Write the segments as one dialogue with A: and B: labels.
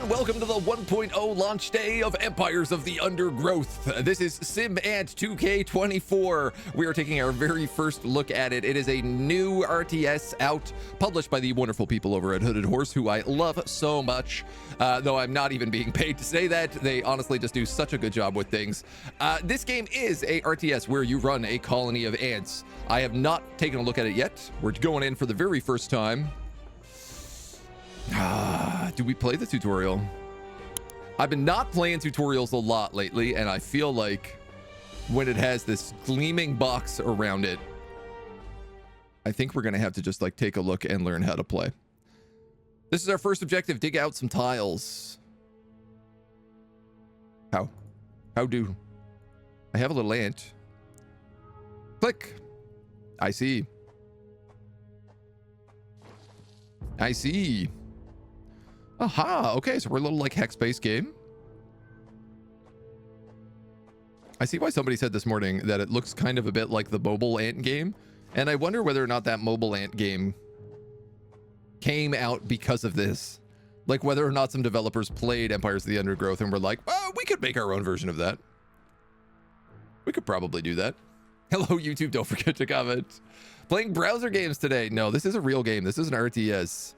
A: everyone, welcome to the 1.0 launch day of Empires of the Undergrowth. This is Sim Ant 2K24. We are taking our very first look at it. It is a new RTS out, published by the wonderful people over at Hooded Horse, who I love so much, though I'm not even being paid to say that. They honestly just do such a good job with things. This game is a RTS where you run a colony of ants. I have not taken a look at it yet. We're going in for the very first time. Do we play the tutorial? I've been not playing tutorials a lot lately, and I feel like when it has this gleaming box around it, I think we're gonna have to just like take a look and learn how to play. This is our first objective: dig out some tiles. How do I have a little ant? Click. I see. Aha, okay, so we're a little like hex-based game. I see why somebody said this morning that it looks kind of a bit like the mobile ant game, and I wonder whether or not that mobile ant game came out because of this. Like whether or not some developers played Empires of the Undergrowth and were like, oh, we could make our own version of that. We could probably do that. Hello, YouTube, don't forget to comment. Playing browser games today. No, this is a real game. This is an RTS.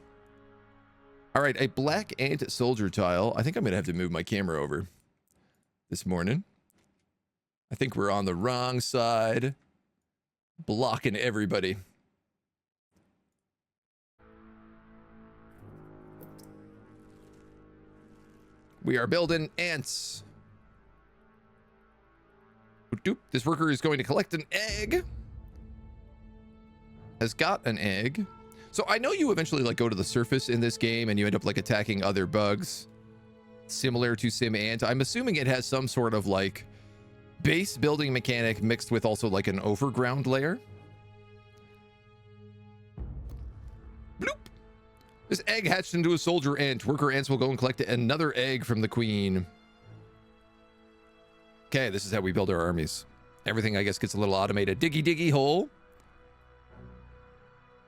A: All right, a black ant soldier tile. I think I'm gonna have to move my camera over this morning. I think we're on the wrong side, blocking everybody. We are building ants. This worker is going to collect an egg. Has got an egg. So I know you eventually like go to the surface in this game and you end up like attacking other bugs similar to Sim Ant. I'm assuming it has some sort of like base building mechanic mixed with also like an overground layer. Bloop. This egg hatched into a soldier ant. Worker ants will go and collect another egg from the queen. Okay, this is how we build our armies. Everything I guess gets a little automated. Diggy hole.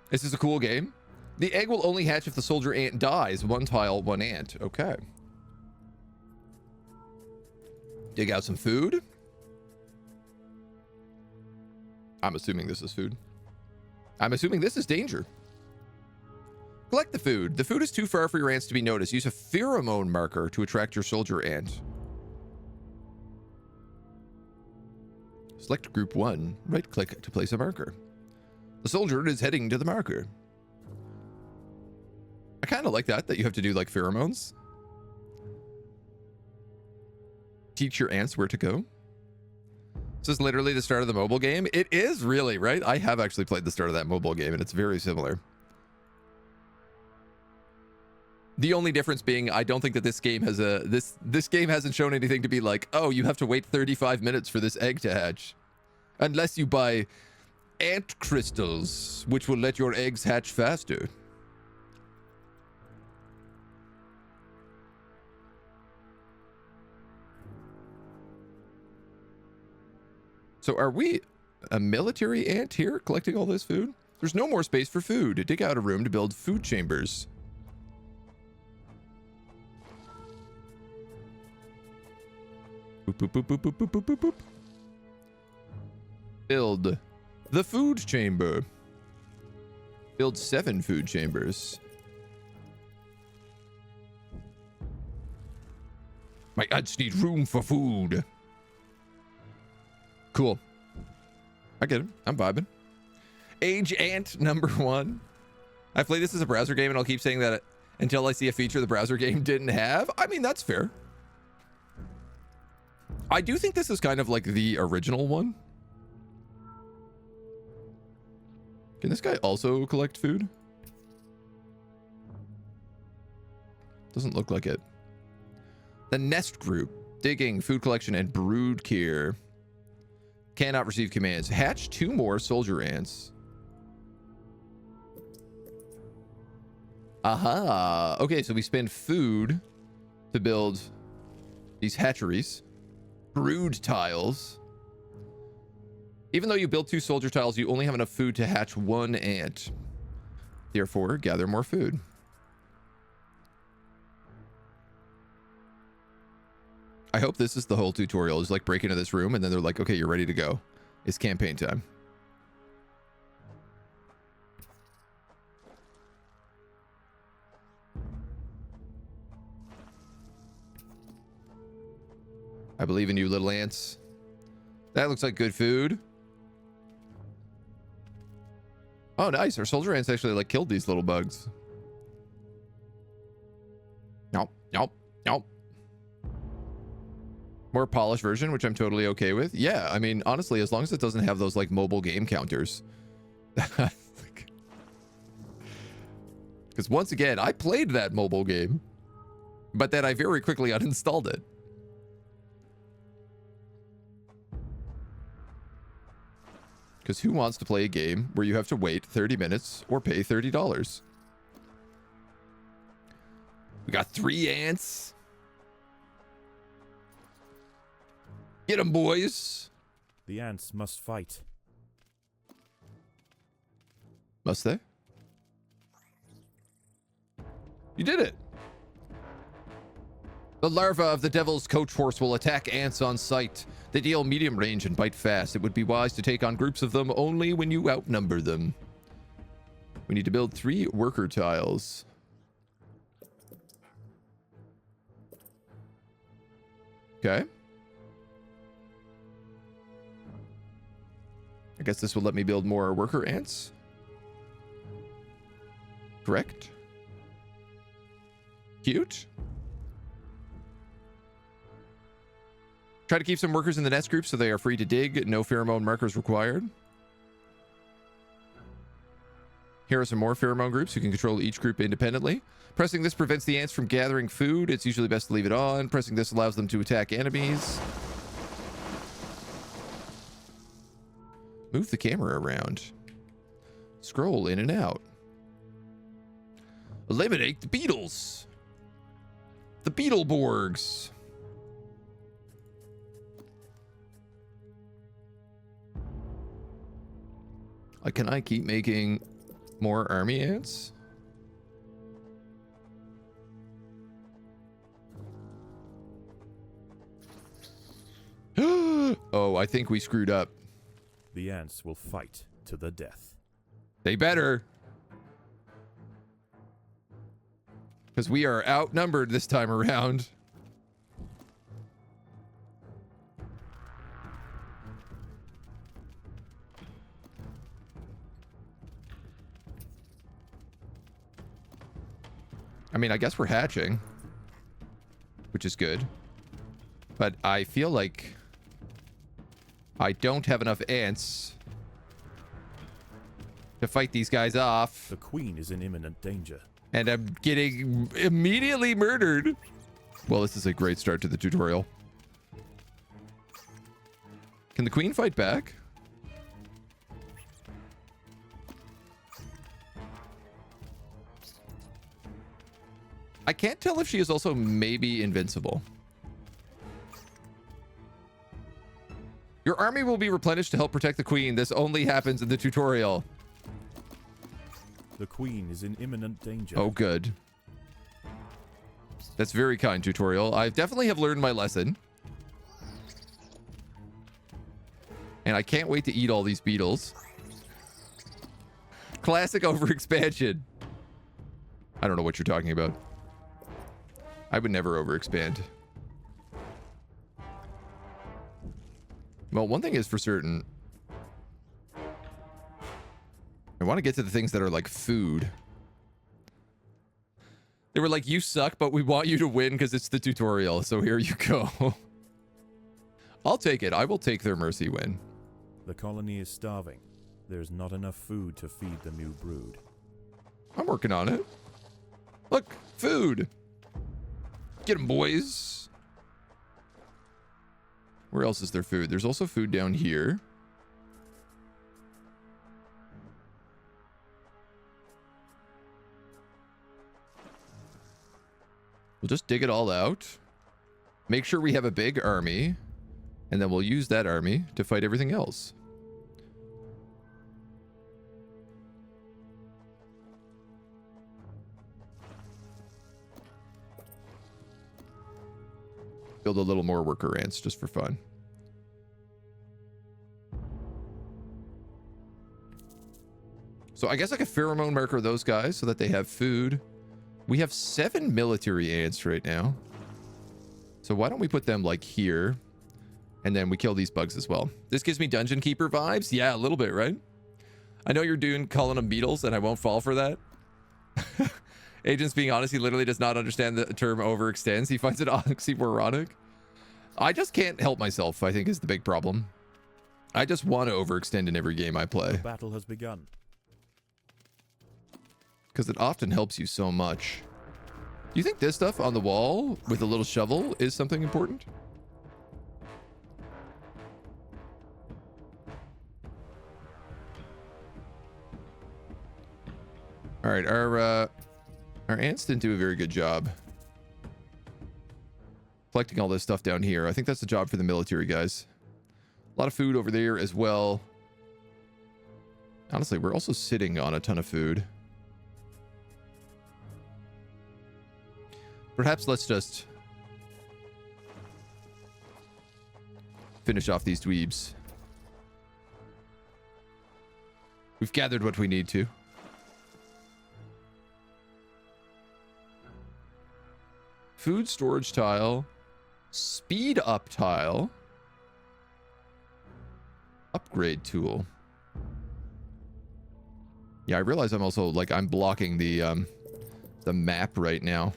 A: This is a cool game. The egg will only hatch if the soldier ant dies. One tile, one ant. Okay. Dig out some food. I'm assuming this is food. I'm assuming this is danger. Collect the food. The food is too far for your ants to be noticed. Use a pheromone marker to attract your soldier ant. Select group 1. Right-click to place a marker. The soldier is heading to the marker. I kind of like that you have to do like pheromones. Teach your ants where to go. This is literally the start of the mobile game. It is really, right? I have actually played the start of that mobile game and it's very similar. The only difference being I don't think that this game has a this game hasn't shown anything to be like, oh, you have to wait 35 minutes for this egg to hatch. Unless you buy ant crystals, which will let your eggs hatch faster. So are we a military ant here collecting all this food? There's no more space for food. Dig out a room to build food chambers. Boop, boop, boop, boop, boop, boop, boop, boop. Build the food chamber. Build 7 food chambers. My ants need room for food. Cool. I get it. I'm vibing. AgentNumberOne. I play this as a browser game and I'll keep saying that until I see a feature the browser game didn't have. I mean, that's fair. I do think this is kind of like the original one. Can this guy also collect food? Doesn't look like it. The nest group. Digging, food collection, and brood care. Cannot receive commands. Hatch 2 more soldier ants. Aha. Okay, so we spend food to build these hatcheries. Brood tiles. Even though you build 2 soldier tiles, you only have enough food to hatch 1 ant. Therefore, gather more food. I hope this is the whole tutorial, is like break into this room and then they're like, okay, you're ready to go. It's campaign time. I believe in you, little ants. That looks like good food. Oh, nice. Our soldier ants actually like killed these little bugs. Nope, nope, nope. More polished version, which I'm totally okay with. Yeah, I mean, honestly, as long as it doesn't have those like mobile game counters. Because once again, I played that mobile game, but then I very quickly uninstalled it. Because who wants to play a game where you have to wait 30 minutes or pay $30? We got 3 ants. Get them, boys.
B: The ants must fight.
A: Must they? You did it. The larva of the devil's coach horse will attack ants on sight. They deal medium range and bite fast. It would be wise to take on groups of them only when you outnumber them. We need to build 3 worker tiles. Okay. I guess this will let me build more worker ants. Correct. Cute. Try to keep some workers in the nest group so they are free to dig. No pheromone markers required. Here are some more pheromone groups. You can control each group independently. Pressing this prevents the ants from gathering food. It's usually best to leave it on. Pressing this allows them to attack enemies. Move the camera around. Scroll in and out. Eliminate the beetles. The Beetleborgs. Can I keep making more army ants? Oh, I think we screwed up.
B: The ants will fight to the death.
A: They better. Because we are outnumbered this time around. I mean, I guess we're hatching, which is good. But I feel like I don't have enough ants to fight these guys off.
B: The queen is in imminent danger.
A: And I'm getting immediately murdered. Well, this is a great start to the tutorial. Can the queen fight back? I can't tell if she is also maybe invincible. Your army will be replenished to help protect the queen. This only happens in the tutorial.
B: The queen is in imminent danger.
A: Oh, good. That's very kind, tutorial. I definitely have learned my lesson. And I can't wait to eat all these beetles. Classic overexpansion. I don't know what you're talking about. I would never overexpand. Well, one thing is for certain. I want to get to the things that are like food. They were like, you suck, but we want you to win because it's the tutorial. So here you go. I'll take it. I will take their mercy win.
B: The colony is starving. There's not enough food to feed the new brood.
A: I'm working on it. Look, food. Get them, boys. Where else is there food? There's also food down here. We'll just dig it all out. Make sure we have a big army. And then we'll use that army to fight everything else. build a little more worker ants just for fun. So I guess I could pheromone marker those guys so that they have food. We have 7 military ants right now. So why don't we put them like here? And then we kill these bugs as well. This gives me Dungeon Keeper vibes. Yeah, a little bit, right? I know you're doing calling them beetles, and I won't fall for that. Agent's being honest, he literally does not understand the term overextends. He finds it oxymoronic. I just can't help myself, I think is the big problem. I just want to overextend in every game I play.
B: The battle has begun.
A: Because it often helps you so much. Do you think this stuff on the wall with a little shovel is something important? All right, our ants didn't do a very good job collecting all this stuff down here. I think that's the job for the military guys. A lot of food over there as well. Honestly, we're also sitting on a ton of food. Perhaps let's just finish off these dweebs. We've gathered what we need to. Food storage tile. Speed up tile. Upgrade tool. Yeah, I realize I'm also like I'm blocking the map right now.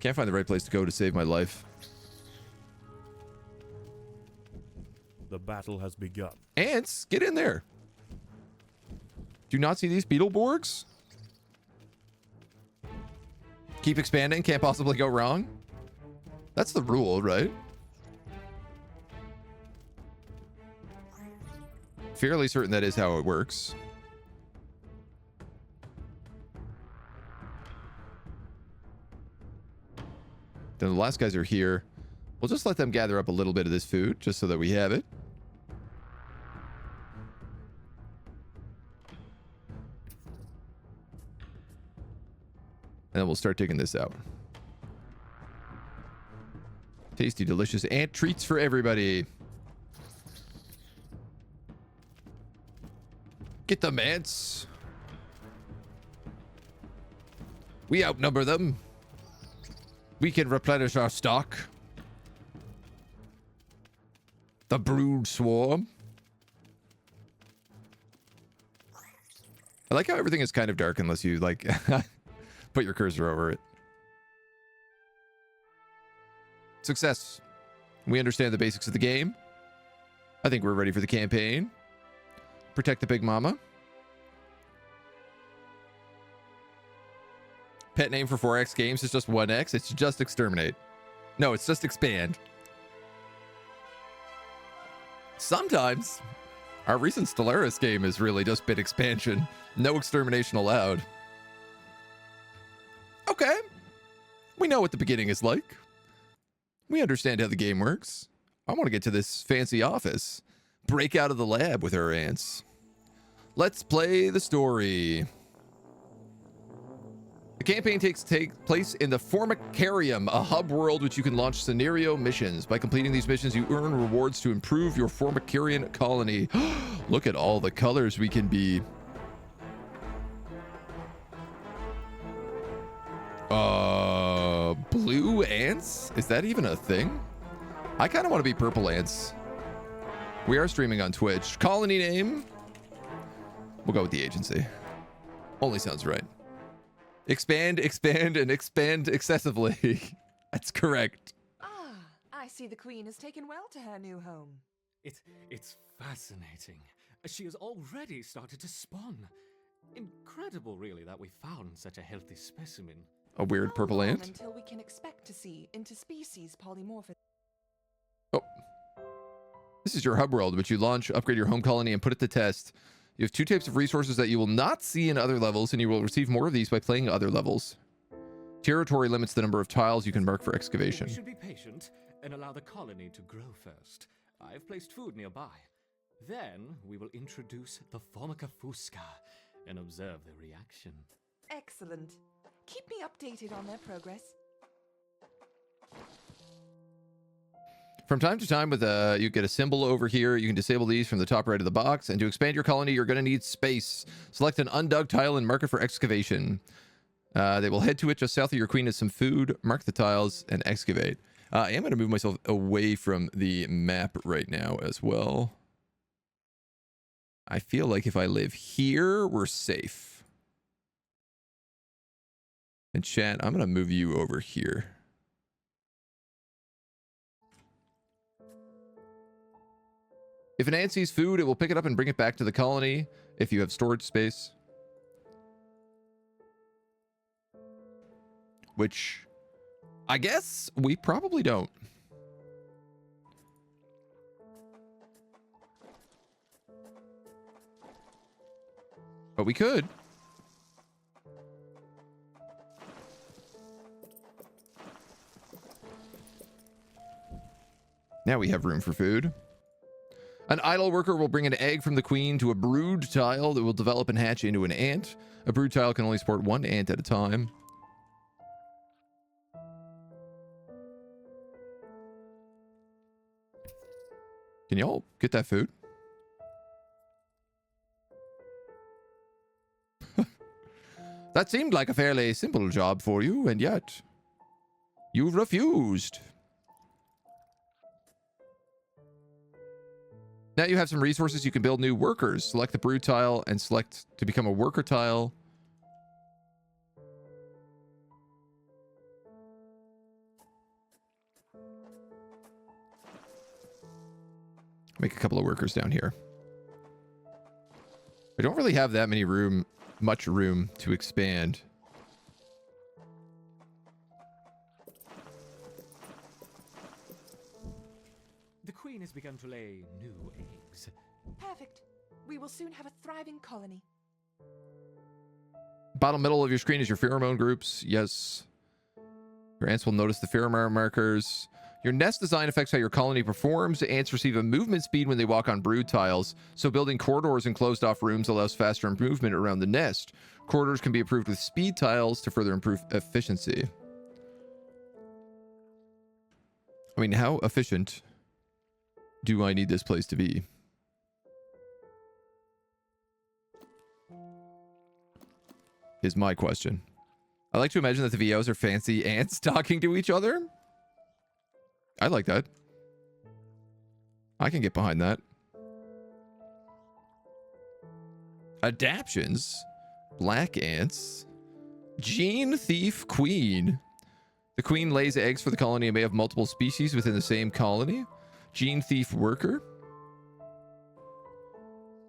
A: Can't find the right place to go to save my life.
B: The battle has begun.
A: Ants, get in there. Do you not see these Beetleborgs? Keep expanding, can't possibly go wrong. That's the rule, right? Fairly certain that is how it works. Then the last guys are here. We'll just let them gather up a little bit of this food, just so that we have it. And then we'll start taking this out. Tasty, delicious ant treats for everybody. Get them, ants. We outnumber them. We can replenish our stock. The brood swarm. I like how everything is kind of dark unless you like put your cursor over it. Success. We understand the basics of the game. I think we're ready for the campaign. Protect the big mama. Pet name for 4X games is just 1X. It's just exterminate. No, it's just expand. Sometimes our recent Stellaris game has really just been expansion. No extermination allowed. Okay. We know what the beginning is like. We understand how the game works. I want to get to this fancy office. Break out of the lab with our ants. Let's play the story. The campaign takes place in the Formicarium, a hub world which you can launch scenario missions. By completing these missions, you earn rewards to improve your Formicarian colony. Look at all the colors we can be. Blue ants? Is that even a thing? I kind of want to be purple ants. We are streaming on Twitch. Colony name? We'll go with the agency. Only sounds right. Expand, expand, and expand excessively. That's correct.
C: Ah, I see the queen has taken well to her new home.
D: It's fascinating. She has already started to spawn. Incredible, really, that we found such a healthy specimen.
A: A weird purple ant.
C: Until we can expect to see interspecies polymorphism.
A: Oh. This is your hub world, which you launch, upgrade your home colony, and put it to test. You have 2 types of resources that you will not see in other levels, and you will receive more of these by playing other levels. Territory limits the number of tiles you can mark for excavation.
D: We should be patient and allow the colony to grow first. I've placed food nearby. Then we will introduce the Formica fusca and observe their reaction.
C: Excellent. Keep me updated on their progress.
A: From time to time, with you get a symbol over here. You can disable these from the top right of the box. And to expand your colony, you're going to need space. Select an undug tile and mark it for excavation. They will head to it just south of your queen as some food. Mark the tiles and excavate. I am going to move myself away from the map right now as well. I feel like if I live here, we're safe. And chat, I'm going to move you over here. If an ant sees food, it will pick it up and bring it back to the colony if you have storage space. Which, I guess, we probably don't. But we could. Now we have room for food. An idle worker will bring an egg from the queen to a brood tile that will develop and hatch into an ant. A brood tile can only support one ant at a time. Can y'all get that food? That seemed like a fairly simple job for you, and yet you refused. Now you have some resources. You can build new workers. Select the brood tile and select to become a worker tile. Make a couple of workers down here. I don't really have that much room to expand.
D: The queen has begun to lay new eggs.
C: Perfect. We will soon have a thriving colony.
A: Bottom middle of your screen is your pheromone groups. Yes. Your ants will notice the pheromone markers. Your nest design affects how your colony performs. Ants receive a movement speed when they walk on brood tiles, so building corridors and closed-off rooms allows faster movement around the nest. Corridors can be improved with speed tiles to further improve efficiency. I mean, how efficient do I need this place to be? Is my question. I like to imagine that the VOs are fancy ants talking to each other. I like that. I can get behind that. Adaptions. Black ants. Gene thief queen. The queen lays eggs for the colony and may have multiple species within the same colony. Gene thief worker.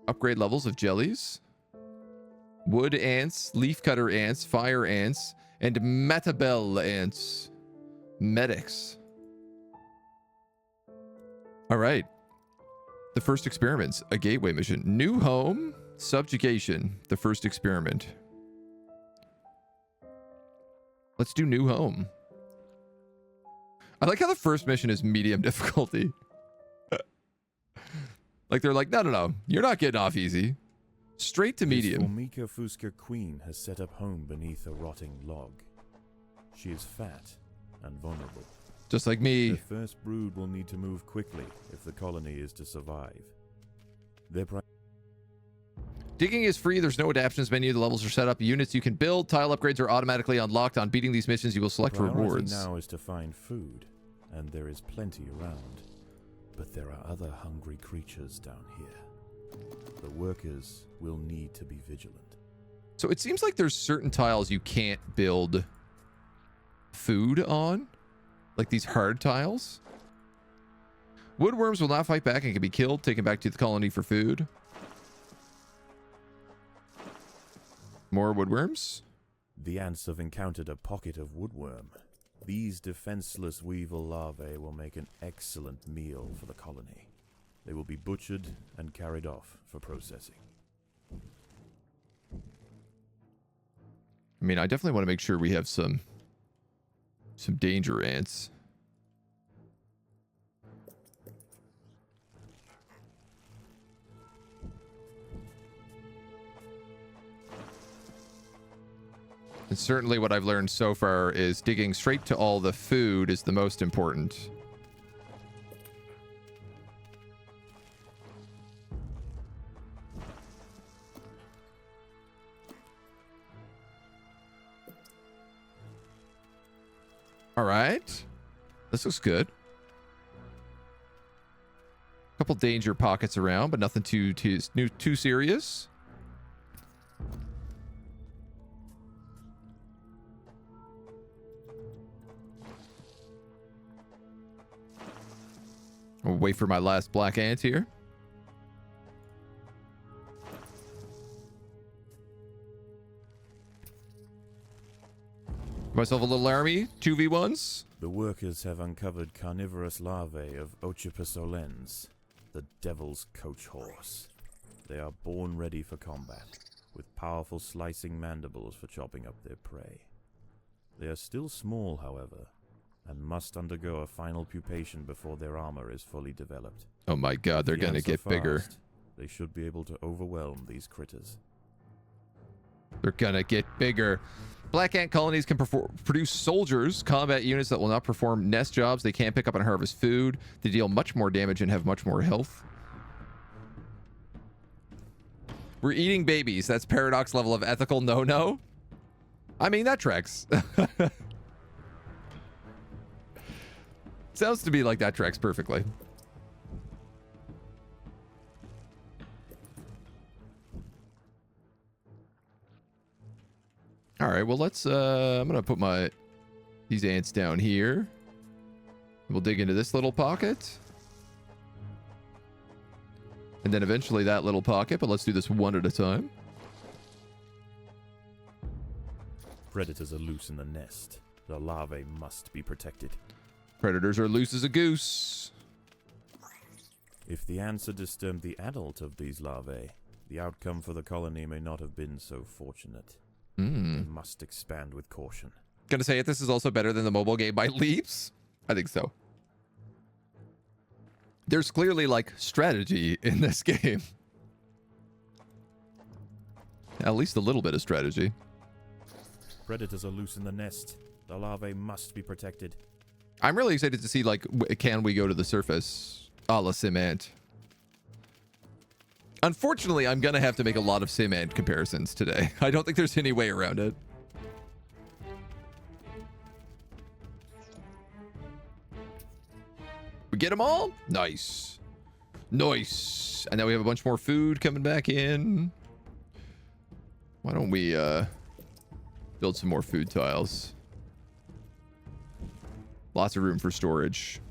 A: Upgrade levels of jellies. Wood ants, leaf cutter ants, fire ants, and metabel ants. Medics. All right. The first experiments, a gateway mission. New home, subjugation, the first experiment. Let's do new home. I like how the first mission is medium difficulty. Like they're like, no, you're not getting off easy. Straight to medium.
B: Formica Fusca queen has set up home beneath a rotting log. She is fat and vulnerable.
A: Just like me.
B: The first brood will need to move quickly if the colony is to survive.
A: Digging is free. There's no adaptations menu. The levels are set up. Units you can build. Tile upgrades are automatically unlocked. On beating these missions, you will select rewards.
B: Now is to find food, and there is plenty around. But there are other hungry creatures down here. The workers will need to be vigilant.
A: So it seems like there's certain tiles you can't build food on. Like these hard tiles. Woodworms will not fight back and can be killed, taken back to the colony for food. More woodworms.
B: The ants have encountered a pocket of woodworm. These defenseless weevil larvae will make an excellent meal for the colony. They will be butchered and carried off for processing.
A: I mean, I definitely want to make sure we have some danger ants. And certainly what I've learned so far is digging straight to all the food is the most important. All right. This looks good. Couple danger pockets around, but nothing too serious. I'll wait for my last black ant here. Myself a little army, 2v1s.
B: The workers have uncovered carnivorous larvae of Ocypus olens, the devil's coach horse. They are born ready for combat, with powerful slicing mandibles for chopping up their prey. They are still small, however, and must undergo a final pupation before their armor is fully developed.
A: Oh my god, they're gonna get bigger.
B: They should be able to overwhelm these critters.
A: They're gonna get bigger. Black ant colonies can produce soldiers, combat units that will not perform nest jobs. They can't pick up and harvest food. They deal much more damage and have much more health. We're eating babies. That's paradox level of ethical no-no. I mean, that tracks. Sounds to me like that tracks perfectly. All right, well, let's, I'm going to put these ants down here. We'll dig into this little pocket. And then eventually that little pocket, but let's do this one at a time.
B: Predators are loose in the nest. The larvae must be protected.
A: Predators are loose as a goose.
B: If the ants had disturbed the adult of these larvae, the outcome for the colony may not have been so fortunate. They must expand with caution.
A: Gonna say if this is also better than the mobile game by leaps. I think so. There's clearly like strategy in this game. At least a little bit of strategy.
B: Predators are loose in the nest. The larvae must be protected.
A: I'm really excited to see like can we go to the surface a la Sim Ant. Unfortunately, I'm gonna have to make a lot of Sim Ant comparisons today. I don't think there's any way around it. We get them all? Nice. Nice. And now we have a bunch more food coming back in. Why don't we build some more food tiles? Lots of room for storage.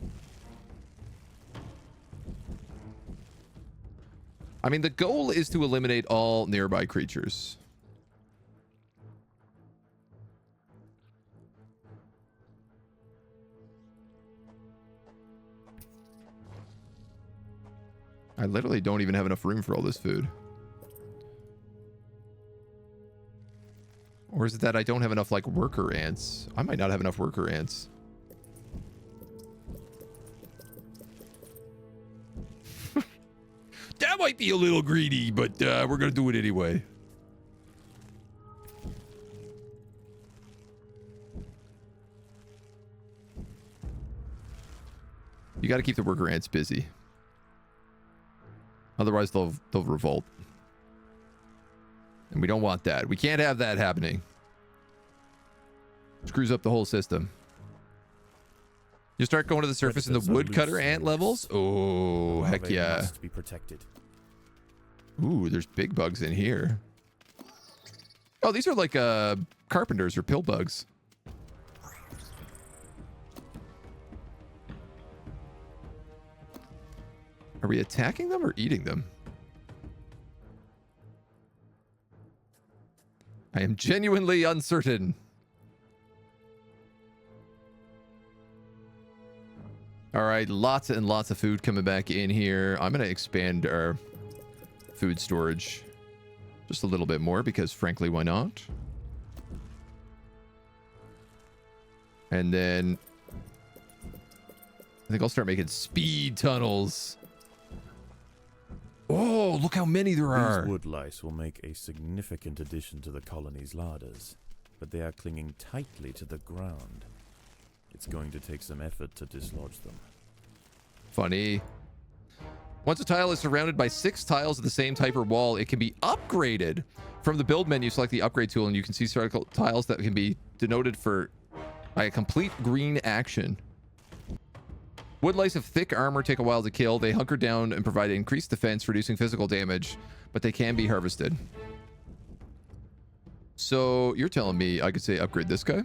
A: I mean, the goal is to eliminate all nearby creatures. I literally don't even have enough room for all this food. Or is it that I don't have enough, like, worker ants? I might not have enough worker ants. That might be a little greedy, but we're going to do it anyway. You got to keep the worker ants busy. Otherwise, they'll revolt. And we don't want that. We can't have that happening. Screws up the whole system. You start going to the surface in the woodcutter ant levels? Oh, heck yeah.
B: Must be protected.
A: Ooh, there's big bugs in here. Oh, these are like carpenters or pill bugs. Are we attacking them or eating them? I am genuinely uncertain. All right, lots and lots of food coming back in here. I'm going to expand our food storage just a little bit more because, frankly, why not? And then I think I'll start making speed tunnels. Oh, look how many there are.
B: These wood lice will make a significant addition to the colony's larders, but they are clinging tightly to the ground. It's going to take some effort to dislodge them. Funny. Once a tile is surrounded by 6 tiles of the same type or wall, it can be upgraded. From the build menu, select the upgrade tool, and you can see circle tiles that can be denoted for
A: A complete green action. Woodlice of thick armor take a while to kill. They hunker down and provide increased defense, reducing physical damage, but they can be harvested. So you're telling me I could say upgrade this guy?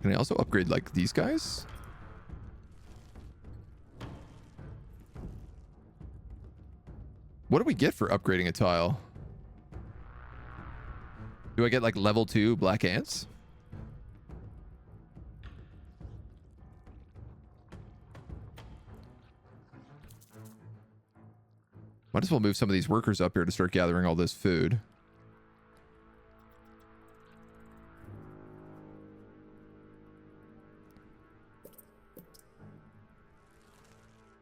A: Can I also upgrade like these guys? What do we get for upgrading a tile? Do I get like level 2 black ants? Might as well move some of these workers up here to start gathering all this food.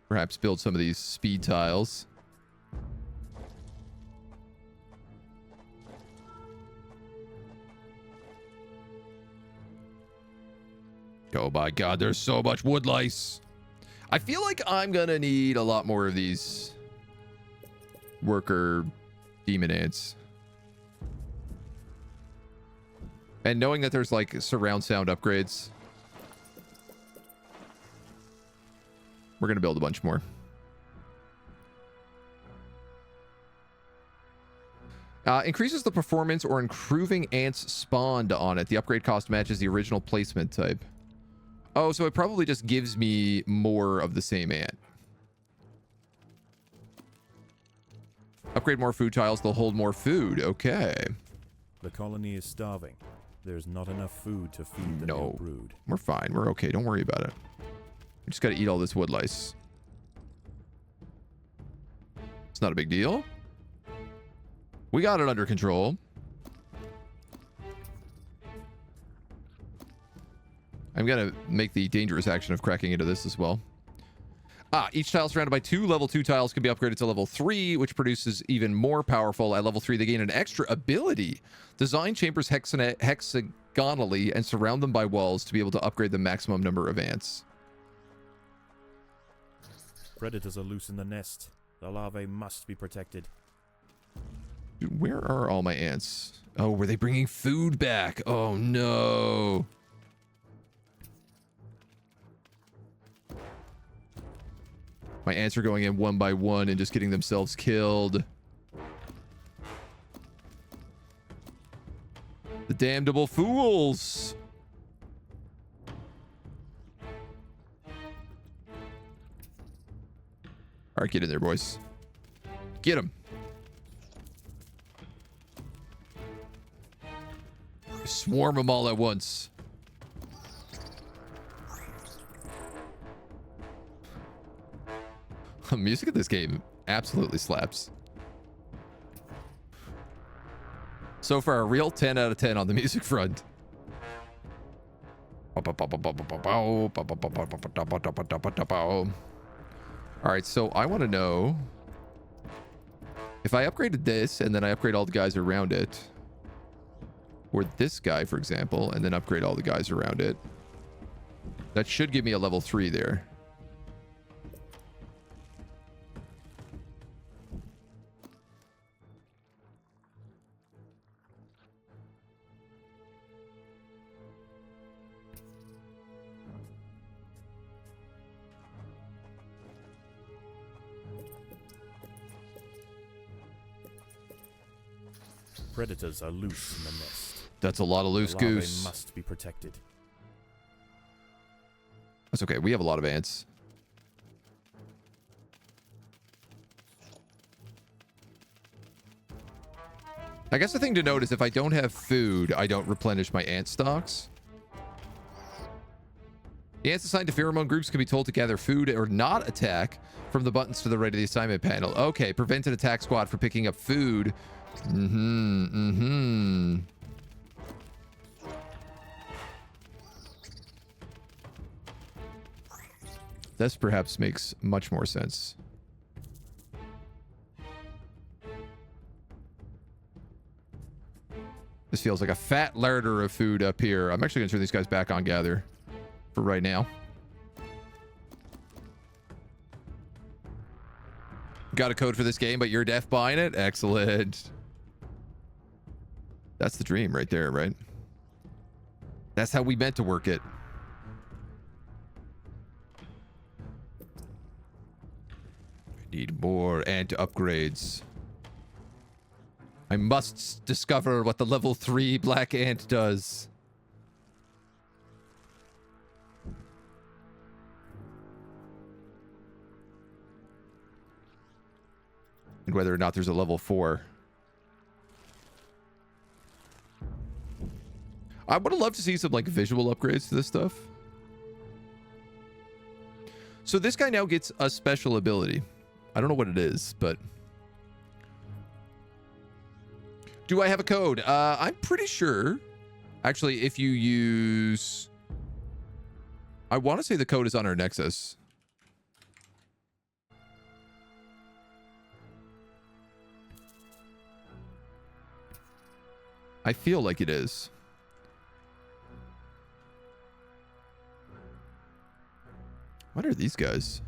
A: Perhaps build some of these speed tiles. Oh my god, there's so much wood lice. I feel like I'm gonna need a lot more of these worker demon ants. And knowing that there's like surround sound upgrades, we're gonna build a bunch more. Increases the performance or improving ants spawned on it. The upgrade cost matches the original placement type. Oh, so it probably just gives me more of the same ant. Upgrade more food tiles, they'll hold more food. Okay.
B: The colony is starving. There's not enough food to feed the new brood.
A: We're fine. We're okay. Don't worry about it. We just got to eat all this wood lice. It's not a big deal. We got it under control. I'm going to make the dangerous action of cracking into this as well. Each tile surrounded by 2 level 2 tiles can be upgraded to level 3, which produces even more powerful. At level 3, they gain an extra ability. Design chambers hexagonally and surround them by walls to be able to upgrade the maximum number of ants.
B: Predators are loose in the nest. The larvae must be protected.
A: Dude, where are all my ants? Oh, were they bringing food back? Oh, no. My ants are going in one by one and just getting themselves killed. The damnable fools. All right, get in there, boys. Get them. Swarm them all at once. The music of this game absolutely slaps. So far, a real 10 out of 10 on the music front. All right, so I want to know if I upgraded this and then I upgrade all the guys around it, or this guy, for example, and then upgrade all the guys around it. That should give me a level 3 there.
B: Predators are loose in the nest.
A: That's a lot of loose goose.
B: Must be protected.
A: That's okay. We have a lot of ants. I guess the thing to note is if I don't have food, I don't replenish my ant stocks. The ants assigned to pheromone groups can be told to gather food or not attack from the buttons to the right of the assignment panel. Okay, prevent an attack squad from picking up food. This perhaps makes much more sense. This feels like a fat larder of food up here. I'm actually going to turn these guys back on gather for right now. got a code for this game, but you're deaf buying it? Excellent. That's the dream right there, right? That's how we meant to work it. Need more ant upgrades. I must discover what the level 3 black ant does. And whether or not there's a level 4. I would have loved to see some like visual upgrades to this stuff. So this guy now gets a special ability. I don't know what it is, but do I have a code? I'm pretty sure. Actually, if you use, I want to say the code is on our Nexus. I feel like it is. What are these guys?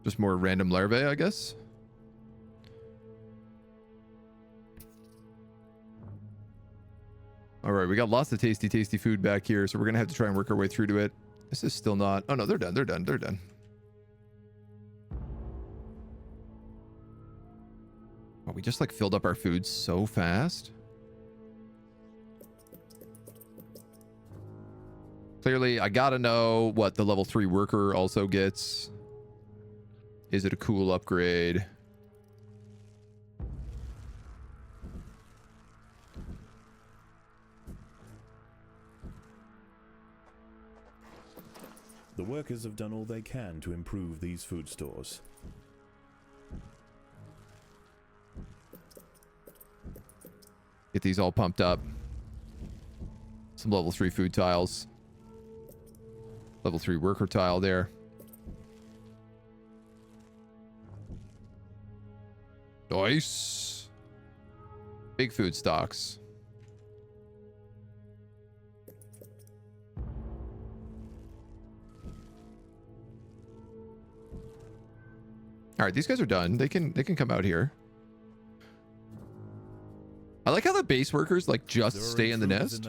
A: Just more random larvae, I guess. All right, we got lots of tasty food back here, so we're gonna have to try and work our way through to it. This is still not. Oh no, they're done. They're done. Oh, we just like filled up our food so fast. Clearly, I gotta know what the level 3 worker also gets. Is it a cool upgrade?
B: The workers have done all they can to improve these food stores.
A: Get these all pumped up. Some level 3 food tiles. Level 3 worker tile there. Nice. Big food stocks. All right, these guys are done. They can come out here. I like how the base workers like just stay in the nest.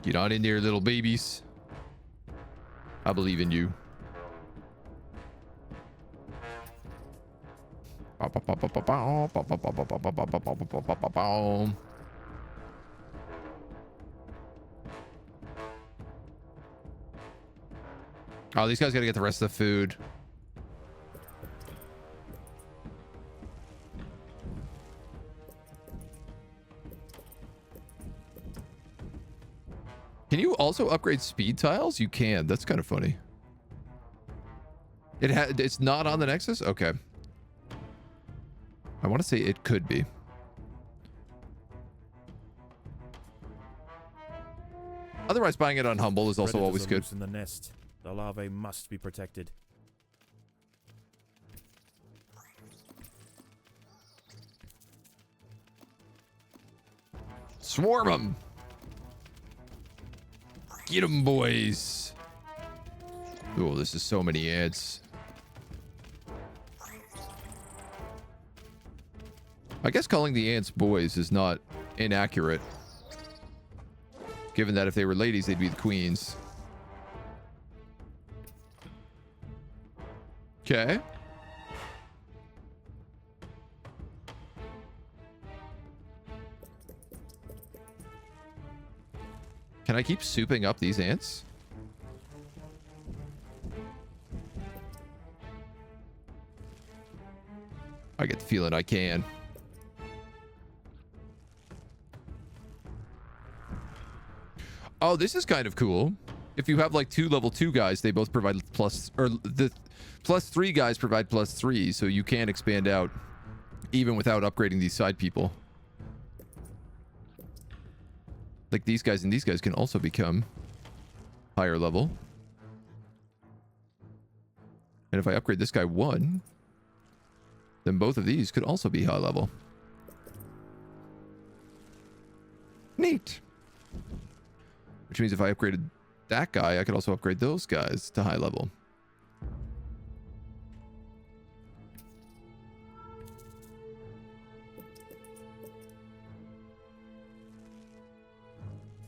A: Get on in there, little babies. I believe in you. Oh, these guys gotta get the rest of the food. Can you also upgrade speed tiles? You can. That's kind of funny. It's not on the Nexus? Okay. I want to say it could be. Otherwise, buying it on Humble is also always good.
B: In the nest. The larvae must be protected.
A: Swarm them. Get them, boys. Oh, this is so many ants. I guess calling the ants boys is not inaccurate. Given that if they were ladies, they'd be the queens. Okay. Can I keep souping up these ants? I get the feeling I can. Oh, this is kind of cool. If you have like 2 level 2 guys, they both provide plus, or the plus 3 guys provide plus 3, so you can expand out even without upgrading these side people. Like these guys and these guys can also become higher level. And if I upgrade this guy 1, then both of these could also be high level. Neat. Which means if I upgraded that guy, I could also upgrade those guys to high level.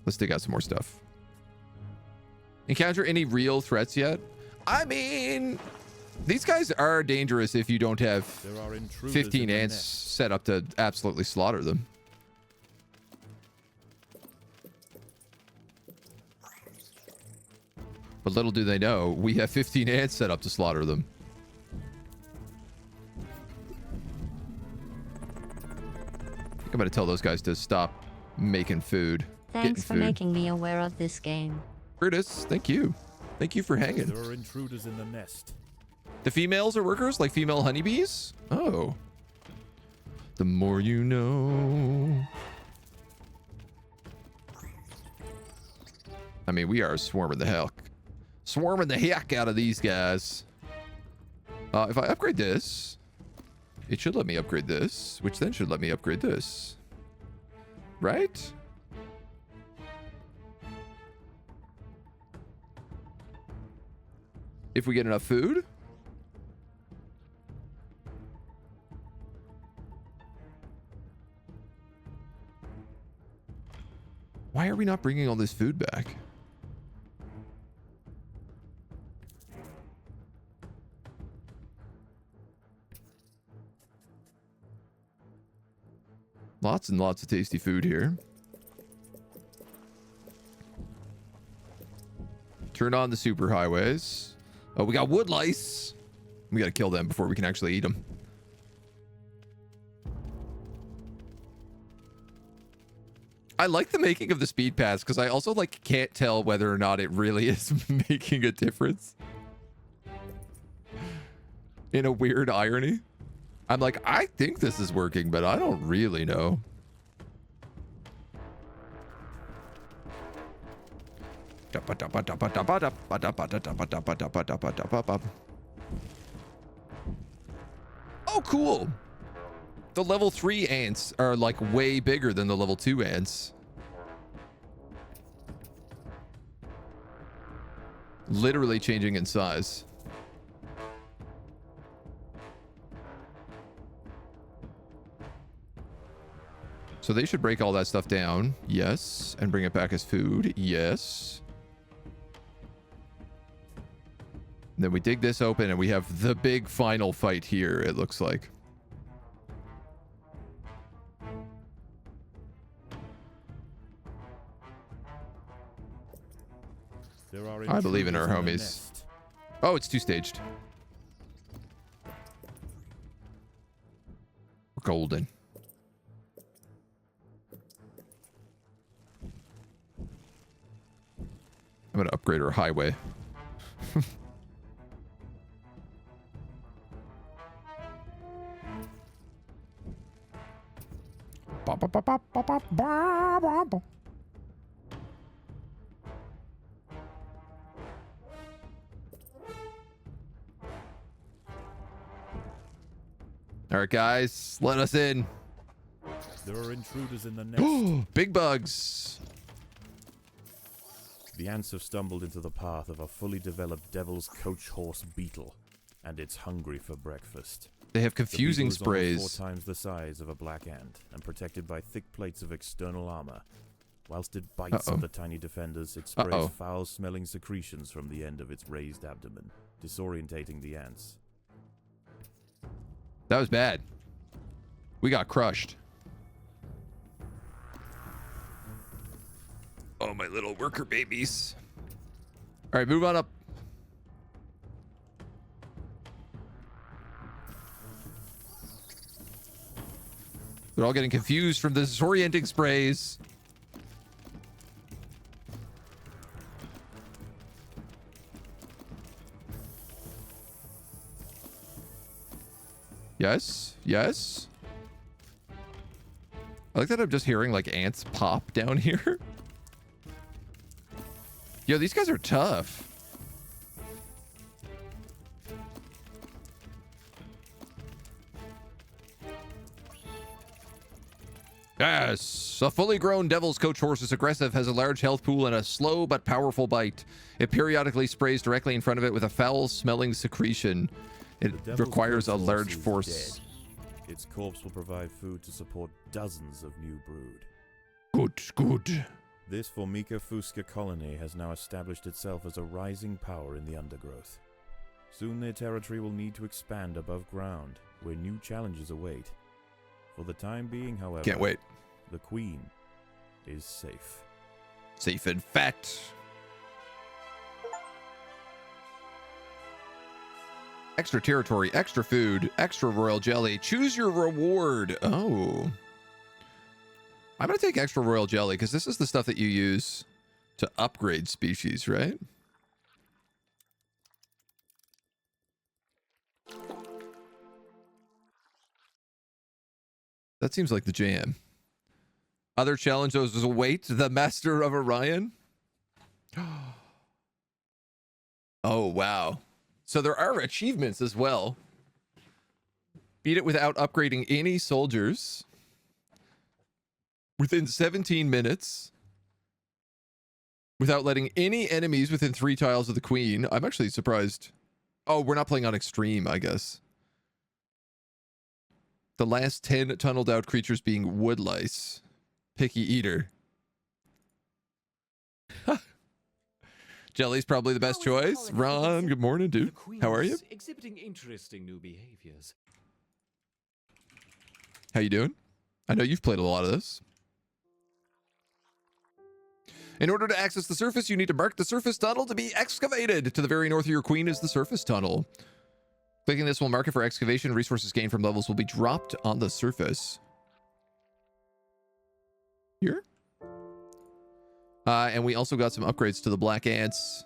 A: Let's dig out some more stuff. Encounter any real threats yet? I mean, these guys are dangerous if you don't have 15 ants set up to absolutely slaughter them. But little do they know, we have 15 ants set up to slaughter them. I'm going to tell those guys to stop making food.
E: Thanks for making me aware of this game.
A: Brutus, thank you. Thank you for hanging.
B: There are intruders in the nest.
A: The females are workers, like female honeybees? Oh. The more you know. I mean, we are swarming the heck out of these guys. If I upgrade this, it should let me upgrade this, which then should let me upgrade this. Right? If we get enough food. Why are we not bringing all this food back? Lots and lots of tasty food here. Turn on the superhighways. Oh, we got wood lice. We got to kill them before we can actually eat them. I like the making of the speed pass because I also like can't tell whether or not it really is making a difference. In a weird irony. I'm like, I think this is working, but I don't really know. Oh, cool. The level 3 ants are like way bigger than the level 2 ants. Literally changing in size. So they should break all that stuff down. Yes. And bring it back as food. Yes. And then we dig this open and we have the big final fight here, it looks like. I believe in our homies. Oh, it's two-staged. Golden. I'm going to upgrade our highway. All right, guys, let us in.
B: There are intruders in the nest.
A: Big bugs.
B: The ants have stumbled into the path of a fully developed devil's coach horse beetle, and it's hungry for breakfast.
A: They have confusing
B: the beetle is
A: sprays.
B: 4 times the size of a black ant, and protected by thick plates of external armor. Whilst it bites at the tiny defenders, it sprays foul-smelling secretions from the end of its raised abdomen, disorientating the ants.
A: That was bad. We got crushed. Oh, my little worker babies. All right, move on up. They're all getting confused from the disorienting sprays. Yes, yes. I like that I'm just hearing like ants pop down here. Yo, these guys are tough. Yes, a fully grown Devil's Coach horse is aggressive, has a large health pool, and a slow but powerful bite. It periodically sprays directly in front of it with a foul-smelling secretion. It
B: The Devil's
A: requires a
B: Coach
A: large
B: horse is
A: force.
B: dead. Its corpse will provide food to support dozens of new brood.
A: Good.
B: This Formica Fusca colony has now established itself as a rising power in the Undergrowth. Soon their territory will need to expand above ground, where new challenges await. For the time being, however,
A: Can't wait.
B: the Queen is safe.
A: Safe and fat. Extra territory, extra food, extra royal jelly. Choose your reward. Oh. I'm going to take extra royal jelly because this is the stuff that you use to upgrade species, right? That seems like the jam. Other challenges await the Master of Orion. Oh, wow. So there are achievements as well. Beat it without upgrading any soldiers. Within 17 minutes. Without letting any enemies within 3 tiles of the Queen. I'm actually surprised. Oh, we're not playing on extreme, I guess. The last 10 tunneled out creatures being woodlice. Picky eater. Jelly's probably the best choice. Ron, good morning, dude. How are you?
D: Exhibiting interesting new behaviors.
A: How you doing? I know you've played a lot of this. In order to access the surface, you need to mark the surface tunnel to be excavated. To the very north of your Queen is the surface tunnel. Clicking this will mark it for excavation. Resources gained from levels will be dropped on the surface. Here? And we also got some upgrades to the black ants.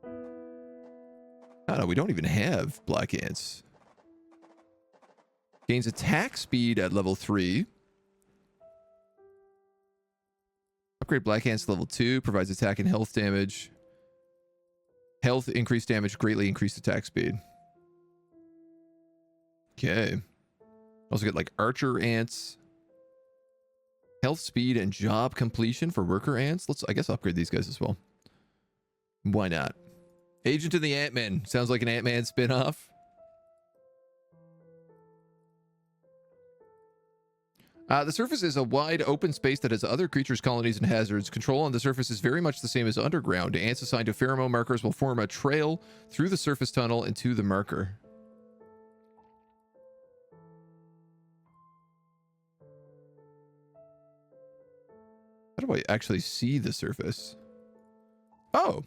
A: Oh, no, we don't even have black ants. Gains attack speed at level 3. Upgrade black ants to level 2. Provides attack and health damage. Health, increased damage, greatly increased attack speed. Okay. Also get like archer ants. Health speed and job completion for worker ants. Let's, I guess, upgrade these guys as well. Why not? Agent of the Ant-Man. Sounds like an Ant-Man spin-off. The surface is a wide open space that has other creatures, colonies, and hazards. Control on the surface is very much the same as underground. Ants assigned to pheromone markers will form a trail through the surface tunnel and to the marker. How do I actually see the surface? Oh.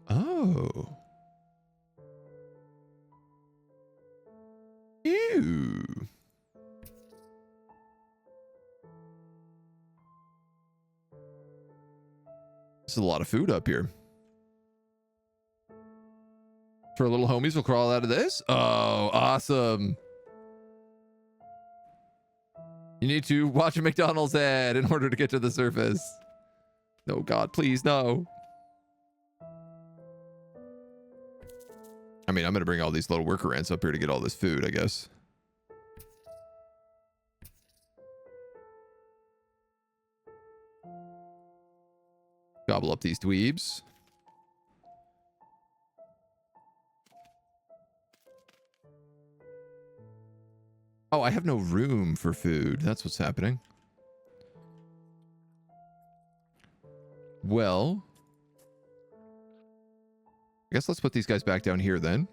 A: Oh. Ew. This is a lot of food up here. For little homies will crawl out of this. Oh, awesome. You need to watch a McDonald's ad in order to get to the surface. No, God, please, no. I mean, I'm going to bring all these little worker ants up here to get all this food, I guess. Gobble up these dweebs. Oh, I have no room for food. That's what's happening. Well, I guess let's put these guys back down here then.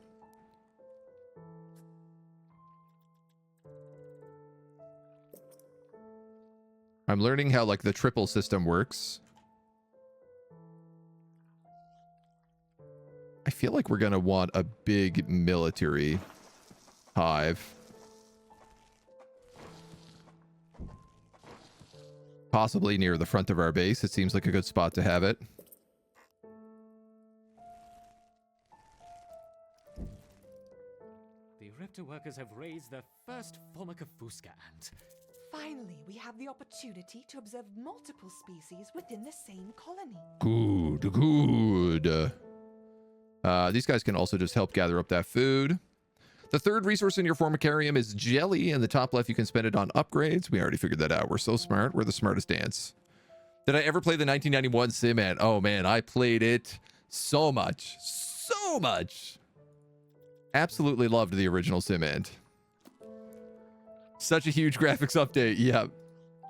A: I'm learning how, like, the triple system works. I feel like we're going to want a big military hive. Possibly near the front of our base. It seems like a good spot to have it.
D: The Reptor workers have raised their first Formica Fusca ant.
C: Finally, we have the opportunity to observe multiple species within the same colony.
A: Good, good. These guys can also just help gather up that food. The third resource in your Formicarium is jelly. In the top left, you can spend it on upgrades. We already figured that out. We're so smart. We're the smartest ants. Did I ever play the 1991 Sim Ant? Oh, man, I played it so much. So much. Absolutely loved the original Sim Ant. Such a huge graphics update. Yeah,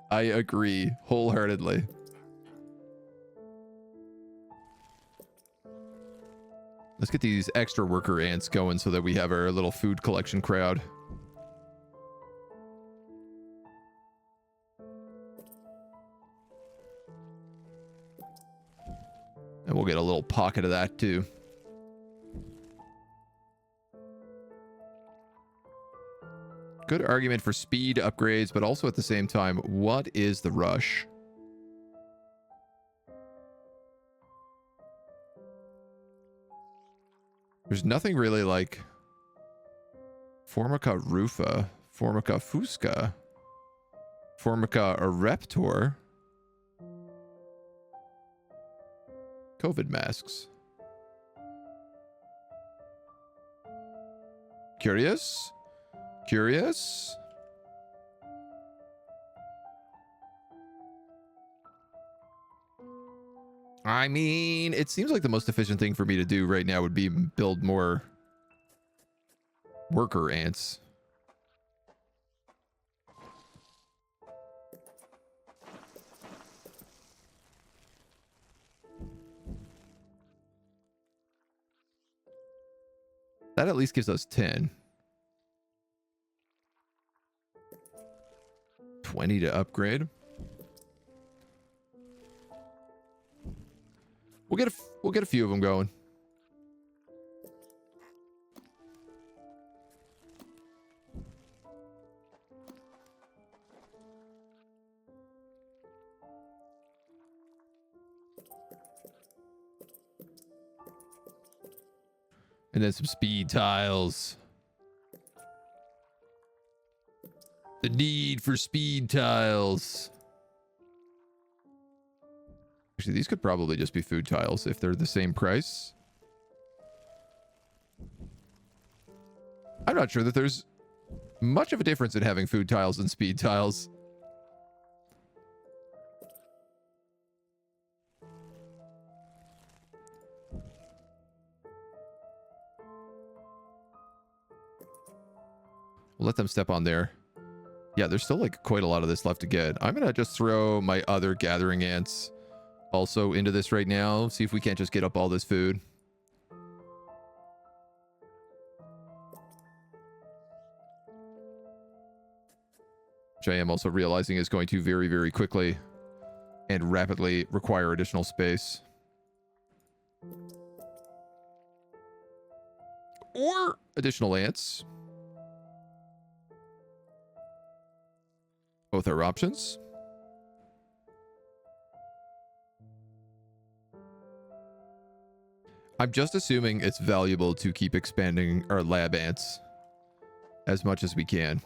A: I agree wholeheartedly. Let's get these extra worker ants going so that we have our little food collection crowd. And we'll get a little pocket of that too. Good argument for speed upgrades, but also at the same time, what is the rush? There's nothing really like Formica rufa, Formica fusca, Formica ereptor, COVID masks. Curious? Curious? I mean, it seems like the most efficient thing for me to do right now would be build more worker ants. That at least gives us 10. 20 to upgrade. We'll get a few of them going. And then some speed tiles. The need for speed tiles. Actually, these could probably just be food tiles if they're the same price. I'm not sure that there's much of a difference in having food tiles and speed tiles. We'll let them step on there. Yeah, there's still like quite a lot of this left to get. I'm gonna just throw my other gathering ants also into this right now. See if we can't just get up all this food. Which I am also realizing is going to very, very quickly and rapidly require additional space. Or additional ants. Both are options. I'm just assuming it's valuable to keep expanding our lab ants as much as we can.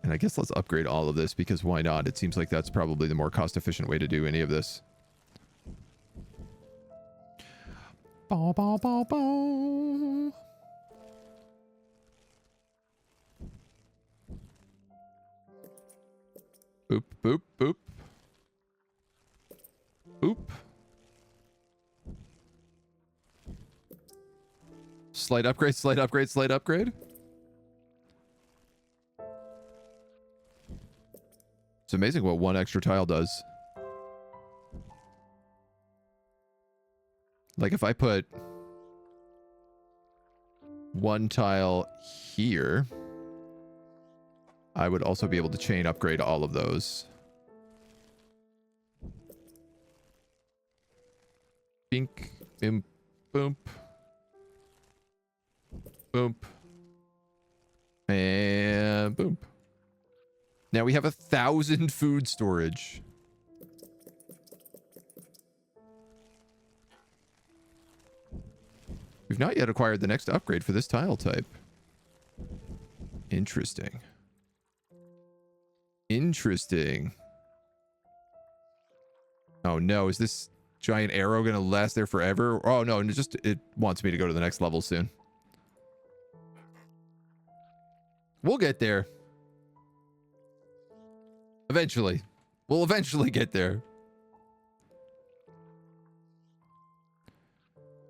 A: And I guess let's upgrade all of this because why not? It seems like that's probably the more cost-efficient way to do any of this. Bow, bow, bow, bow. Boop, boop, boop. Boop. Slight upgrade, slight upgrade, slight upgrade. It's amazing what one extra tile does. Like if I put one tile here, I would also be able to chain upgrade all of those. Bink, bim, boom, boom, and boom. Now we have 1,000 food storage. We've not yet acquired the next upgrade for this tile type. Interesting. Interesting. Oh no, is this giant arrow gonna last there forever? Oh no, it wants me to go to the next level soon. We'll get there. Eventually. We'll eventually get there.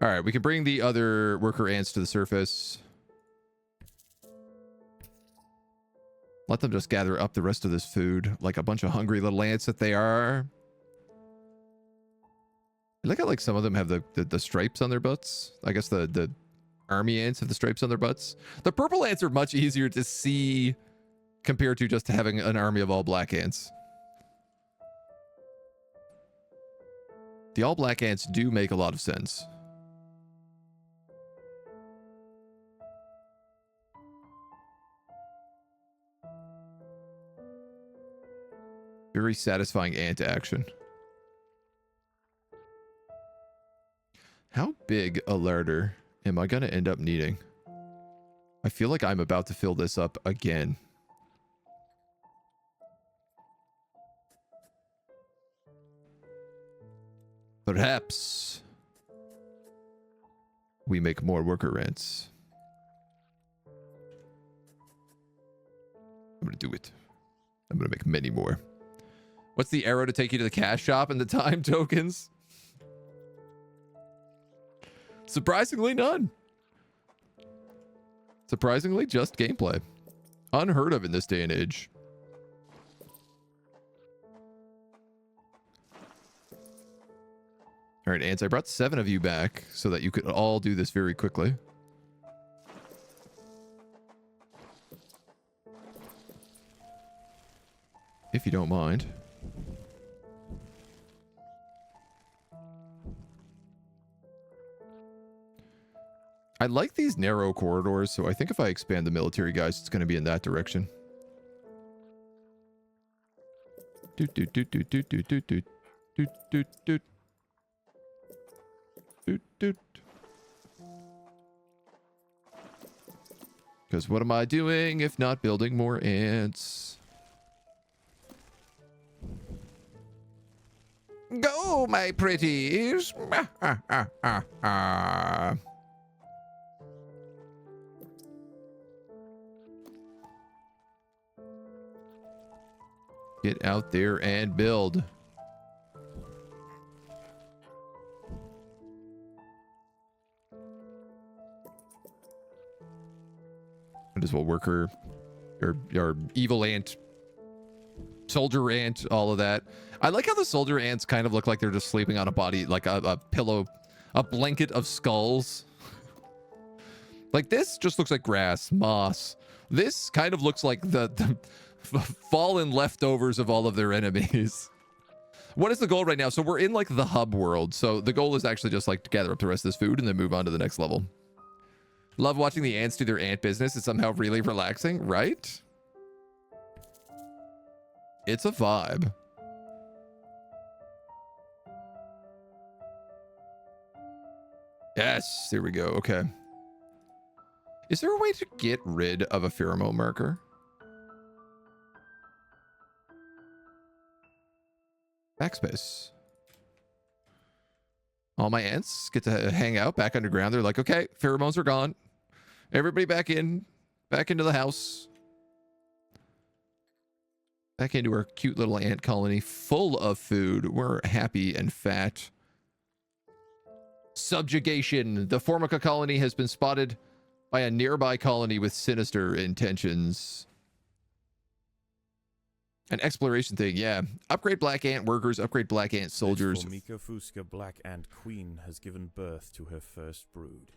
A: All right, we can bring the other worker ants to the surface. Let them just gather up the rest of this food like a bunch of hungry little ants that they are. I look at like some of them have the stripes on their butts. I guess the army ants have the stripes on their butts. The purple ants are much easier to see compared to just having an army of all black ants. The all black ants do make a lot of sense. Very satisfying ant action. How big a larder am I going to end up needing? I feel like I'm about to fill this up again. Perhaps we make more worker ants. I'm going to do it. I'm going to make many more. What's the arrow to take you to the cash shop and the time tokens? Surprisingly, none. Surprisingly, just gameplay. Unheard of in this day and age. All right, ants, I brought 7 of you back so that you could all do this very quickly. If you don't mind. I like these narrow corridors, so I think if I expand the military guys, it's going to be in that direction. Doot doot doot doot doot doot doot doot doot doot doot doot doot. Because what am I doing if not building more ants? Go, my pretties! Get out there and build. Might as well worker or evil ant, soldier ant, all of that. I like how the soldier ants kind of look like they're just sleeping on a body, like a pillow, a blanket of skulls. Like this just looks like grass, moss. This kind of looks like the fallen leftovers of all of their enemies. What is the goal right now? So we're in like the hub world. So the goal is actually just like to gather up the rest of this food and then move on to the next level. Love watching the ants do their ant business. It's somehow really relaxing, right? It's a vibe. Yes, there we go. Okay. Is there a way to get rid of a pheromone marker? Backspace. All my ants get to hang out back underground. They're like, okay, pheromones are gone. Everybody back into the house. Back into our cute little ant colony full of food. We're happy and fat. Subjugation. The Formica colony has been spotted by a nearby colony with sinister intentions. An exploration thing, yeah. Upgrade black ant workers, upgrade black ant soldiers.
B: Formica Fusca Black Ant Queen has given birth to her first brood.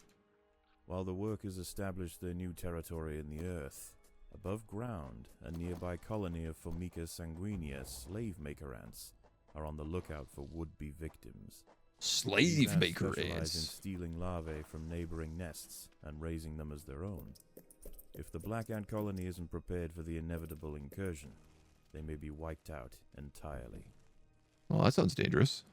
B: While the workers establish their new territory in the earth, above ground, a nearby colony of Formica Sanguinea slave maker ants are on the lookout for would-be victims.
A: Slave maker
B: specialize
A: ants.
B: in stealing larvae from neighboring nests and raising them as their own. If the black ant colony isn't prepared for the inevitable incursion, they may be wiped out entirely.
A: Well, that sounds dangerous.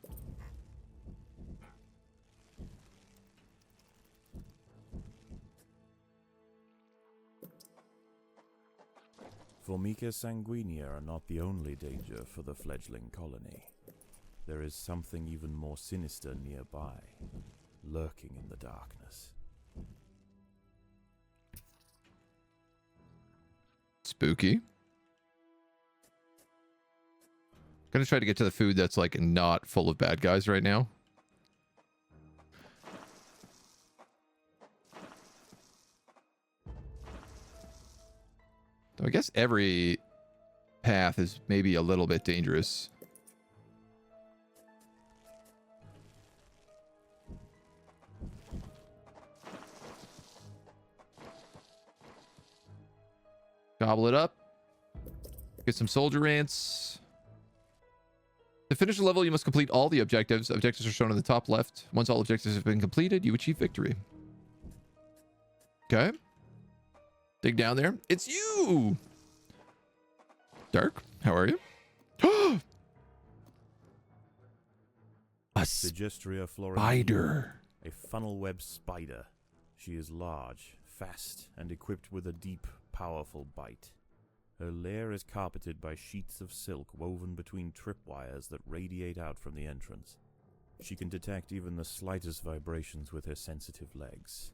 B: Formica sanguinea are not the only danger for the fledgling colony. There is something even more sinister nearby, lurking in the darkness.
A: Spooky. Gonna try to get to the food that's like not full of bad guys right now. So I guess every path is maybe a little bit dangerous. Gobble it up. Get some soldier ants. To finish the level, you must complete all the objectives. Objectives are shown in the top left. Once all objectives have been completed, you achieve victory. Okay. Dig down there. It's you! Dark, how are you? A
B: Digestria
A: spider.
B: A funnel web spider. She is large, fast, and equipped with a deep, powerful bite. Her lair is carpeted by sheets of silk woven between tripwires that radiate out from the entrance. She can detect even the slightest vibrations with her sensitive legs.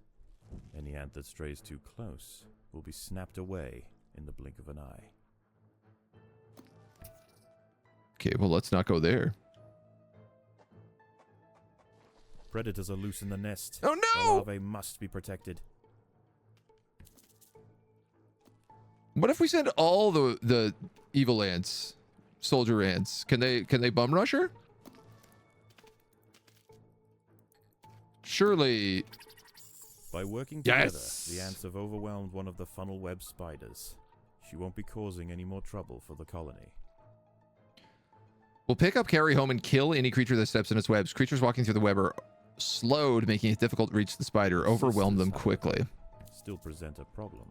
B: Any ant that strays too close will be snapped away in the blink of an eye.
A: Okay, well, let's not go there.
B: Predators are loose in the nest.
A: Oh,
B: The
A: no!
B: larvae must be protected.
A: What if we send all the evil ants, soldier ants? Can they bum rush her? Surely.
B: By working together,
A: Yes!
B: the ants have overwhelmed one of the funnel web spiders. She won't be causing any more trouble for the colony.
A: We'll pick up, carry home, and kill any creature that steps in its webs. Creatures walking through the web are slowed, making it difficult to reach the spider. Overwhelm them quickly.
B: Still present a problem.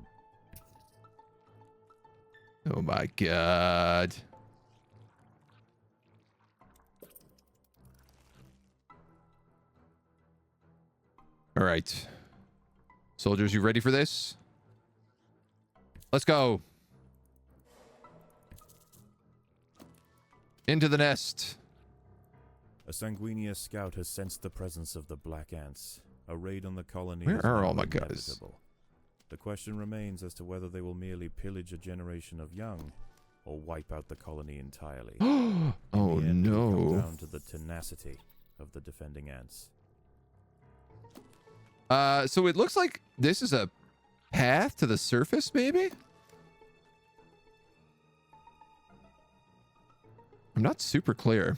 A: Oh my god. All right. Soldiers, you ready for this? Let's go. Into the nest.
B: A sanguinea scout has sensed the presence of the black ants. A raid on the colony
A: Where
B: is
A: are
B: now
A: all my guys?
B: inevitable. The question remains as to whether they will merely pillage a generation of young or wipe out the colony entirely.
A: Oh
B: In the end, it will come
A: no.
B: down to the tenacity of the defending ants.
A: So it looks like this is a path to the surface, maybe? I'm not super clear,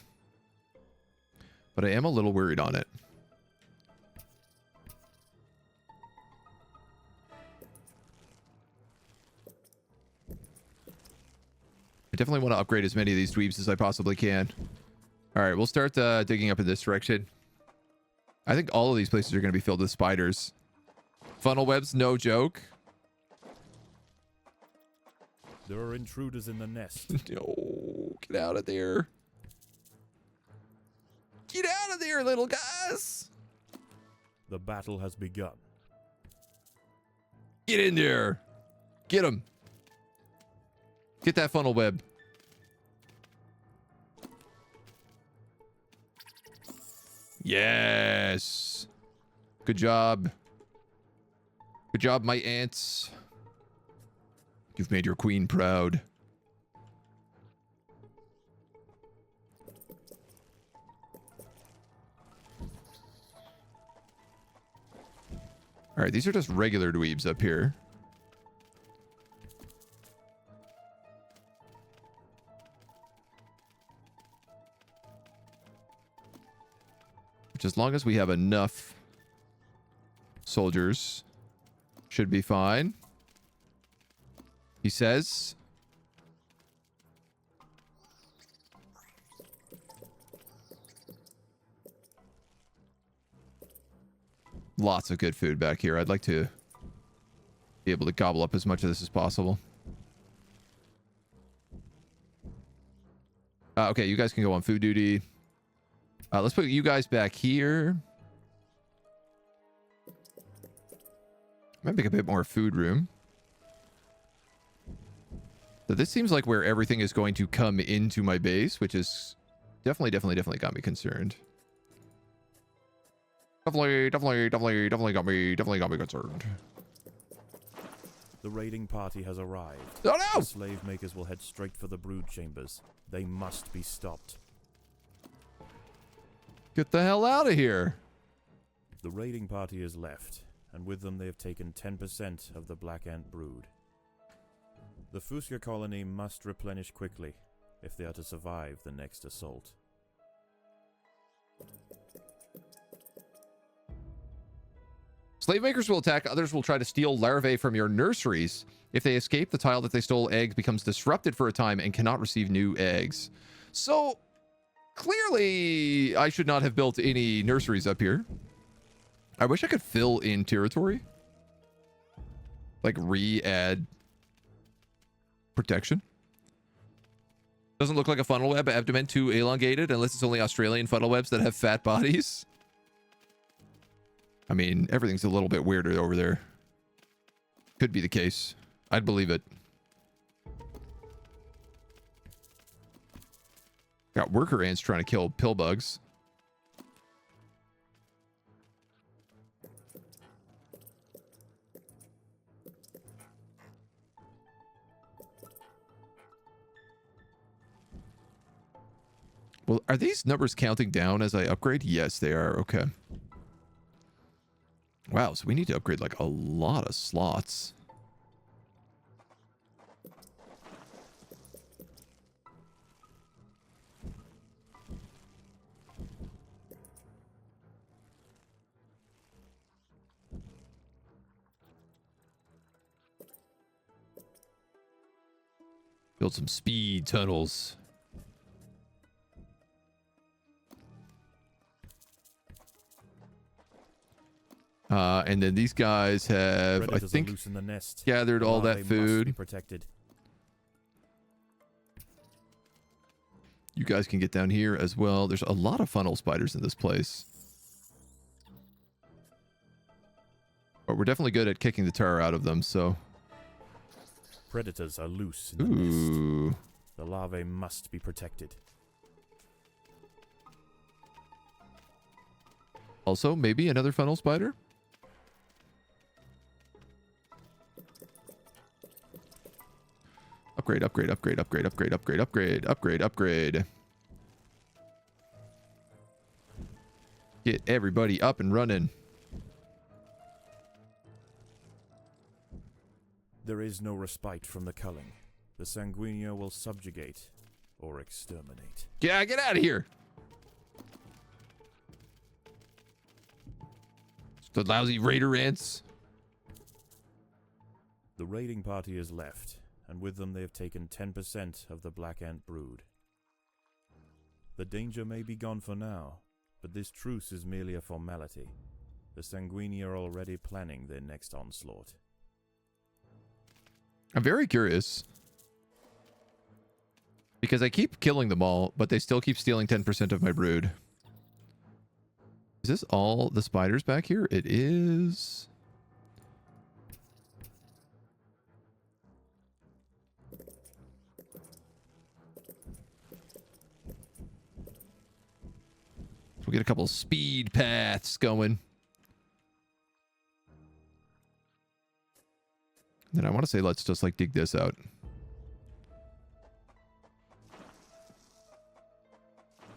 A: but I am a little worried on it. I definitely want to upgrade as many of these dweebs as I possibly can. All right, we'll start digging up in this direction. I think all of these places are going to be filled with spiders. Funnel webs, no joke.
B: There are intruders in the nest.
A: No, get out of there. Get out of there, little guys.
B: The battle has begun.
A: Get in there. Get him. Get that funnel web. Yes. Good job. Good job, my ants. You've made your queen proud. All right, these are just regular dweebs up here. Which, as long as we have enough soldiers, should be fine. He says. Lots of good food back here. I'd like to be able to gobble up as much of this as possible. Okay, you guys can go on food duty. Let's put you guys back here. Might make a bit more food room. So this seems like where everything is going to come into my base, which is definitely got me concerned. Definitely got me concerned.
B: The raiding party has arrived.
A: Oh no!
B: The slave makers will head straight for the brood chambers. They must be stopped.
A: Get the hell out of here.
B: The raiding party has left, and with them they have taken 10% of the black ant brood. The Fuchsia colony must replenish quickly if they are to survive the next assault.
A: Slave makers will attack. Others will try to steal larvae from your nurseries. If they escape, the tile that they stole eggs becomes disrupted for a time and cannot receive new eggs. So, clearly, I should not have built any nurseries up here. I wish I could fill in territory. Like, re-add protection. Doesn't look like a funnel web. Abdomen too elongated, unless it's only Australian funnel webs that have fat bodies. I mean, everything's a little bit weirder over there. Could be the case. I'd believe it. Got worker ants trying to kill pill bugs. Well, are these numbers counting down as I upgrade? Yes, they are. Okay. Wow, so we need to upgrade like a lot of slots. Build some speed tunnels. And then these guys have, I think,
B: loose in the nest.
A: gathered all that
B: Must be
A: food.
B: protected.
A: You guys can get down here as well. There's a lot of funnel spiders in this place. But we're definitely good at kicking the tar out of them, so...
B: Predators are loose in the nest. The larvae must be protected.
A: Also, maybe another funnel spider? Upgrade, upgrade, upgrade, upgrade, upgrade, upgrade, upgrade, upgrade, upgrade. Get everybody up and running.
B: There is no respite from the culling. The Sanguinio will subjugate or exterminate.
A: Yeah, get out of here. The lousy raider ants.
B: The raiding party is left, and with them they have taken 10% of the black ant brood. The danger may be gone for now, but this truce is merely a formality. The Sanguini are already planning their next onslaught.
A: I'm very curious. Because I keep killing them all, but they still keep stealing 10% of my brood. Is this all the spiders back here? It is. So we'll get a couple speed paths going. Then I want to say let's just like dig this out.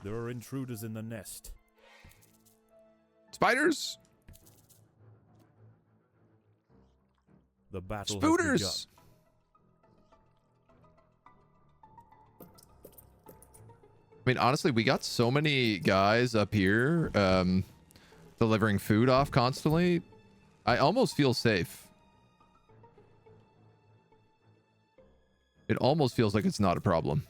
B: There are intruders in the nest.
A: Spiders!
B: The battle
A: Spooters!
B: has begun.
A: I mean, honestly, we got so many guys up here delivering food off constantly. I almost feel safe. It almost feels like it's not a problem.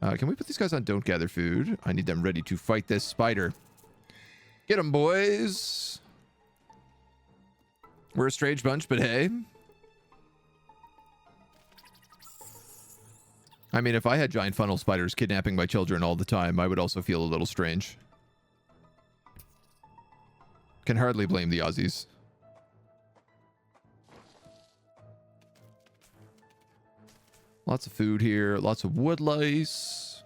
A: Can we put these guys on don't gather food? I need them ready to fight this spider. Get them, boys. We're a strange bunch, but hey. I mean, if I had giant funnel spiders kidnapping my children all the time, I would also feel a little strange. Can hardly blame the Aussies. Lots of food here. Lots of wood lice.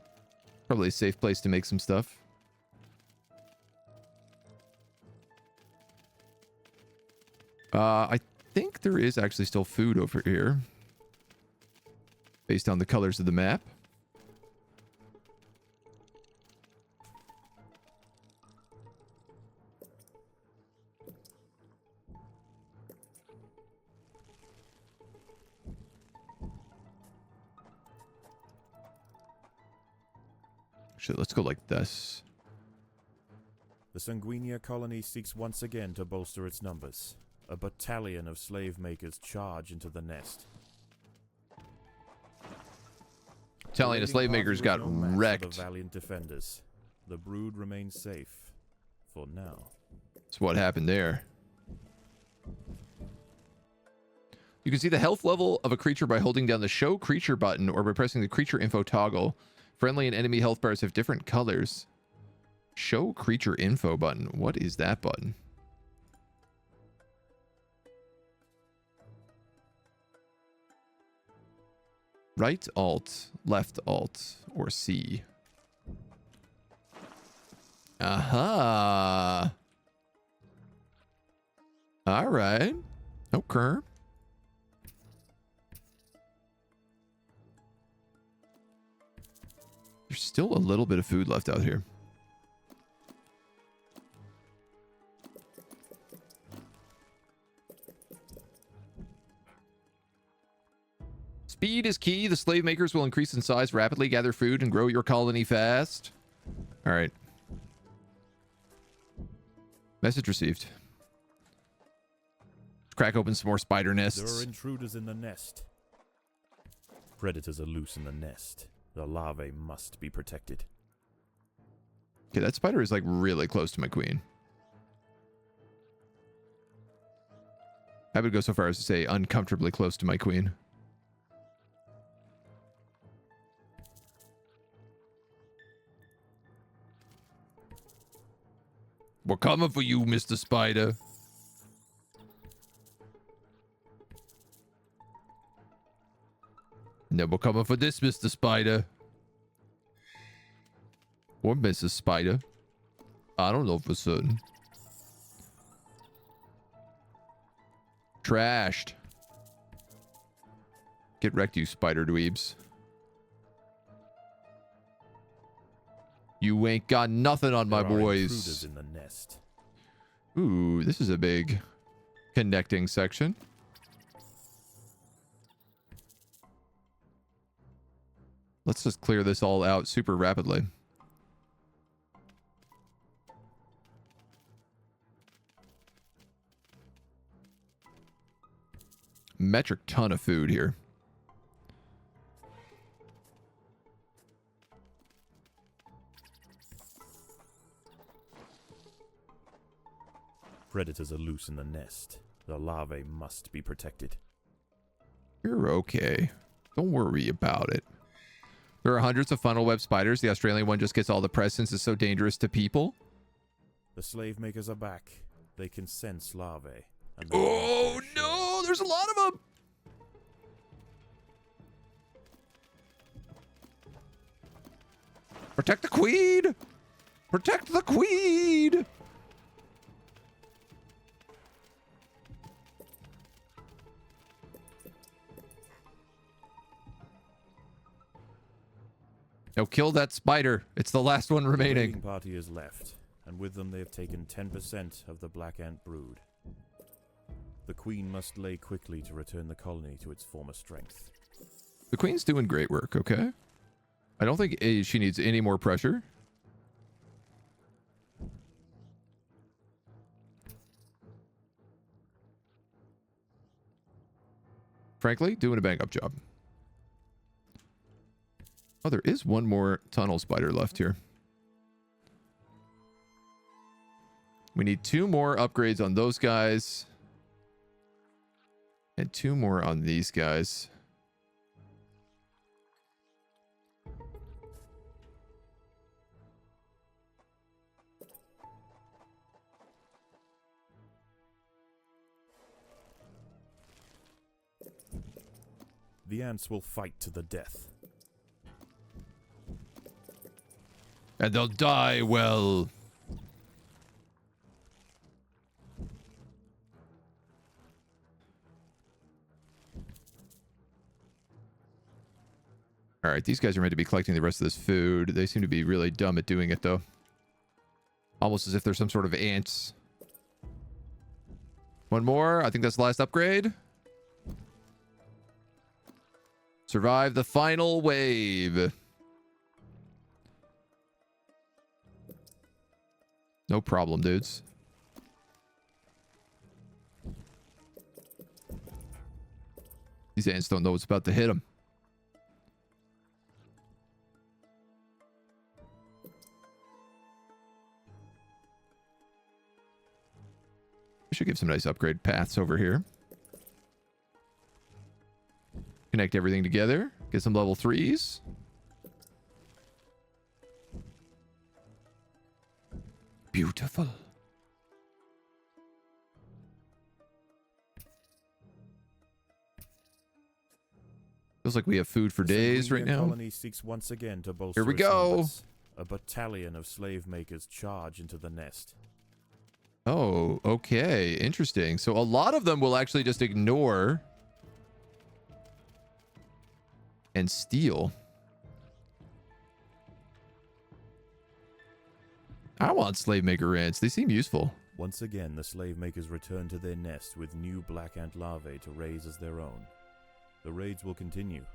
A: Probably a safe place to make some stuff. I think there is actually still food over here. Based on the colors of the map. Actually, let's go like this.
B: The Sanguinia colony seeks once again to bolster its numbers. A battalion of slave makers charge into the nest.
A: Telling the slave makers got wrecked.
B: The valiant defenders. The brood remains safe. For now.
A: That's what happened there. You can see the health level of a creature by holding down the show creature button or by pressing the creature info toggle. Friendly and enemy health bars have different colors. Show creature info button. What is that button? Right alt, left alt, or C. Aha. All right. Okay. There's still a little bit of food left out here. Speed is key. The slave makers will increase in size rapidly, gather food, and grow your colony fast. All right. Message received. Crack open some more spider nests.
B: There are intruders in the nest. Predators are loose in the nest. The larvae must be protected.
A: Okay, that spider is like really close to my queen. I would go so far as to say uncomfortably close to my queen. We're coming for you, Mr. Spider. And then we're coming for this, Mr. Spider. Or Mrs. Spider. I don't know for certain. Trashed. Get wrecked, you spider dweebs. You ain't got nothing on my boys.
B: In the nest.
A: Ooh, this is a big connecting section. Let's just clear this all out super rapidly. Metric ton of food here.
B: Predators are loose in the nest. The larvae must be protected.
A: You're okay. Don't worry about it. There are hundreds of funnel web spiders. The Australian one just gets all the press since it's so dangerous to people.
B: The slave makers are back. They can sense larvae.
A: Oh no! There's a lot of them! Protect the queen! Protect the queen! Now kill that spider. It's the last one remaining.
B: The party is left, and with them they have taken 10% of the black ant brood. The queen must lay quickly to return the colony to its former strength.
A: The queen's doing great work, okay? I don't think she needs any more pressure. Frankly, doing a bang-up job. Oh, there is one more tunnel spider left here. We need 2 more upgrades on those guys. And 2 more on these guys.
B: The ants will fight to the death.
A: And they'll die well. All right, these guys are meant to be collecting the rest of this food. They seem to be really dumb at doing it, though. Almost as if they're some sort of ants. One more. I think that's the last upgrade. Survive the final wave. No problem, dudes. These ants don't know what's about to hit them. We should give some nice upgrade paths over here. Connect everything together. Get some level 3s. Beautiful. Feels like we have food for days right now.
B: Colony seeks once again to bolster
A: Here we
B: its
A: go.
B: numbers. A battalion of slave makers charge into the nest.
A: Oh, okay. Interesting. So a lot of them will actually just ignore and steal. I want slave maker ants. They seem useful.
B: Once again, the slave makers return to their nest with new black ant larvae to raise as their own. The raids will continue,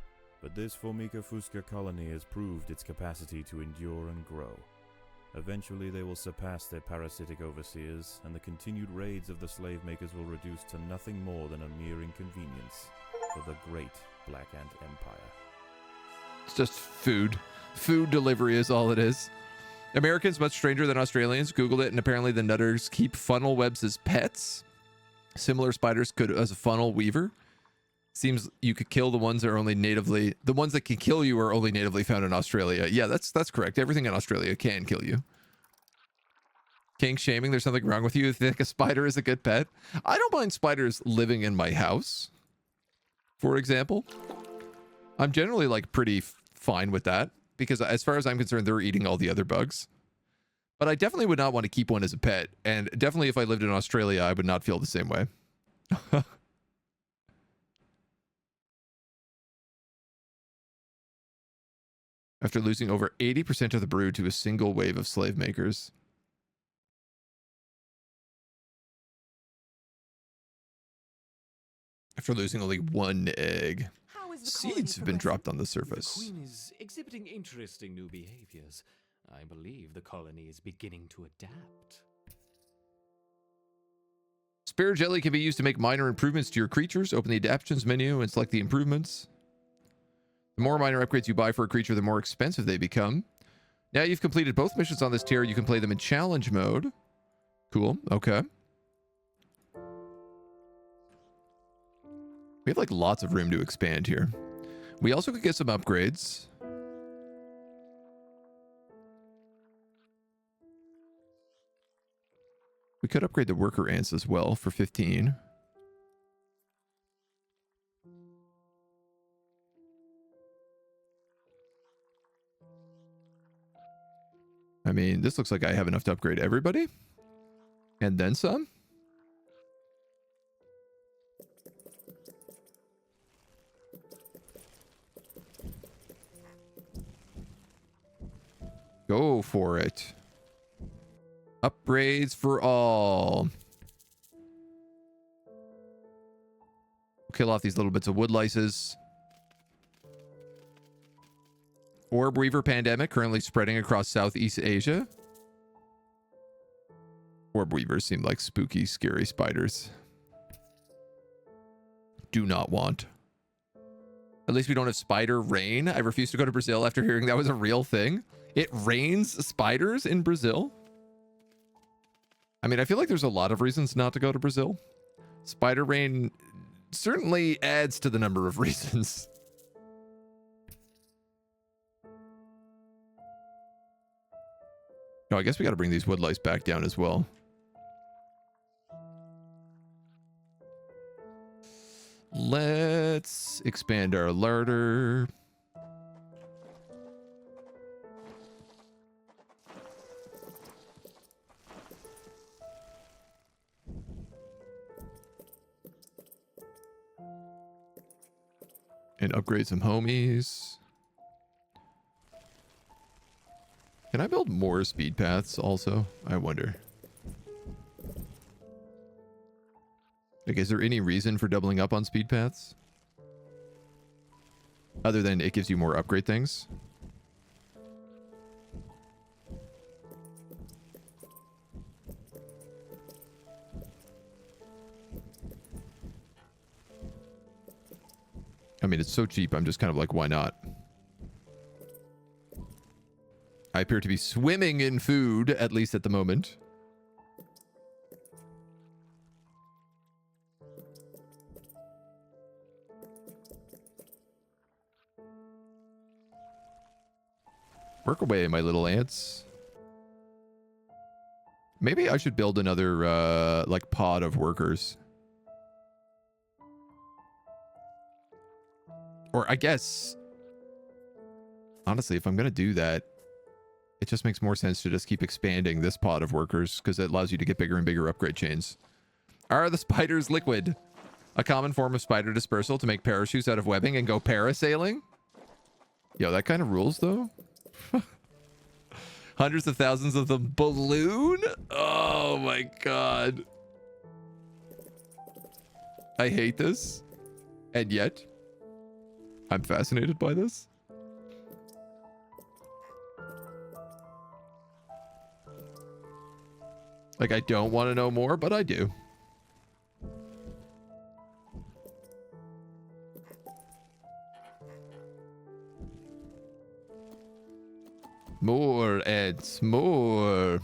B: but this Formica fusca colony has proved its capacity to endure and grow. Eventually, they will surpass their parasitic overseers, and the continued raids of the slave makers will reduce to nothing more than a mere inconvenience for the great Black Ant Empire.
A: It's just food. Food delivery is all it is. Americans much stranger than Australians. Googled it, and apparently the nutters keep funnel webs as pets. Similar spiders could as a funnel weaver. Seems you could kill the ones that are only natively... The ones that can kill you are only natively found in Australia. Yeah, that's correct. Everything in Australia can kill you. King shaming, there's something wrong with you. You think a spider is a good pet? I don't mind spiders living in my house, for example. I'm generally like pretty fine with that, because as far as I'm concerned, they're eating all the other bugs. But I definitely would not want to keep one as a pet. And definitely if I lived in Australia, I would not feel the same way. After losing over 80% of the brood to a single wave of slave makers. After losing only one egg. Seeds have been dropped on the surface.
D: The queen is exhibiting interesting new behaviors. I believe the colony is beginning to adapt.
A: Spare jelly can be used to make minor improvements to your creatures. Open the adaptations menu and select the improvements. The more minor upgrades you buy for a creature, the more expensive they become. Now you've completed both missions on this tier. You can play them in challenge mode. Cool. Okay. We have like lots of room to expand here. We also could get some upgrades. We could upgrade the worker ants as well for 15. I mean, this looks like I have enough to upgrade everybody. And then some. Go for it. Upgrades for all. We'll kill off these little bits of wood lices. Orb Weaver pandemic currently spreading across Southeast Asia. Orb Weavers seem like spooky, scary spiders. Do not want. At least we don't have spider rain. I refuse to go to Brazil after hearing that was a real thing. It rains spiders in Brazil? I mean, I feel like there's a lot of reasons not to go to Brazil. Spider rain certainly adds to the number of reasons. No, I guess we got to bring these wood lice back down as well. Let's Let's expand our larder. And upgrade some homies. Can I build more speed paths also? I wonder. Like, is there any reason for doubling up on speed paths? Other than it gives you more upgrade things? I mean, it's so cheap, I'm just kind of like, why not? I appear to be swimming in food, at least at the moment. Work away, my little ants. Maybe I should build another, like, pod of workers. Or I guess, honestly, if I'm going to do that, it just makes more sense to just keep expanding this pod of workers because it allows you to get bigger and bigger upgrade chains. Are the spiders liquid? A common form of spider dispersal to make parachutes out of webbing and go parasailing? Yo, that kind of rules, though. Hundreds of thousands of the balloon? Oh, my God. I hate this. And yet, I'm fascinated by this. Like, I don't want to know more, but I do. More ants, more.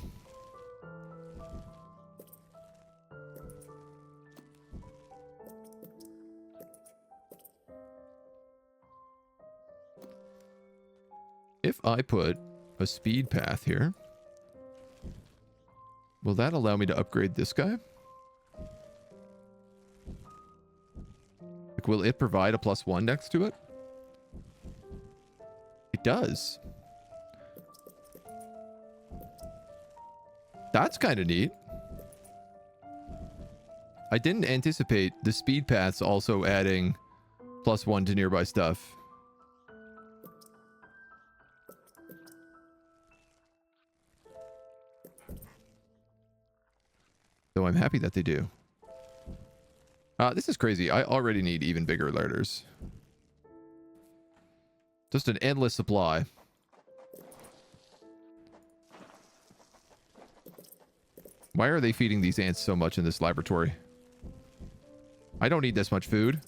A: If I put a speed path here, will that allow me to upgrade this guy? Like, will it provide a +1 next to it? It does. That's kind of neat. I didn't anticipate the speed paths also adding +1 to nearby stuff. So I'm happy that they do. This is crazy. I already need even bigger larders. Just an endless supply. Why are they feeding these ants so much in this laboratory? I don't need this much food.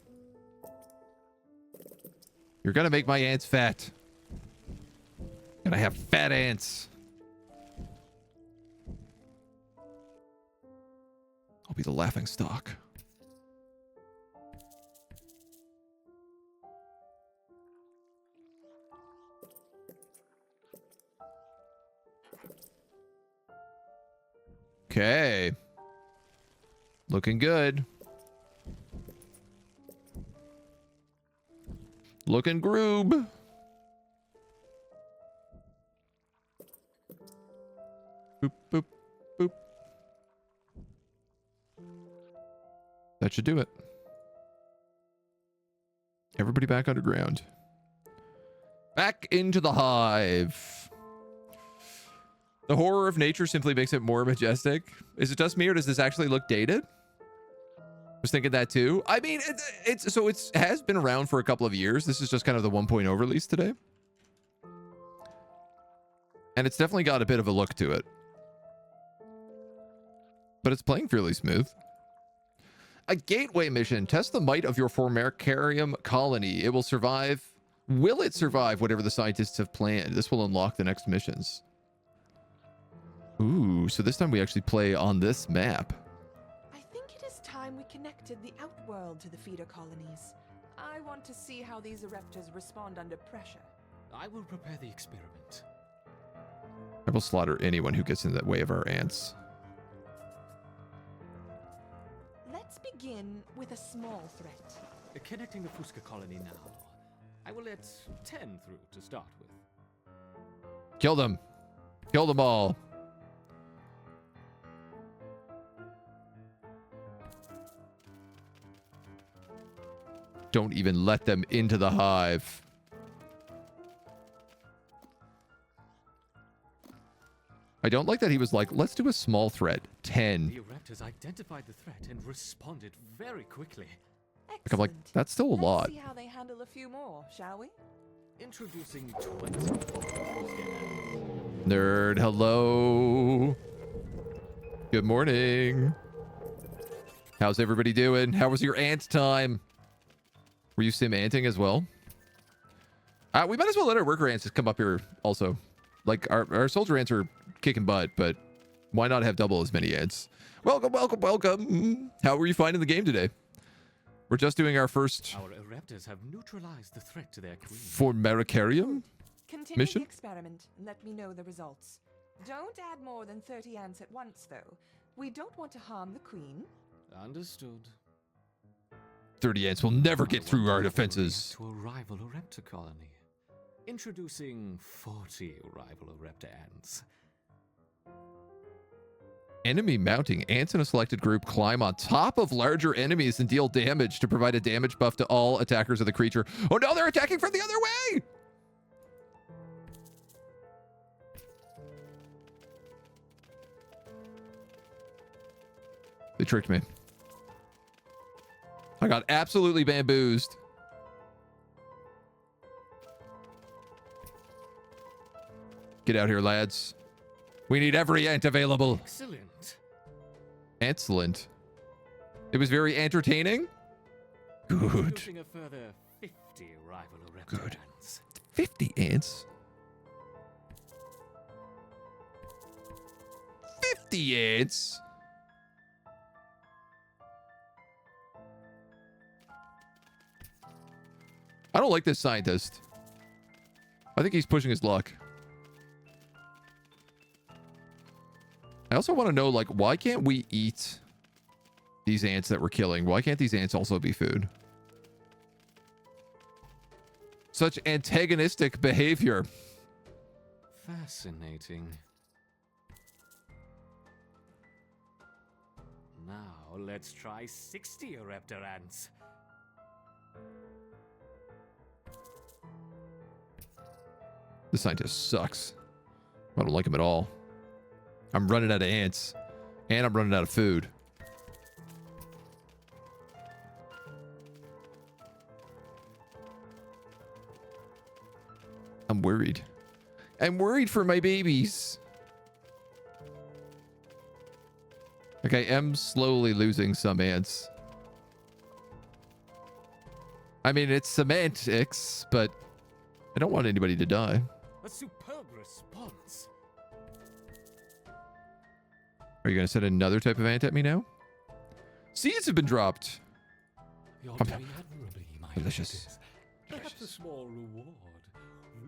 A: You're gonna make my ants fat. Gonna have fat ants. I'll be the laughing stock. Okay. Looking good. Looking groob. Boop, boop, boop. That should do it. Everybody back underground. Back into the hive. The horror of nature simply makes it more majestic. Is it just me, or does this actually look dated? I was thinking that too. I mean, it has been around for a couple of years. This is just kind of the 1.0 release today. And it's definitely got a bit of a look to it. But it's playing fairly smooth. A gateway mission. Test the might of your Formicarium colony. It will survive. Will it survive whatever the scientists have planned? This will unlock the next missions. Ooh, so this time we actually play on this map.
C: I think it is time we connected the outworld to the feeder colonies. I want to see how these eruptors respond under pressure.
D: I will prepare the experiment.
A: I will slaughter anyone who gets in the way of our ants.
C: Let's begin with a small threat.
D: Connecting the Fusca colony now. I will let 10 through to start with.
A: Kill them. Kill them all. Don't even let them into the hive. I don't like that he was like, let's do a small threat. 10.
D: The Raptors identified the threat and responded very quickly.
A: Like, I'm like, that's still a lot.
C: Let's see how they handle a few more, shall we?
D: Introducing 20.
A: Nerd, hello. Good morning. How's everybody doing? How was your ant time? Were you sim anting as well? We might as well let our worker ants just come up here also. Like, our soldier ants are kicking butt, but why not have double as many ants? Welcome, welcome, welcome. How were you finding the game today? We're just doing our first...
D: Our Raptors have neutralized the threat to their queen.
A: Formicarium?
C: Continue
A: Mission?
C: the experiment and let me know the results. Don't add more than 30 ants at once, though. We don't want to harm the queen.
D: Understood.
A: 30 ants will never get through our defenses.
D: To a rival Raptor colony. Introducing 40 rival Raptor ants.
A: Enemy mounting. Ants in a selected group climb on top of larger enemies and deal damage to provide a damage buff to all attackers of the creature. Oh no, they're attacking from the other way! They tricked me. I got absolutely bamboozed. Get out here, lads. We need every ant available.
D: Excellent.
A: Excellent. It was very entertaining. Good.
D: Introducing a further 50 rival Raptor
A: Good.
D: ants.
A: 50 ants. 50 ants. I don't like this scientist. I think he's pushing his luck. I also want to know, like, why can't we eat these ants that we're killing? Why can't these ants also be food? Such antagonistic behavior.
D: Fascinating. Now let's try 60 Raptor ants.
A: This scientist sucks. I don't like him at all. I'm running out of ants. And I'm running out of food. I'm worried. I'm worried for my babies. Okay, I am slowly losing some ants. I mean, it's semantics, but I don't want anybody to die.
D: A superb response.
A: Are you going to send another type of ant at me now? Seeds have been dropped.
D: You're very admirably, my
A: Delicious.
D: Raptors. Perhaps a small reward.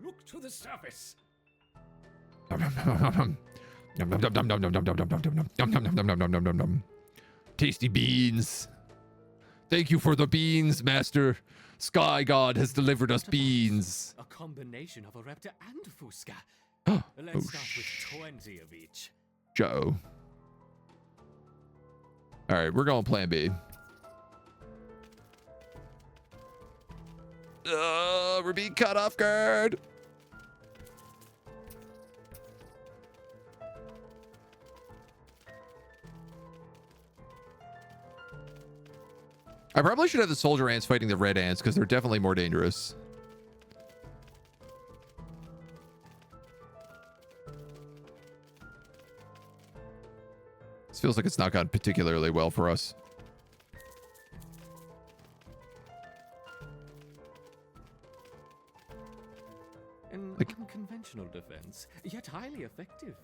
D: Look to the surface.
A: Tasty beans. Thank you for the beans, Master. Sky God has delivered us beans.
D: A combination of a Raptor and Fusca.
A: Oh,
D: Let's start with 20 of each.
A: Joe. All right, we're going plan B. We're being cut off guard. I probably should have the soldier ants fighting the red ants because they're definitely more dangerous. This feels like it's not gone particularly well for us.
D: An
A: Like-
D: unconventional defense, yet highly effective.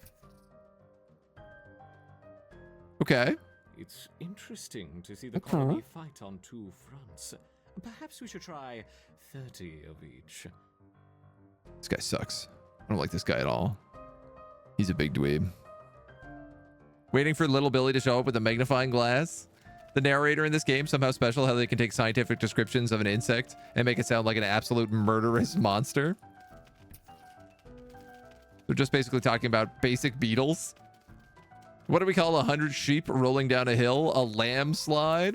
A: Okay.
D: It's interesting to see the colony fight on two fronts. Perhaps we should try 30 of each.
A: This guy sucks. I don't like this guy at all. He's a big dweeb. Waiting for little Billy to show up with a magnifying glass. the narrator in this game somehow special, how they can take scientific descriptions of an insect and make it sound like an absolute murderous monster. They're just basically talking about basic beetles. What do we call 100 sheep rolling down a hill? A landslide?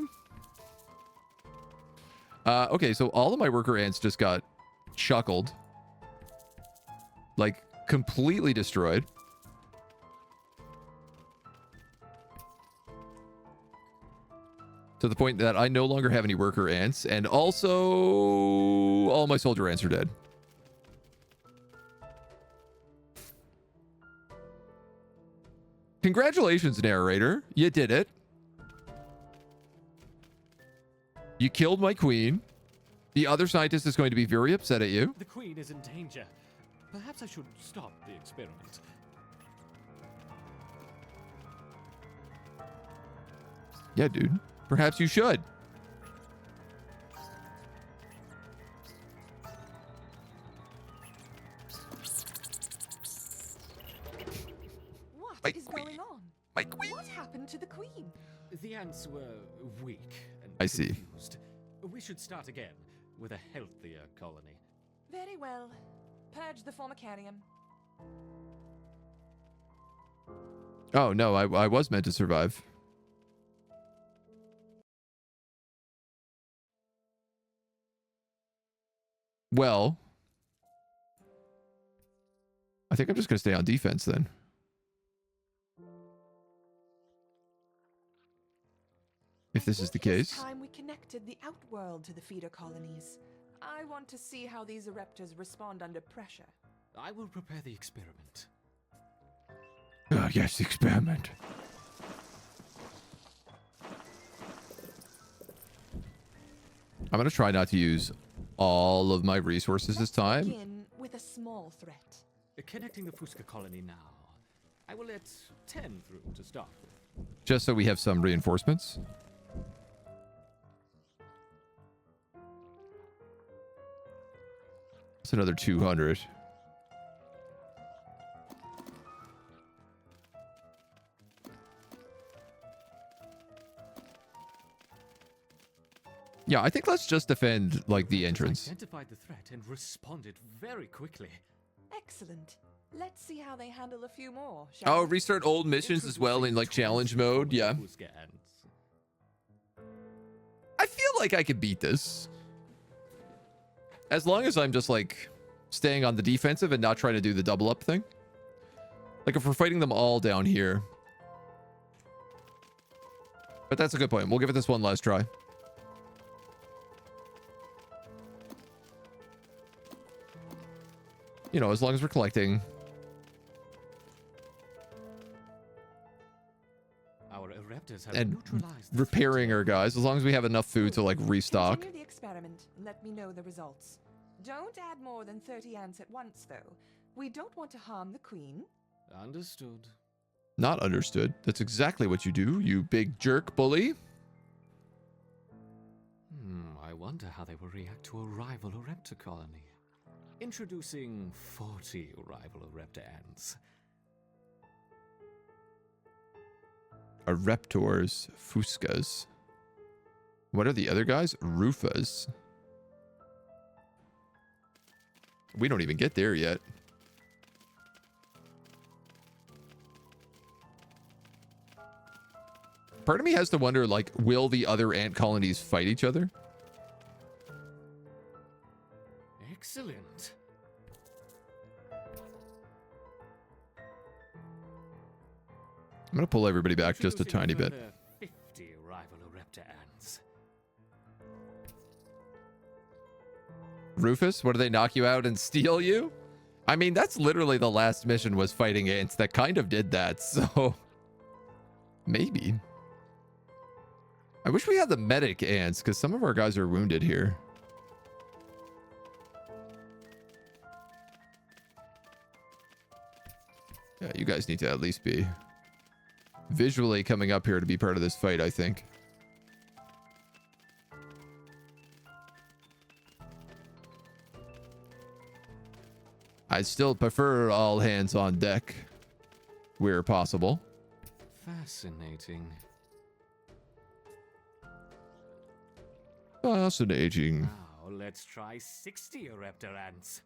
A: Okay, so all of my worker ants just got chuckled. Like, completely destroyed. To the point that I no longer have any worker ants, and also all my soldier ants are dead. Congratulations, narrator. You did it. You killed my queen. The other scientist is going to be very upset at you.
D: The queen is in danger. Perhaps I should stop the experiment.
A: Yeah, dude. Perhaps you should.
C: What is going on?
A: My queen.
C: What happened to the queen?
D: The ants were weak and
A: I see.
D: confused. We should start again with a healthier colony.
C: Very well. Purge the Formicarium.
A: Oh, no, I was meant to survive. Well, I think I'm just going to stay on defense then. If this is the case.
C: It's time we connected the outworld to the feeder colonies. I want to see how these eruptors respond under pressure.
D: I will prepare the experiment.
A: Oh, yes, experiment. I'm going to try not to use all of my resources this time.
C: Begin with a small threat.
D: Connecting the Fusca colony now. I will let 10 through to start with.
A: Just so we have some reinforcements. It's another 200. Yeah, I think let's just defend, like, the entrance.
D: Identified the threat and responded very quickly.
C: Excellent. Let's see how they handle a few more, shall
A: Oh,
C: we?
A: restart old missions as well in, like, challenge mode. Yeah.
D: Fusca ants.
A: I feel like I could beat this. As long as I'm just, like, staying on the defensive and not trying to do the double up thing. Like, if we're fighting them all down here. But that's a good point. We'll give it this one last try. You know, as long as we're collecting.
D: Our eruptors have
A: And
D: neutralized the
A: repairing our guys. As long as we have enough food to, like, restock.
C: Continue the experiment and let me know the results. Don't add more than 30 ants at once, though. We don't want to harm the queen.
D: threat. Understood.
A: Not understood. That's exactly what you do, you big jerk bully.
D: I wonder how they will react to a rival Erepta colony. Introducing 40 rival Erepta ants.
A: Ereptors, Fuscas. What are the other guys? Rufas. We don't even get there yet. Part of me has to wonder, like, will the other ant colonies fight each other?
D: Excellent.
A: I'm going to pull everybody back just a
D: Introducing
A: tiny bit.
D: further 50 rival Erepta ants.
A: Rufus, what do they knock you out and steal you? I mean, that's literally the last mission was fighting ants that kind of did that, so maybe. I wish we had the medic ants because some of our guys are wounded here. Yeah, you guys need to at least be visually coming up here to be part of this fight, I think. I'd still prefer all hands on deck where possible.
D: Fascinating.
A: Fascinating.
D: Now let's try 60 Raptor ants.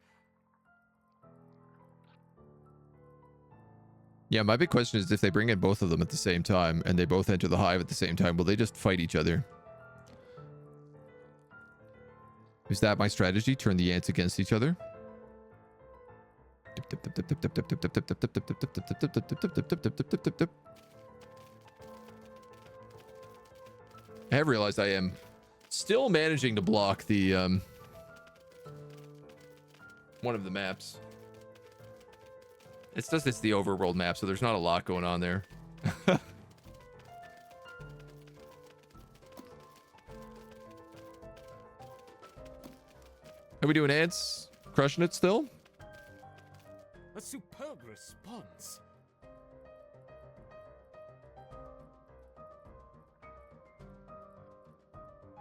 A: Yeah, my big question is if they bring in both of them at the same time and they both enter the hive at the same time, will they just fight each other? Is that my strategy? Turn the ants against each other? I have realized I am still managing to block the one of the maps. It's just it's the overworld map, so there's not a lot going on there. How we doing, ants? Crushing it still?
D: A superb response.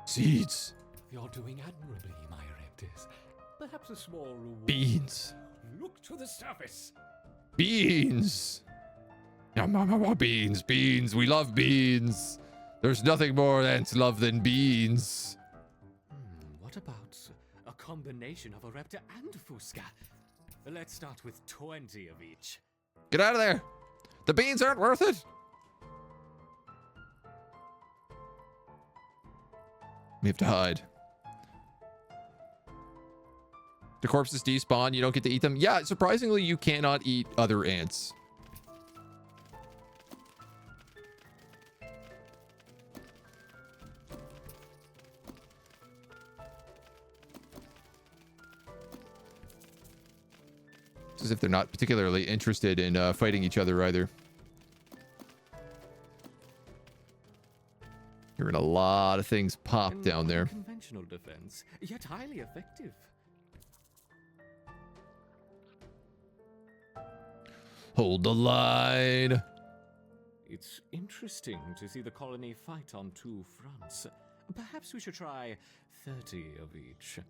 A: Seeds.
D: You're doing admirably, my raptors. Perhaps a small reward.
A: Beans.
D: Look to the surface.
A: Beans. Yum, yum, yum, yum, beans, beans. We love beans. There's nothing more ants love than beans.
D: What about a combination of a raptor and Fusca? Let's start with 20 of each.
A: Get out of there. The beans aren't worth it. We have to hide. The corpses despawn. You don't get to eat them. Yeah, surprisingly, you cannot eat other ants. It's as if they're not particularly interested in fighting each other either. Hearing a lot of things pop down there.
D: Conventional defense, yet highly effective.
A: Hold the line.
D: It's interesting to see the colony fight on two fronts. Perhaps we should try 30 of each.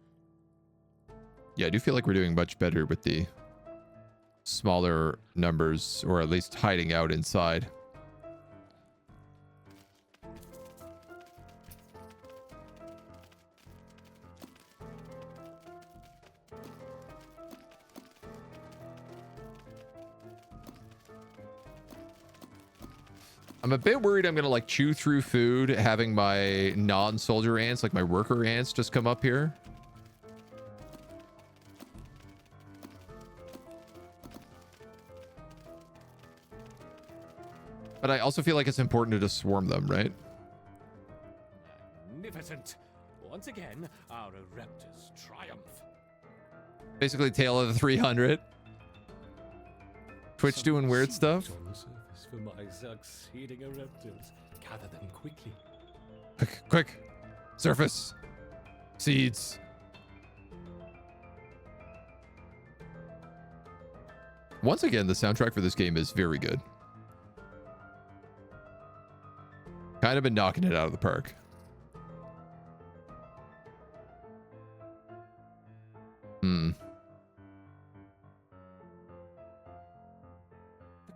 A: Yeah, I do feel like we're doing much better with the smaller numbers, or at least hiding out inside. I'm a bit worried I'm gonna like chew through food having my non-soldier ants, like my worker ants, just come up here. But I also feel like it's important to just swarm them, right?
D: Magnificent. Once again, our raptors triumph.
A: Basically, Tale of the 300. Twitch
D: Some
A: doing weird
D: seeds
A: stuff.
D: on the surface for my succeeding raptors. Gather them quickly.
A: Quick, quick. Surface. Seeds. Once again, the soundtrack for this game is very good. Kind of been knocking it out of the park.
D: The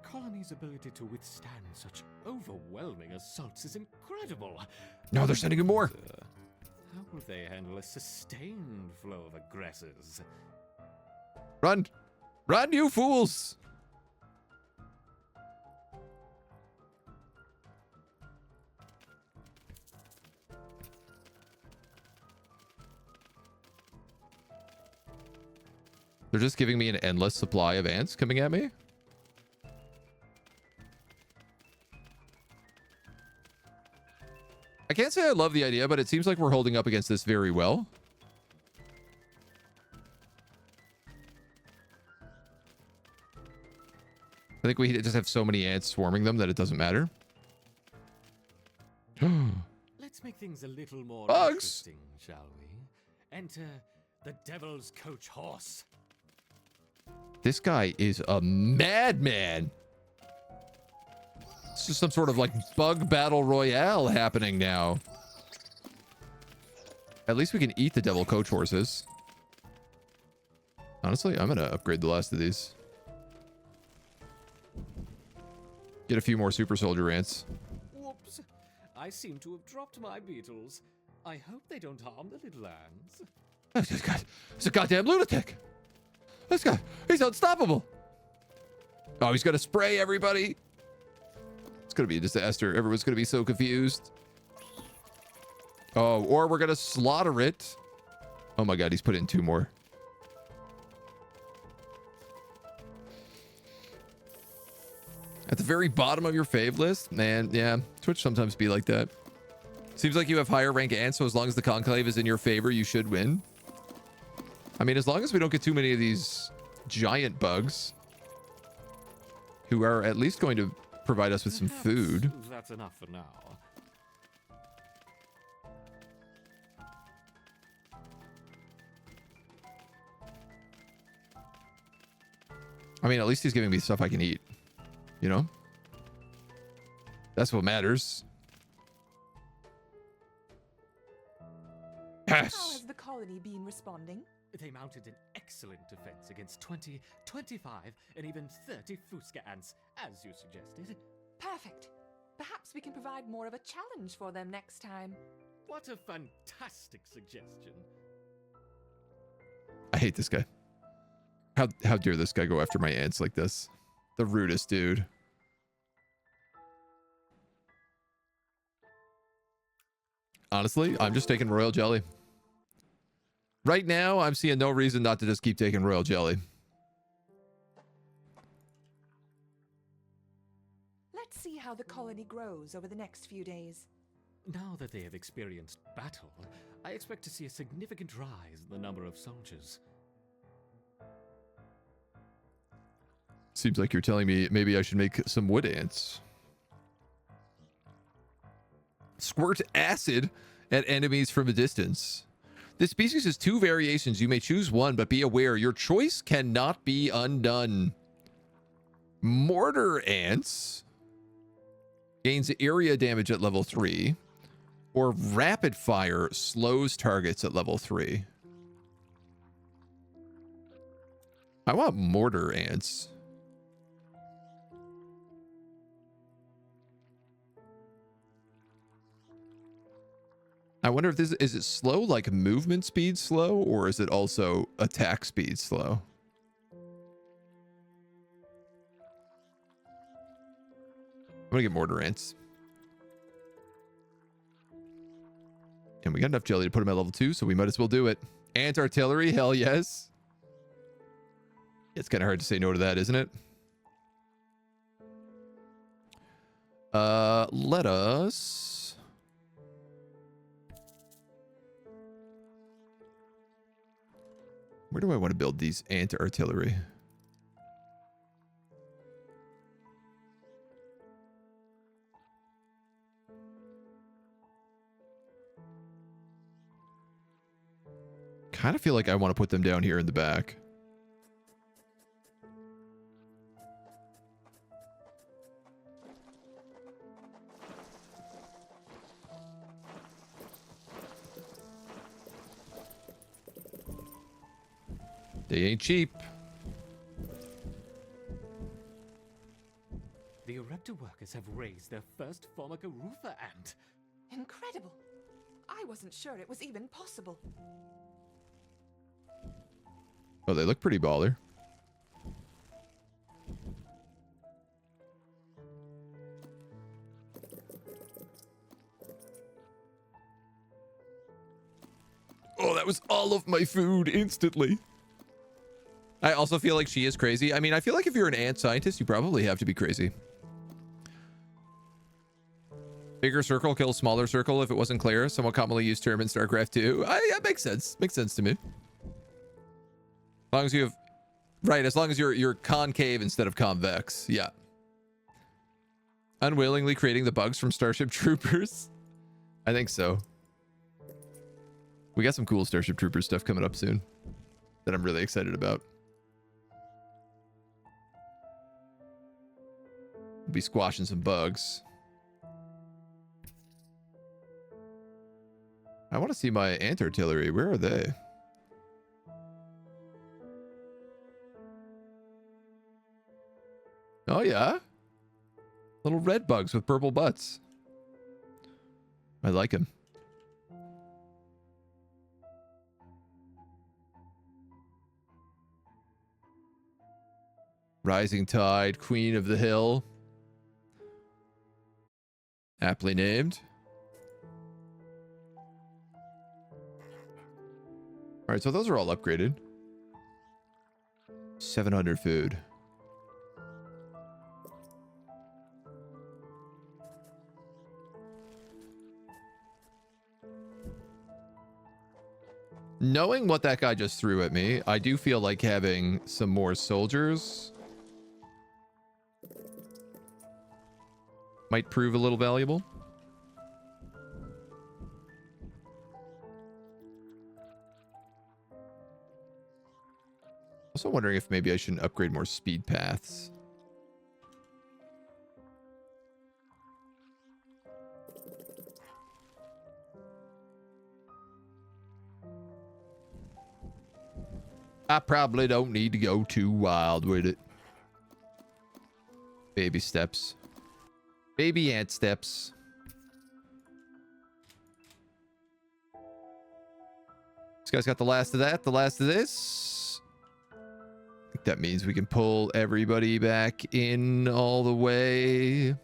D: colony's ability to withstand such overwhelming assaults is incredible.
A: No, they're sending in more.
D: How will they handle a sustained flow of aggressors?
A: Run. Run, you fools. They're just giving me an endless supply of ants coming at me. I can't say I love the idea, but it seems like we're holding up against this very well. I think we just have so many ants swarming them that it doesn't matter.
D: Let's make things a little more
A: Bugs.
D: interesting, shall we? Enter the Devil's Coach Horse.
A: This guy is a madman. It's just some sort of like bug battle royale happening now. At least we can eat the devil coach horses. Honestly, I'm gonna upgrade the last of these. Get a few more super soldier ants.
D: Whoops. I seem to have dropped my beetles. I hope they don't harm the little ants.
A: This guy, he's a goddamn lunatic. This guy, he's unstoppable. Oh, he's gonna spray everybody. It's gonna be a disaster. Everyone's gonna be so confused. Oh, or we're gonna slaughter it. Oh my god, he's put in 2 more. At the very bottom of your fave list? Man, yeah, Twitch sometimes be like that. Seems like you have higher rank ants, so as long as the conclave is in your favor, you should win. I mean, as long as we don't get too many of these giant bugs, who are at least going to provide us with some food.
D: That's enough for now.
A: I mean, at least he's giving me stuff I can eat. You know? That's what matters.
C: How
A: Yes!
C: has the colony been responding?
D: They mounted an excellent defense against 20, 25, and even 30 Fuska ants, as you suggested.
C: Perfect. Perhaps we can provide more of a challenge for them next time.
D: What a fantastic suggestion.
A: I hate this guy. How dare this guy go after my ants like this? The rudest dude. Honestly, I'm just taking royal jelly. Right now, I'm seeing no reason not to just keep taking royal jelly.
C: Let's see how the colony grows over the next few days.
D: Now that they have experienced battle, I expect to see a significant rise in the number of soldiers.
A: Seems like you're telling me maybe I should make some wood ants. Squirt acid at enemies from a distance. This species has 2 variations. You may choose one, but be aware your choice cannot be undone. Mortar ants gains area damage at level 3, or rapid fire slows targets at level 3. I want mortar ants. I wonder if this is it slow, like movement speed slow, or is it also attack speed slow? I'm gonna get mortar ants. And we got enough jelly to put them at level 2, so we might as well do it. Ant artillery, hell yes. It's kind of hard to say no to that, isn't it? Let us... Where do I want to build these ant artillery? Kind of feel like I want to put them down here in the back. They ain't cheap.
D: The Ereptor workers have raised their first Formicarium ant.
C: Incredible. I wasn't sure it was even possible.
A: Oh, they look pretty baller. Oh, that was all of my food instantly. I also feel like she is crazy. I mean, I feel like if you're an ant scientist, you probably have to be crazy. Bigger circle kills smaller circle if it wasn't clear. Somewhat commonly used term in StarCraft 2. That makes sense. Makes sense to me. As long as you have... Right, as long as you're concave instead of convex. Yeah. Unwillingly creating the bugs from Starship Troopers. I think so. We got some cool Starship Troopers stuff coming up soon that I'm really excited about. We'll be squashing some bugs. I want to see my ant artillery. Where are they? Oh, yeah. Little red bugs with purple butts. I like them. Rising Tide, Queen of the Hill. Aptly named. All right, so those are all upgraded. 700 food. Knowing what that guy just threw at me, I do feel like having some more soldiers might prove a little valuable. Also wondering if maybe I shouldn't upgrade more speed paths. I probably don't need to go too wild with it. Baby steps. Baby ant steps. This guy's got the last of that, the last of this. I think that means we can pull everybody back in all the way.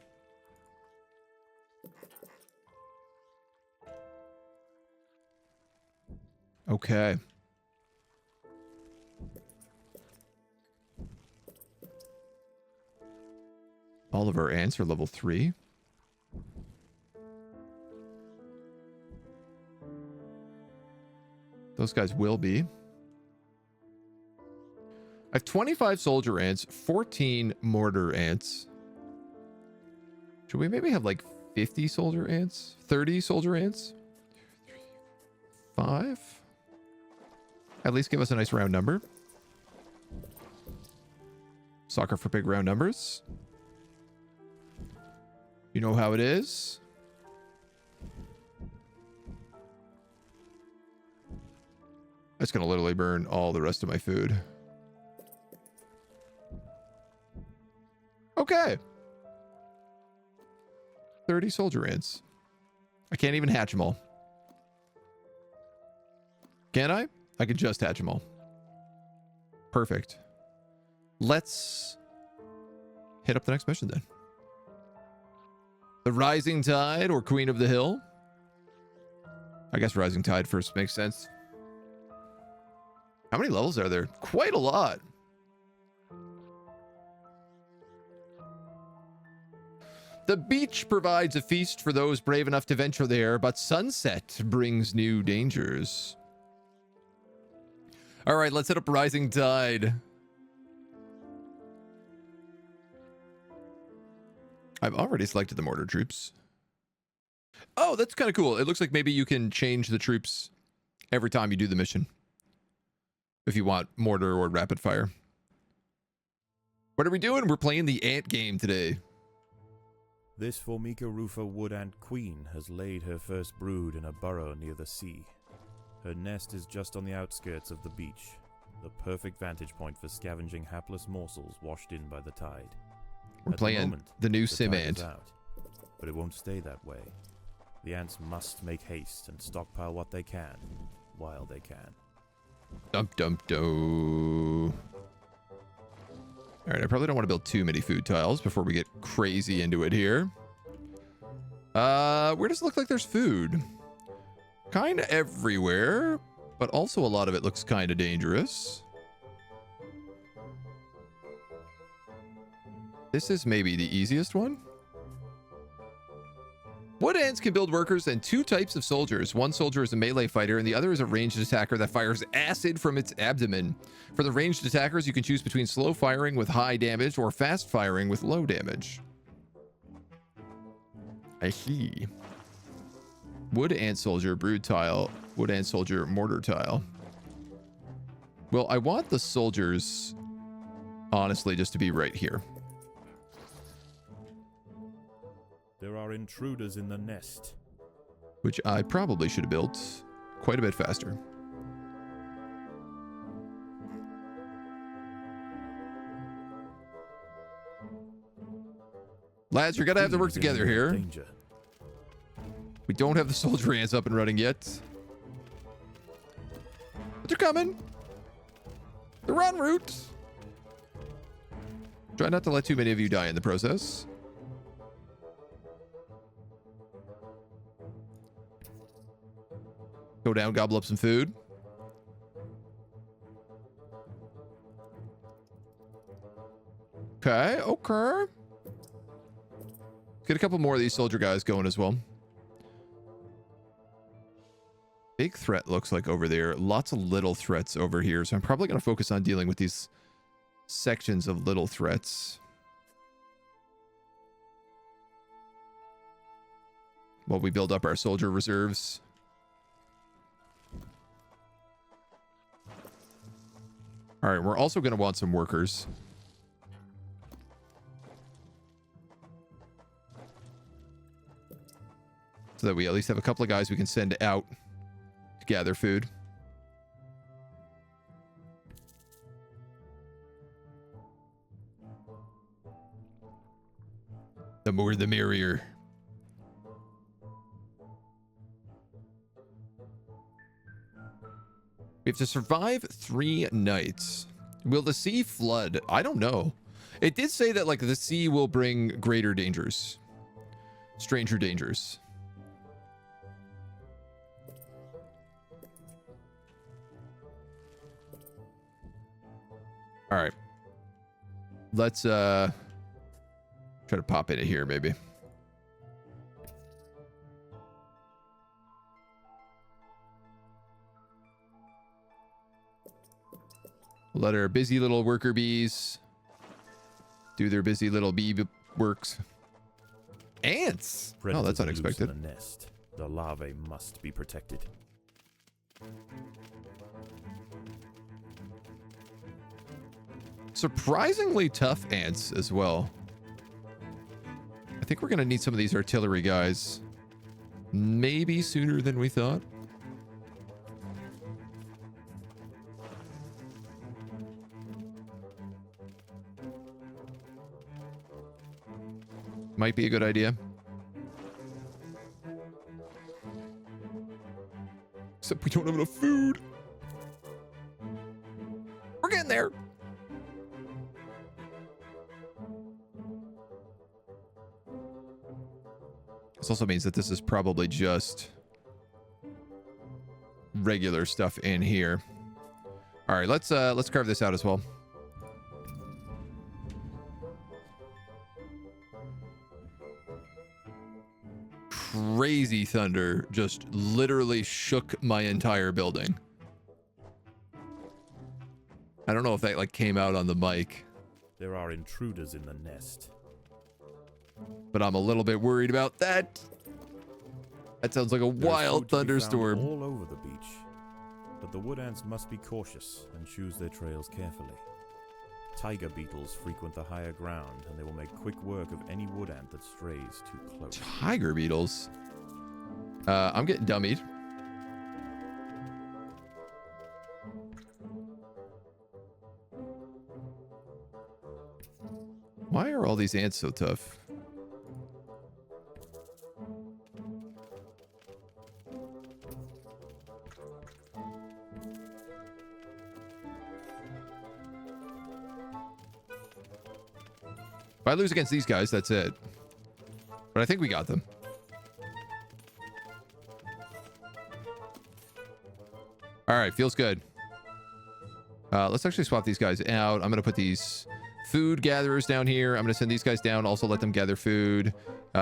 A: Okay. All of our ants are level 3. Those guys will be. I have 25 soldier ants, 14 mortar ants. Should we maybe have like 50 soldier ants? 30 soldier ants? 5? At least give us a nice round number. Soccer for big round numbers. You know how it is. That's going to literally burn all the rest of my food. Okay. 30 soldier ants. I can't even hatch them all. Can I? I could just hatch them all. Perfect. Let's hit up the next mission then. The Rising Tide or Queen of the Hill? I guess Rising Tide first makes sense. How many levels are there? Quite a lot. The beach provides a feast for those brave enough to venture there, but sunset brings new dangers. All right, let's hit up Rising Tide. I've already selected the mortar troops. Oh, that's kind of cool. It looks like maybe you can change the troops every time you do the mission. If you want mortar or rapid fire. What are we doing? We're playing the ant game today.
B: This Formicarium wood ant queen has laid her first brood in a burrow near the sea. Her nest is just on the outskirts of the beach, the perfect vantage point for scavenging hapless morsels washed in by the tide.
A: We're playing the new sim ant.
B: But it won't stay that way. The ants must make haste and stockpile what they can, while they can.
A: Dump, dump, do. All right, I probably don't want to build too many food tiles before we get crazy into it here. Where does it look like there's food? Kind of everywhere, but also a lot of it looks kind of dangerous. This is maybe the easiest one. Wood ants can build workers and 2 types of soldiers. One soldier is a melee fighter and the other is a ranged attacker that fires acid from its abdomen. For the ranged attackers, you can choose between slow firing with high damage or fast firing with low damage. I see. Wood ant soldier, brood tile. Wood ant soldier, mortar tile. Well, I want the soldiers, honestly, just to be right here.
B: There are intruders in the nest.
A: Which I probably should have built quite a bit faster. Lads, you're gonna have to work together here.
B: Danger.
A: We don't have the soldier ants up and running yet. But they're coming. They're en route. Try not to let too many of you die in the process. Go down, gobble up some food. Okay, okay. Get a couple more of these soldier guys going as well. Big threat looks like over there. Lots of little threats over here. So I'm probably going to focus on dealing with these sections of little threats. While we build up our soldier reserves. All right, we're also going to want some workers. So that we at least have a couple of guys we can send out to gather food. The more the merrier. We have to survive 3 nights. Will the sea flood? I don't know. It did say that like the sea will bring greater dangers. Stranger dangers. All right. Let's try to pop into here maybe. Let our busy little worker bees do their busy little bee works. Ants. Oh, that's unexpected.
B: The nest. The larvae must be protected.
A: Surprisingly tough ants as well. I think we're going to need some of these artillery guys. Maybe sooner than we thought. Might be a good idea. Except we don't have enough food. We're getting there. This also means that this is probably just regular stuff in here. All right, let's carve this out as well. Crazy thunder just literally shook my entire building. I don't know if that like came out on the mic.
B: There are intruders in the nest.
A: But I'm a little bit worried about that. That sounds like a wild thunderstorm.
B: All over the beach. But the wood ants must be cautious and choose their trails carefully. Tiger beetles frequent the higher ground, and they will make quick work of any wood ant that strays too close.
A: Tiger beetles? I'm getting dummied. Why are all these ants so tough? If I lose against these guys, that's it. But I think we got them. All right, feels good. Let's actually swap these guys out. I'm going to put these food gatherers down here. I'm going to send these guys down, also let them gather food.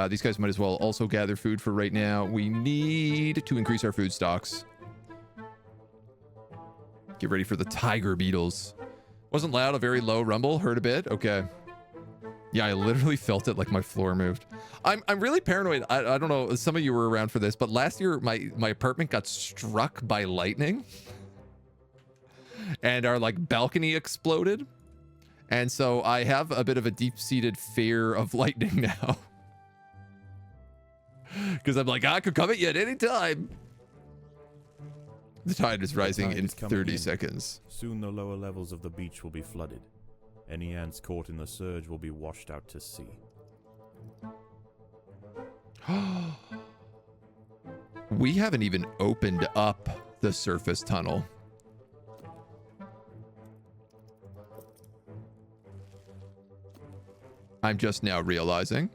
A: These guys might as well also gather food for right now. We need to increase our food stocks. Get ready for the tiger beetles. Wasn't loud, a very low rumble. Heard a bit. Okay. Yeah, I literally felt it like my floor moved. I'm really paranoid. I don't know. Some of you were around for this, but last year my apartment got struck by lightning. And our like balcony exploded. And so I have a bit of a deep-seated fear of lightning now. Because I'm like, I could come at you at any time. The tide is rising in 30 seconds.
B: Soon the lower levels of the beach will be flooded. Any ants caught in the surge will be washed out to sea.
A: We haven't even opened up the surface tunnel. I'm just now realizing.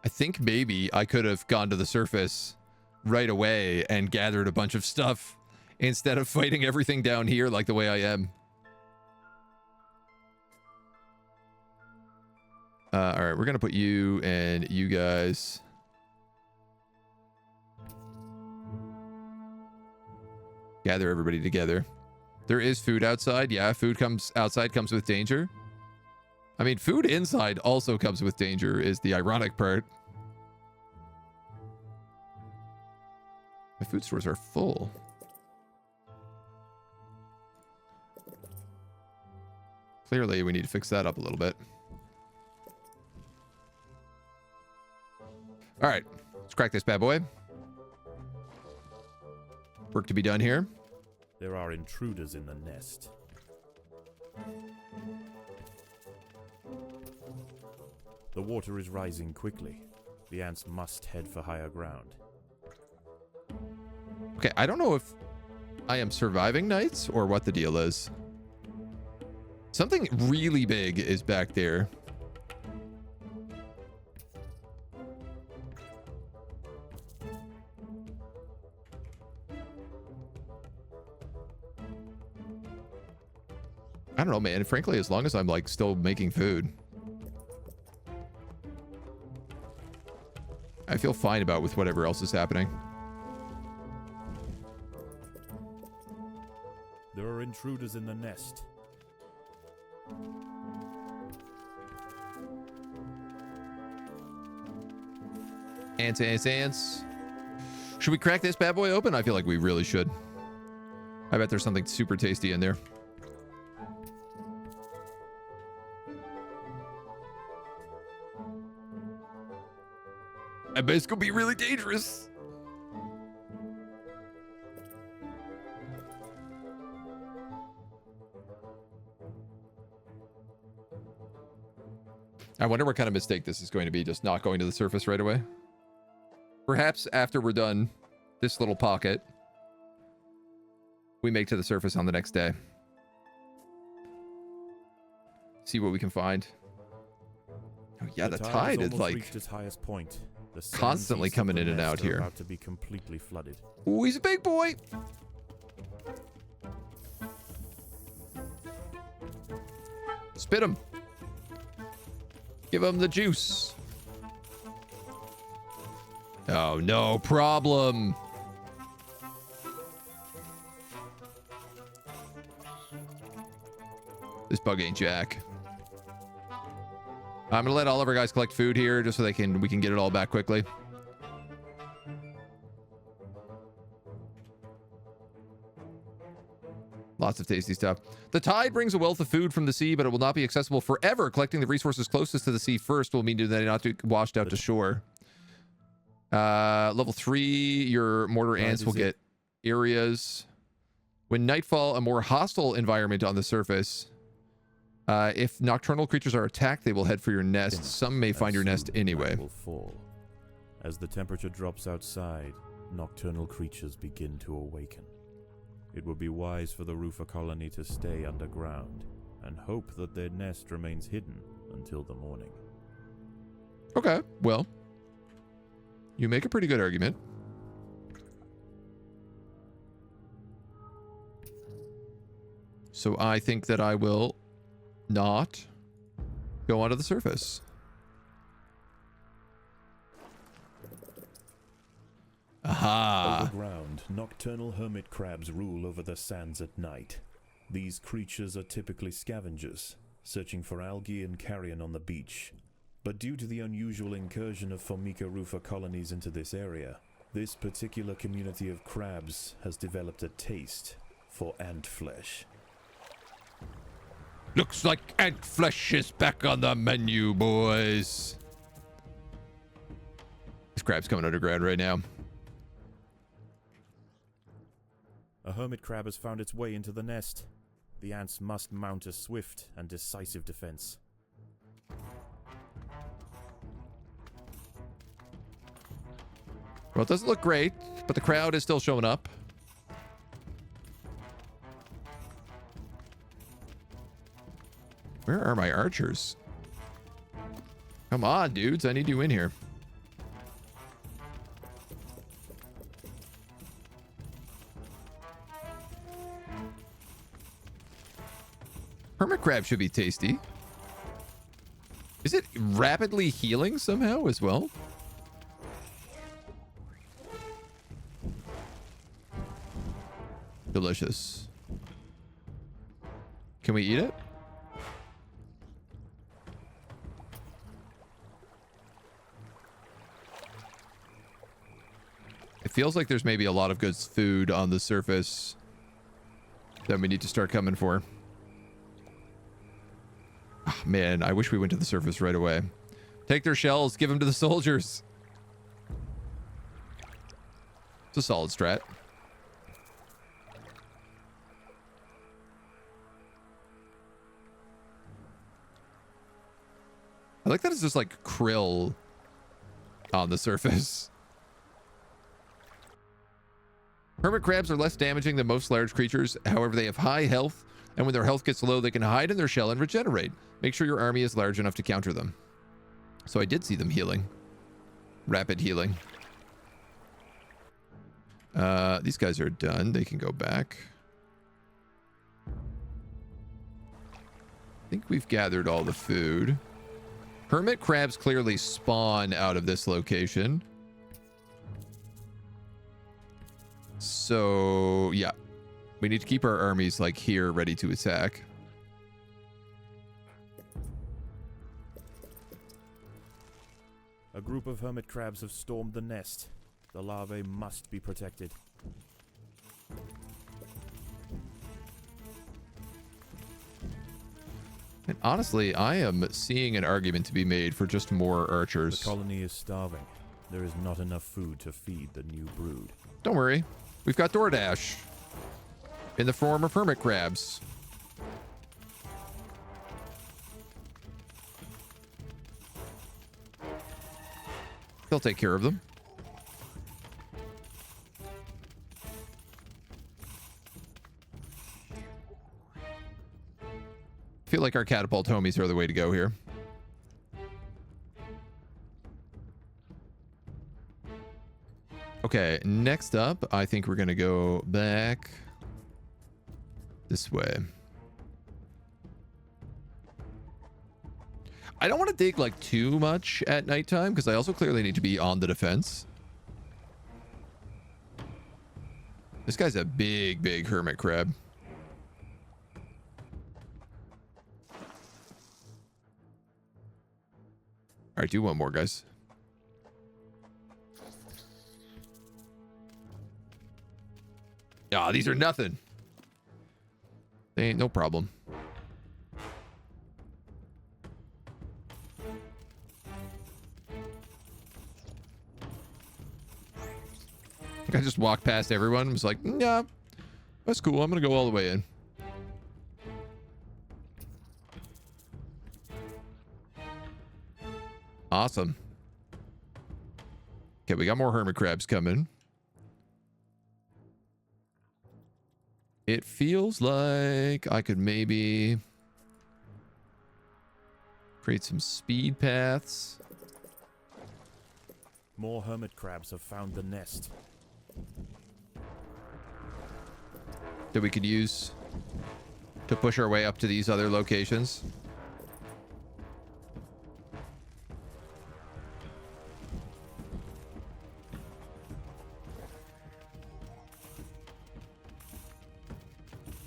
A: I think maybe I could have gone to the surface right away and gathered a bunch of stuff instead of fighting everything down here like the way I am. All right, we're going to put you and you guys. Gather everybody together. There is food outside. Yeah, food comes outside, comes with danger. I mean, food inside also comes with danger is the ironic part. My food stores are full. Clearly, we need to fix that up a little bit. All right, let's crack this bad boy. Work to be done here.
B: There are intruders in the nest. The water is rising quickly. The ants must head for higher ground.
A: Okay, I don't know if I am surviving nights or what the deal is. Something really big is back there. I don't know, man. Frankly, as long as I'm like still making food, I feel fine about with whatever else is happening.
B: There are intruders in the nest.
A: Ants, ants, ants. Should we crack this bad boy open? I feel like we really should. I bet there's something super tasty in there. I bet it's gonna be really dangerous. I wonder what kind of mistake this is going to be, just not going to the surface right away. Perhaps after we're done this little pocket, we make to the surface on the next day. See what we can find. Oh yeah, the tide is like
B: reached its highest point. The
A: constantly coming in and out here.
B: About to be completely flooded.
A: Ooh, he's a big boy. Spit him. Give him the juice. Oh, no problem. This bug ain't jack. I'm gonna let all of our guys collect food here just so we can get it all back quickly. Lots of tasty stuff. The tide brings a wealth of food from the sea, but it will not be accessible forever. Collecting the resources closest to the sea first will mean that they not be washed out to shore. Level 3, your mortar ants will get areas. When Nightfall, a more hostile environment on the surface. If nocturnal creatures are attacked, they will head for your nest. Some may find your nest anyway.
B: Will fall. As the temperature drops outside, nocturnal creatures begin to awaken. It would be wise for the roofer colony to stay underground and hope that their nest remains hidden until the morning.
A: Okay, well, you make a pretty good argument. So I think that I will not go onto the surface. Aha!
B: Underground, nocturnal hermit crabs rule over the sands at night. These creatures are typically scavengers, searching for algae and carrion on the beach. But due to the unusual incursion of Formica rufa colonies into this area, this particular community of crabs has developed a taste for ant flesh.
A: Looks like ant flesh is back on the menu, boys. This crab's coming underground right now.
B: A hermit crab has found its way into the nest. The ants must mount a swift and decisive defense.
A: Well, it doesn't look great, but the crowd is still showing up. Where are my archers? Come on, dudes. I need you in here. Hermit crab should be tasty. Is it rapidly healing somehow as well? Delicious. Can we eat it? It feels like there's maybe a lot of good food on the surface that we need to start coming for. Oh, man, I wish we went to the surface right away. Take their shells, give them to the soldiers. It's a solid strat. I like that it's just like krill on the surface. Hermit crabs are less damaging than most large creatures. However, they have high health, and when their health gets low, they can hide in their shell and regenerate. Make sure your army is large enough to counter them. So I did see them healing. Rapid healing. These guys are done. They can go back. I think we've gathered all the food. Hermit crabs clearly spawn out of this location. So, yeah. We need to keep our armies, like, here, ready to attack.
B: A group of hermit crabs have stormed the nest. The larvae must be protected.
A: And honestly, I am seeing an argument to be made for just more archers.
B: The colony is starving. There is not enough food to feed the new brood.
A: Don't worry. We've got DoorDash. In the form of hermit crabs. They'll take care of them. I feel like our catapult homies are the way to go here. Okay, next up, I think we're going to go back this way. I don't want to dig like too much at nighttime because I also clearly need to be on the defense. This guy's a big, big hermit crab. All right, do one more, guys. Ah, these are nothing. They ain't no problem. I just walked past everyone and was like, yeah, that's cool. I'm going to go all the way in. Awesome. Okay, we got more hermit crabs coming. It feels like I could maybe create some speed paths.
B: More hermit crabs have found the nest.
A: That we could use to push our way up to these other locations.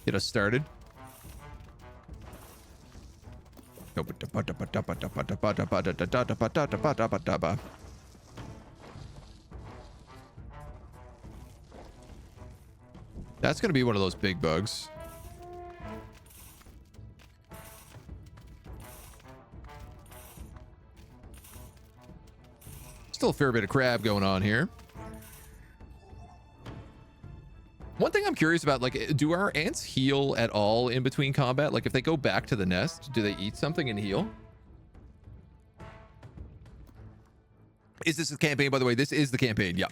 A: Get us started. That's going to be one of those big bugs. Still a fair bit of crab going on here. One thing I'm curious about, like, do our ants heal at all in between combat? Like, if they go back to the nest, do they eat something and heal? Is this the campaign, by the way? This is the campaign, yeah.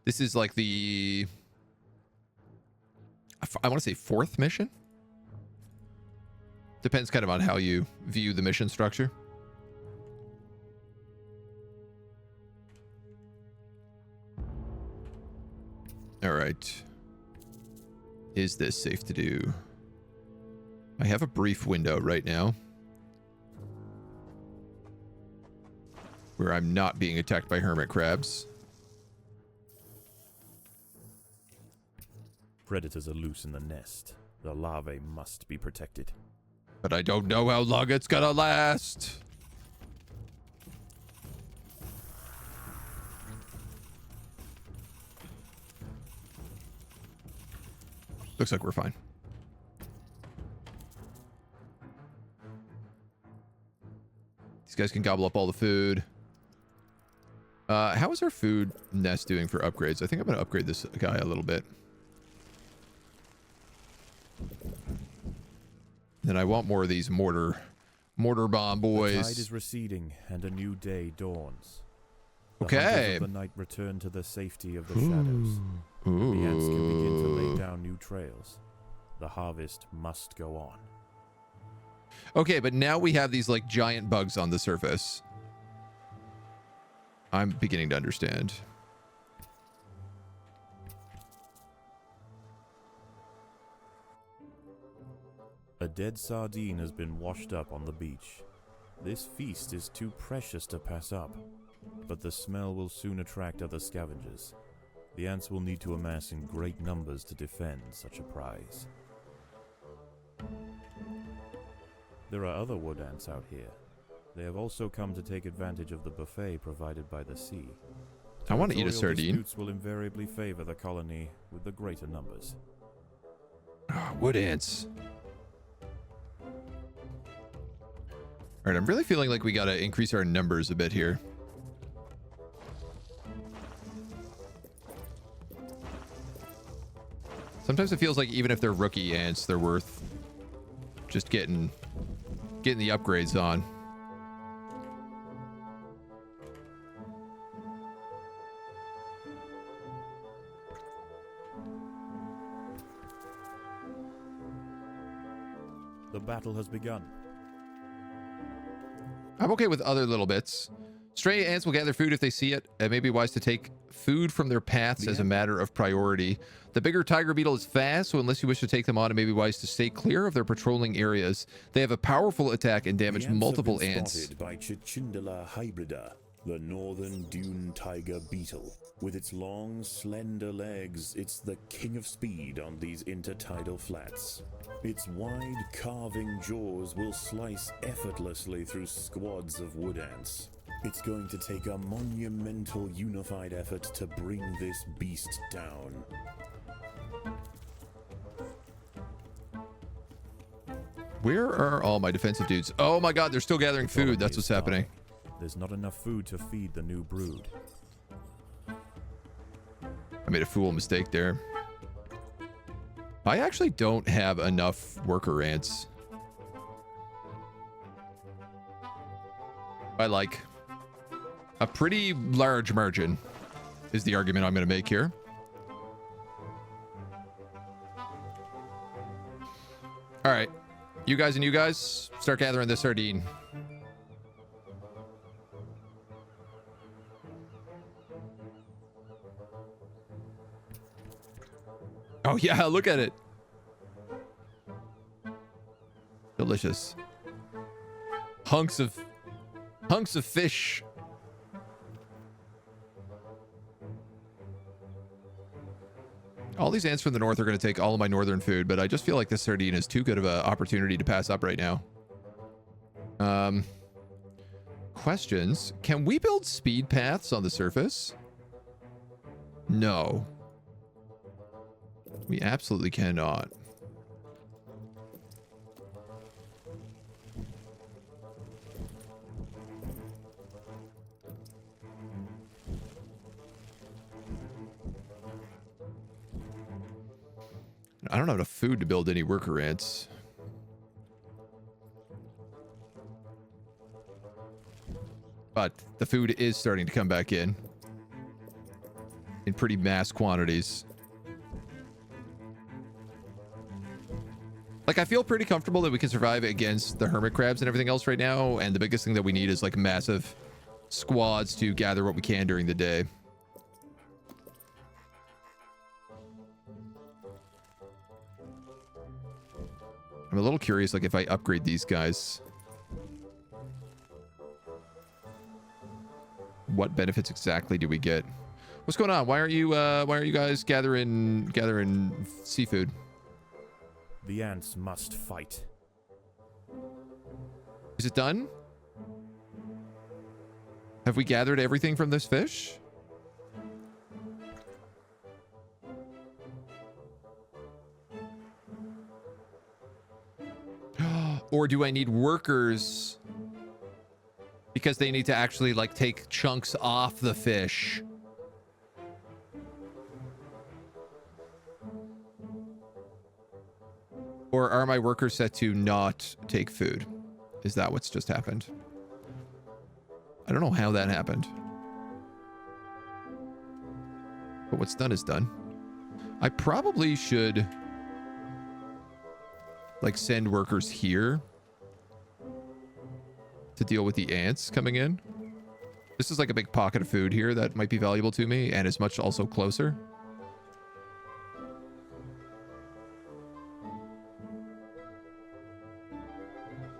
A: This is like the, I want to say 4th mission. Depends kind of on how you view the mission structure. All right. Is this safe to do? I have a brief window right now where I'm not being attacked by hermit crabs.
B: Predators are loose in the nest. The larvae must be protected.
A: But I don't know how long it's gonna last. Looks like we're fine. These guys can gobble up all the food. How is our food nest doing for upgrades? I think I'm going to upgrade this guy a little bit. Then I want more of these mortar bomb boys.
B: The tide is receding and a new day dawns. The
A: Okay.
B: hunters of the night return to the safety of the shadows. The ants can begin to lay down new trails. The harvest must go on.
A: Okay, but now we have these like giant bugs on the surface. I'm beginning to understand.
B: A dead sardine has been washed up on the beach. This feast is too precious to pass up, but the smell will soon attract other scavengers. The ants will need to amass in great numbers to defend such a prize. There are other wood ants out here. They have also come to take advantage of the buffet provided by the sea.
A: I want to eat a
B: Territorial
A: sardine.
B: disputes will invariably favor the colony with the greater numbers.
A: Wood ants. All right, I'm really feeling like we got to increase our numbers a bit here. Sometimes it feels like even if they're rookie ants, they're worth just getting the upgrades on.
B: The battle has begun.
A: I'm okay with other little bits. Stray ants will gather food if they see it. It may be wise to take food from their paths as a matter of priority. The bigger tiger beetle is fast, so unless you wish to take them on, it may be wise to stay clear of their patrolling areas. They have a powerful attack and damage multiple ants.
F: Spotted by Cichindala hybrida, the northern dune tiger beetle. With its long, slender legs, it's the king of speed on these intertidal flats. Its wide, carving jaws will slice effortlessly through squads of wood ants. It's going to take a monumental unified effort to bring this beast down.
A: Where are all my defensive dudes? Oh my god, they're still gathering food. That's what's happening.
B: There's not enough food to feed the new brood.
A: I made a fool mistake there. I actually don't have enough worker ants. By like a pretty large margin is the argument I'm going to make here. All right. You guys and you guys start gathering the sardine. Oh yeah, look at it. Delicious. Hunks of fish. All these ants from the north are going to take all of my northern food, but I just feel like this sardine is too good of an opportunity to pass up right now. Questions. Can we build speed paths on the surface? No. We absolutely cannot. I don't have enough food to build any worker ants. But the food is starting to come back in in pretty mass quantities. Like, I feel pretty comfortable that we can survive against the hermit crabs and everything else right now, and the biggest thing that we need is like massive squads to gather what we can during the day. I'm a little curious, like, if I upgrade these guys, what benefits exactly do we get? What's going on? Why aren't you guys gathering seafood?
B: The ants must fight.
A: Is it done? Have we gathered everything from this fish? Or do I need workers? Because they need to actually, like, take chunks off the fish. Or are my workers set to not take food? Is that what's just happened? I don't know how that happened. But what's done is done. I probably should, like, send workers here to deal with the ants coming in. This is like a big pocket of food here that might be valuable to me and is much also closer.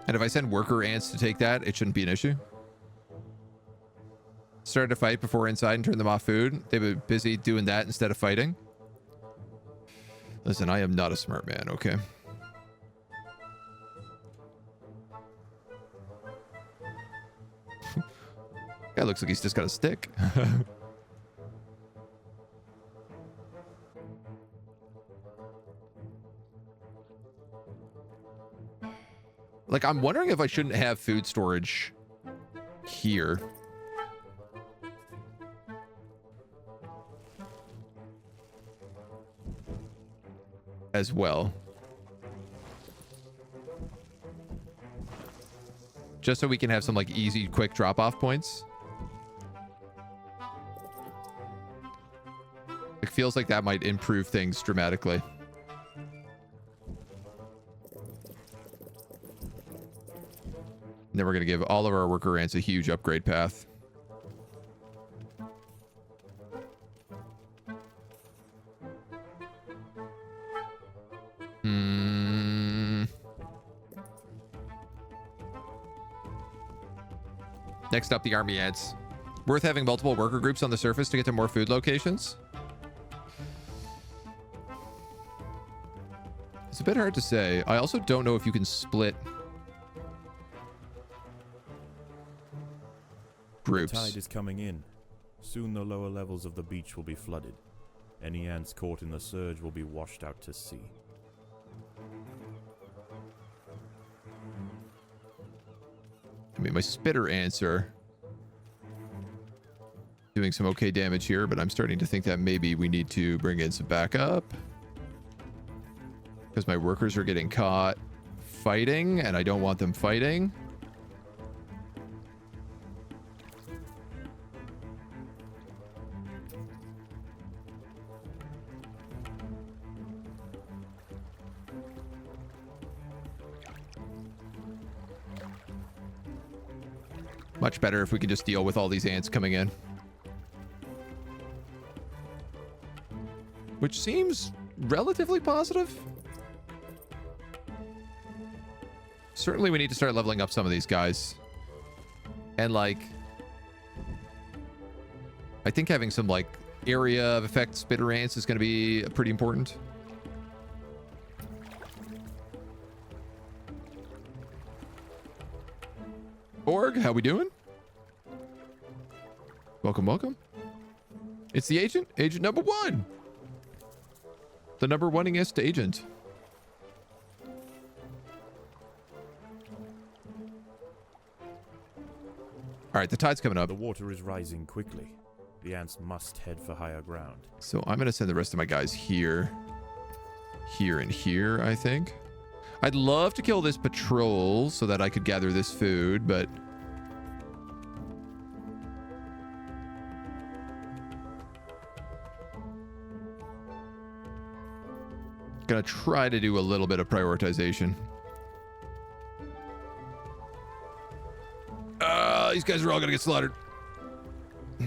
A: And if I send worker ants to take that, it shouldn't be an issue. Started to fight before inside and turn them off food. They were busy doing that instead of fighting. Listen, I am not a smart man, okay? Guy looks like he's just got a stick. Like, I'm wondering if I shouldn't have food storage here. As well. Just so we can have some, like, easy, quick drop-off points. It feels like that might improve things dramatically. And then we're going to give all of our worker ants a huge upgrade path. Next up, the army ants. Worth having multiple worker groups on the surface to get to more food locations? It's a bit hard to say. I also don't know if you can split groups.
B: The tide is coming in. Soon the lower levels of the beach will be flooded. Any ants caught in the surge will be washed out to sea.
A: I mean, my spitter ants are doing some okay damage here, but I'm starting to think that maybe we need to bring in some backup. Because my workers are getting caught fighting, and I don't want them fighting. Much better if we can just deal with all these ants coming in. Which seems relatively positive. Certainly we need to start leveling up some of these guys. And, like, I think having some, like, area of effect spitter ants is going to be pretty important. Org, how we doing? Welcome, welcome. It's the agent, AgentNumberOne. The number one-ingest agent. All right, the tide's coming up.
B: The water is rising quickly. The ants must head for higher ground.
A: So I'm going to send the rest of my guys here. Here and here, I think. I'd love to kill this patrol so that I could gather this food, but... Gonna try to do a little bit of prioritization. These guys are all gonna get slaughtered. It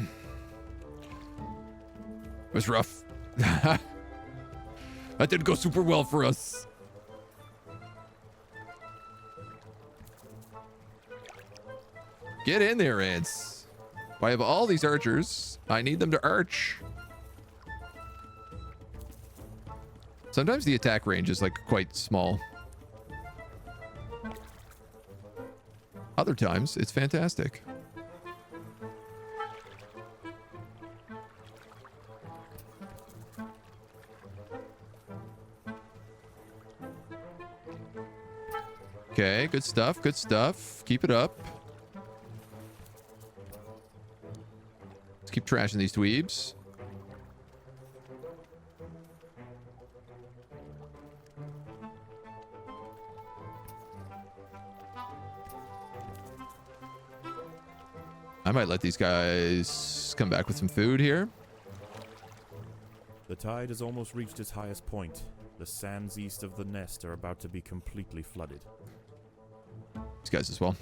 A: was rough. That didn't go super well for us. Get in there, ants. I have all these archers. I need them to arch. Sometimes the attack range is like quite small. Other times it's fantastic. Okay, good stuff, good stuff. Keep it up. Let's keep trashing these dweebs. I might let these guys come back with some food here.
B: The tide has almost reached its highest point. The sands east of the nest are about to be completely flooded.
A: These guys as well.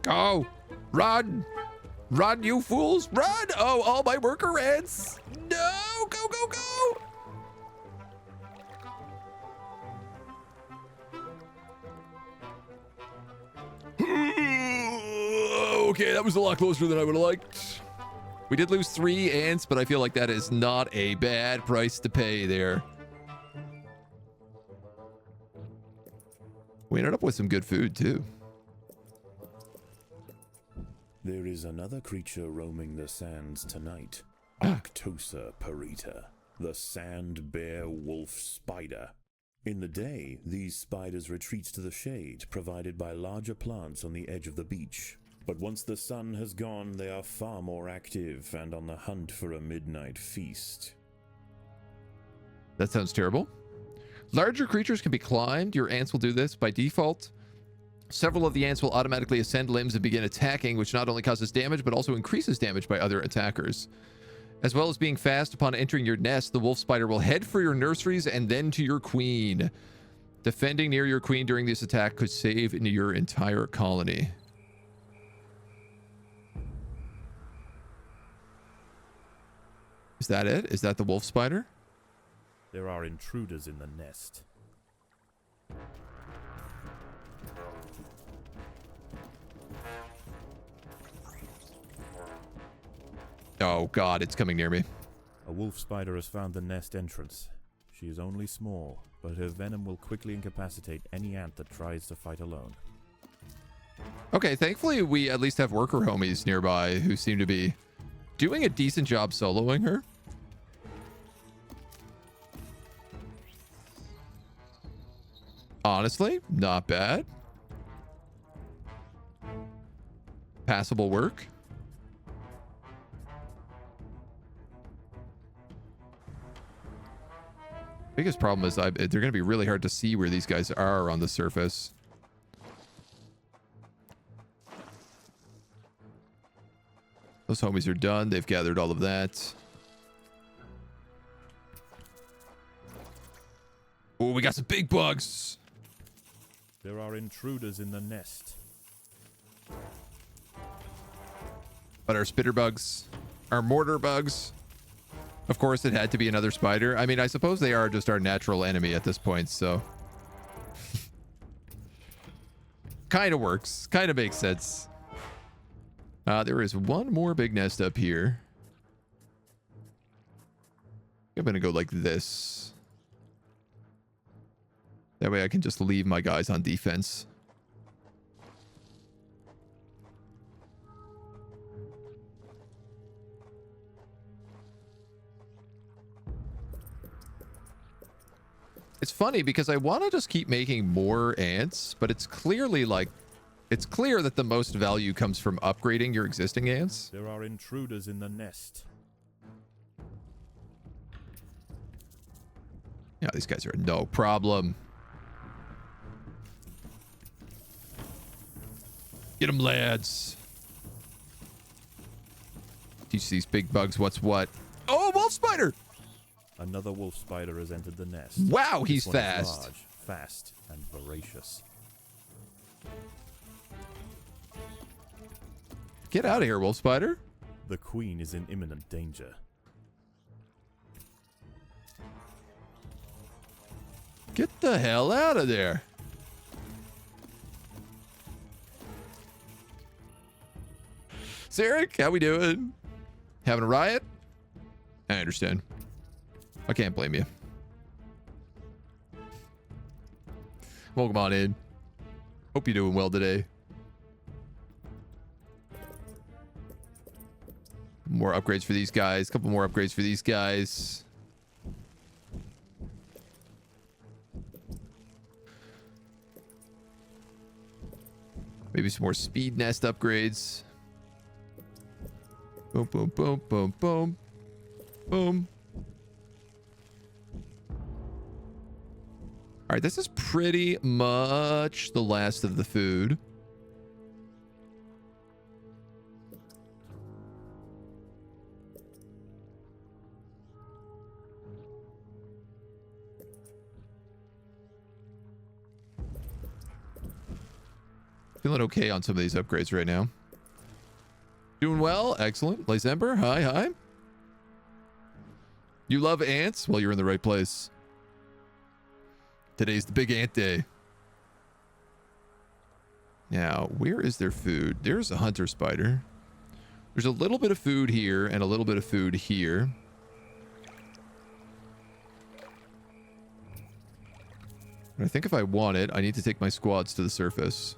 A: Go! Run! Run, you fools! Run! Oh, all my worker ants! No! Go, go, go! Okay, that was a lot closer than I would have liked. We did lose 3 ants, but I feel like that is not a bad price to pay there. We ended up with some good food, too.
F: There is another creature roaming the sands tonight. Arctosa parita, the sand bear wolf spider. In the day, these spiders retreat to the shade provided by larger plants on the edge of the beach. But once the sun has gone, they are far more active and on the hunt for a midnight feast.
A: That sounds terrible. Larger creatures can be climbed. Your ants will do this by default. Several of the ants will automatically ascend limbs and begin attacking, which not only causes damage, but also increases damage by other attackers. As well as being fast upon entering your nest, the wolf spider will head for your nurseries and then to your queen. Defending near your queen during this attack could save your entire colony. Is that it? Is that the wolf spider?
B: There are intruders in the nest.
A: Oh god, it's coming near me.
B: A wolf spider has found the nest entrance. She is only small, but her venom will quickly incapacitate any ant that tries to fight alone.
A: Okay, thankfully we at least have worker homies nearby who seem to be doing a decent job soloing her. Honestly, not bad. Passable work. Biggest problem is they're going to be really hard to see where these guys are on the surface. Those homies are done. They've gathered all of that. Oh, we got some big bugs.
B: There are intruders in the nest.
A: But our spitter bugs, our mortar bugs. Of course, it had to be another spider. I mean, I suppose they are just our natural enemy at this point, so. Kind of works. Kind of makes sense. There is one more big nest up here. I'm going to go like this. That way I can just leave my guys on defense. It's funny because I want to just keep making more ants, but it's clearly like, it's clear that the most value comes from upgrading your existing ants.
B: There are intruders in the nest.
A: Yeah, these guys are no problem. Get them, lads. Teach these big bugs what's what. Oh, wolf spider!
B: Another wolf spider has entered the nest.
A: Wow, he's
B: This one is
A: fast.
B: large, fast, and voracious.
A: Get out of here, wolf spider.
B: The queen is in imminent danger.
A: Get the hell out of there. Sarek, how we doing? Having a riot? I understand. I can't blame you. Welcome on in. Hope you're doing well today. More upgrades for these guys. A couple more upgrades for these guys. Maybe some more speed nest upgrades. Boom, boom, boom, boom, boom. Boom. All right, this is pretty much the last of the food. Feeling okay on some of these upgrades right now. Doing well. Excellent. Lysember, hi, hi. You love ants? Well, you're in the right place. Today's the big ant day. Now, where is their food? There's a hunter spider. There's a little bit of food here and a little bit of food here. And I think if I want it, I need to take my squads to the surface.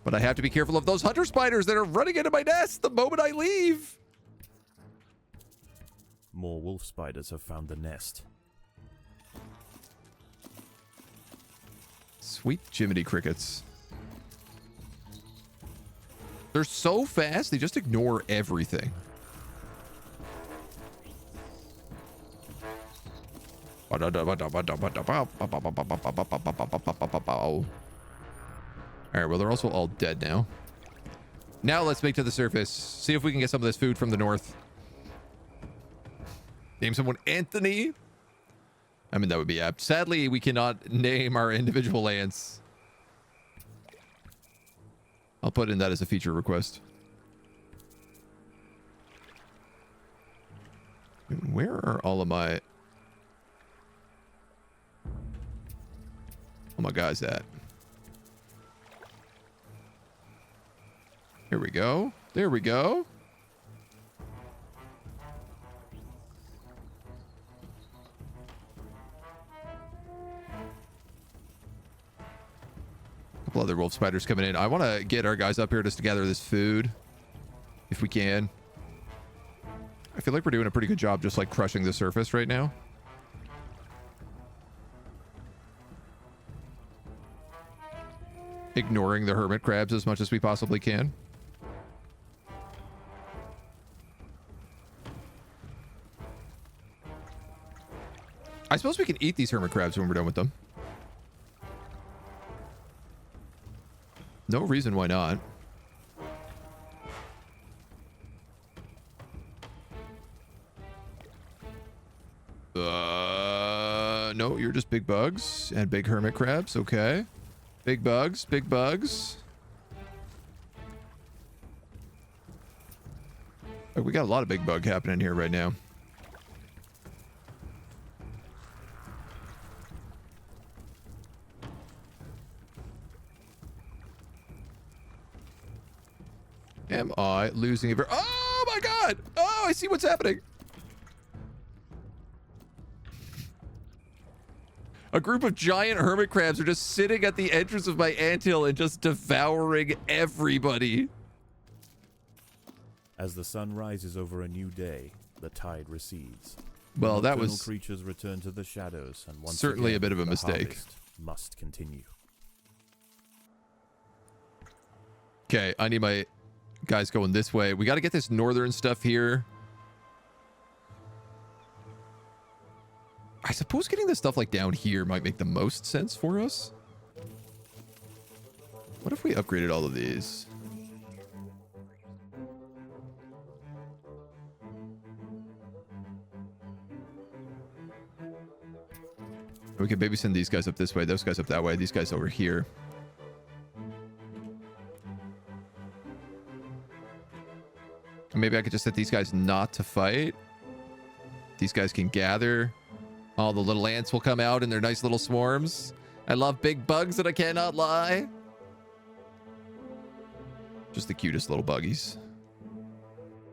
A: But I have to be careful of those hunter spiders that are running into my nest the moment I leave.
B: More wolf spiders have found the nest.
A: Sweet Jiminy crickets. They're so fast, they just ignore everything. Alright, well, they're also all dead now. Now let's make to the surface. See if we can get some of this food from the north. Name someone Anthony. I mean, that would be apt. Sadly, we cannot name our individual ants. I'll put in that as a feature request. Where are all of my guys at? Here we go. There we go. A couple other wolf spiders coming in. I want to get our guys up here just to gather this food, if we can. I feel like we're doing a pretty good job just like crushing the surface right now. Ignoring the hermit crabs as much as we possibly can. I suppose we can eat these hermit crabs when we're done with them. No reason why not. No, you're just big bugs and big hermit crabs. Okay. Big bugs, big bugs. Oh, we got a lot of big bug happening here right now. Am I losing a... Oh my god! Oh, I see what's happening. A group of giant hermit crabs are just sitting at the entrance of my anthill and just devouring everybody.
B: As the sun rises over a new day, the tide recedes.
A: Well, that
B: Nocturnal
A: was
B: creatures return to the shadows, and once
A: certainly
B: again,
A: a bit of a
B: the
A: mistake.
B: harvest must continue.
A: Okay, I need my guys going this way. We got to get this northern stuff here. I suppose getting this stuff like down here might make the most sense for us. What if we upgraded all of these? We can maybe send these guys up this way, those guys up that way, these guys over here. Maybe I could just set these guys not to fight. These guys can gather. All the little ants will come out in their nice little swarms. I love big bugs, and I cannot lie. Just the cutest little buggies.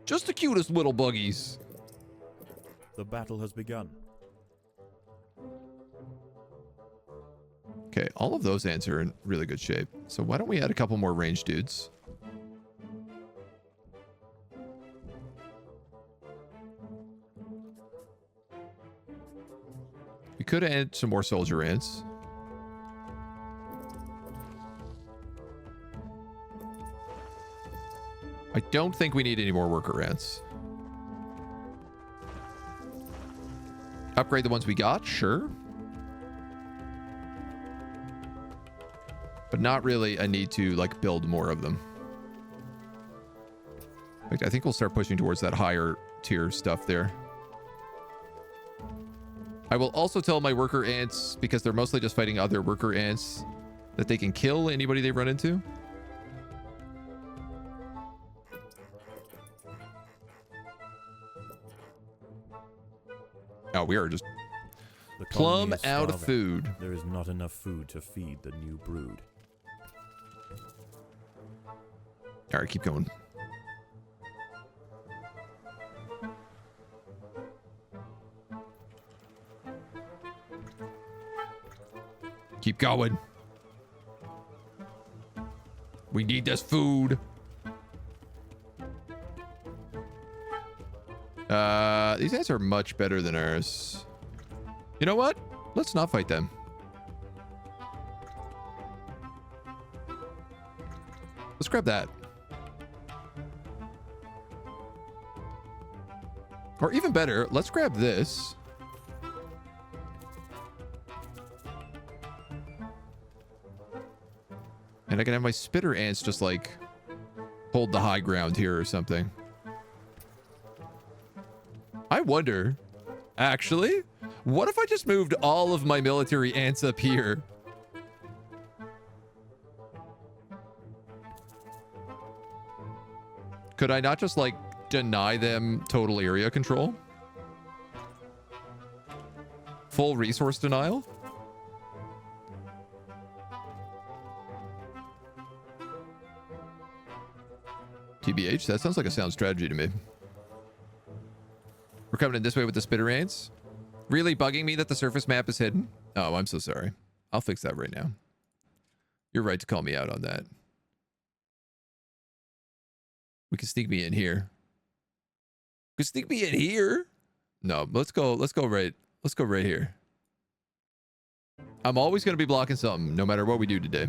A: Just the cutest little buggies.
B: The battle has begun.
A: Okay, all of those ants are in really good shape. So why don't we add a couple more ranged dudes? We could add some more soldier ants. I don't think we need any more worker ants. Upgrade the ones we got, sure. But not really a need to like build more of them. In fact, I think we'll start pushing towards that higher tier stuff there. I will also tell my worker ants, because they're mostly just fighting other worker ants, that they can kill anybody they run into. Oh, we are just
B: The
A: plumb
B: colony is
A: out of
B: starving.
A: food.
B: There is not enough food to feed the new brood.
A: All right, keep going. Keep going. We need this food. These ants are much better than ours. You know what? Let's not fight them. Let's grab that. Or even better, let's grab this. And I can have my spitter ants just like hold the high ground here or something. I wonder, actually, what if I just moved all of my military ants up here? Could I not just like deny them total area control? Full resource denial? TBH, that sounds like a sound strategy to me. We're coming in this way with the spitter ants. Really bugging me that the surface map is hidden? Oh, I'm so sorry. I'll fix that right now. You're right to call me out on that. We can sneak me in here. We can sneak me in here? No, let's go right here. I'm always going to be blocking something, no matter what we do today.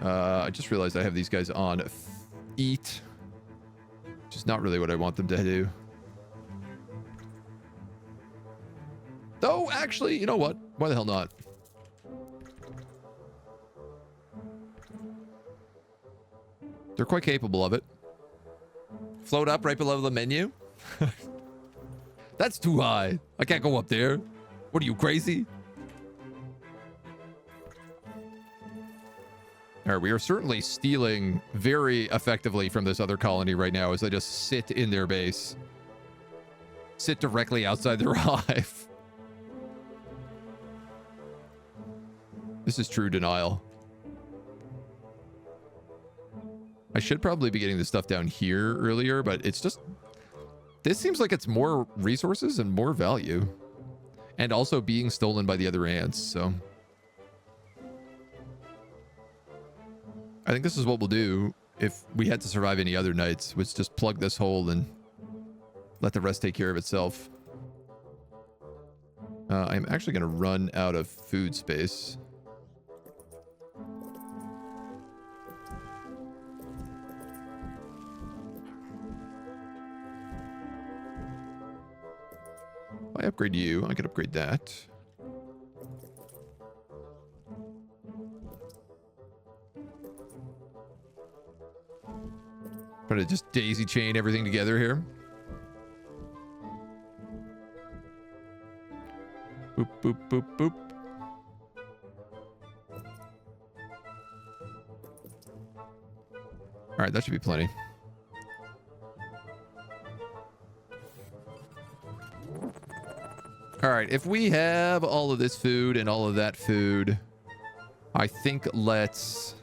A: I just realized I have these guys on eat, which is not really what I want them to do. Though, actually, you know what? Why the hell not? They're quite capable of it. Float up right below the menu. That's too high. I can't go up there. What are you, crazy? All right, we are certainly stealing very effectively from this other colony right now as they just sit in their base. Sit directly outside their hive. This is true denial. I should probably be getting this stuff down here earlier, but it's just... This seems like it's more resources and more value. And also being stolen by the other ants, so... I think this is what we'll do if we had to survive any other nights, was just plug this hole and let the rest take care of itself. I'm actually going to run out of food space. If I upgrade you, I could upgrade that. Try to just daisy chain everything together here. Boop, boop, boop, boop. All right, that should be plenty. All right, if we have all of this food and all of that food, I think let's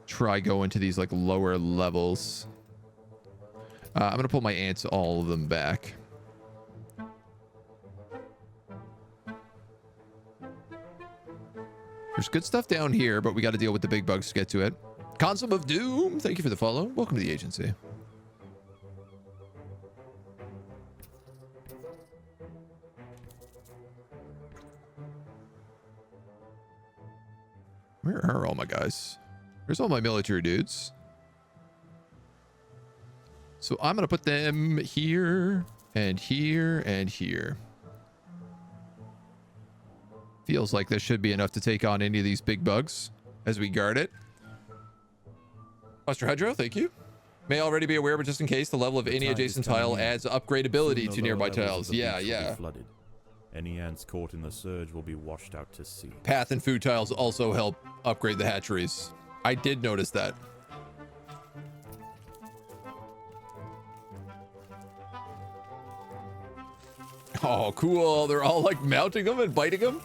A: try going to these like lower levels. I'm gonna pull my ants, all of them back. There's good stuff down here, but we got to deal with the big bugs to get to it. Consul of Doom, thank you for the follow. Welcome to the agency. Where are all my guys? There's all my military dudes. So I'm going to put them here and here and here. Feels like this should be enough to take on any of these big bugs as we guard it. Buster Hydro, thank you. May already be aware, but just in case, the level of any adjacent tile adds upgradability to nearby tiles. Yeah.
B: Flooded. Any ants caught in the surge will be washed out to sea.
A: Path and food tiles also help upgrade the hatcheries. I did notice that. Oh, cool. They're all like mounting them and biting them.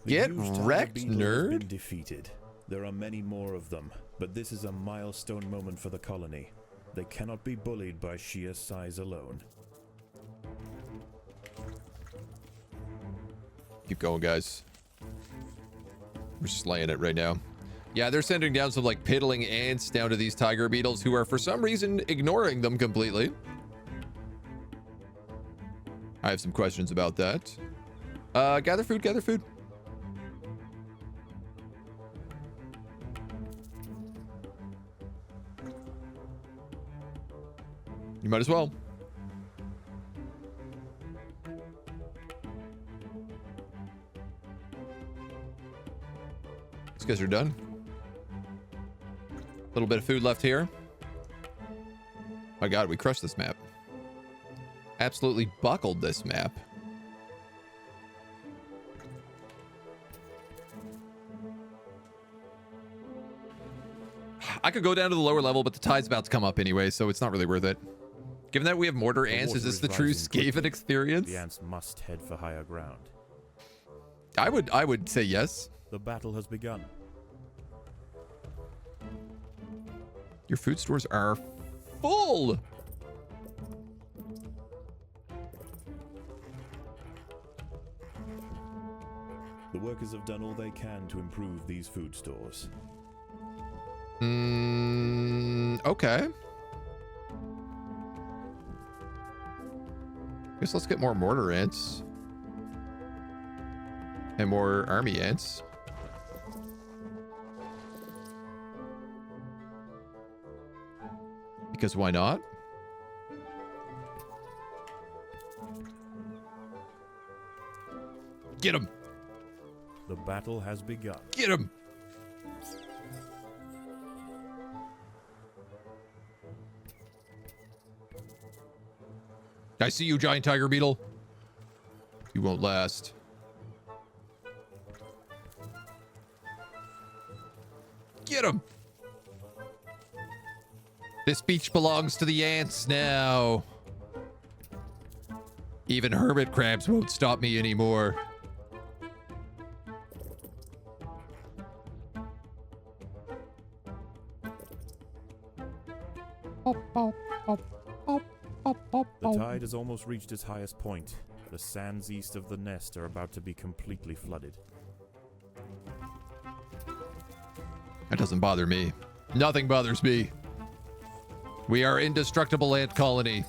A: Get wrecked, nerd.
F: Been defeated. There are many more of them, but this is a milestone moment for the colony. They cannot be bullied by sheer size alone.
A: Keep going, guys. We're slaying it right now. Yeah, they're sending down some like piddling ants down to these tiger beetles who are for some reason ignoring them completely. I have some questions about that. Gather food, gather food. You might as well. These guys are done. A little bit of food left here. My God, we crushed this map. Absolutely buckled this map. I could go down to the lower level, but the tide's about to come up anyway, so it's not really worth it. Given that we have mortar ants, is this the true Skaven experience?
B: The ants must head for higher ground.
A: I would say yes.
B: The battle has begun.
A: Your food stores are full.
F: The workers have done all they can to improve these food stores.
A: Okay. Guess let's get more mortar ants. And more army ants. Because why not? Get him!
B: The battle has begun.
A: Get him! I see you, giant tiger beetle. You won't last. Get him! This beach belongs to the ants now. Even hermit crabs won't stop me anymore.
B: The tide has almost reached its highest point. The sands east of the nest are about to be completely flooded.
A: That doesn't bother me. Nothing bothers me. We are indestructible ant colony.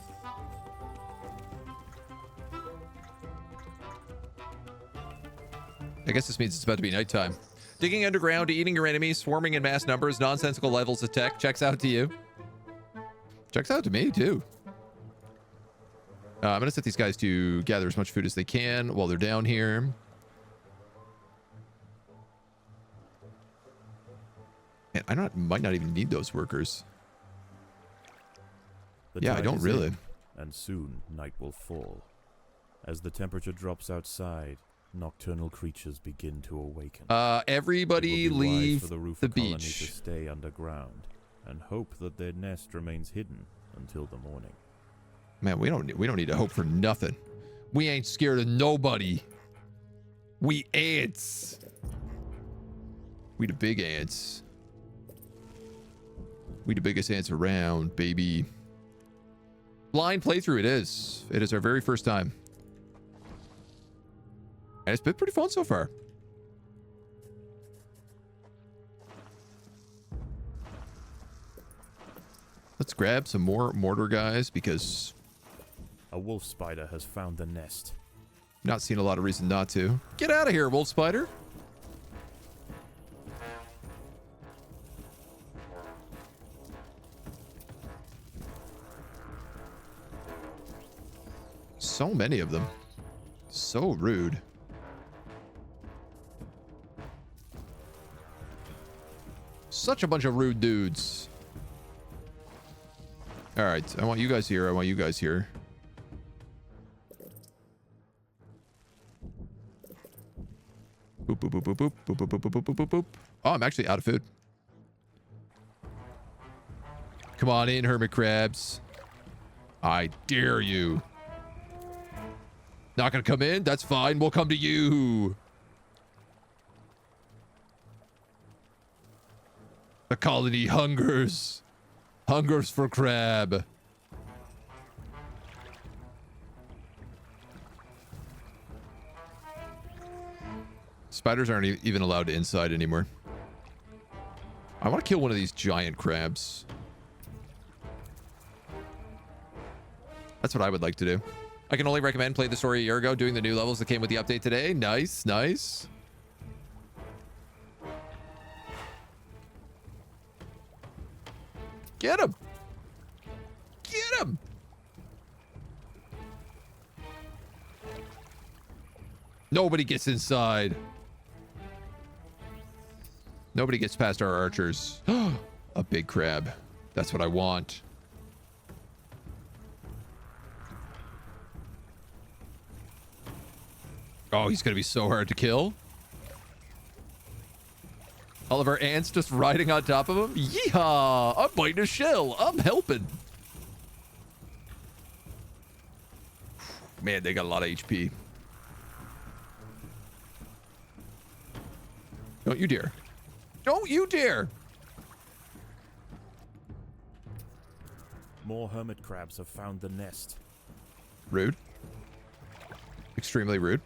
A: I guess this means it's about to be nighttime. Digging underground, eating your enemies, swarming in mass numbers, nonsensical levels of tech. Checks out to you. Checks out to me, too. I'm going to set these guys to gather as much food as they can while they're down here. And I might not even need those workers.
B: The
A: Yeah, I
B: tide
A: don't
B: is
A: really.
B: in. and soon night will fall. As the temperature drops outside, nocturnal creatures begin to awaken.
A: Everybody
B: It will be wise
A: leave
B: for the roof
A: the
B: colony to
A: beach.
B: stay underground and hope that their nest remains hidden until the morning.
A: Man, we don't need to hope for nothing. We ain't scared of nobody. We ants. We the big ants. We the biggest ants around, baby. Blind playthrough it is. It is our very first time. And it's been pretty fun so far. Let's grab some more mortar guys because
B: A wolf spider has found the nest.
A: not seeing a lot of reason not to. Get out of here, wolf spider. So many of them. So rude. Such a bunch of rude dudes. All right, I want you guys here. I want you guys here. Boop, boop, boop, boop, boop, boop, boop, boop, boop, boop, boop, boop. Oh, I'm actually out of food. Come on in, hermit crabs. I dare you. Not gonna come in? That's fine. We'll come to you. The colony hungers. Hungers for crab. Spiders aren't even allowed inside anymore. I want to kill one of these giant crabs. That's what I would like to do. I can only recommend playing the story a year ago, doing the new levels that came with the update today. Nice, nice. Get him! Get him! Nobody gets inside. Nobody gets past our archers. A big crab. That's what I want. Oh, he's going to be so hard to kill. All of our ants just riding on top of him. Yeehaw! I'm biting a shell. I'm helping. Man, they got a lot of HP. Don't you dare. Don't you dare.
B: More hermit crabs have found the nest.
A: Rude. Extremely rude.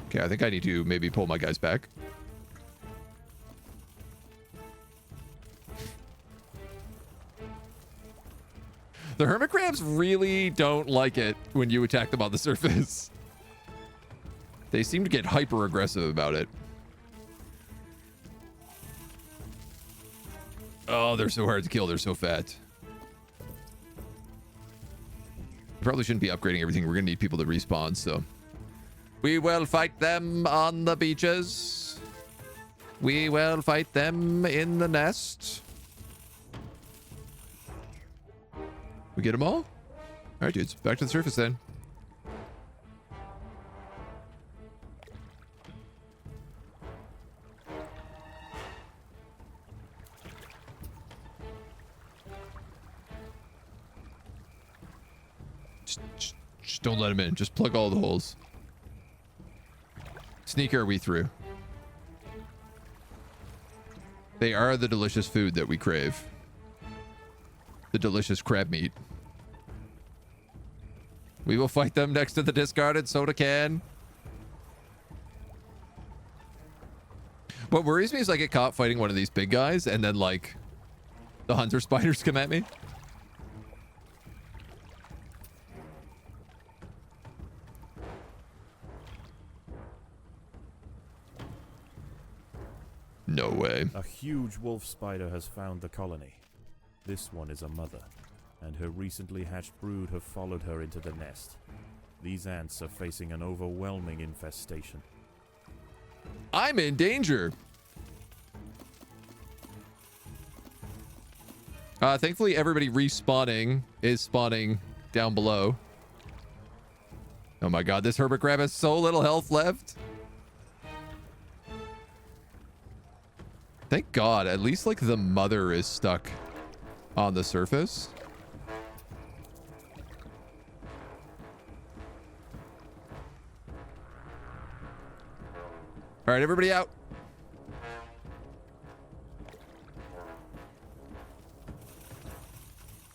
A: Okay, I think I need to maybe pull my guys back. The hermit crabs really don't like it when you attack them on the surface. They seem to get hyper aggressive about it. Oh, they're so hard to kill. They're so fat. Probably shouldn't be upgrading everything. We're going to need people to respawn, so... We will fight them on the beaches. We will fight them in the nest. We get them all? All right, dudes. Back to the surface then. Just don't let them in. Just plug all the holes. Sneak our way through. They are the delicious food that we crave. The delicious crab meat. We will fight them next to the discarded soda can. What worries me is I get caught fighting one of these big guys and then like the hunter spiders come at me. No way.
B: A huge wolf spider has found the colony. This one is a mother, and her recently hatched brood have followed her into the nest. These ants are facing an overwhelming infestation.
A: I'm in danger. Thankfully, everybody respawning is spawning down below. Oh my god, this hermit crab has so little health left. Thank god, at least like the mother is stuck on the surface. All right, everybody out.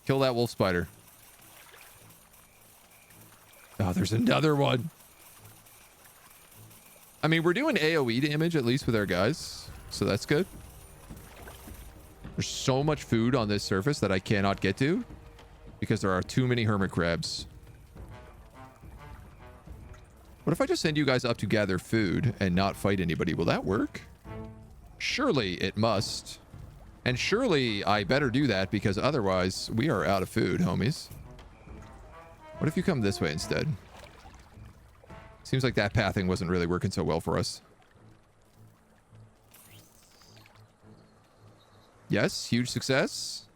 A: Kill that wolf spider. Oh, there's another one. I mean, we're doing AoE damage at least with our guys, so that's good. There's so much food on this surface that I cannot get to because there are too many hermit crabs. What if I just send you guys up to gather food and not fight anybody? Will that work? Surely it must. And surely I better do that because otherwise we are out of food, homies. What if you come this way instead? Seems like that pathing wasn't really working so well for us. Yes, huge success.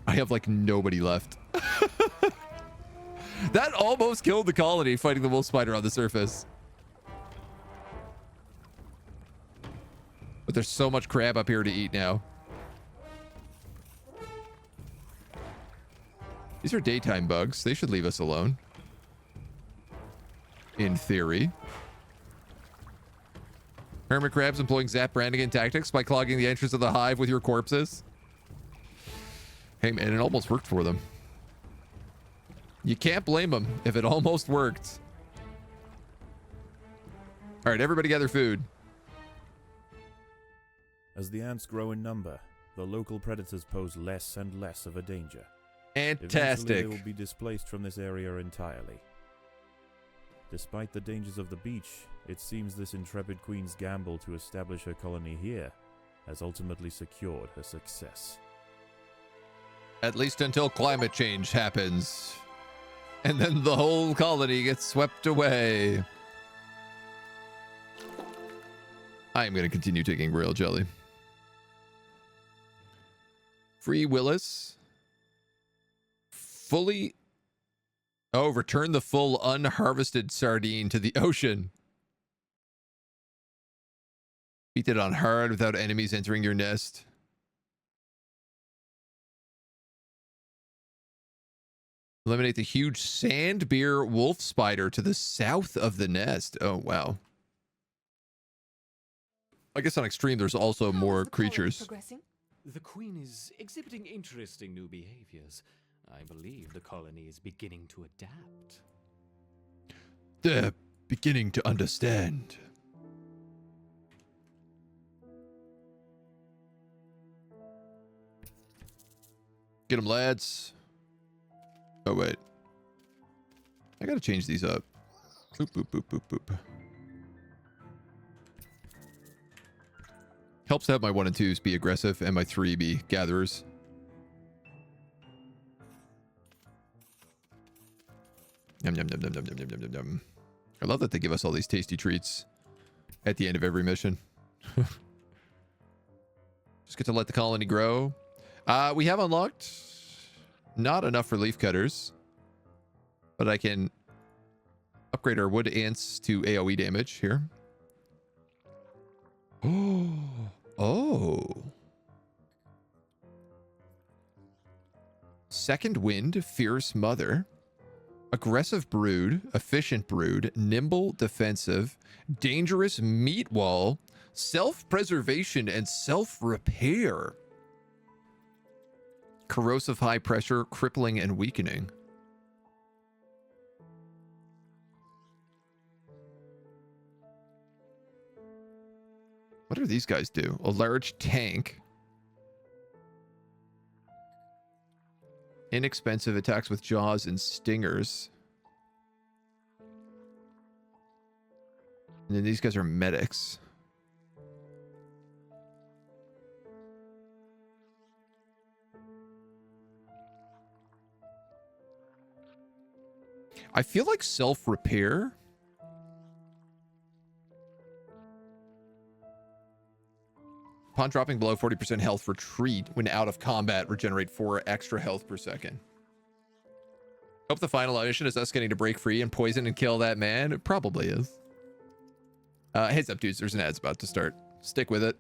A: I have like nobody left. That almost killed the colony fighting the wolf spider on the surface. But there's so much crab up here to eat now. These are daytime bugs. They should leave us alone. In theory. Hermit crabs employing Zap Brannigan tactics by clogging the entrance of the hive with your corpses. Hey man, it almost worked for them. You can't blame them if it almost worked. All right, everybody gather food.
B: As the ants grow in number, the local predators pose less and less of a danger.
A: Fantastic.
B: Eventually, they will be displaced from this area entirely. Despite the dangers of the beach, it seems this intrepid queen's gamble to establish her colony here has ultimately secured her success.
A: At least until climate change happens. And then the whole colony gets swept away. I am going to continue taking royal jelly. Free Willis. Fully... Oh, return the full unharvested sardine to the ocean. Beat it on hard without enemies entering your nest. Eliminate the huge sand beer wolf spider to the south of the nest. Oh, wow. I guess on extreme, there's also more creatures.
D: The queen is exhibiting interesting new behaviors. I believe the colony is beginning to adapt.
A: They're beginning to understand. Get them, lads. Oh, wait. I gotta change these up. Boop, boop, boop, boop, boop. Helps to have my 1 and 2s be aggressive and my 3 be gatherers. Yum, yum, yum, yum, yum, yum, yum, yum, yum. I love that they give us all these tasty treats at the end of every mission. Just get to let the colony grow. We have unlocked not enough for leaf cutters, but I can upgrade our wood ants to AoE damage here. Oh. Second wind, fierce mother. Aggressive brood, efficient brood, nimble defensive, dangerous meat wall, self-preservation, and self-repair. Corrosive high pressure, crippling, and weakening. What do these guys do? A large tank. Inexpensive, attacks with jaws and stingers. And then these guys are medics. I feel like self-repair Upon dropping below 40% health, retreat. When out of combat, regenerate 4 extra health per second. Hope the final mission is us getting to break free and poison and kill that man. It probably is. Heads up, dudes. There's an ad's about to start. Stick with it.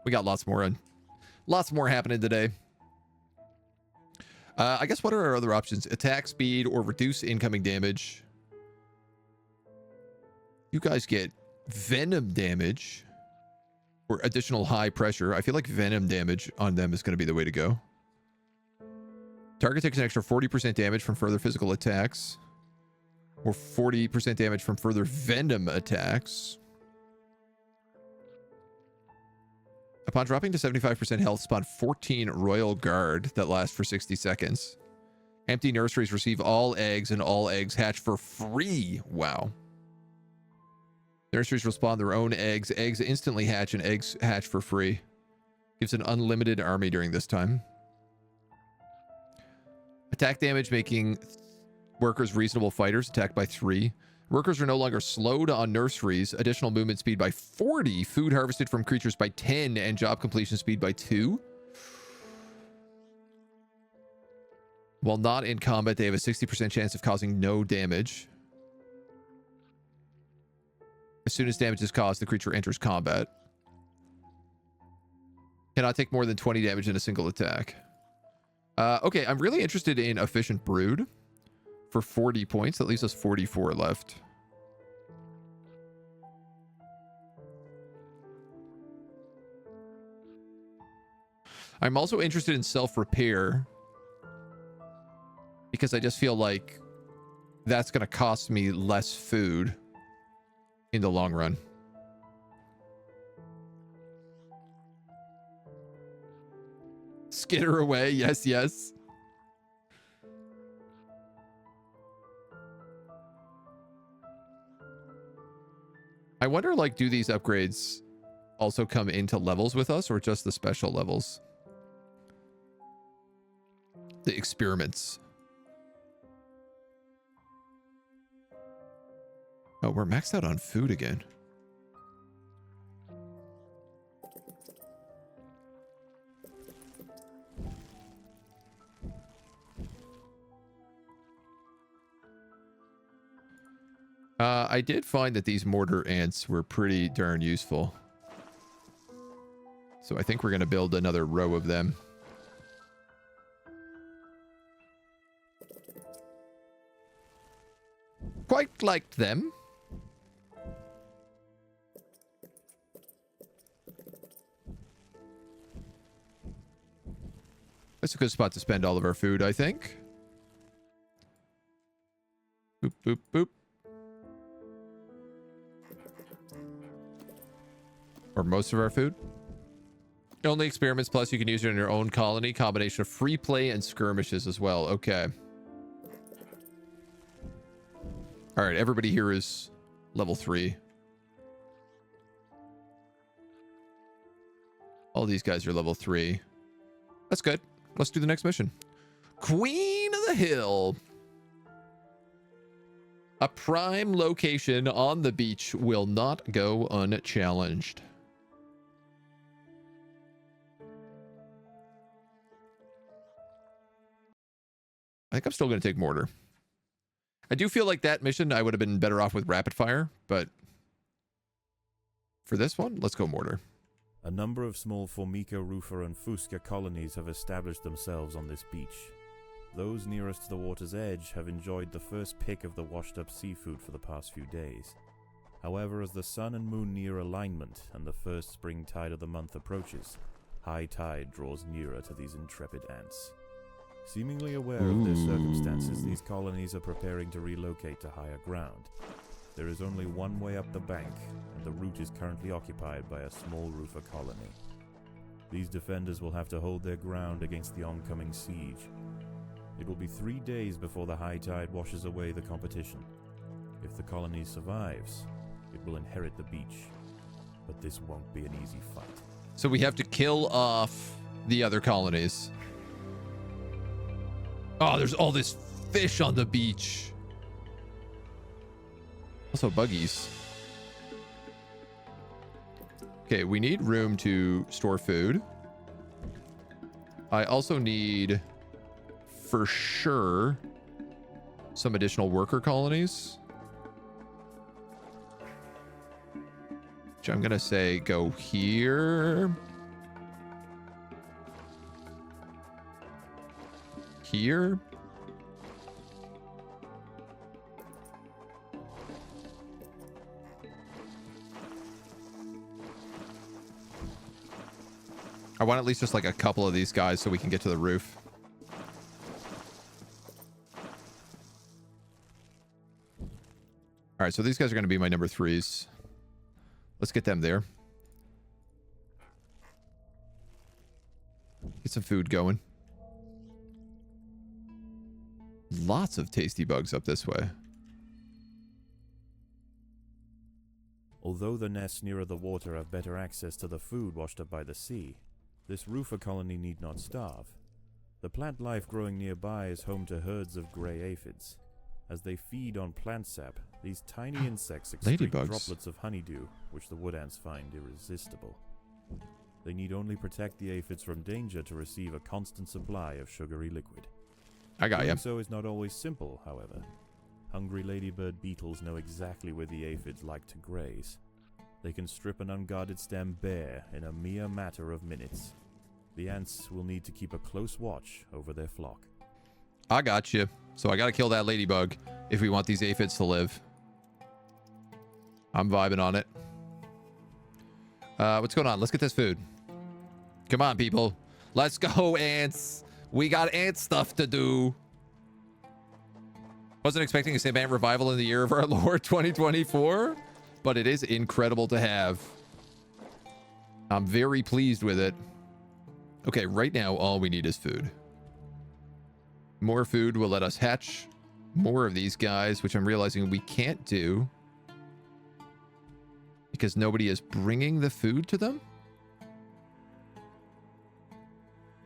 A: We got lots more happening today. I guess what are our other options? Attack speed or reduce incoming damage. You guys get venom damage or additional high pressure. I feel like venom damage on them is going to be the way to go. Target takes an extra 40% damage from further physical attacks or 40% damage from further venom attacks. Upon dropping to 75% health, spawn 14 Royal Guard that last for 60 seconds. Empty nurseries receive all eggs and all eggs hatch for free. Wow. Nurseries will spawn their own eggs. Eggs instantly hatch and eggs hatch for free. Gives an unlimited army during this time. Attack damage making workers reasonable fighters. Attacked by 3. Workers are no longer slowed on nurseries. Additional movement speed by 40. Food harvested from creatures by 10. And job completion speed by 2. While not in combat, they have a 60% chance of causing no damage. As soon as damage is caused, the creature enters combat. Cannot take more than 20 damage in a single attack. Okay, I'm really interested in Efficient Brood for 40 points. That leaves us 44 left. I'm also interested in Self-Repair because I just feel like that's going to cost me less food in the long run. Skitter away. Yes, yes. I wonder, like, do these upgrades also come into levels with us or just the special levels? The experiments. Oh, we're maxed out on food again. I did find that these mortar ants were pretty darn useful. So I think we're going to build another row of them. Quite liked them. That's a good spot to spend all of our food, I think. Boop, boop, boop. Or most of our food. Only experiments, plus you can use it in your own colony. Combination of free play and skirmishes as well. Okay. All right, everybody here is level 3. All these guys are level 3. That's good. Let's do the next mission. Queen of the Hill. A prime location on the beach will not go unchallenged. I think I'm still going to take mortar. I do feel like that mission I would have been better off with rapid fire, but for this one, let's go mortar.
B: A number of small Formica, Rufa, and Fusca colonies have established themselves on this beach. Those nearest to the water's edge have enjoyed the first pick of the washed-up seafood for the past few days. However, as the sun and moon near alignment and the first spring tide of the month approaches, high tide draws nearer to these intrepid ants. Seemingly aware of their circumstances, these colonies are preparing to relocate to higher ground. There is only one way up the bank, and the route is currently occupied by a small Rufa colony. These defenders will have to hold their ground against the oncoming siege. It will be 3 days before the high tide washes away the competition. If the colony survives, it will inherit the beach. But this won't be an easy fight.
A: So we have to kill off the other colonies. Oh, there's all this fish on the beach. Also buggies. Okay, we need room to store food. I also need, for sure, some additional worker colonies. Which I'm going to say go here. Here. I want at least just like a couple of these guys so we can get to the roof. All right, so these guys are going to be my number 3s. Let's get them there. Get some food going. Lots of tasty bugs up this way.
B: Although the nests nearer the water have better access to the food washed up by the sea, this roofer colony need not starve. The plant life growing nearby is home to herds of grey aphids. As they feed on plant sap, these tiny insects excrete droplets of honeydew, which the wood ants find irresistible. They need only protect the aphids from danger to receive a constant supply of sugary liquid.
A: I got you.
B: Doing so is not always simple, however. Hungry ladybird beetles know exactly where the aphids like to graze. They can strip an unguarded stem bare in a mere matter of minutes. The ants will need to keep a close watch over their flock.
A: I got you. So I got to kill that ladybug if we want these aphids to live. I'm vibing on it. What's going on? Let's get this food. Come on, people. Let's go, ants. We got ant stuff to do. Wasn't expecting a Sandman revival in the year of our Lord 2024, but it is incredible to have. I'm very pleased with it. Okay, right now, all we need is food. More food will let us hatch more of these guys, which I'm realizing we can't do because nobody is bringing the food to them.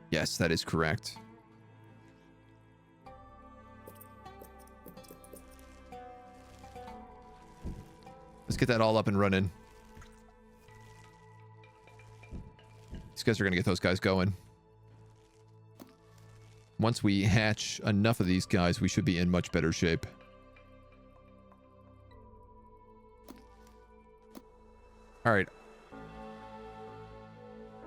A: Yes, that is correct. Let's get that all up and running. These guys are going to get those guys going. Once we hatch enough of these guys, we should be in much better shape. All right.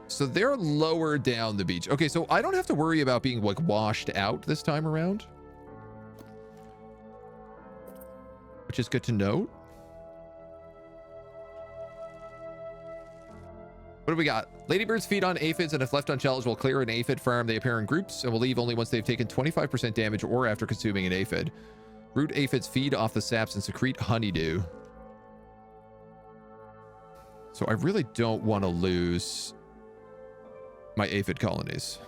A: So they're lower down the beach. Okay, so I don't have to worry about being like washed out this time around, which is good to note. What do we got? Ladybirds feed on aphids, and if left unchallenged, will clear an aphid farm. They appear in groups and will leave only once they've taken 25% damage or after consuming an aphid. Root aphids feed off the saps and secrete honeydew. So I really don't want to lose my aphid colonies.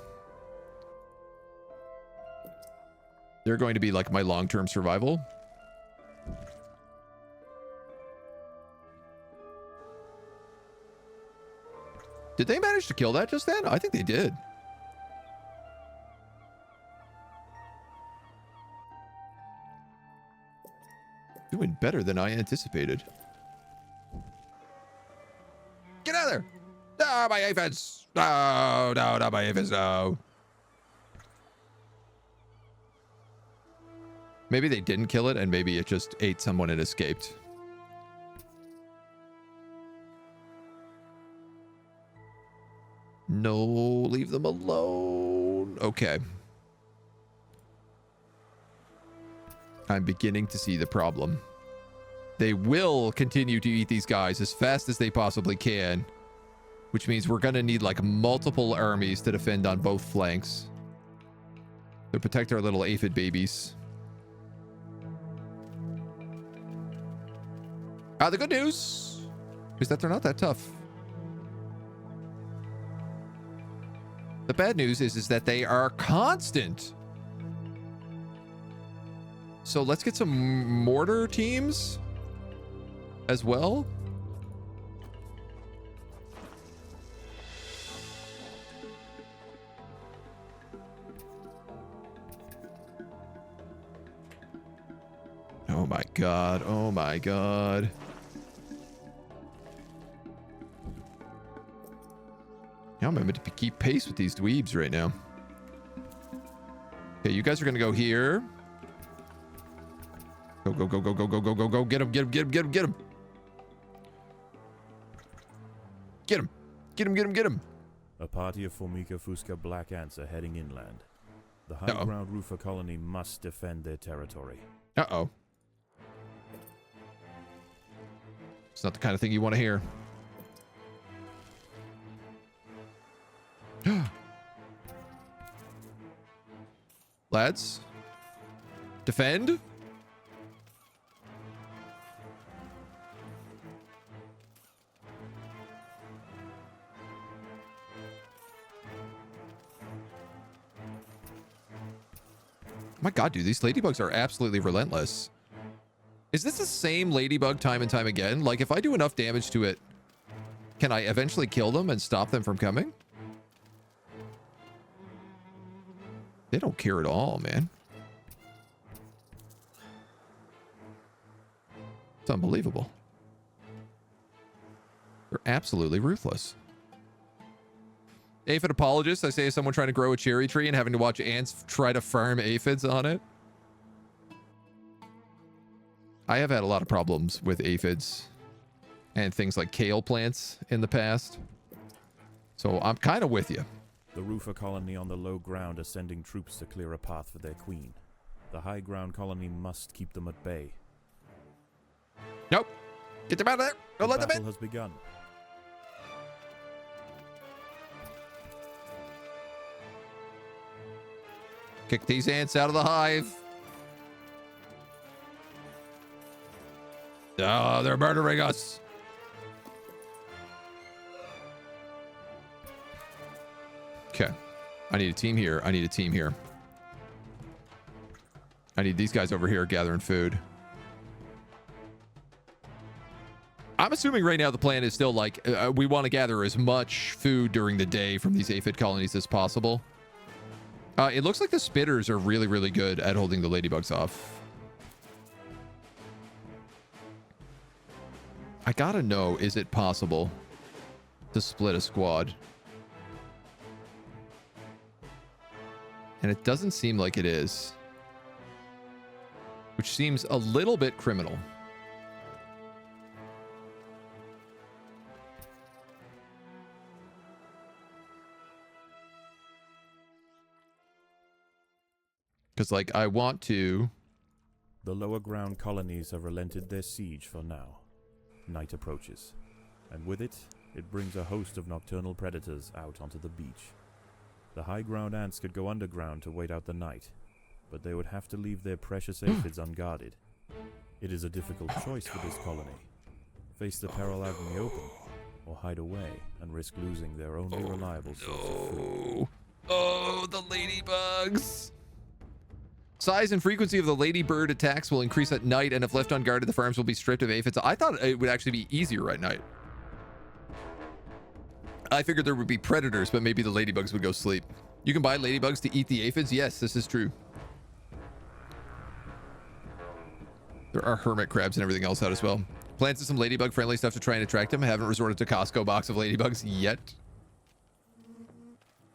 A: They're going to be like my long-term survival. Did they manage to kill that just then? I think they did. Doing better than I anticipated. Get out of there! No, my aphids! No, no, not my aphids, no. Maybe they didn't kill it and maybe it just ate someone and escaped. No, leave them alone. Okay. I'm beginning to see the problem. They will continue to eat these guys as fast as they possibly can, which means we're going to need like multiple armies to defend on both flanks to protect our little aphid babies. The good news is that they're not that tough. The bad news is that they are constant. So let's get some mortar teams as well. Oh my god. Oh my god. am I meant to keep pace with these dweebs right now? Okay, you guys are gonna go here. Go, go, go, go, go, go, go, go, go. Get him, get him, get him, get him, get him. Get him. Get him, get him, get him.
B: A party of Formica Fusca black ants are heading inland. The high ground roofer colony must defend their territory.
A: Uh-oh. It's not the kind of thing you want to hear. Lads. Defend. My god, dude, these ladybugs are absolutely relentless. Is this the same ladybug time and time again? Like, if I do enough damage to it, can I eventually kill them and stop them from coming? They don't care at all, man. It's unbelievable. They're absolutely ruthless. Aphid apologist, I say, is someone trying to grow a cherry tree and having to watch ants try to farm aphids on it. I have had a lot of problems with aphids and things like kale plants in the past. So I'm kind of with you.
B: The roofer colony on the low ground are sending troops to clear a path for their queen. The high ground colony must keep them at bay.
A: Nope. Get them out of there. Don't let them in.
B: The battle has begun.
A: Kick these ants out of the hive. Oh, they're murdering us. Okay. I need a team here. I need a team here. I need these guys over here gathering food. I'm assuming right now the plan is still like, we want to gather as much food during the day from these aphid colonies as possible. It looks like the spitters are really, really good at holding the ladybugs off. I gotta know, is it possible to split a squad? And it doesn't seem like it is. Which seems a little bit criminal. Because, like, I want to...
B: The lower ground colonies have relented their siege for now. Night approaches, and with it, it brings a host of nocturnal predators out onto the beach. The high ground ants could go underground to wait out the night, but they would have to leave their precious aphids unguarded. It is a difficult choice for this colony. Face the peril out in the open, or hide away and risk losing their only reliable source of food.
A: Oh, the ladybugs! Size and frequency of the ladybird attacks will increase at night, and if left unguarded, the farms will be stripped of aphids. I thought it would actually be easier at night. I figured there would be predators, but maybe the ladybugs would go sleep. You can buy ladybugs to eat the aphids? Yes, this is true. There are hermit crabs and everything else out as well. Plans some ladybug friendly stuff to try and attract them. I haven't resorted to Costco box of ladybugs yet.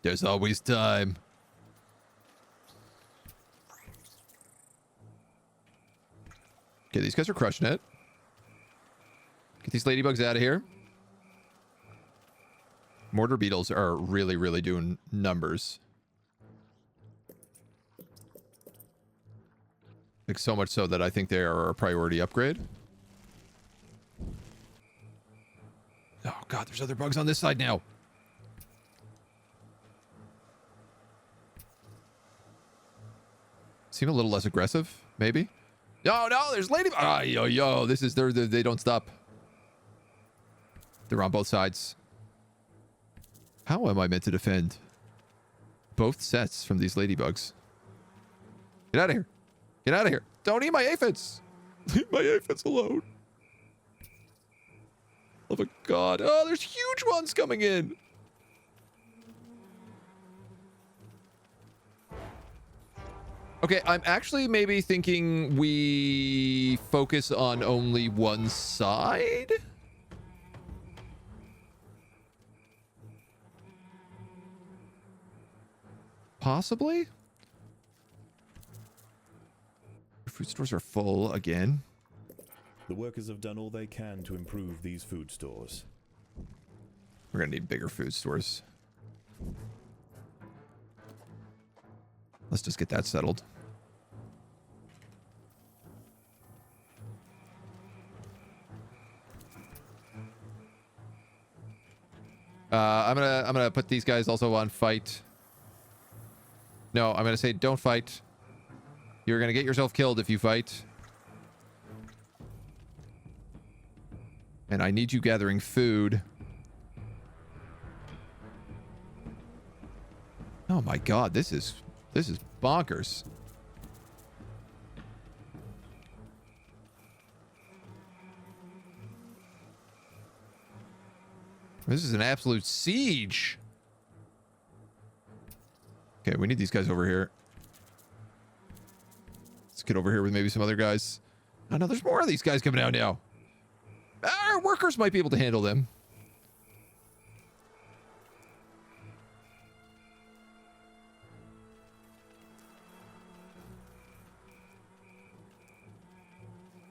A: There's always time. Okay, these guys are crushing it. Get these ladybugs out of here. Mortar beetles are really, really doing numbers. Like, so much so that I think they are a priority upgrade. Oh, God, there's other bugs on this side now. Seem a little less aggressive, maybe? No, there's ladybugs. Ah, yo, this is, they don't stop. They're on both sides. How am I meant to defend both sets from these ladybugs? Get out of here. Get out of here. Don't eat my aphids. Leave my aphids alone. Oh my God. Oh, there's huge ones coming in. Okay, I'm actually maybe thinking we focus on only one side. Possibly? Food stores are full again.
F: The workers have done all they can to improve these food stores.
A: We're gonna need bigger food stores. Let's just get that settled. I'm gonna put these guys also on fight. No, I'm gonna say don't fight. You're gonna get yourself killed if you fight. And I need you gathering food. Oh my god, this is bonkers. This is an absolute siege. Okay, we need these guys over here. Let's get over here with maybe some other guys. Oh no, there's more of these guys coming out now. Our workers might be able to handle them.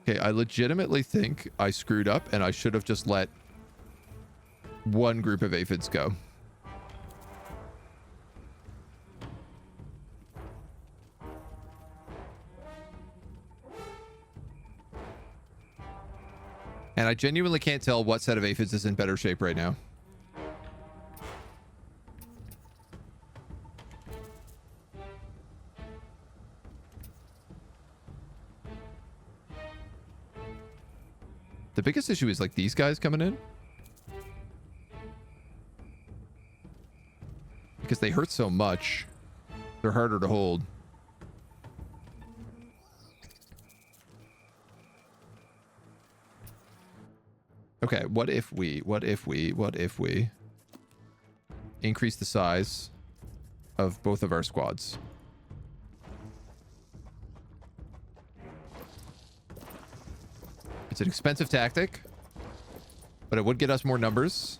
A: Okay, I legitimately think I screwed up and I should have just let one group of aphids go. And I genuinely can't tell what set of aphids is in better shape right now. The biggest issue is like these guys coming in. Because they hurt so much. They're harder to hold. Okay, what if we increase the size of both of our squads? It's an expensive tactic, but it would get us more numbers.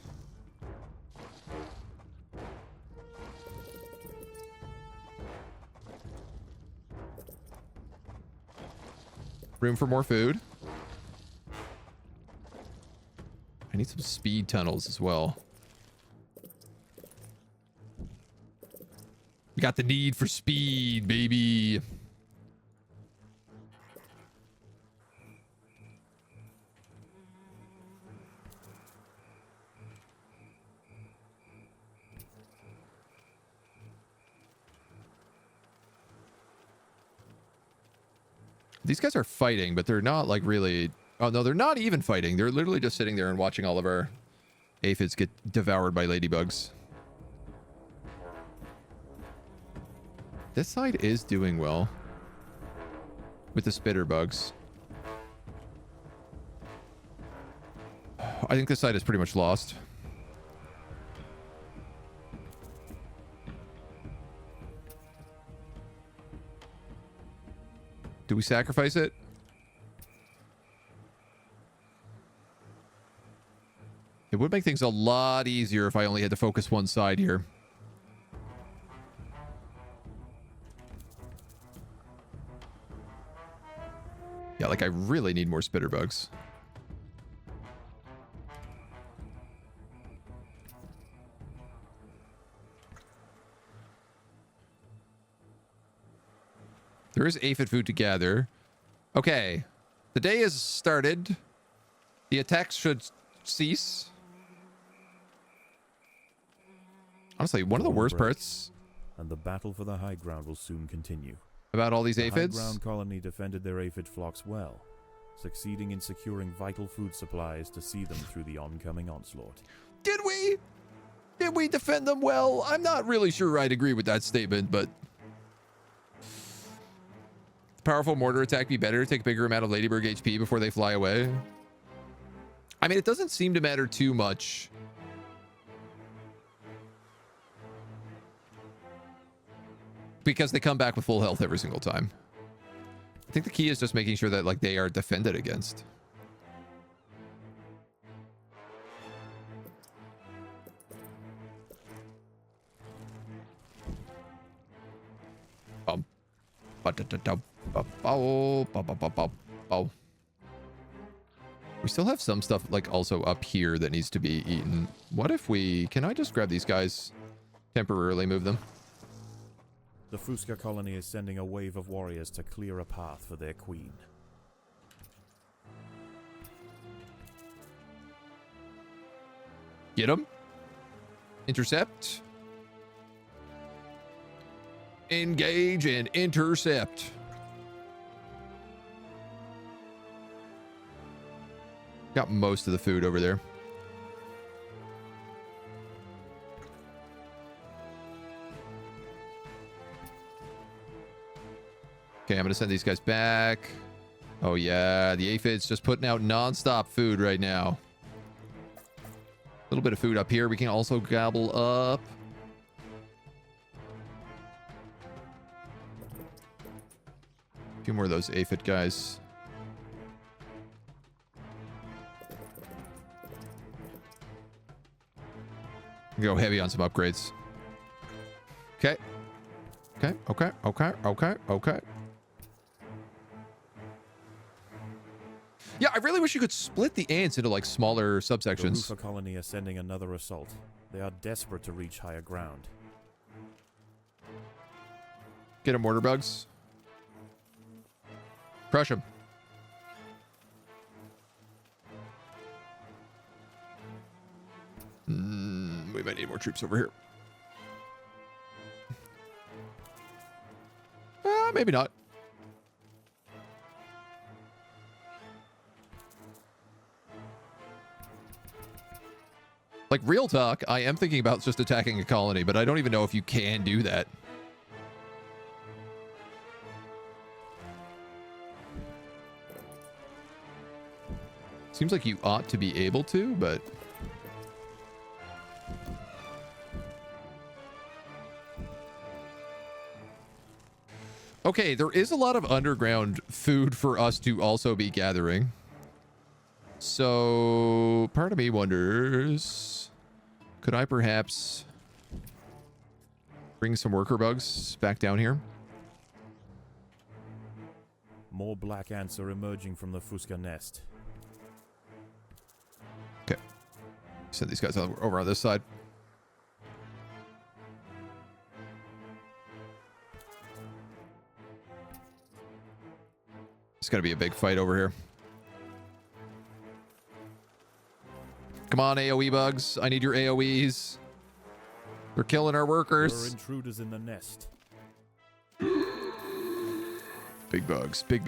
A: Room for more food. I need some speed tunnels as well. We got the need for speed, baby. These guys are fighting, but they're not like really... Oh, no, they're not even fighting. They're literally just sitting there and watching all of our aphids get devoured by ladybugs. This side is doing well with the spitter bugs. I think this side is pretty much lost. Do we sacrifice it? It would make things a lot easier if I only had to focus one side here. Yeah, like I really need more spitter bugs. There is aphid food to gather. Okay. The day has started. The attacks should cease. Honestly, one of the worst parts...
B: And the battle for the high ground will soon continue.
A: About all these aphids?
B: The high ground colony defended their aphid flocks well, succeeding in securing vital food supplies to see them through the oncoming onslaught.
A: Did we? Did we defend them well? I'm not really sure I'd agree with that statement, but... Powerful mortar attack be better? Take a bigger amount of ladybird HP before they fly away? I mean, it doesn't seem to matter too much. Because they come back with full health every single time. I think the key is just making sure that, like, they are defended against. We still have some stuff like also up here that needs to be eaten. What if we... Can I just grab these guys? Temporarily move them.
B: The Fusca colony is sending a wave of warriors to clear a path for their queen.
A: Get them. Intercept. Engage and intercept. Got most of the food over there. Okay, I'm gonna send these guys back. Oh yeah, the aphids just putting out non-stop food right now. A little bit of food up here we can also gobble up. A few more of those aphid guys. Go heavy on some upgrades. Okay. Okay. Yeah, I really wish you could split the ants into like smaller subsections.
B: The Rufa colony are sending another assault. They are desperate to reach higher ground.
A: Get them, mortar bugs. Crush them. We might need more troops over here. Maybe not. Like, real talk, I am thinking about just attacking a colony, but I don't even know if you can do that. Seems like you ought to be able to, but... Okay, there is a lot of underground food for us to also be gathering. So, part of me wonders, could I perhaps bring some worker bugs back down here?
B: More black ants are emerging from the Fusca nest.
A: Okay. Send these guys over on this side. It's gonna be a big fight over here. Come on, AoE bugs. I need your AoEs. They're killing our workers.
B: There are intruders in the nest.
A: Big bugs. Big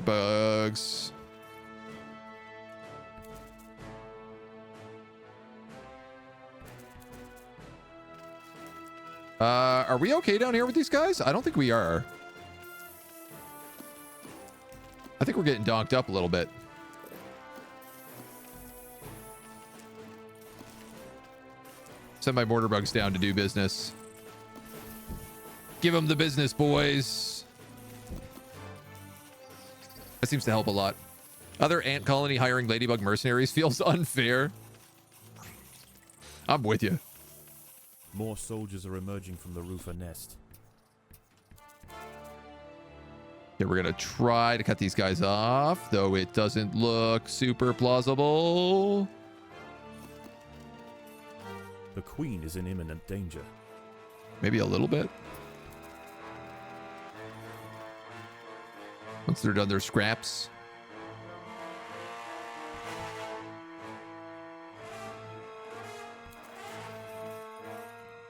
A: bugs. Are we okay down here with these guys? I don't think we are. I think we're getting donked up a little bit. Send my mortar bugs down to do business. Give them the business, boys. That seems to help a lot. Other ant colony hiring ladybug mercenaries feels unfair. I'm with you.
B: More soldiers are emerging from the Rufa nest.
A: Yeah, we're gonna try to cut these guys off, though it doesn't look super plausible.
B: The queen is in imminent danger.
A: Maybe a little bit. Once they're done their scraps.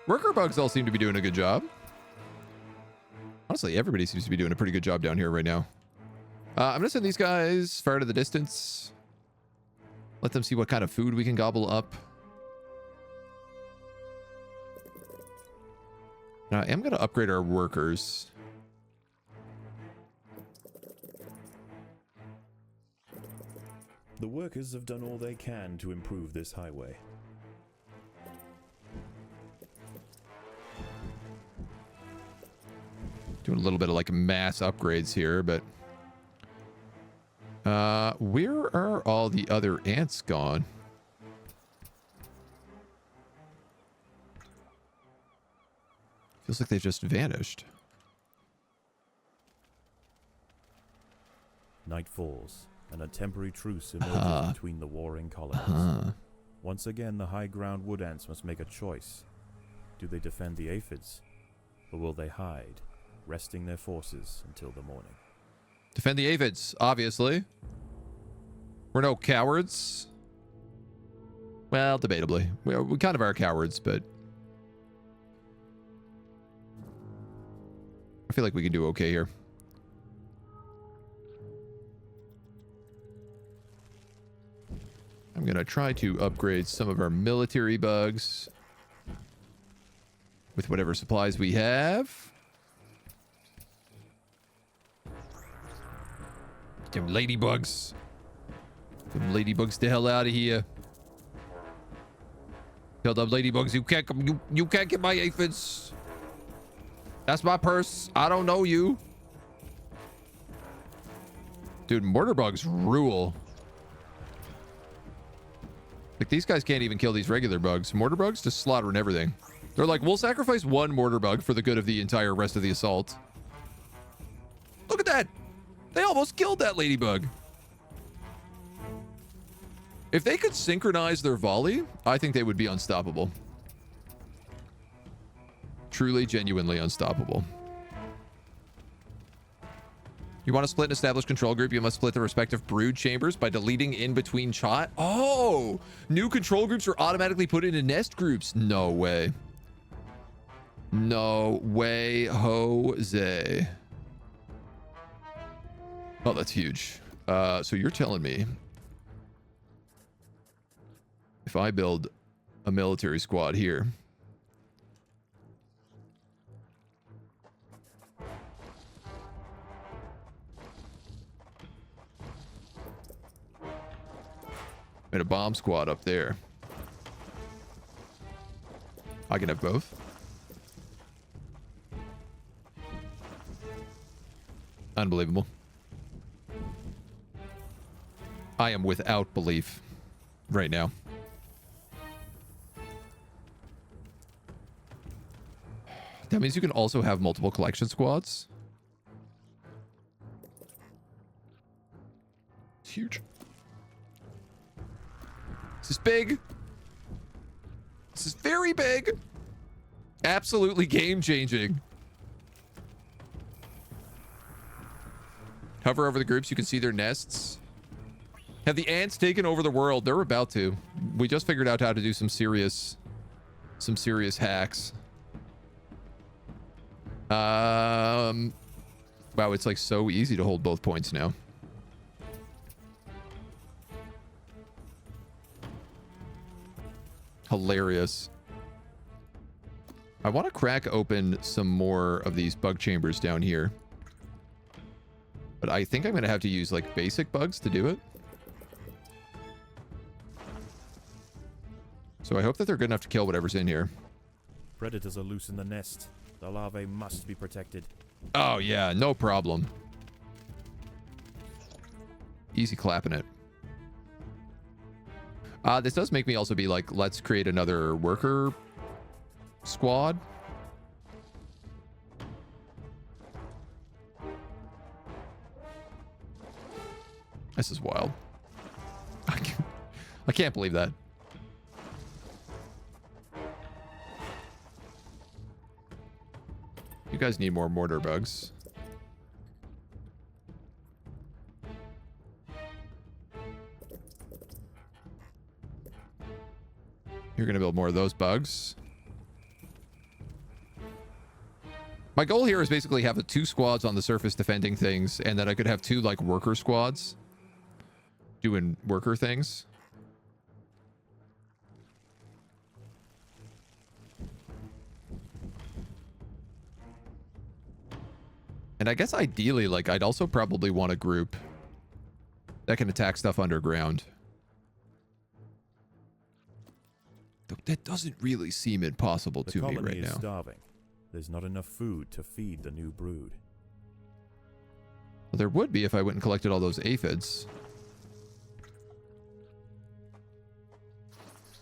A: Worker bugs all seem to be doing a good job. Honestly, everybody seems to be doing a pretty good job down here right now. I'm going to send these guys far to the distance. Let them see what kind of food we can gobble up. Now, I am going to upgrade our workers.
F: The workers have done all they can to improve this highway.
A: Doing a little bit of like mass upgrades here, but where are all the other ants gone? Feels like they just vanished.
B: Night falls, and a temporary truce emerges between the warring colonies. Once again, the high ground wood ants must make a choice. Do they defend the aphids, or will they hide, resting their forces until the morning?
A: Defend the aphids, obviously. We're no cowards. Well, debatably. We kind of are cowards, but I feel like we can do okay here. I'm going to try to upgrade some of our military bugs with whatever supplies we have. Them ladybugs. Them ladybugs the hell out of here. Tell them ladybugs you can't get my aphids. That's my purse. I don't know you. Dude, mortar bugs rule. Like, these guys can't even kill these regular bugs. Mortar bugs just slaughtering everything. They're like, we'll sacrifice one mortar bug for the good of the entire rest of the assault. Look at that. They almost killed that ladybug. If they could synchronize their volley, I think they would be unstoppable. Truly, genuinely unstoppable. You want to split an established control group, you must split the respective brood chambers by deleting in between chot. Oh, new control groups are automatically put into nest groups. No way. No way, Jose. Oh, that's huge. So you're telling me if I build a military squad here, and a bomb squad up there, I can have both? Unbelievable. I am without belief right now. That means you can also have multiple collection squads. It's huge. This is big. This is very big. Absolutely game changing. Hover over the groups, you can see their nests. Have the ants taken over the world? They're about to. We just figured out how to do some serious hacks. Wow, it's like so easy to hold both points now. Hilarious. I want to crack open some more of these bug chambers down here. But I think I'm going to have to use like basic bugs to do it. So I hope that they're good enough to kill whatever's in here.
B: Predators are loose in the nest. The larvae must be protected.
A: Oh yeah, no problem. Easy clapping it. This does make me also be like, let's create another worker squad. This is wild. I can't believe that. You guys need more mortar bugs. You're going to build more of those bugs. My goal here is basically have 2 squads on the surface defending things, and then I could have 2 like worker squads doing worker things. And I guess ideally, like, I'd also probably want a group that can attack stuff underground. That doesn't really seem impossible to me right now.
B: The colony is starving. There's not enough food to feed the new brood.
A: Well, there would be if I went and collected all those aphids.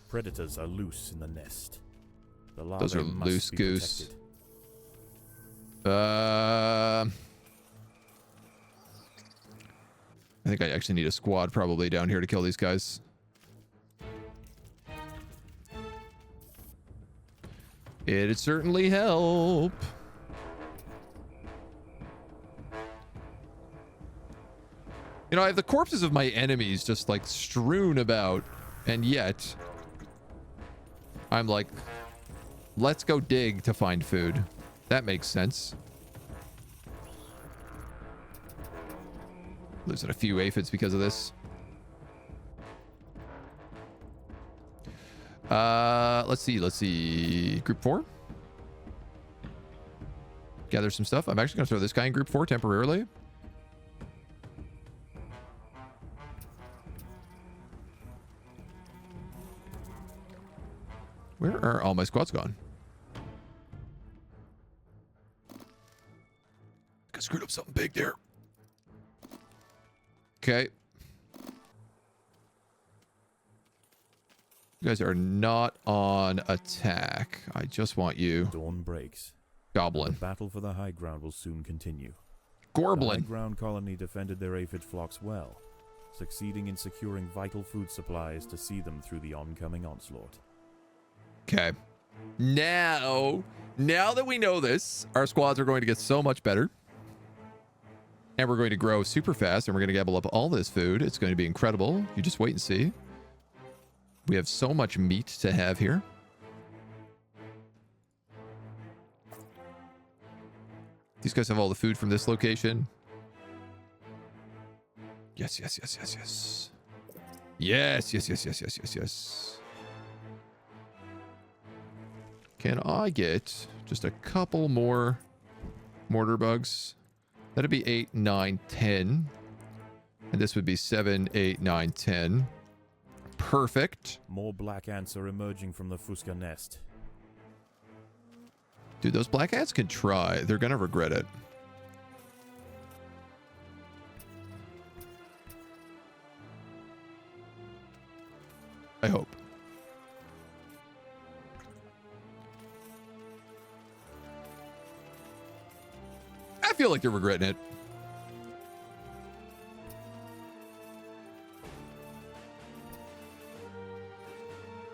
B: Predators are loose in the nest. The larvae
A: Those are
B: must
A: loose
B: be
A: goose.
B: protected.
A: think I actually need a squad probably down here to kill these guys. It'd certainly help. You know, I have the corpses of my enemies just like strewn about, and yet I'm like, let's go dig to find food. That makes sense. Losing a few aphids because of this. Let's see. Group 4. Gather some stuff. I'm actually going to throw this guy in group 4 temporarily. Where are all my squads gone? I screwed up something big there. Okay. You guys are not on attack. I just want you.
B: Dawn breaks.
A: Goblin.
B: The battle for the high ground will soon continue.
A: Gorblin.
B: The high ground colony defended their aphid flocks well, succeeding in securing vital food supplies to see them through the oncoming onslaught.
A: Okay. Now that we know this, our squads are going to get so much better. And we're going to grow super fast, and we're going to gobble up all this food. It's going to be incredible. You just wait and see. We have so much meat to have here. These guys have all the food from this location. Yes. Yes. Can I get just a couple more mortar bugs? That'd be 8, 9, 10. And this would be 7, 8, 9, 10. Perfect.
B: More black ants are emerging from the Fusca nest.
A: Dude, those black ants can try. They're gonna regret it. I hope. I feel like they're regretting it.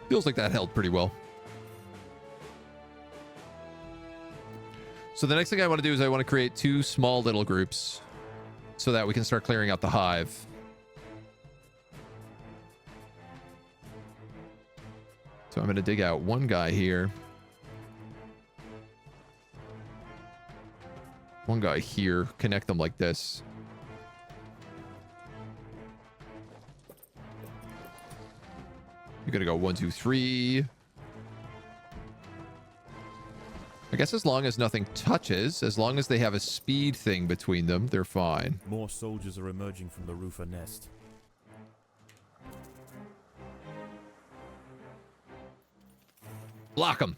A: Feels like that held pretty well. So the next thing I want to do is I want to create 2 small little groups so that we can start clearing out the hive. So I'm going to dig out one guy here. One guy here. Connect them like this. You're going to go 1, 2, 3. I guess as long as nothing touches, as long as they have a speed thing between them, they're fine.
B: More soldiers are emerging from the roofer nest.
A: Block them.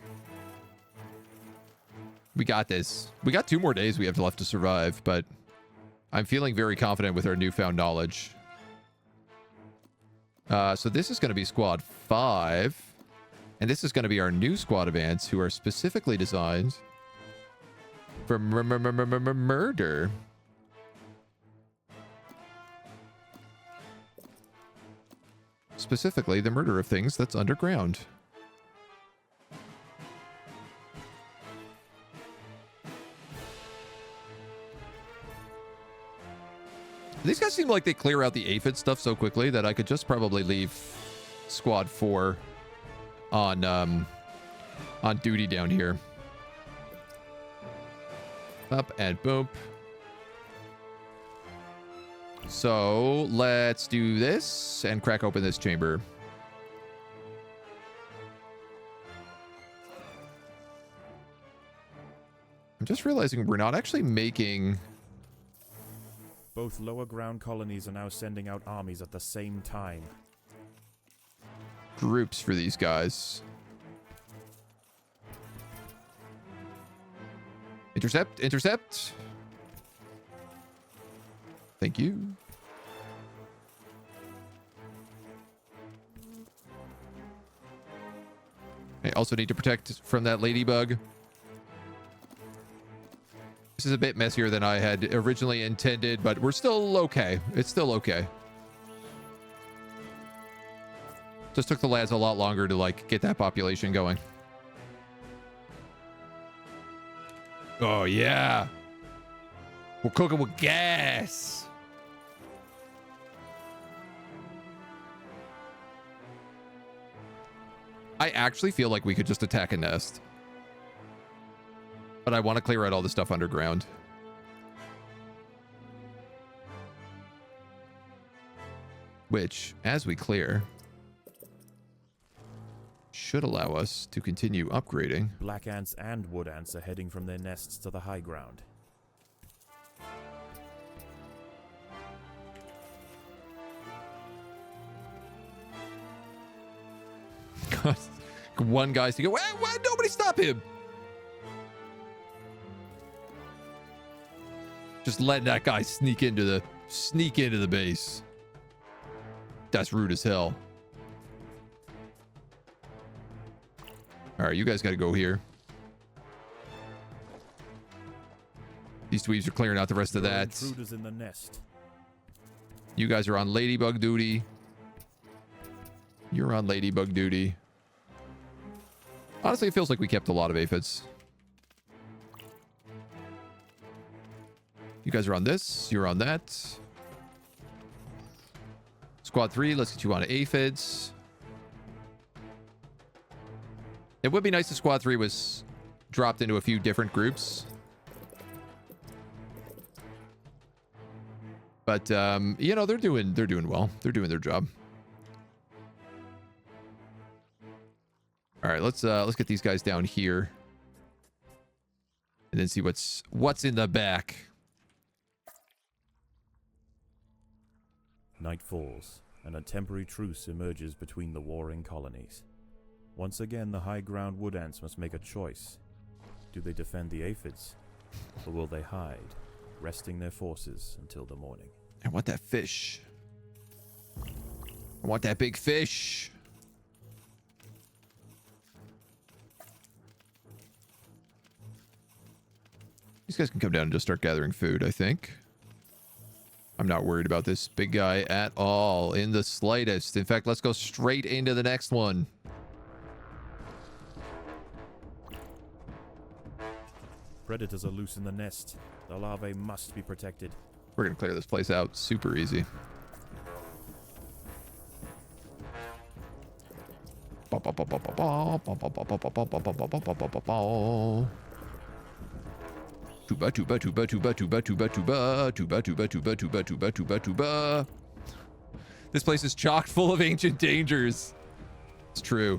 A: We got this. We got 2 more days we have left to survive, but I'm feeling very confident with our newfound knowledge. So this is going to be squad 5. And this is going to be our new squad of ants who are specifically designed for murder. Specifically, the murder of things that's underground. These guys seem like they clear out the aphid stuff so quickly that I could just probably leave squad 4 on duty down here. Up and boom. So let's do this and crack open this chamber. I'm just realizing we're not actually making...
B: Both lower ground colonies are now sending out armies at the same time.
A: Groups for these guys. Intercept. Thank you. I also need to protect from that ladybug. This is a bit messier than I had originally intended, but we're still okay. It's still okay. Just took the lads a lot longer to, like, get that population going. Oh, yeah. We're cooking with gas. I actually feel like we could just attack a nest. But I want to clear out all the stuff underground. Which, as we clear, should allow us to continue upgrading.
B: Black ants and wood ants are heading from their nests to the high ground.
A: One guy's to go, why nobody stop him? Just letting that guy sneak into the base. That's rude as hell. All right, you guys got to go here. These dweebs are clearing out the rest of that.
B: Intruders in the nest.
A: You guys are on ladybug duty. You're on ladybug duty. Honestly, it feels like we kept a lot of aphids. You guys are on this. You're on that. Squad 3, let's get you on aphids. It would be nice if Squad 3 was dropped into a few different groups. But, you know, they're doing well. They're doing their job. All right, let's get these guys down here. And then see what's in the back.
B: Night falls, and a temporary truce emerges between the warring colonies. Once again, the high ground wood ants must make a choice. Do they defend the aphids, or will they hide, resting their forces until the morning?
A: I want that fish. I want that big fish. These guys can come down and just start gathering food, I think. I'm not worried about this big guy at all, in the slightest. In fact, let's go straight into the next one.
B: Predators are loose in the nest. The larvae must be protected.
A: We're going to clear this place out super easy. Tuba, tuba, tuba, tuba, tuba, tuba, tuba, tuba, tuba, tuba, tuba, tuba, tuba, tuba. This place is chock full of ancient dangers. It's true.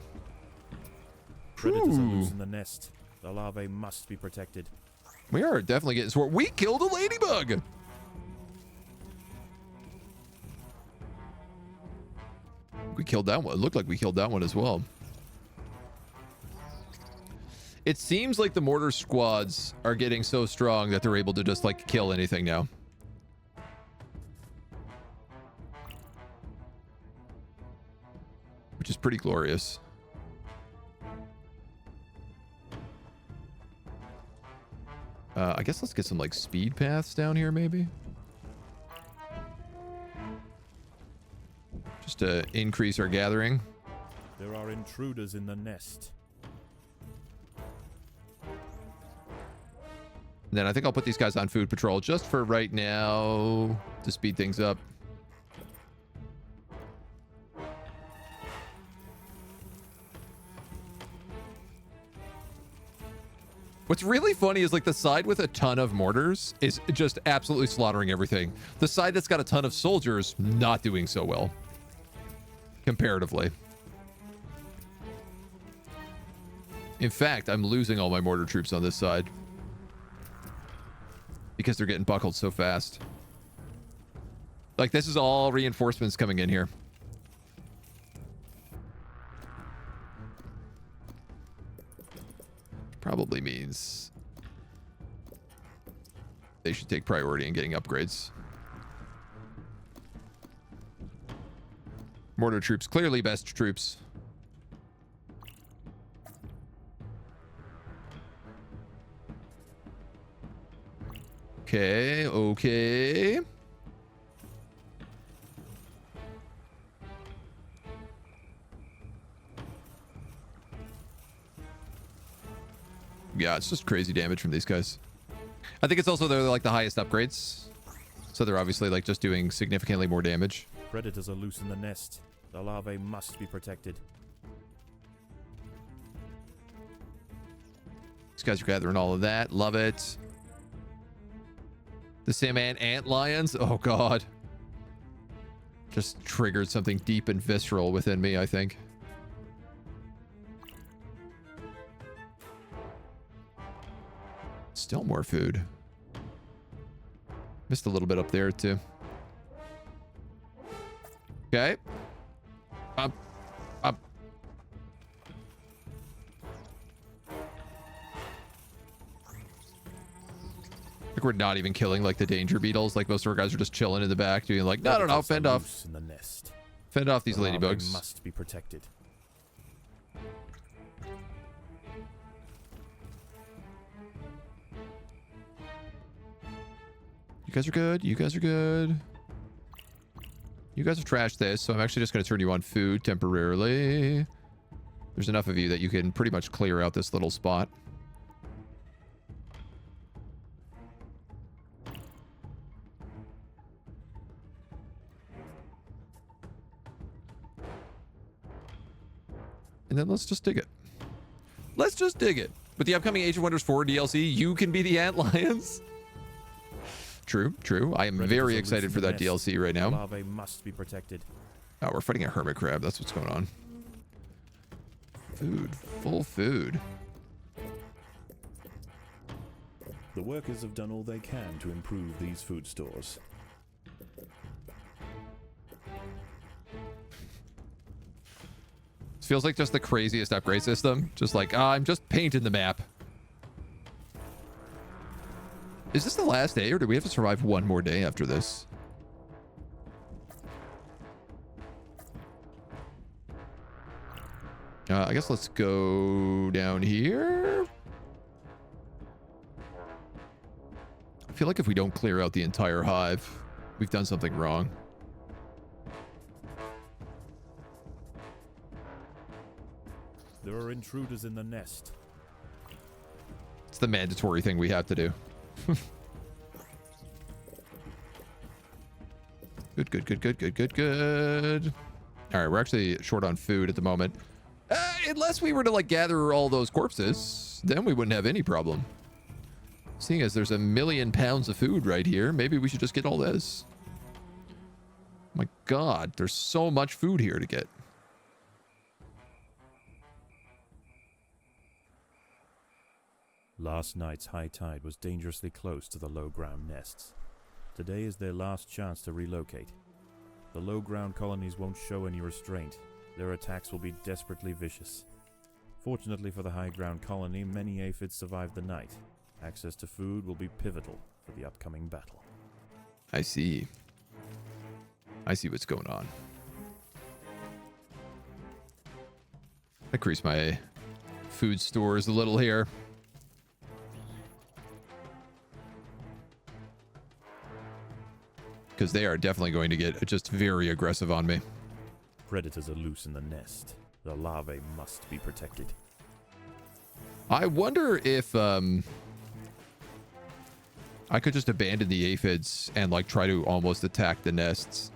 B: Predators are loose in the nest. The larvae must be protected.
A: We are definitely getting swarmed. We killed a ladybug. We killed that one. It looked like we killed that one as well. It seems like the mortar squads are getting so strong that they're able to just like kill anything now. Which is pretty glorious. I guess let's get some like speed paths down here maybe. Just to increase our gathering.
B: There are intruders in the nest.
A: And then I think I'll put these guys on food patrol just for right now to speed things up. What's really funny is like the side with a ton of mortars is just absolutely slaughtering everything. The side that's got a ton of soldiers not doing so well comparatively. In fact, I'm losing all my mortar troops on this side because they're getting buckled so fast. Like this is all reinforcements coming in here. Probably means they should take priority in getting upgrades. Mortar troops, clearly best troops. Okay, okay. Yeah, it's just crazy damage from these guys. I think it's also they're like the highest upgrades. So they're obviously like just doing significantly more damage.
B: Predators are loose in the nest. The larvae must be protected.
A: These guys are gathering all of that. Love it. The salmon ant lions. Oh, God. Just triggered something deep and visceral within me, I think. Still more food. Missed a little bit up there, too. Okay. Up. Up. Like we're not even killing like the danger beetles. Like most of our guys are just chilling in the back doing like, no, fend off.
B: In the nest.
A: Fend off these
B: The larvae
A: ladybugs.
B: must be protected.
A: You guys are good. You guys are good. You guys have trashed this, so I'm actually just going to turn you on food temporarily. There's enough of you that you can pretty much clear out this little spot. And then let's just dig it. Let's just dig it. With the upcoming Age of Wonders 4 DLC, you can be the Ant Lions. True, true. I am very excited for that DLC right now.
B: Larvae must be protected.
A: Oh, we're fighting a hermit crab. That's what's going on. Food. Full food.
F: The workers have done all they can to improve these food stores.
A: This feels like just the craziest upgrade system. Just like, I'm just painting the map. Is this the last day, or do we have to survive one more day after this? I guess let's go down here. I feel like if we don't clear out the entire hive, we've done something wrong.
B: There are intruders in the nest.
A: It's the mandatory thing we have to do. Good. All right, we're actually short on food at the moment. Unless we were to like gather all those corpses, then we wouldn't have any problem. Seeing as there's 1,000,000 pounds of food right here, maybe we should just get all this. My God, there's so much food here to get.
B: Last night's high tide was dangerously close to the low ground nests. Today is their last chance to relocate. The low ground colonies won't show any restraint. Their attacks will be desperately vicious. Fortunately for the high ground colony, many aphids survived the night. Access to food will be pivotal for the upcoming battle.
A: I see. I see what's going on. Increase my food stores a little here. Because they are definitely going to get just very aggressive on me.
B: Predators are loose in the nest. The larvae must be protected.
A: I wonder if I could just abandon the aphids and like try to almost attack the nests.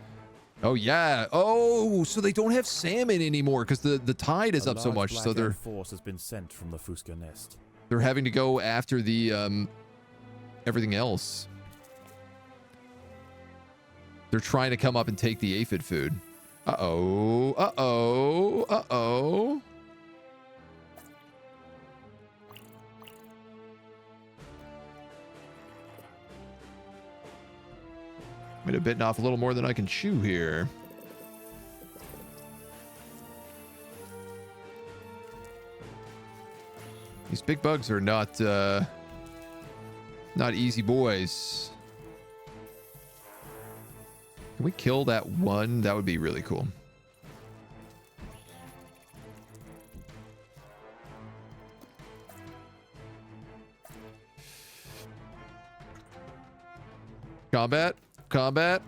A: Oh yeah. Oh, so they don't have salmon anymore because the tide is up so much. So their
B: force has been sent from the Fuska nest.
A: They're having to go after the everything else. They're trying to come up and take the aphid food. Uh-oh. Uh-oh. Uh-oh. Might have bitten off a little more than I can chew here. These big bugs are not easy boys. Can we kill that one? That would be really cool. Combat. Combat.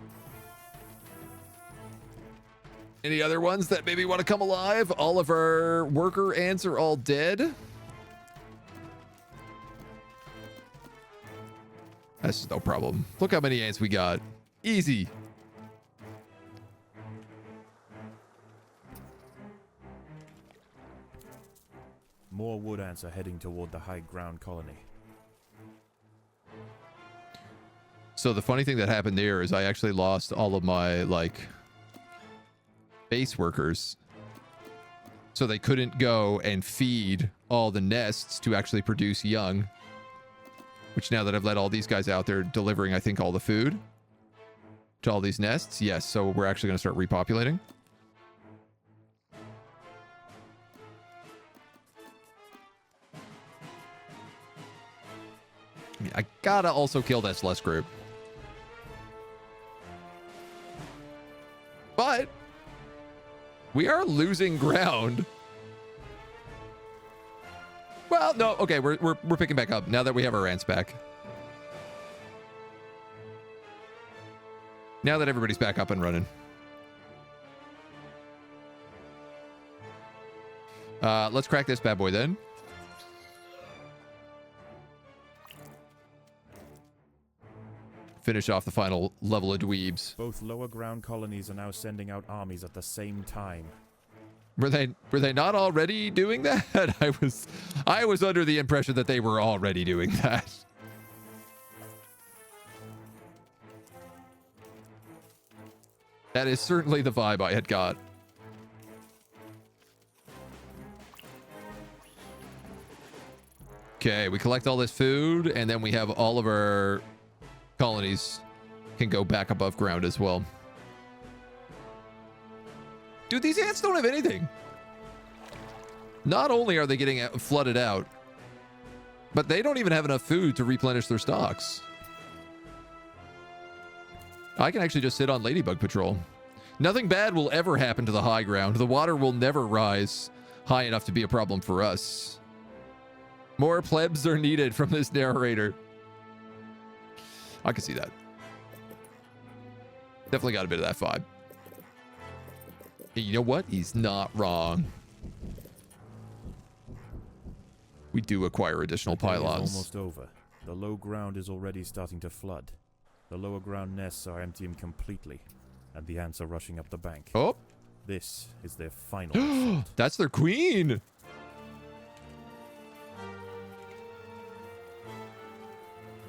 A: Any other ones that maybe want to come alive? All of our worker ants are all dead. That's no problem. Look how many ants we got. Easy.
B: More wood ants are heading toward the high ground colony.
A: So the funny thing that happened there is I actually lost all of my, like, base workers. So they couldn't go and feed all the nests to actually produce young. Which now that I've let all these guys out, they're delivering, I think, all the food to all these nests. Yes, so we're actually going to start repopulating. I gotta also kill this less group. But we are losing ground. Well, no, okay, we're picking back up now that we have our ants back. Now that everybody's back up and running. Let's crack this bad boy then. Finish off the final level of dweebs.
B: Both lower ground colonies are now sending out armies at the same time.
A: Were they not already doing that? I was under the impression that they were already doing that. That is certainly the vibe I had got. Okay, we collect all this food, and then we have all of our colonies can go back above ground as well. Dude, these ants don't have anything. Not only are they getting flooded out, but they don't even have enough food to replenish their stocks. I can actually just sit on Ladybug Patrol. Nothing bad will ever happen to the high ground. The water will never rise high enough to be a problem for us. More plebs are needed from this narrator. I can see that. Definitely got a bit of that vibe. You know what? He's not wrong. We do acquire additional pylons.
B: Almost over. The low ground is already starting to flood. The lower ground nests are emptying completely, and the ants are rushing up the bank.
A: Oh,
B: this is their final assault.
A: That's their queen.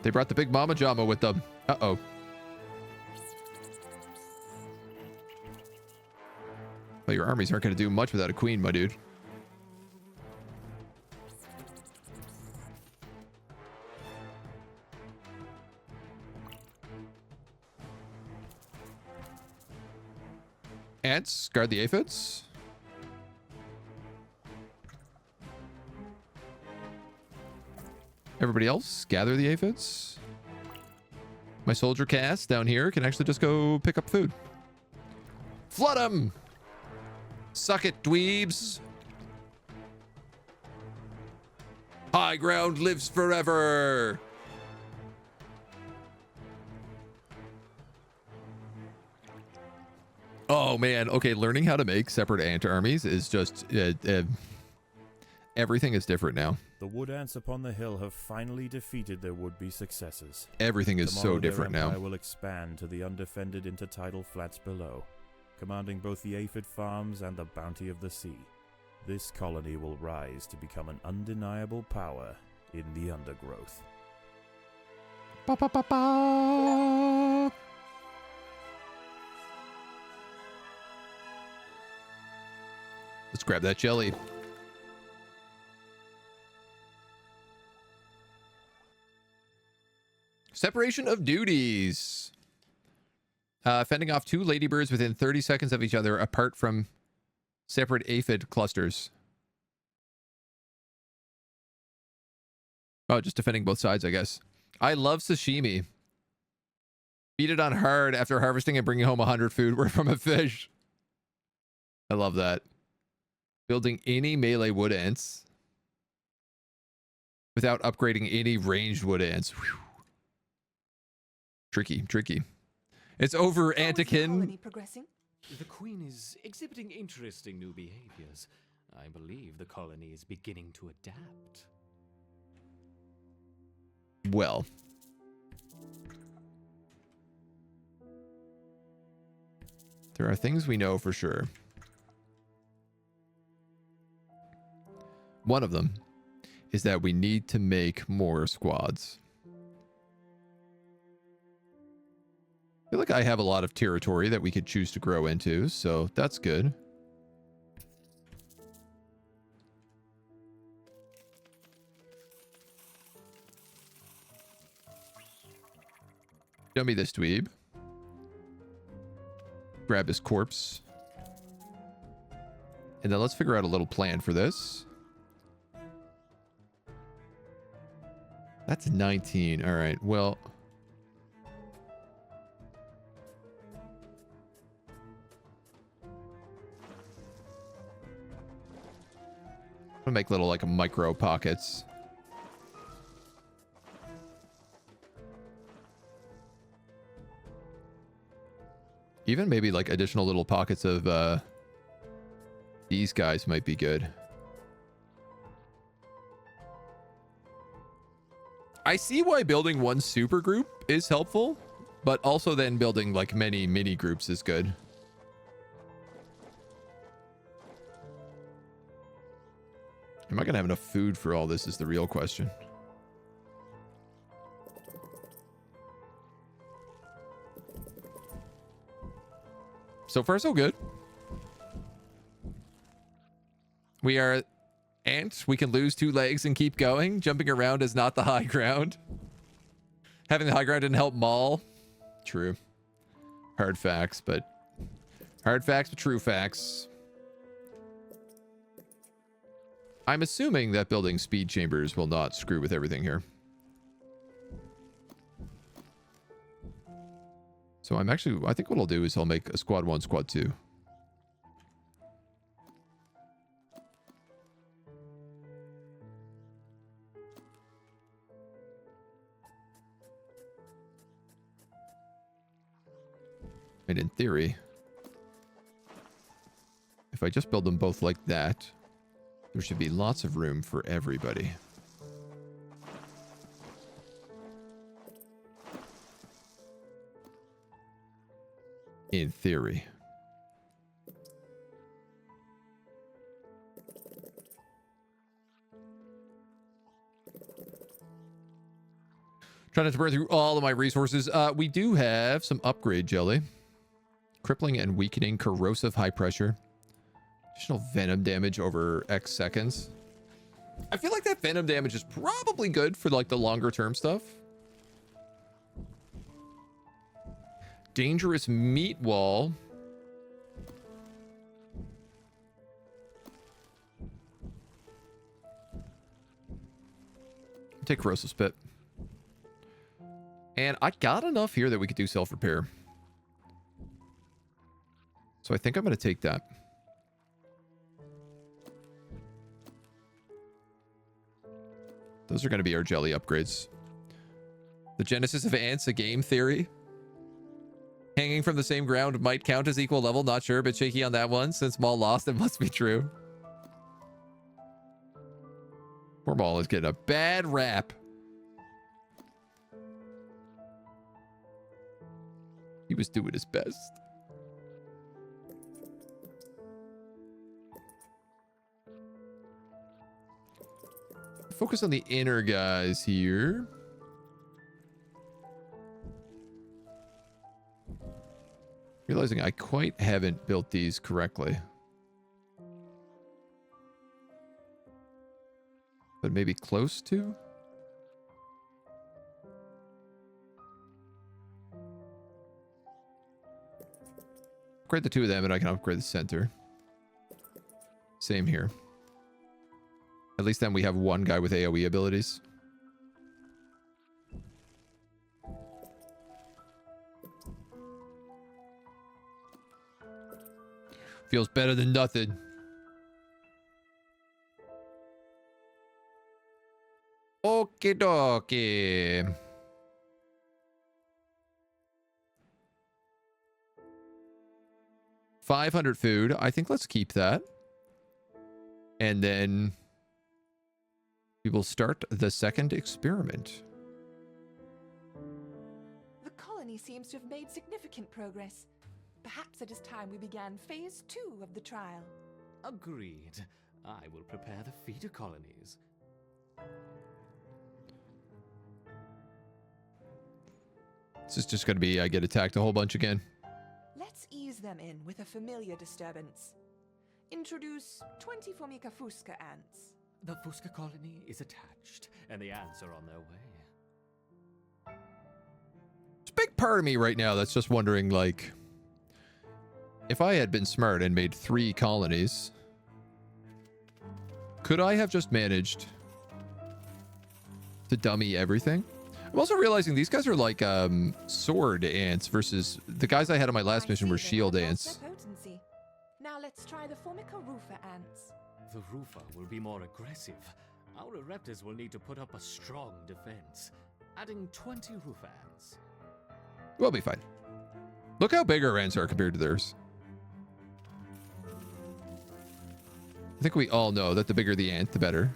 A: They brought the big mama jama with them. Uh-oh. Well, your armies aren't going to do much without a queen, my dude. Ants, guard the aphids. Everybody else, gather the aphids. My soldier cast down here can actually just go pick up food. Flood them! Suck it, dweebs. High ground lives forever. Oh man, okay, learning how to make separate ant armies is just everything is different now.
B: The wood ants upon the hill have finally defeated their would-be successors.
A: Everything is so different now.
B: Their empire will expand to the undefended intertidal flats below, commanding both the aphid farms and the bounty of the sea. This colony will rise to become an undeniable power in the undergrowth.
A: Ba, ba, ba, ba. Let's grab that jelly. Separation of duties. Fending off 2 ladybirds within 30 seconds of each other apart from separate aphid clusters. Oh, just defending both sides, I guess. I love sashimi. Feed it on hard after harvesting and bringing home 100 food from a fish. I love that. Building any melee wood ants without upgrading any ranged wood ants. Whew. Tricky, tricky. It's over,
C: How is the
A: Antikin.
C: colony progressing?
D: The Queen is exhibiting interesting new behaviors. I believe the colony is beginning to adapt.
A: Well. There are things we know for sure. One of them is that we need to make more squads. I feel like I have a lot of territory that we could choose to grow into, so that's good. Show me this dweeb. Grab his corpse. And then let's figure out a little plan for this. That's 19. All right, well. I'm gonna make little like micro pockets. Even maybe like additional little pockets of these guys might be good. I see why building one super group is helpful, but also then building like many mini groups is good. Am I gonna have enough food for all this is the real question. So far, so good. We are ants. We can lose 2 legs and keep going. Jumping around is not the high ground. Having the high ground didn't help Maul. True. Hard facts, but true facts. I'm assuming that building speed chambers will not screw with everything here. So I think what I'll do is I'll make a squad 1, squad 2. And in theory, if I just build them both like that, there should be lots of room for everybody. In theory. Trying to burn through all of my resources. We do have some upgrade jelly. Crippling and weakening corrosive high pressure. Additional venom damage over X seconds. I feel like that venom damage is probably good for like the longer term stuff. Dangerous meat wall. Take corrosive spit. And I got enough here that we could do self-repair. So I think I'm going to take that. Those are going to be our jelly upgrades. The genesis of ants, a game theory. Hanging from the same ground might count as equal level. Not sure, but shaky on that one. Since Maul lost, it must be true. Poor Maul is getting a bad rap. He was doing his best. Focus on the inner guys here. Realizing I quite haven't built these correctly. But maybe close to? Upgrade the 2 of them and I can upgrade the center. Same here. At least then we have 1 guy with AoE abilities. Feels better than nothing. Okie dokie. 500 food. I think let's keep that. And then we will start the second experiment.
C: The colony seems to have made significant progress. Perhaps it is time we began phase 2 of the trial.
D: Agreed. I will prepare the feeder colonies.
A: This is just going to be I get attacked a whole bunch again.
C: Let's ease them in with a familiar disturbance. Introduce 20 Formica fusca ants.
D: The Fusca colony is attached, and the ants are on their way.
A: There's a big part of me right now that's just wondering, like, if I had been smart and made 3 colonies, could I have just managed to dummy everything? I'm also realizing these guys are like sword ants versus the guys I had on my last mission were shield ants.
C: Now let's try the Formica rufa ants.
D: The Rufa will be more aggressive. Our Raptors will need to put up a strong defense. Adding 20 Rufa ants.
A: We'll be fine. Look how big our ants are compared to theirs. I think we all know that the bigger the ant, the better.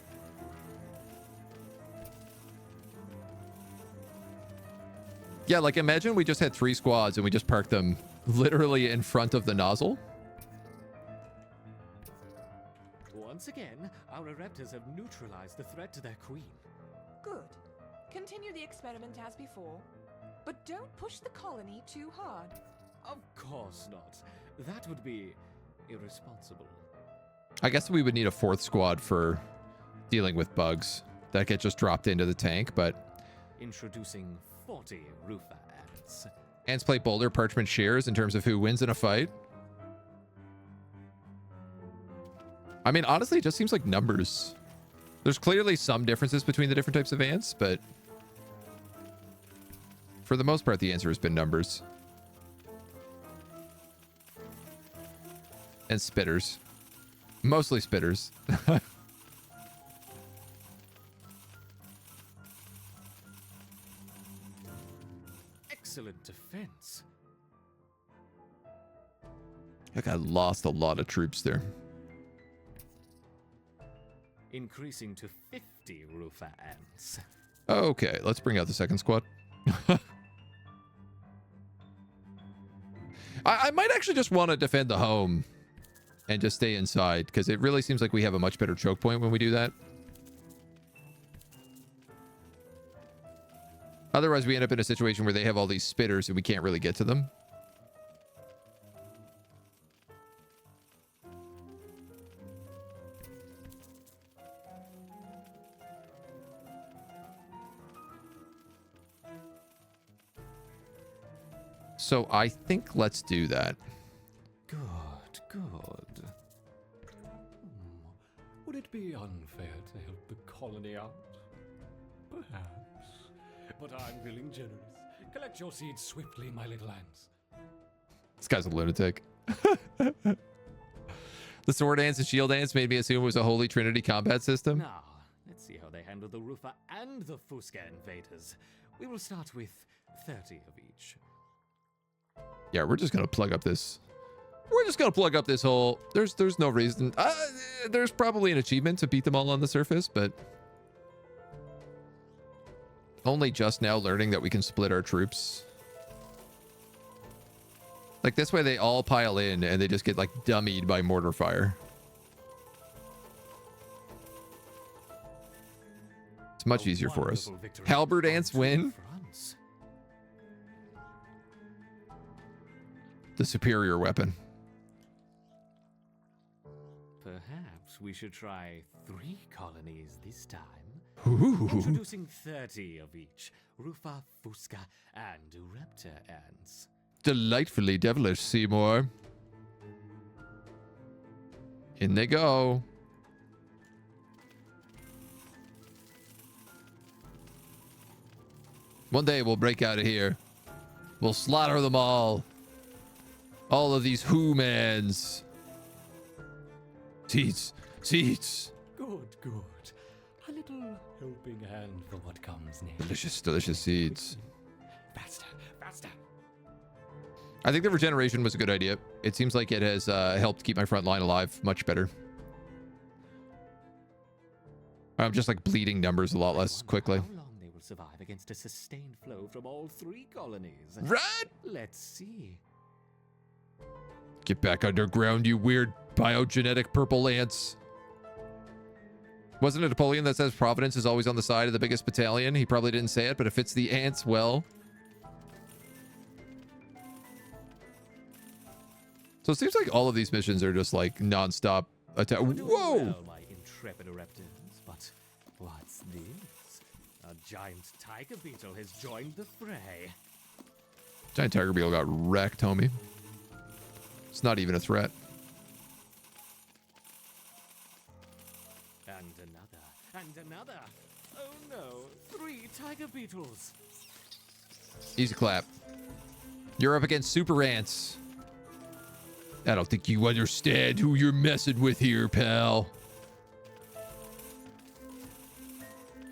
A: Yeah, like imagine we just had 3 squads and we just parked them literally in front of the nozzle.
D: Once again, our Raptors have neutralized the threat to their queen.
C: Good. Continue the experiment as before, but don't push the colony too hard.
D: Of course not. That would be irresponsible.
A: I guess we would need a 4th squad for dealing with bugs that get just dropped into the tank, but...
D: Introducing 40 Rufa ants.
A: Ants play boulder, parchment, shears in terms of who wins in a fight. I mean, honestly, it just seems like numbers. There's clearly some differences between the different types of ants, but for the most part, the answer has been numbers. And spitters. Mostly spitters.
D: Excellent defense.
A: Like I lost a lot of troops there.
D: Increasing to 50 Rufa ants.
A: Okay, let's bring out the second squad. I might actually just want to defend the home and just stay inside, because it really seems like we have a much better choke point when we do that. Otherwise, we end up in a situation where they have all these spitters and we can't really get to them. So I think let's do that.
D: Good, good. Would it be unfair to help the colony out? Perhaps. But I'm feeling generous. Collect your seeds swiftly, my little ants.
A: This guy's a lunatic. The sword ants and shield ants made me assume it was a Holy Trinity combat system.
D: Now, let's see how they handle the Rufa and the Fusca invaders. We will start with 30 of each.
A: Yeah, we're just gonna plug up this. We're just gonna plug up this hole. There's no reason. There's probably an achievement to beat them all on the surface, but only just now learning that we can split our troops. Like this way they all pile in and they just get like dummied by mortar fire. It's much easier for us. Halberd ants win. The superior weapon.
D: Perhaps we should try 3 colonies this time.
A: Ooh.
D: Introducing 30 of each. Rufa, Fusca, and Raptor ants.
A: Delightfully devilish, Seymour. In they go. One day we'll break out of here. We'll slaughter them all. All of these humans. Seeds. Seeds.
D: Good, good. A little helping hand for what comes next.
A: Delicious, delicious seeds.
D: Faster, faster.
A: I think the regeneration was a good idea. It seems like it has helped keep my front line alive much better. I'm just like bleeding numbers a lot less quickly.
D: How long they will survive against a sustained flow from all 3 colonies?
A: Right?
D: Let's see.
A: Get back underground, you weird biogenetic purple ants. Wasn't it Napoleon that says Providence is always on the side of the biggest battalion? He probably didn't say it, but if it's the ants, well. So it seems like all of these missions are just like non-stop attack. Whoa!
D: Well, my intrepid Ereptors, but what's this? A giant tiger beetle has joined the fray.
A: Giant tiger beetle got wrecked, homie. It's not even a threat.
D: And another. Oh no, 3 tiger beetles.
A: Easy clap. You're up against super ants. I don't think you understand who you're messing with here, pal.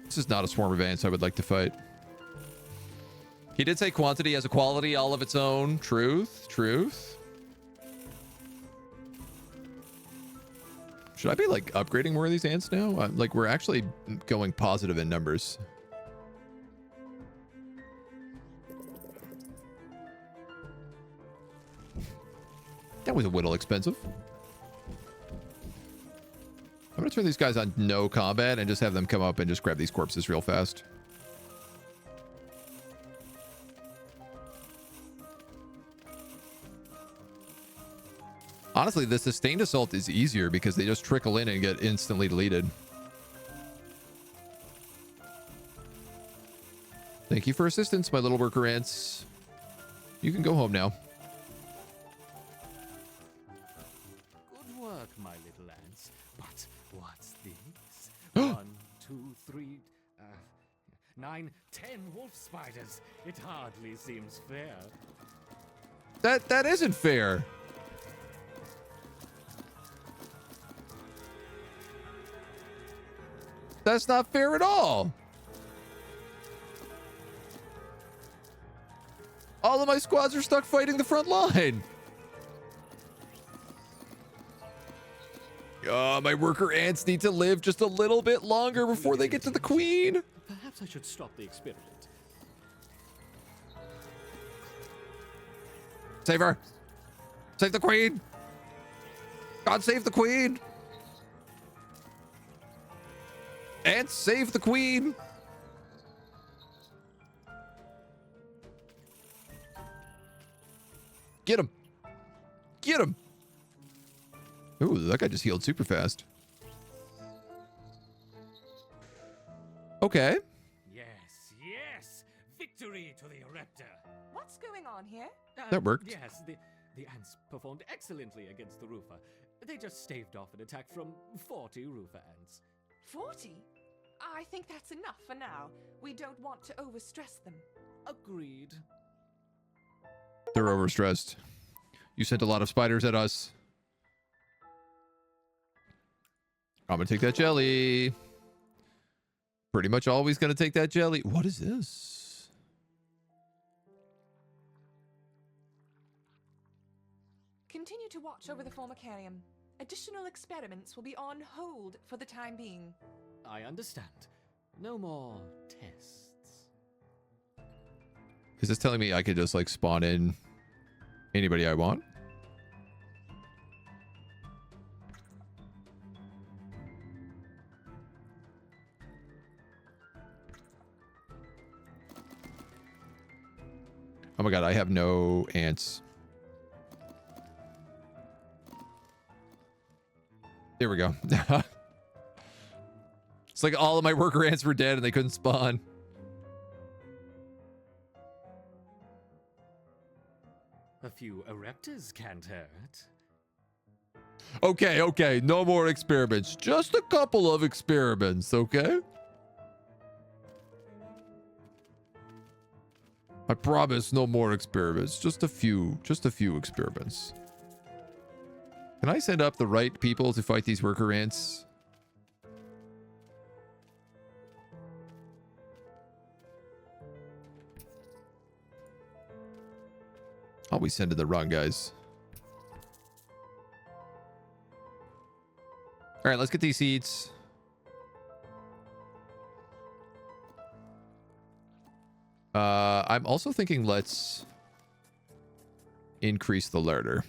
A: This is not a swarm of ants I would like to fight. He did say quantity has a quality all of its own. Truth. Should I be like upgrading more of these ants now? Like we're actually going positive in numbers. That was a little expensive. I'm gonna turn these guys on no combat and just have them come up and just grab these corpses real fast. Honestly, the sustained assault is easier because they just trickle in and get instantly deleted. Thank you for assistance, my little worker ants. You can go home now.
D: Good work, my little ants. But what's this? 1, 2, 3, 9, 10 wolf spiders. It hardly seems fair.
A: That isn't fair. That's not fair at all. All of my squads are stuck fighting the front line. My worker ants need to live just a little bit longer before they get to the queen.
D: Perhaps I should stop the experiment.
A: Save her. Save the queen. God save the queen. Ants save the queen. Get him. Get him. Ooh, that guy just healed super fast. Okay.
D: Yes. Victory to the Ereptor.
C: What's going on here?
A: That worked.
D: Yes, the ants performed excellently against the roofer. They just staved off an attack from 40 roofer ants.
C: 40? I think that's enough for now. We don't want to overstress them.
D: Agreed.
A: They're overstressed. You sent a lot of spiders at us. I'm gonna take that jelly. Pretty much always gonna take that jelly. What is this?
C: Continue to watch over the Formicarium. Additional experiments will be on hold for the time being.
D: I understand. No more tests.
A: Is this telling me I could just like spawn in anybody I want? Oh my god, I have no ants. There we go. It's like all of my worker ants were dead and they couldn't spawn.
D: A few Ereptors can't hurt.
A: Okay. No more experiments. Just a couple of experiments, okay? I promise no more experiments. Just a few experiments. Can I send up the right people to fight these worker ants? Always sending the wrong guys. All right, let's get these seeds. I'm also thinking let's increase the larder.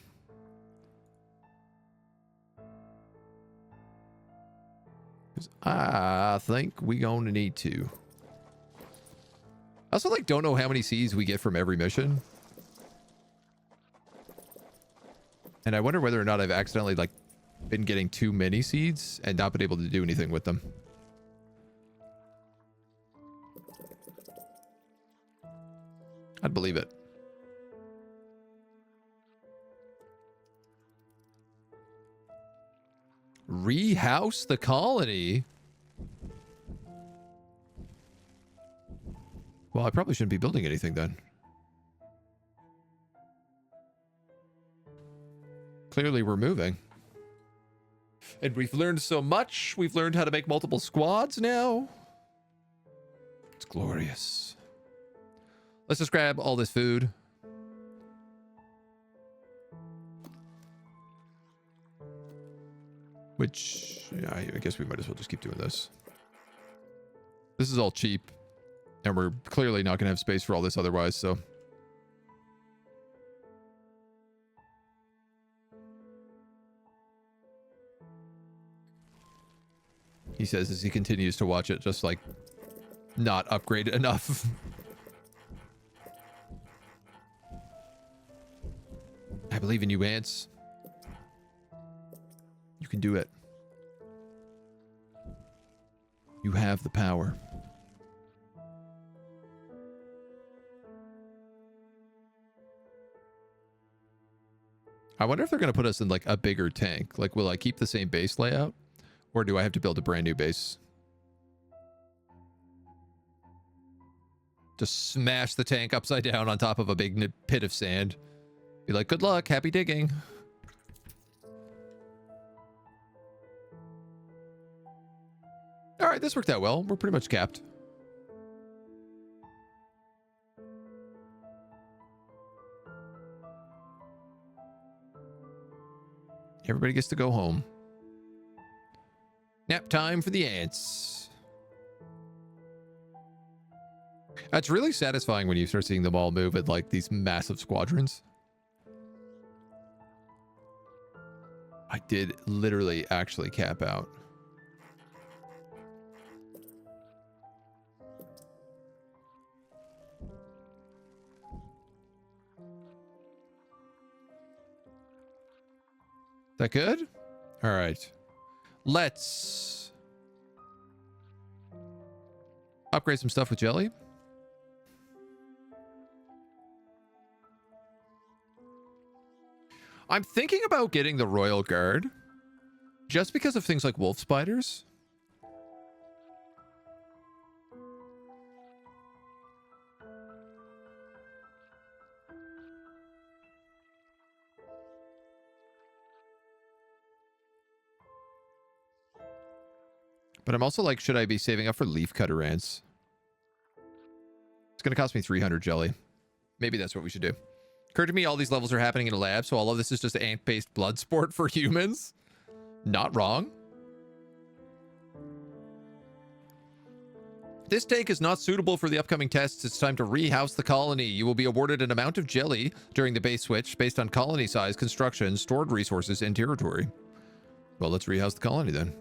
A: Because I think we're going to need to. I also, like, don't know how many seeds we get from every mission. And I wonder whether or not I've accidentally, like, been getting too many seeds and not been able to do anything with them. I'd believe it. Rehouse the colony? Well, I probably shouldn't be building anything then. Clearly we're moving. And we've learned so much. We've learned how to make multiple squads now. It's glorious. Let's just grab all this food. Which, yeah, I guess we might as well just keep doing this. This is all cheap. And we're clearly not going to have space for all this otherwise, so. He says as he continues to watch it, just like not upgraded enough. I believe in you, ants. You can do it. You have the power. I wonder if they're going to put us in like a bigger tank. Like, will I keep the same base layout? Or do I have to build a brand new base? Just smash the tank upside down on top of a big pit of sand. Be like, good luck, happy digging. All right, this worked out well. We're pretty much capped. Everybody gets to go home. Nap time for the ants. That's really satisfying when you start seeing them all move at like these massive squadrons. I did literally actually cap out. That good? All right. Let's upgrade some stuff with jelly. I'm thinking about getting the Royal Guard just because of things like wolf spiders. But I'm also like, should I be saving up for leaf cutter ants? It's going to cost me 300 jelly. Maybe that's what we should do. Occurred to me all these levels are happening in a lab, so all of this is just ant-based blood sport for humans. Not wrong. This tank is not suitable for the upcoming tests. It's time to rehouse the colony. You will be awarded an amount of jelly during the base switch based on colony size, construction, stored resources, and territory. Well, let's rehouse the colony then.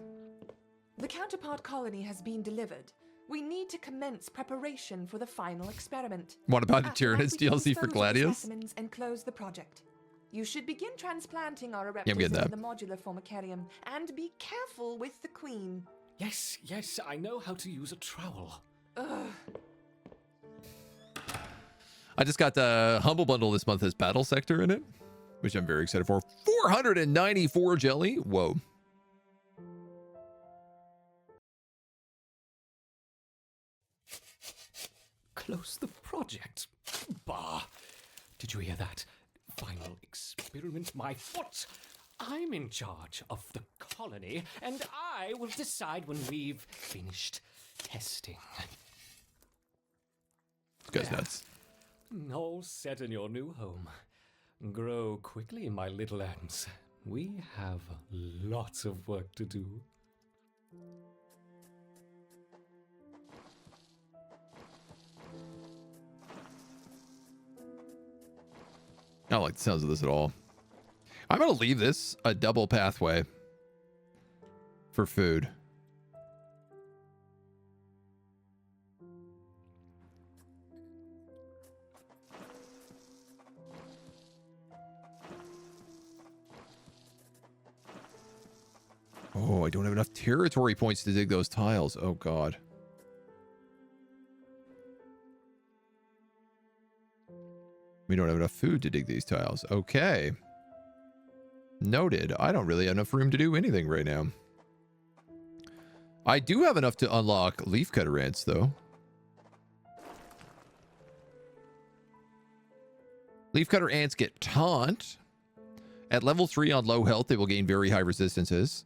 C: The counterpart colony has been delivered. We need to commence preparation for the final experiment.
A: Want to buy the
C: After that,
A: Tyrannus
C: we can
A: DLC for
C: dispose of the
A: Gladius?
C: specimens and close the project. You should begin transplanting our
A: Yeah, I'm
C: ereptas
A: getting
C: into
A: that.
C: the modular Formicarium, and be careful with the queen.
D: Yes, yes, I know how to use a trowel.
C: Ugh.
A: I just got the Humble Bundle this month as Battle Sector in it, which I'm very excited for. 494 jelly. Whoa.
D: Close the project. Bah. Did you hear that? Final experiment, my foot. I'm in charge of the colony, and I will decide when we've finished testing.
A: This guy's nuts.
D: All set in your new home. Grow quickly, my little ants. We have lots of work to do.
A: I don't like the sounds of this at all. I'm going to leave this a double pathway for food. Oh, I don't have enough territory points to dig those tiles. Oh, God. We don't have enough food to dig these tiles. Okay. Noted. I don't really have enough room to do anything right now. I do have enough to unlock leafcutter ants, though. Leafcutter ants get taunt. At level 3 on low health, they will gain very high resistances.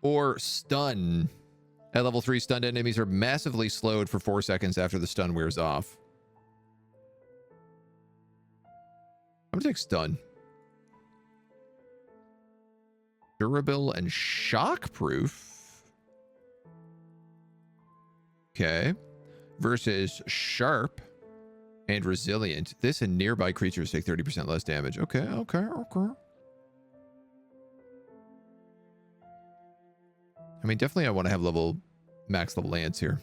A: Or stun. At level 3, stunned enemies are massively slowed for 4 seconds after the stun wears off. I'm gonna take stun. Durable and shockproof. Okay. Versus sharp and resilient. This and nearby creatures take 30% less damage. Okay. I mean, definitely I want to have max level ants here.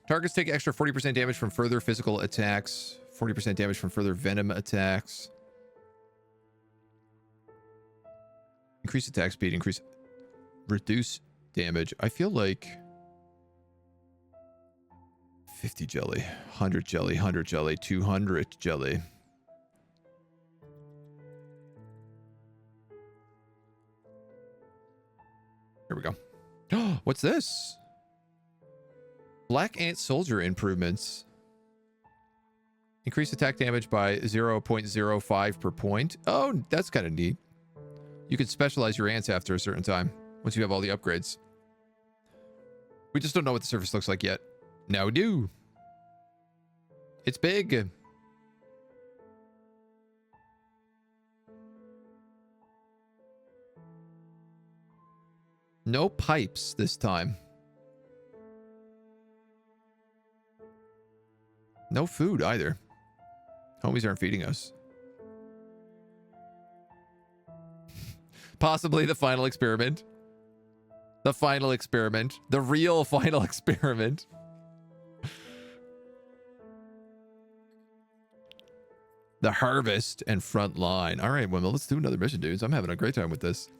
A: Targets take extra 40% damage from further physical attacks. 40% damage from further venom attacks. Increase attack speed. Reduce damage. I feel like 50 jelly, 100 jelly, 100 jelly, 200 jelly. Here we go. What's this? Black Ant Soldier improvements. Increase attack damage by 0.05 per point. Oh, that's kind of neat. You can specialize your ants after a certain time, once you have all the upgrades. We just don't know what the surface looks like yet. Now we do. It's big. No pipes this time. No food either. Homies aren't feeding us. Possibly the final experiment. The final experiment. The real final experiment. The harvest and front line. All right, well, let's do another mission, dudes. I'm having a great time with this.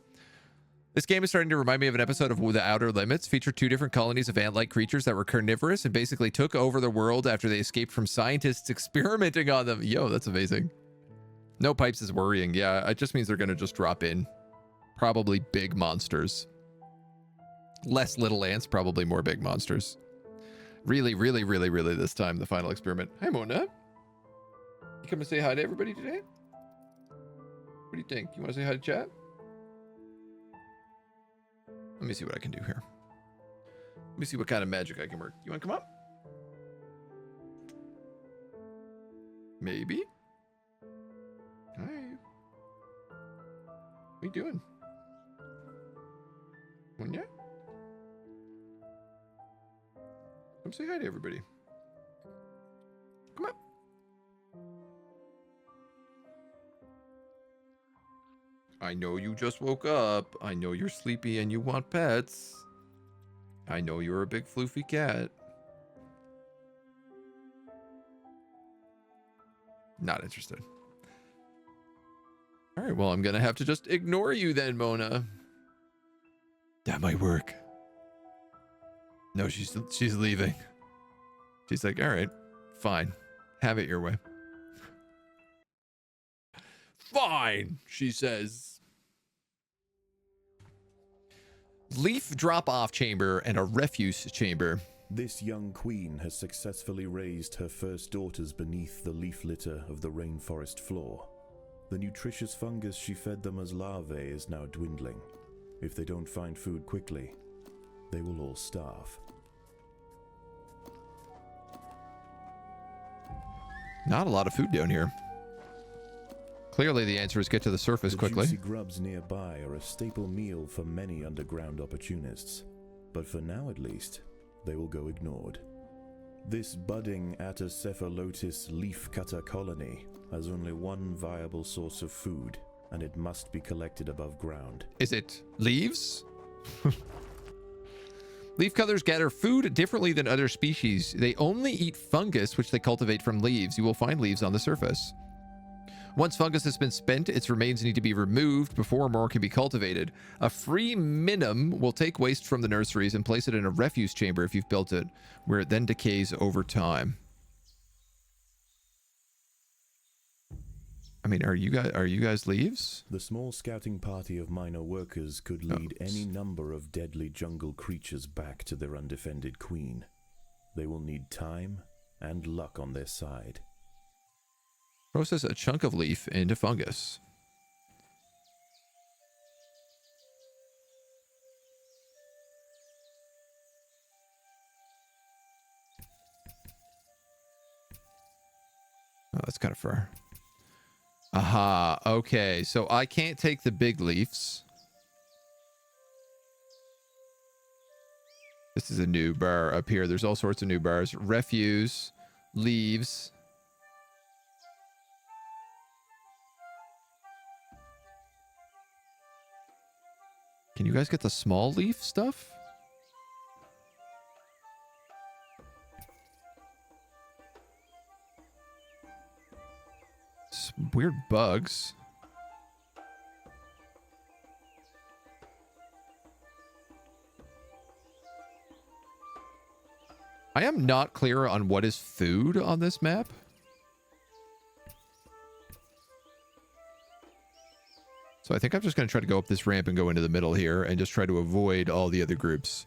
A: This game is starting to remind me of an episode of The Outer Limits. Featured 2 different colonies of ant-like creatures that were carnivorous and basically took over the world after they escaped from scientists experimenting on them. Yo, that's amazing. No pipes is worrying. Yeah, it just means they're going to just drop in. Probably big monsters. Less little ants, probably more big monsters. Really this time, the final experiment. Hi, Mona. You come to say hi to everybody today? What do you think? You want to say hi to chat? Let me see what I can do here. Let me see what kind of magic I can work. You want to come up? Maybe. Hi. What are you doing? Munya? Come say hi to everybody. Come up. I know you just woke up. I know you're sleepy and you want pets. I know you're a big floofy cat. Not interested. All right, well, I'm going to have to just ignore you then, Mona. That might work. No, she's leaving. She's like, all right, fine. Have it your way. Fine, she says. Leaf drop-off chamber and a refuse chamber.
F: This young queen has successfully raised her first daughters beneath the leaf litter of the rainforest floor. The nutritious fungus she fed them as larvae is now dwindling. If they don't find food quickly, they will all starve.
A: Not a lot of food down here. Clearly the answer is get to the surface quickly.
F: The juicy grubs nearby are a staple meal for many underground opportunists, but for now at least, they will go ignored. This budding Atacephalotis leafcutter colony has only one viable source of food, and it must be collected above ground.
A: Is it leaves? Leafcutters gather food differently than other species. They only eat fungus, which they cultivate from leaves. You will find leaves on the surface. Once fungus has been spent, its remains need to be removed before more can be cultivated. A free minim will take waste from the nurseries and place it in a refuse chamber if you've built it, where it then decays over time. I mean, are you guys leaves?
F: The small scouting party of minor workers could lead any number of deadly jungle creatures back to their undefended queen. They will need time and luck on their side.
A: Process a chunk of leaf into fungus. Oh, that's kind of far. Aha, okay. So I can't take the big leaves. This is a new bar up here. There's all sorts of new bars. Refuse, leaves. Can you guys get the small leaf stuff? Some weird bugs. I am not clear on what is food on this map. So I think I'm just going to try to go up this ramp and go into the middle here and just try to avoid all the other groups.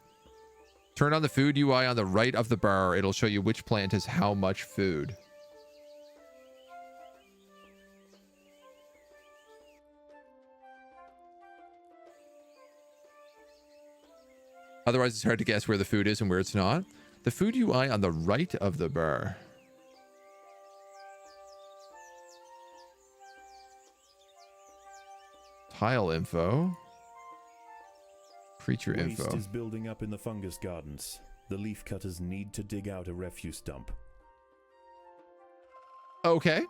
A: Turn on the food UI on the right of the bar. It'll show you which plant has how much food. Otherwise, it's hard to guess where the food is and where it's not. The food UI on the right of the bar. Tile info. Creature info.
F: Waste is building up in the fungus gardens. The leaf cutters need to dig out a refuse dump.
A: Okay.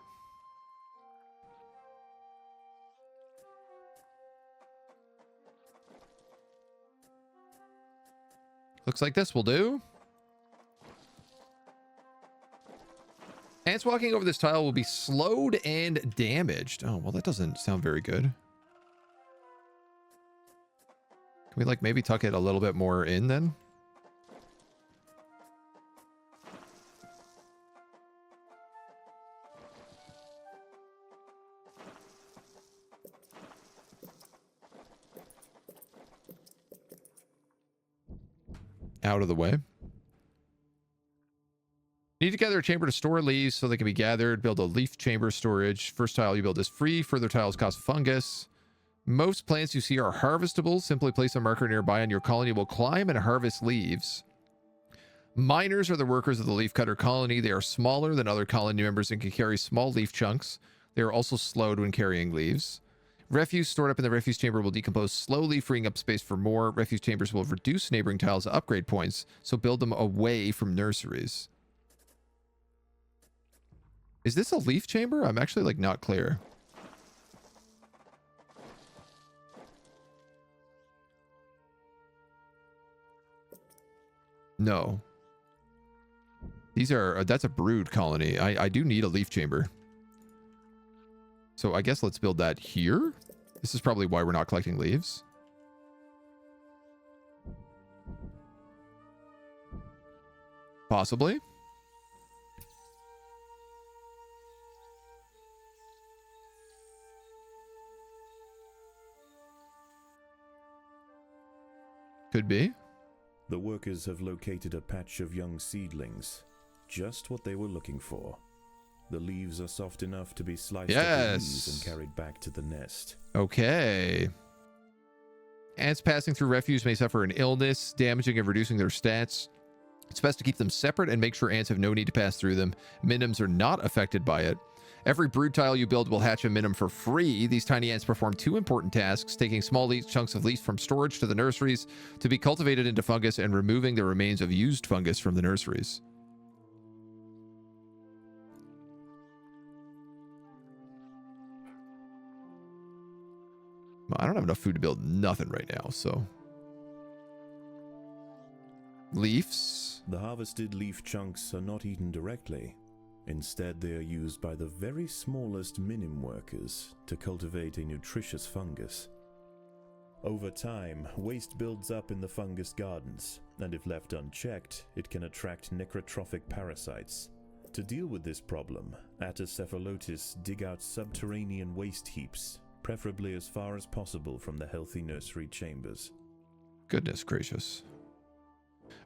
A: Looks like this will do. Ants walking over this tile will be slowed and damaged. Oh, well, that doesn't sound very good. Can we, like, maybe tuck it a little bit more in then? Out of the way. Need to gather a chamber to store leaves so they can be gathered. Build a leaf chamber storage. First tile you build is free. Further tiles cost fungus. Most plants you see are harvestable. Simply place a marker nearby and your colony will climb and harvest leaves. Miners are the workers of the leafcutter colony. They are smaller than other colony members and can carry small leaf chunks. They are also slowed when carrying leaves. Refuse stored up in the refuse chamber will decompose slowly, freeing up space for more. Refuse chambers will reduce neighboring tiles' upgrade points, so build them away from nurseries. Is this a leaf chamber? I'm actually, like, not clear. No. These are, that's a brood colony. I do need a leaf chamber. So I guess let's build that here. This is probably why we're not collecting leaves. Possibly. Could be.
F: The workers have located a patch of young seedlings. Just what they were looking for. The leaves are soft enough to be sliced up with ease and carried back to the nest.
A: Okay. Ants passing through refuse may suffer an illness, damaging and reducing their stats. It's best to keep them separate and make sure ants have no need to pass through them. Minims are not affected by it. Every brood tile you build will hatch a minim for free. These tiny ants perform two important tasks, taking small chunks of leaf from storage to the nurseries to be cultivated into fungus and removing the remains of used fungus from the nurseries. I don't have enough food to build nothing right now, so... Leaves.
F: The harvested leaf chunks are not eaten directly. Instead, they are used by the very smallest minim workers to cultivate a nutritious fungus. Over time, waste builds up in the fungus gardens, and if left unchecked, it can attract necrotrophic parasites. To deal with this problem, Atacephalotes dig out subterranean waste heaps, preferably as far as possible from the healthy nursery chambers.
A: Goodness gracious.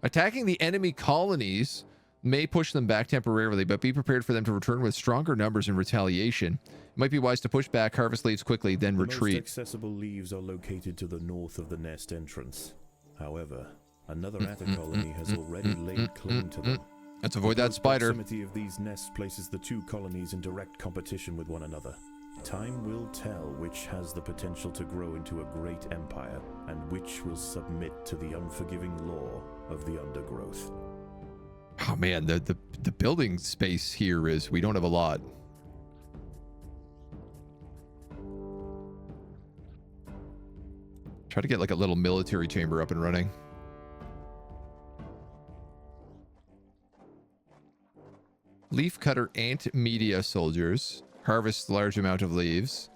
A: Attacking the enemy colonies may push them back temporarily, but be prepared for them to return with stronger numbers in retaliation. It might be wise to push back, harvest leaves quickly, then retreat.
F: The most accessible leaves are located to the north of the nest entrance. However, another Atta colony has already laid claim to them.
A: Let's avoid that spider.
F: The proximity of these nests places the two colonies in direct competition with one another. Time will tell which has the potential to grow into a great empire, and which will submit to the unforgiving law of the Undergrowth.
A: Oh man, the building space here is, we don't have a lot. Try to get like a little military chamber up and running. Leaf cutter ant media soldiers. Harvest large amount of leaves.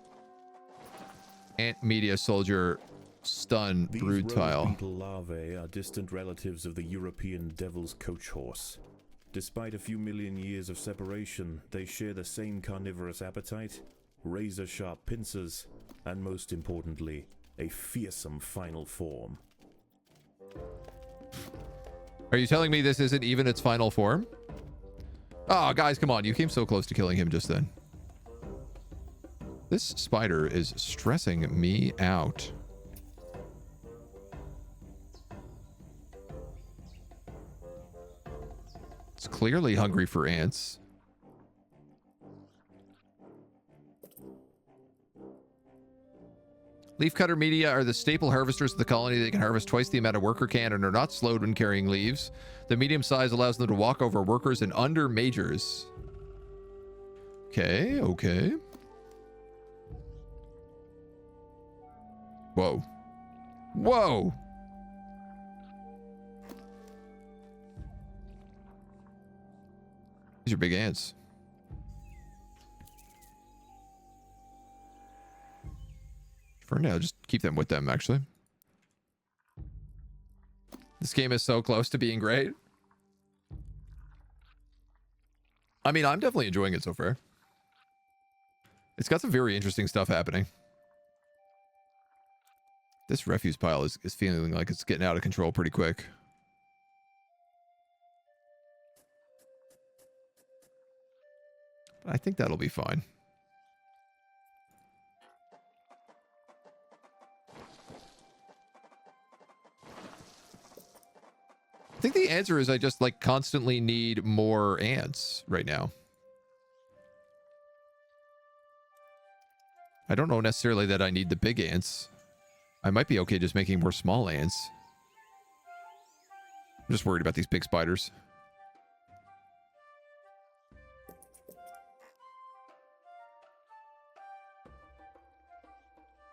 A: Ant media soldier stun brood tile.
F: These beetle larvae are distant relatives of the European devil's coach horse. Despite a few million years of separation, they share the same carnivorous appetite, razor-sharp pincers, and most importantly, a fearsome final form.
A: Are you telling me this isn't even its final form? Oh, guys, come on. You came so close to killing him just then. This spider is stressing me out. It's clearly hungry for ants. Leafcutter media are the staple harvesters of the colony. They can harvest twice the amount a worker can and are not slowed when carrying leaves. The medium size allows them to walk over workers and under majors. Okay, okay. Whoa. Whoa! These are big ants. For now, just keep them with them, actually. This game is so close to being great. I mean, I'm definitely enjoying it so far. It's got some very interesting stuff happening. This refuse pile is feeling like it's getting out of control pretty quick. But I think that'll be fine. I think the answer is I just like constantly need more ants right now. I don't know necessarily that I need the big ants. I might be okay just making more small ants. I'm just worried about these big spiders.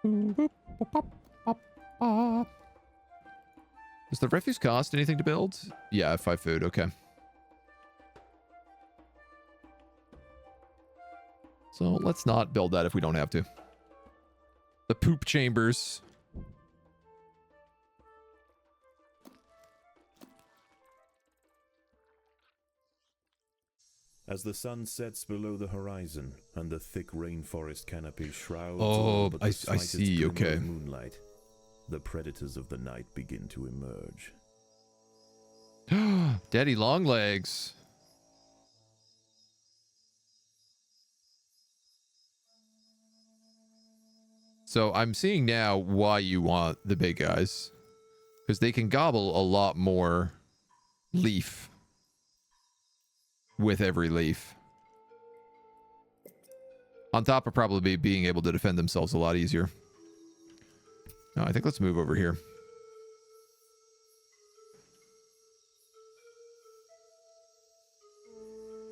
A: Does the refuse cost anything to build? Yeah, 5 food. Okay. So let's not build that if we don't have to. The poop chambers.
F: As the sun sets below the horizon and the thick rainforest canopy shrouds all but the slightest glimmer of moonlight, the predators of the night begin to emerge.
A: Daddy Longlegs. So I'm seeing now why you want the big guys. Because they can gobble a lot more leaf with every leaf. On top of probably being able to defend themselves a lot easier. No, I think let's move over here.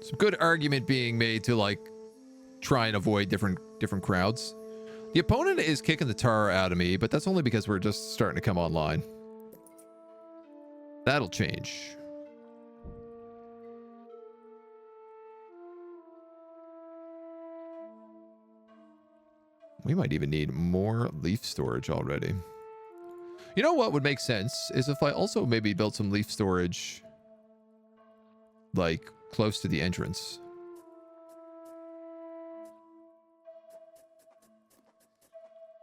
A: Some good argument being made to like try and avoid different crowds. The opponent is kicking the tar out of me, but that's only because we're just starting to come online. That'll change. We might even need more leaf storage already. You know what would make sense is if I also maybe built some leaf storage like close to the entrance.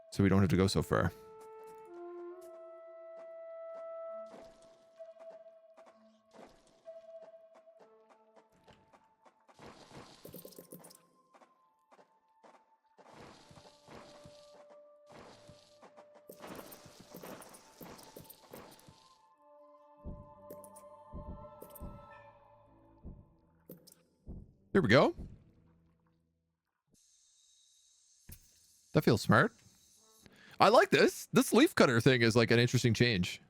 A: So we don't have to go so far. There we go. That feels smart. I like this. This leaf cutter thing is like an interesting change.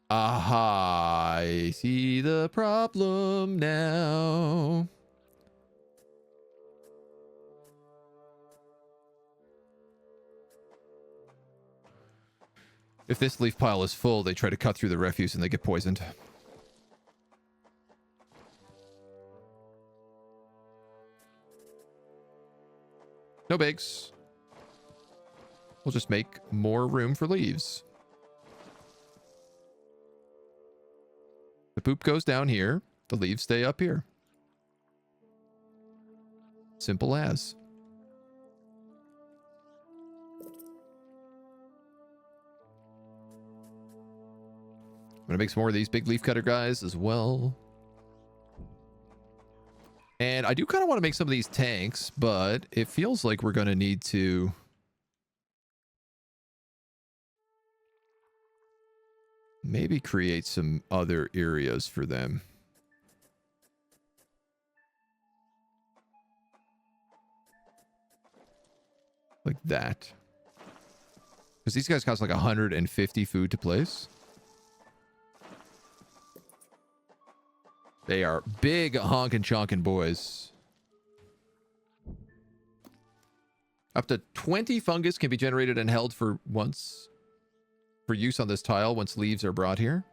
A: Aha, I see the problem now. If this leaf pile is full, they try to cut through the refuse and they get poisoned. No bigs. We'll just make more room for leaves. The poop goes down here. The leaves stay up here. Simple as. I'm going to make some more of these big leaf cutter guys as well. And I do kind of want to make some of these tanks, but it feels like we're going to need to... maybe create some other areas for them. Like that. Because these guys cost like 150 food to place. They are big honkin' chonkin' boys. Up to 20 fungus can be generated and held for use on this tile once leaves are brought here.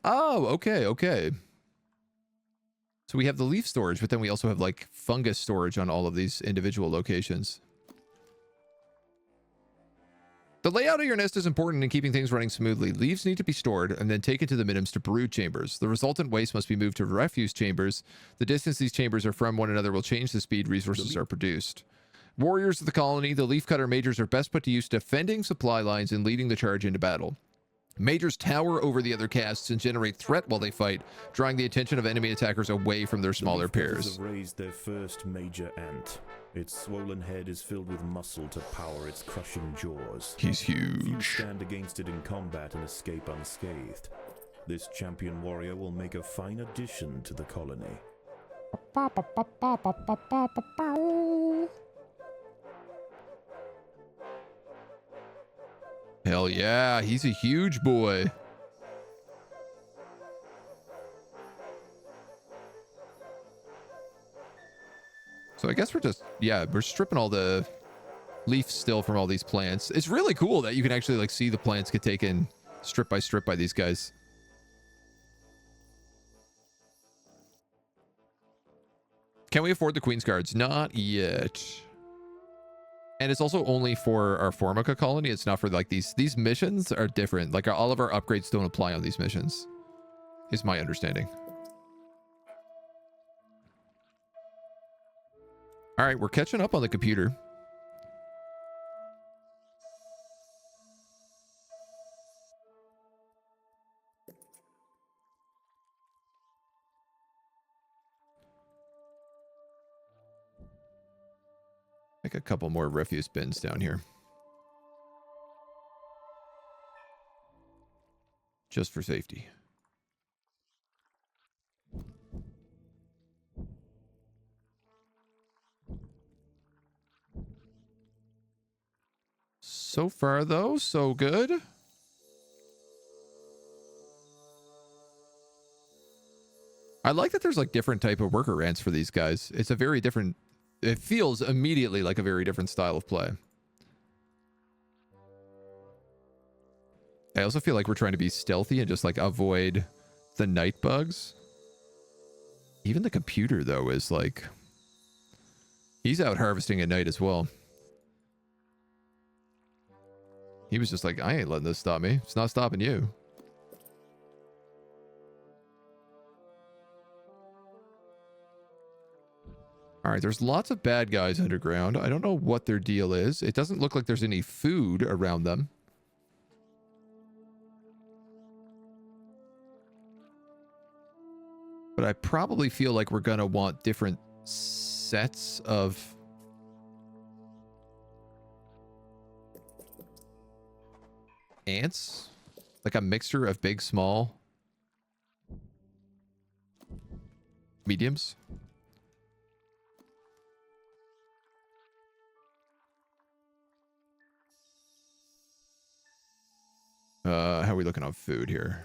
A: Oh, okay, okay. So we have the leaf storage, but then we also have like fungus storage on all of these individual locations. The layout of your nest is important in keeping things running smoothly. Leaves need to be stored and then taken to the minims to brood chambers. The resultant waste must be moved to refuse chambers. The distance these chambers are from one another will change the speed resources are produced. Warriors of the colony, the leaf cutter majors are best put to use defending supply lines and leading the charge into battle. Majors tower over the other castes and generate threat while they fight, drawing the attention of enemy attackers away from their smaller peers.
F: The leaf cutters have raised their first major ant. Its swollen head is filled with muscle to power its crushing jaws.
A: He's
F: Few
A: huge.
F: stand against it in combat and escape unscathed. This champion warrior will make a fine addition to the colony.
A: Hell yeah, he's a huge boy. So I guess we're just, yeah, we're stripping all the leaves still from all these plants. It's really cool that you can actually like see the plants get taken strip by these guys. Can we afford the Queen's Guards? Not yet. And it's also only for our Formica colony. It's not for like these missions are different. Like all of our upgrades don't apply on these missions, is my understanding. All right, we're catching up on the computer. couple more refuse bins down here. Just for safety. So far, though, so good. I like that there's like different type of worker ants for these guys. It's a very different... It feels immediately like a very different style of play. I also feel like we're trying to be stealthy and just like avoid the night bugs. Even the computer, though, is like... He's out harvesting at night as well. He was just like, I ain't letting this stop me. It's not stopping you. All right, there's lots of bad guys underground. I don't know what their deal is. It doesn't look like there's any food around them. But I probably feel like we're going to want different sets of... ants, like a mixture of big, small, mediums. How are we looking on food here?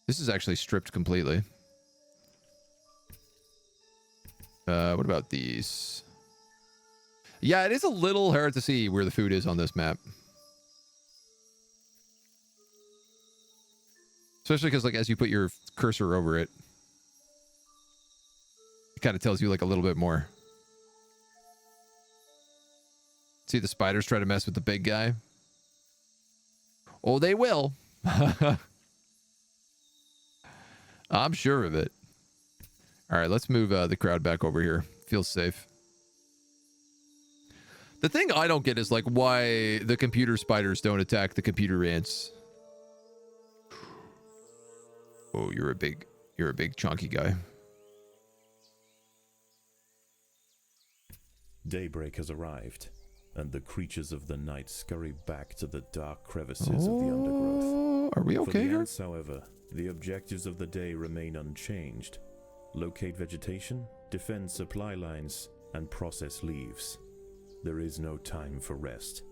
A: This is actually stripped completely. What about these? Yeah, it is a little hard to see where the food is on this map. Especially because, like, as you put your cursor over it, it kind of tells you, like, a little bit more. See the spiders try to mess with the big guy? Oh, they will. I'm sure of it. All right, let's move the crowd back over here. Feels safe. The thing I don't get is, like, why the computer spiders don't attack the computer ants. Oh, you're a big chunky guy.
F: Daybreak has arrived, and the creatures of the night scurry back to the dark crevices of the undergrowth.
A: Are we
F: For
A: okay
F: the
A: here?
F: ants, however, the objectives of the day remain unchanged. Locate vegetation, defend supply lines, and process leaves. There is no time for rest.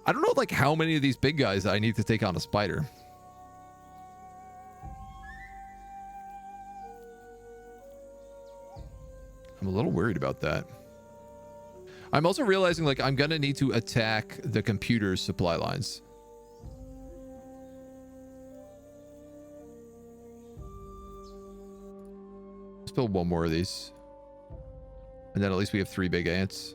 A: I don't know, like, how many of these big guys I need to take on a spider. I'm a little worried about that. I'm also realizing, like, I'm gonna need to attack the computer's supply lines. Let's build one more of these. And then at least we have 3 big ants.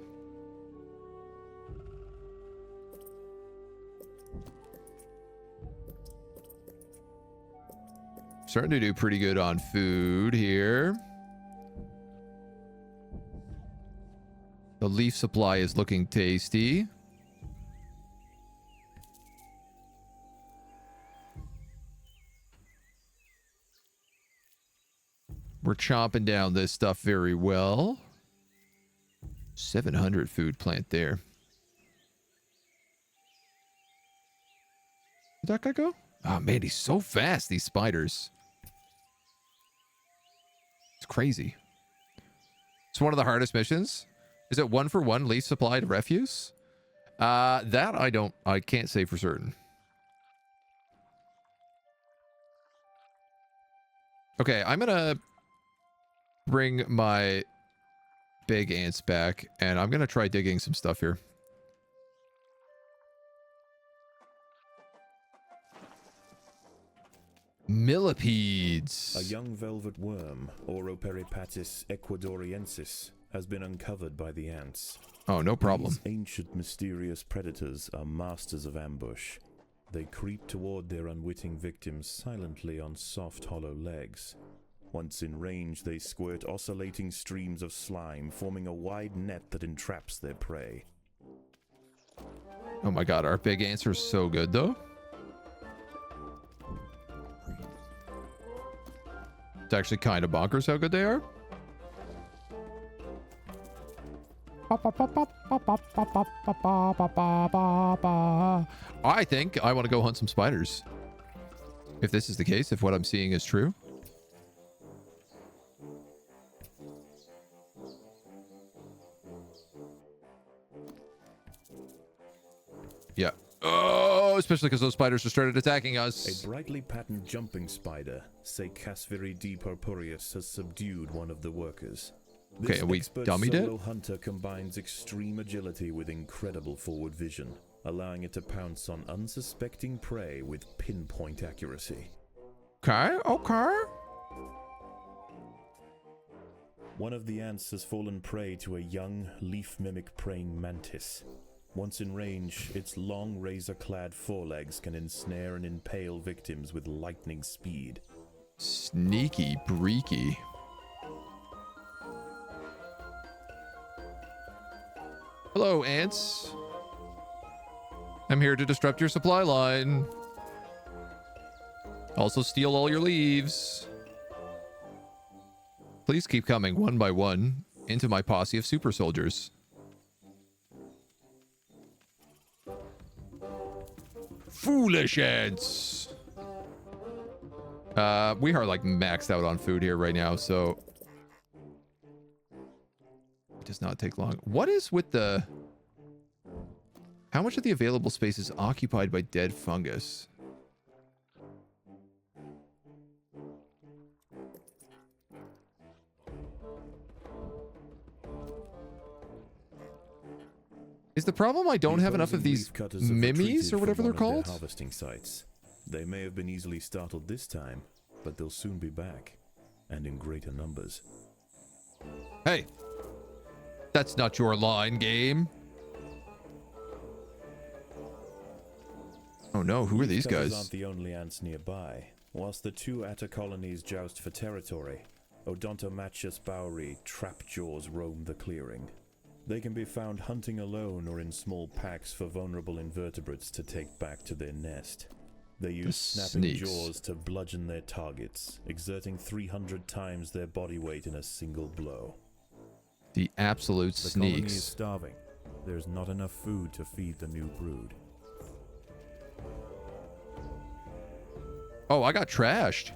A: Starting to do pretty good on food here. The leaf supply is looking tasty. We're chomping down this stuff very well. 700 food plant there. Where'd that guy go? Oh man, he's so fast, these spiders. It's crazy. It's one of the hardest missions. Is it 1-for-1 leaf supply to refuse? That I can't say for certain. Okay, I'm gonna bring my big ants back, and I'm gonna try digging some stuff here. Millipedes.
F: A young velvet worm, Oroperipatis ecuadoriensis, has been uncovered by the ants.
A: Oh, no problem.
F: These ancient mysterious predators are masters of ambush. They creep toward their unwitting victims silently on soft, hollow legs. Once in range, they squirt oscillating streams of slime, forming a wide net that entraps their prey.
A: Oh my god, our big ants are so good, though. It's actually kind of bonkers how good they are. I think I want to go hunt some spiders. If this is the case, if what I'm seeing is true. Yeah. Oh, especially because those spiders have started attacking us.
F: A brightly patterned jumping spider, say Casviri D. purpureus, has subdued one of the workers.
A: Okay, we dummied it?
F: Solo hunter combines extreme agility with incredible forward vision, allowing it to pounce on unsuspecting prey with pinpoint accuracy.
A: Okay, okay.
F: One of the ants has fallen prey to a young, leaf-mimic praying mantis. Once in range, its long, razor-clad forelegs can ensnare and impale victims with lightning speed.
A: Sneaky breaky. Hello, ants. I'm here to disrupt your supply line. Also steal all your leaves. Please keep coming one by one into my posse of super soldiers. Foolish ants. We are like maxed out on food here right now, so it does not take long. What is with the... How much of the available space is occupied by dead fungus? Is the problem I don't have enough of these mimis or whatever they're called?
F: Harvesting sites. They may have been easily startled this time, but they'll soon be back, and in greater numbers.
A: Hey, that's not your line, game. Oh no, who are these
F: Cutters
A: guys?
F: aren't the only ants nearby. Whilst the two atta colonies joust for territory, Odontomachus bowery trapjaws roam the clearing. They can be found hunting alone or in small packs for vulnerable invertebrates to take back to their nest. They use snapping jaws to bludgeon their targets, exerting 300 times their body weight in a single blow.
A: The absolute
B: The colony is
A: sneaks.
B: starving. There's not enough food to feed the new brood.
A: Oh, I got trashed.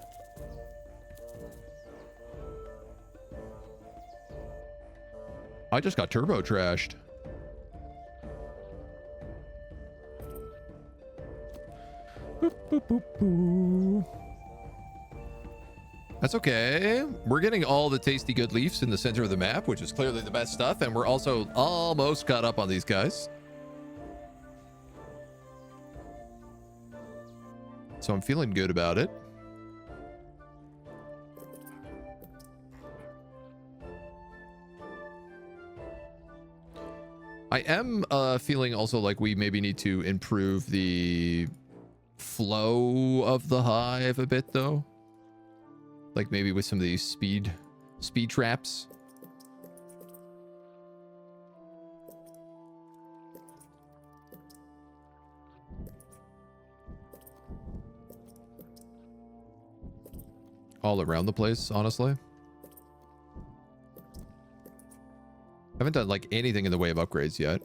A: I just got turbo trashed. Boop, boop, boop, boo. That's okay. We're getting all the tasty good leaves in the center of the map, which is clearly the best stuff, and we're also almost caught up on these guys. So I'm feeling good about it. I am feeling also like we maybe need to improve the flow of the hive a bit, though. Like maybe with some of these speed traps. All around the place, honestly. Haven't done like anything in the way of upgrades yet.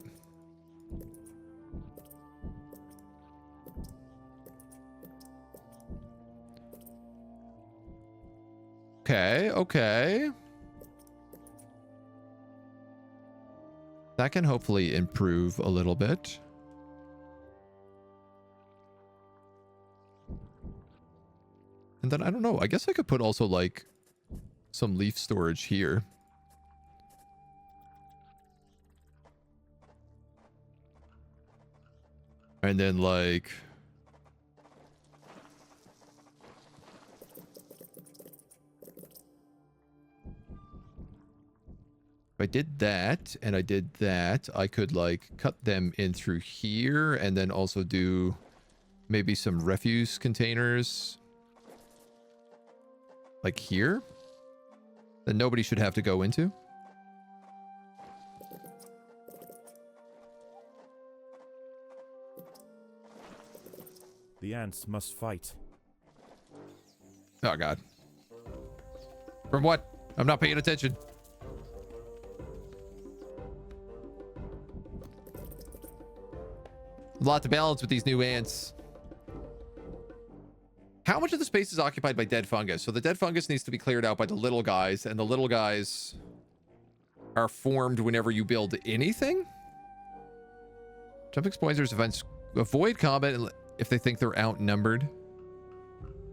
A: Okay, okay. That can hopefully improve a little bit. And then I don't know, I guess I could put also like some leaf storage here. And then like if I did that and I did that, I could like cut them in through here and then also do maybe some refuse containers like here that nobody should have to go into.
B: The ants must fight.
A: Oh god. From what? I'm not paying attention. A lot to balance with these new ants. How much of the space is occupied by dead fungus? So the dead fungus needs to be cleared out by the little guys, and the little guys are formed whenever you build anything. Jumping pointers events avoid combat if they think they're outnumbered.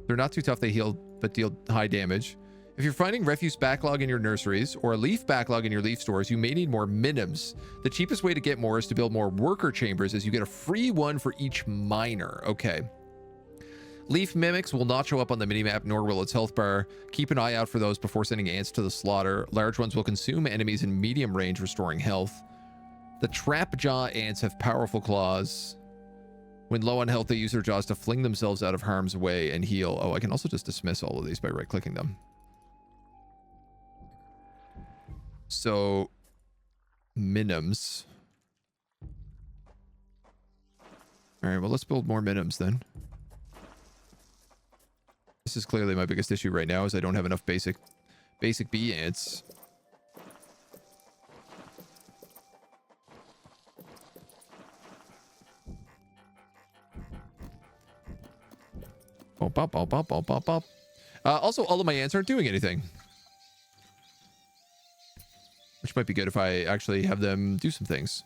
A: They're not too tough, they heal, but deal high damage. If you're finding refuse backlog in your nurseries or a leaf backlog in your leaf stores, you may need more minims. The cheapest way to get more is to build more worker chambers, as you get a free one for each miner. Okay. Leaf mimics will not show up on the minimap, nor will its health bar. Keep an eye out for those before sending ants to the slaughter. Large ones will consume enemies in medium range, restoring health. The trap jaw ants have powerful claws. When low on health, they use their jaws to fling themselves out of harm's way and heal. Oh, I can also just dismiss all of these by right-clicking them. So, minims. All right, well, let's build more minims then. This is clearly my biggest issue right now, is I don't have enough basic bee ants. Bop, bop, bop, bop, bop, bop. Also, all of my ants aren't doing anything. Which might be good if I actually have them do some things.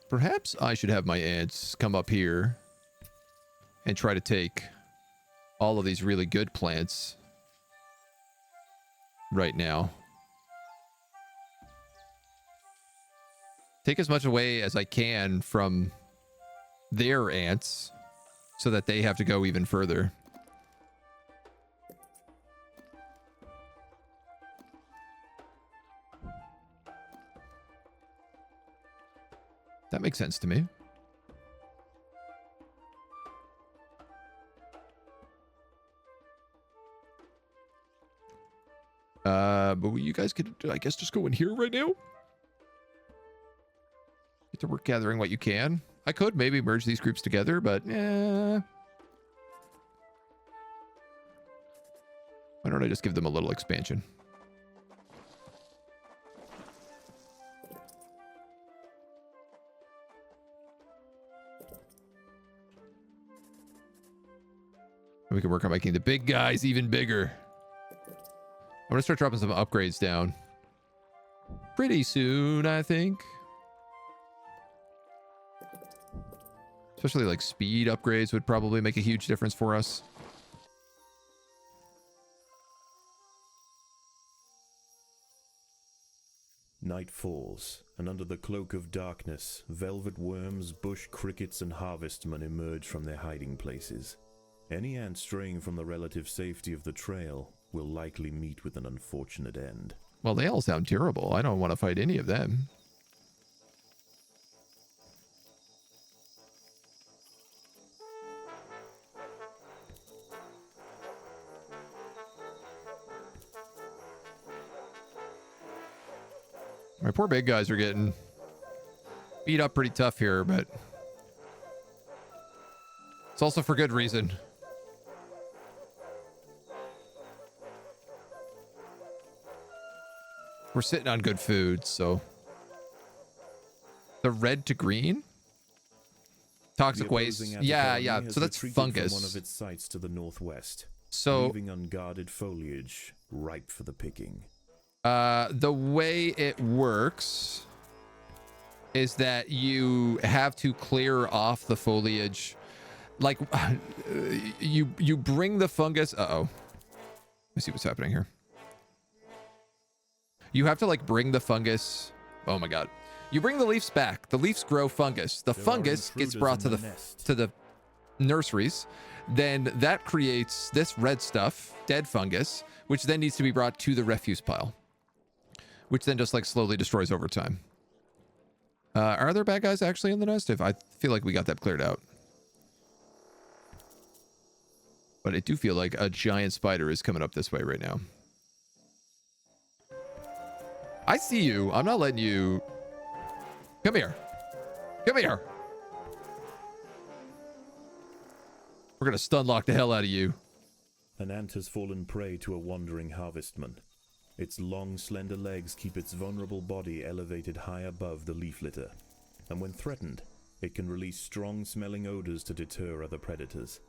A: Perhaps I should have my ants come up here and try to take all of these really good plants right now. Take as much away as I can from their ants so that they have to go even further. That makes sense to me. But you guys could, I guess, just go in here right now. Get to work gathering what you can. I could maybe merge these groups together, but why don't I just give them a little expansion? We can work on making the big guys even bigger. I'm going to start dropping some upgrades down pretty soon, I think. Especially like speed upgrades would probably make a huge difference for us.
F: Night falls, and under the cloak of darkness, velvet worms, bush crickets, and harvestmen emerge from their hiding places. Any ant straying from the relative safety of the trail will likely meet with an unfortunate end.
A: Well, they all sound terrible. I don't want to fight any of them. My poor big guys are getting beat up pretty tough here, but it's also for good reason. We're sitting on good food, so. The red to green? Toxic waste. Yeah. So that's fungus.
F: From one of its sites to the northwest,
A: so
F: leaving unguarded foliage ripe for the picking.
A: The way it works is that you have to clear off the foliage. Like, you bring the fungus. Uh-oh. Let me see what's happening here. You have to, like, bring the fungus. Oh, my God. You bring the leaves back. The leaves grow fungus. The fungus gets brought to the nurseries. Then that creates this red stuff, dead fungus, which then needs to be brought to the refuse pile, which then just, like, slowly destroys over time. Are there bad guys actually in the nest? I feel like we got that cleared out. But I do feel like a giant spider is coming up this way right now. I see you. I'm not letting you. Come here. Come here. We're going to stun lock the hell out of you.
F: An ant has fallen prey to a wandering harvestman. Its long, slender legs keep its vulnerable body elevated high above the leaf litter, and when threatened, it can release strong-smelling odors to deter other predators.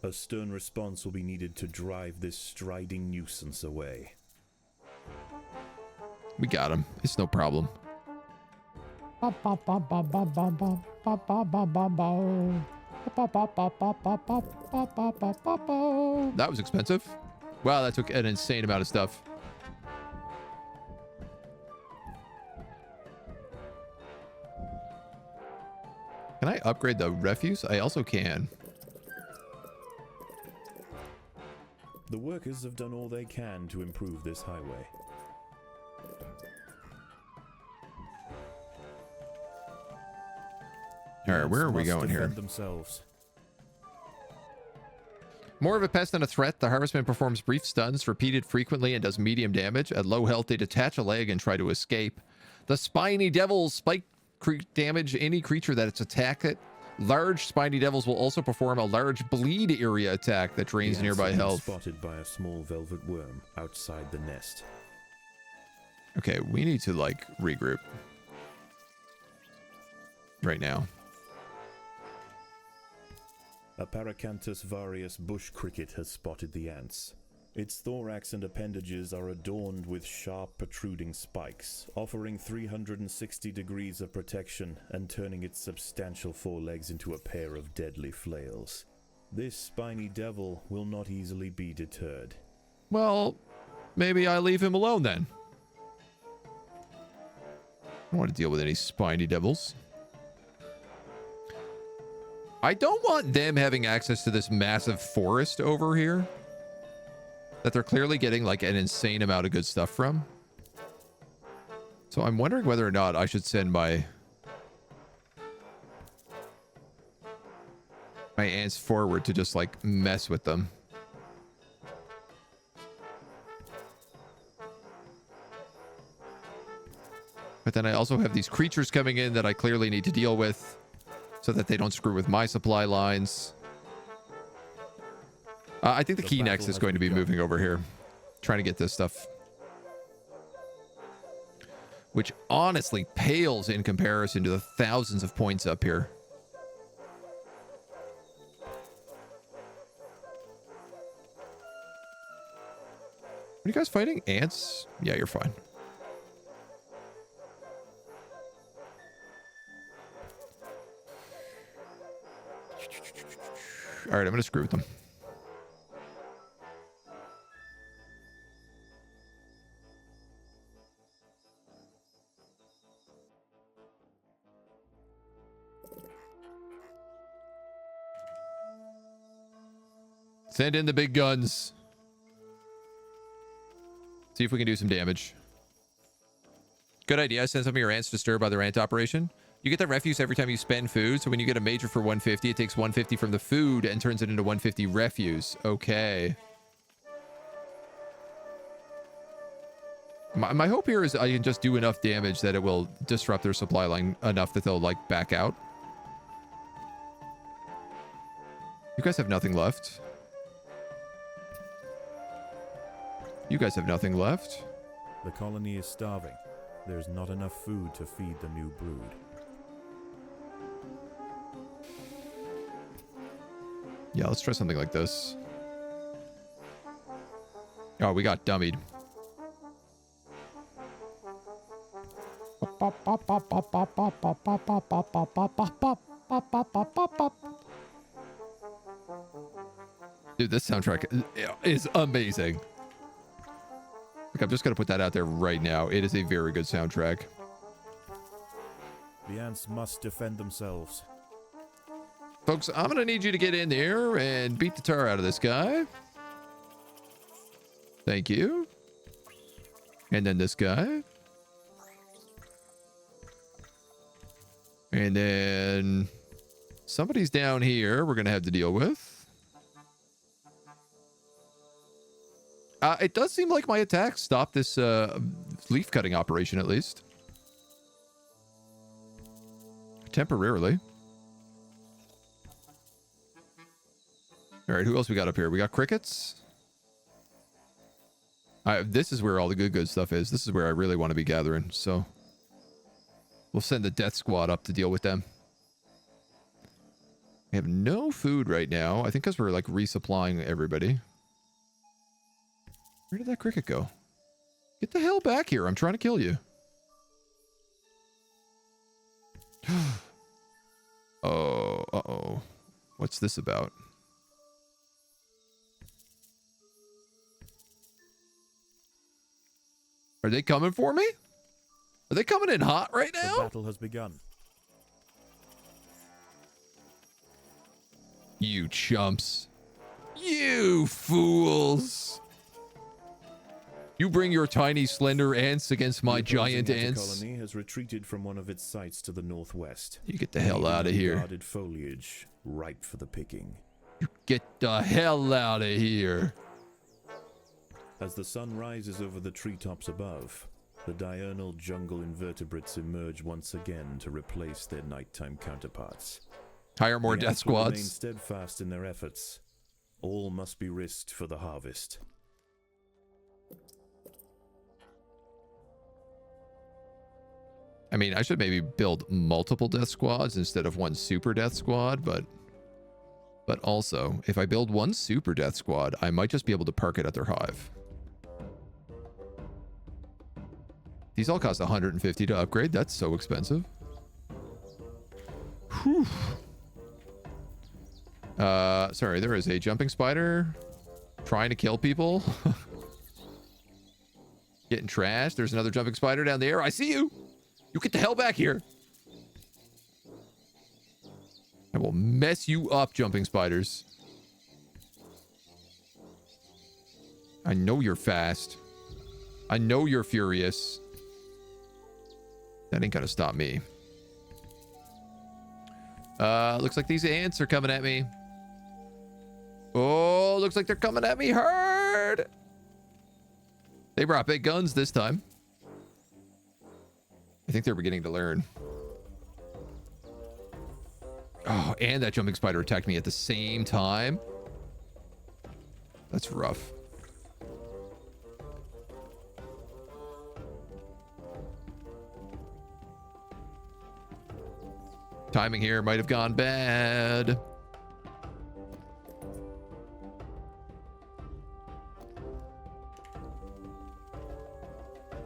F: A stern response will be needed to drive this striding nuisance away.
A: We got him. It's no problem. That was expensive. Wow, that took an insane amount of stuff. Can I upgrade the refuse? I also can.
F: The workers have done all they can to improve this highway.
A: All right, where are we going here?
B: Themselves.
A: More of a pest than a threat, the Harvestman performs brief stuns, repeated frequently, and does medium damage. At low health, they detach a leg and try to escape. The Spiny Devils spike damage any creature that it's attacked it. Large Spiny Devils will also perform a large bleed area attack that drains nearby health.
F: Spotted by a small velvet worm outside the nest.
A: Okay, we need to, like, regroup. Right now.
F: A Paracanthus varius bush cricket has spotted the ants. Its thorax and appendages are adorned with sharp protruding spikes, offering 360 degrees of protection and turning its substantial forelegs into a pair of deadly flails. This spiny devil will not easily be deterred.
A: Well, maybe I leave him alone then. I don't want to deal with any spiny devils. I don't want them having access to this massive forest over here that they're clearly getting like an insane amount of good stuff from. So I'm wondering whether or not I should send my ants forward to just like mess with them. But then I also have these creatures coming in that I clearly need to deal with, so that they don't screw with my supply lines. I think the key next is going to be moving over here. Trying to get this stuff. Which honestly pales in comparison to the thousands of points up here. Are you guys fighting ants? Yeah, you're fine. All right, I'm going to screw with them. Send in the big guns. See if we can do some damage. Good idea. Send some of your ants to disturb other ant operation. You get the refuse every time you spend food, so when you get a major for 150, it takes 150 from the food and turns it into 150 refuse. Okay. My hope here is I can just do enough damage that it will disrupt their supply line enough that they'll, like, back out. You guys have nothing left. You guys have nothing left.
B: The colony is starving. There's not enough food to feed the new brood.
A: Yeah, let's try something like this. Oh, we got dummied. Dude, this soundtrack is amazing. Look, I'm just going to put that out there right now. It is a very good soundtrack.
B: The ants must defend themselves.
A: Folks, I'm going to need you to get in there and beat the tar out of this guy. Thank you. And then this guy. And then somebody's down here we're going to have to deal with. It does seem like my attack stopped this leaf cutting operation, at least. Temporarily. All right, who else we got up here? We got crickets. This is where all the good stuff is. This is where I really want to be gathering. So we'll send the death squad up to deal with them. We have no food right now. I think because we're like resupplying everybody. Where did that cricket go? Get the hell back here. I'm trying to kill you. Oh, uh-oh. What's this about? Are they coming for me? Are they coming in hot right now?
B: The battle has begun.
A: You chumps. You fools. You bring your tiny slender ants against my giant ants.
F: The colony has retreated from one of its sites to the northwest.
A: You get the hell out of here.
F: Guarded foliage, ripe for the picking.
A: You get the hell out of here.
F: As the sun rises over the treetops above, the diurnal jungle invertebrates emerge once again to replace their nighttime counterparts.
A: Hire more
F: The
A: death
F: ants will remain
A: squads.
F: steadfast in their efforts. All must be risked for the harvest.
A: I mean, I should maybe build multiple death squads instead of one super death squad, but also, if I build one super death squad, I might just be able to park it at their hive. These all cost 150 to upgrade. That's so expensive. Whew. Sorry, there is a jumping spider trying to kill people. Getting trashed. There's another jumping spider down there. I see you. You get the hell back here. I will mess you up, jumping spiders. I know you're fast. I know you're furious. That ain't gonna stop me. Looks like these ants are coming at me. Oh, looks like they're coming at me hard. They brought big guns this time. I think they're beginning to learn. Oh, and that jumping spider attacked me at the same time. That's rough. Timing here might have gone bad.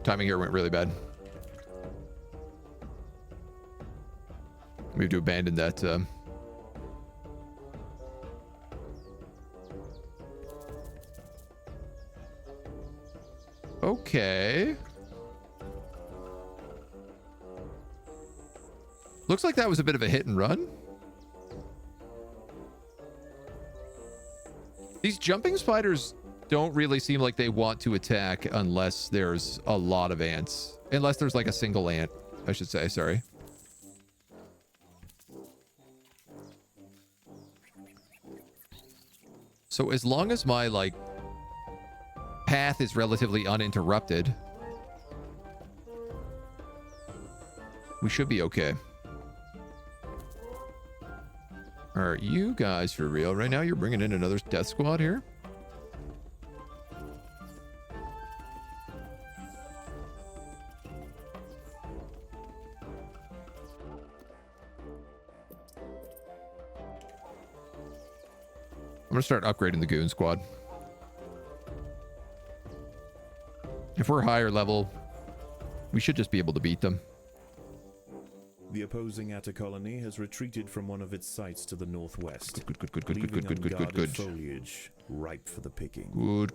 A: Timing here went really bad. We have to abandon that. Okay. Looks like that was a bit of a hit and run. These jumping spiders don't really seem like they want to attack unless there's a lot of ants. Unless there's like a single ant, I should say, sorry. So as long as my, like, path is relatively uninterrupted, we should be okay. Are you guys for real right now? You're bringing in another death squad here? I'm gonna start upgrading the goon squad. If we're higher level, we should just be able to beat them.
F: The opposing Atta colony has retreated from one of its sites to the northwest.
A: Good.
F: Foliage ripe for the picking.
A: Good.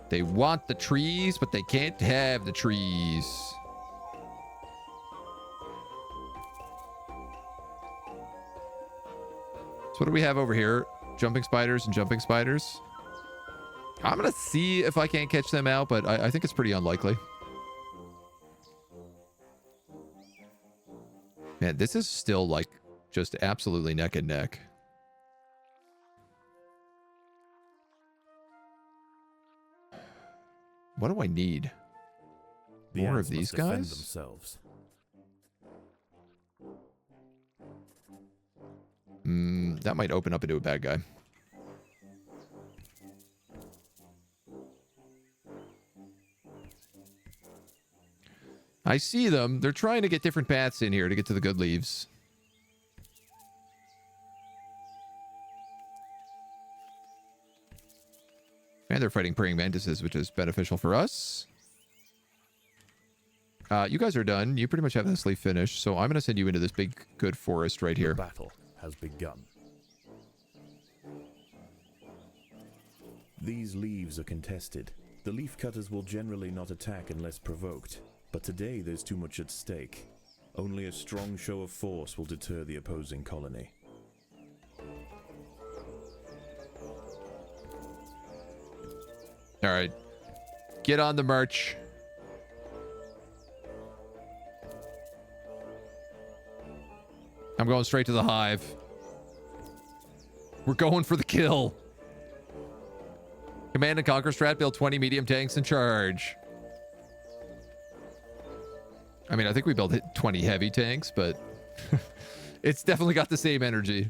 A: They want the trees, but they can't have the trees. So what do we have over here? Jumping spiders and jumping spiders. I'm going to see if I can't catch them out, but I think it's pretty unlikely. Man, this is still like just absolutely neck and neck. What do I need? More of these guys?
B: Themselves.
A: That might open up into a bad guy. I see them. They're trying to get different paths in here to get to the good leaves. And they're fighting praying mantises, which is beneficial for us. You guys are done. You pretty much have this leaf finished, so I'm going to send you into this big, good forest right here.
B: The battle has begun. These leaves are contested. The leaf cutters will generally not attack unless provoked, but today there's too much at stake. Only a strong show of force will deter the opposing colony.
A: All right. Get on the march. I'm going straight to the hive. We're going for the kill. Command and Conquer strat, build 20 medium tanks in charge. I mean, I think we built 20 heavy tanks, but it's definitely got the same energy.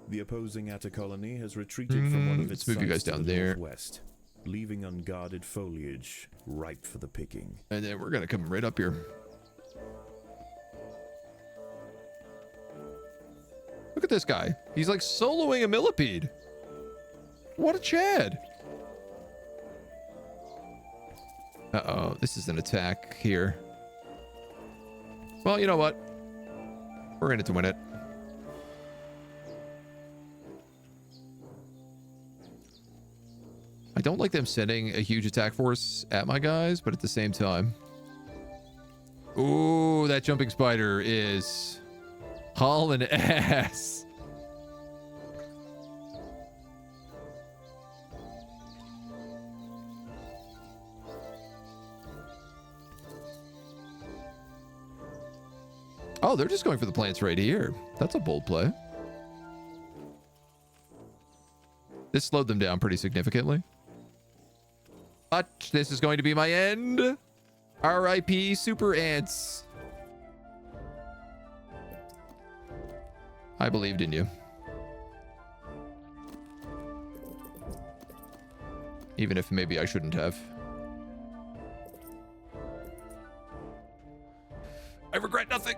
B: The opposing Atta colony has retreated from one of its
A: Let's move you guys
B: sites to
A: down
B: the
A: there.
B: northwest, leaving unguarded foliage ripe for the picking.
A: And then we're going to come right up here. Look at this guy. He's like soloing a millipede. What a Chad. Uh-oh. This is an attack here. Well, you know what? We're in it to win it. I don't like them sending a huge attack force at my guys, but at the same time... Ooh, that jumping spider is hauling ass. Oh, they're just going for the plants right here. That's a bold play. This slowed them down pretty significantly. But this is going to be my end. R.I.P. Super Ants. I believed in you. Even if maybe I shouldn't have. I regret nothing.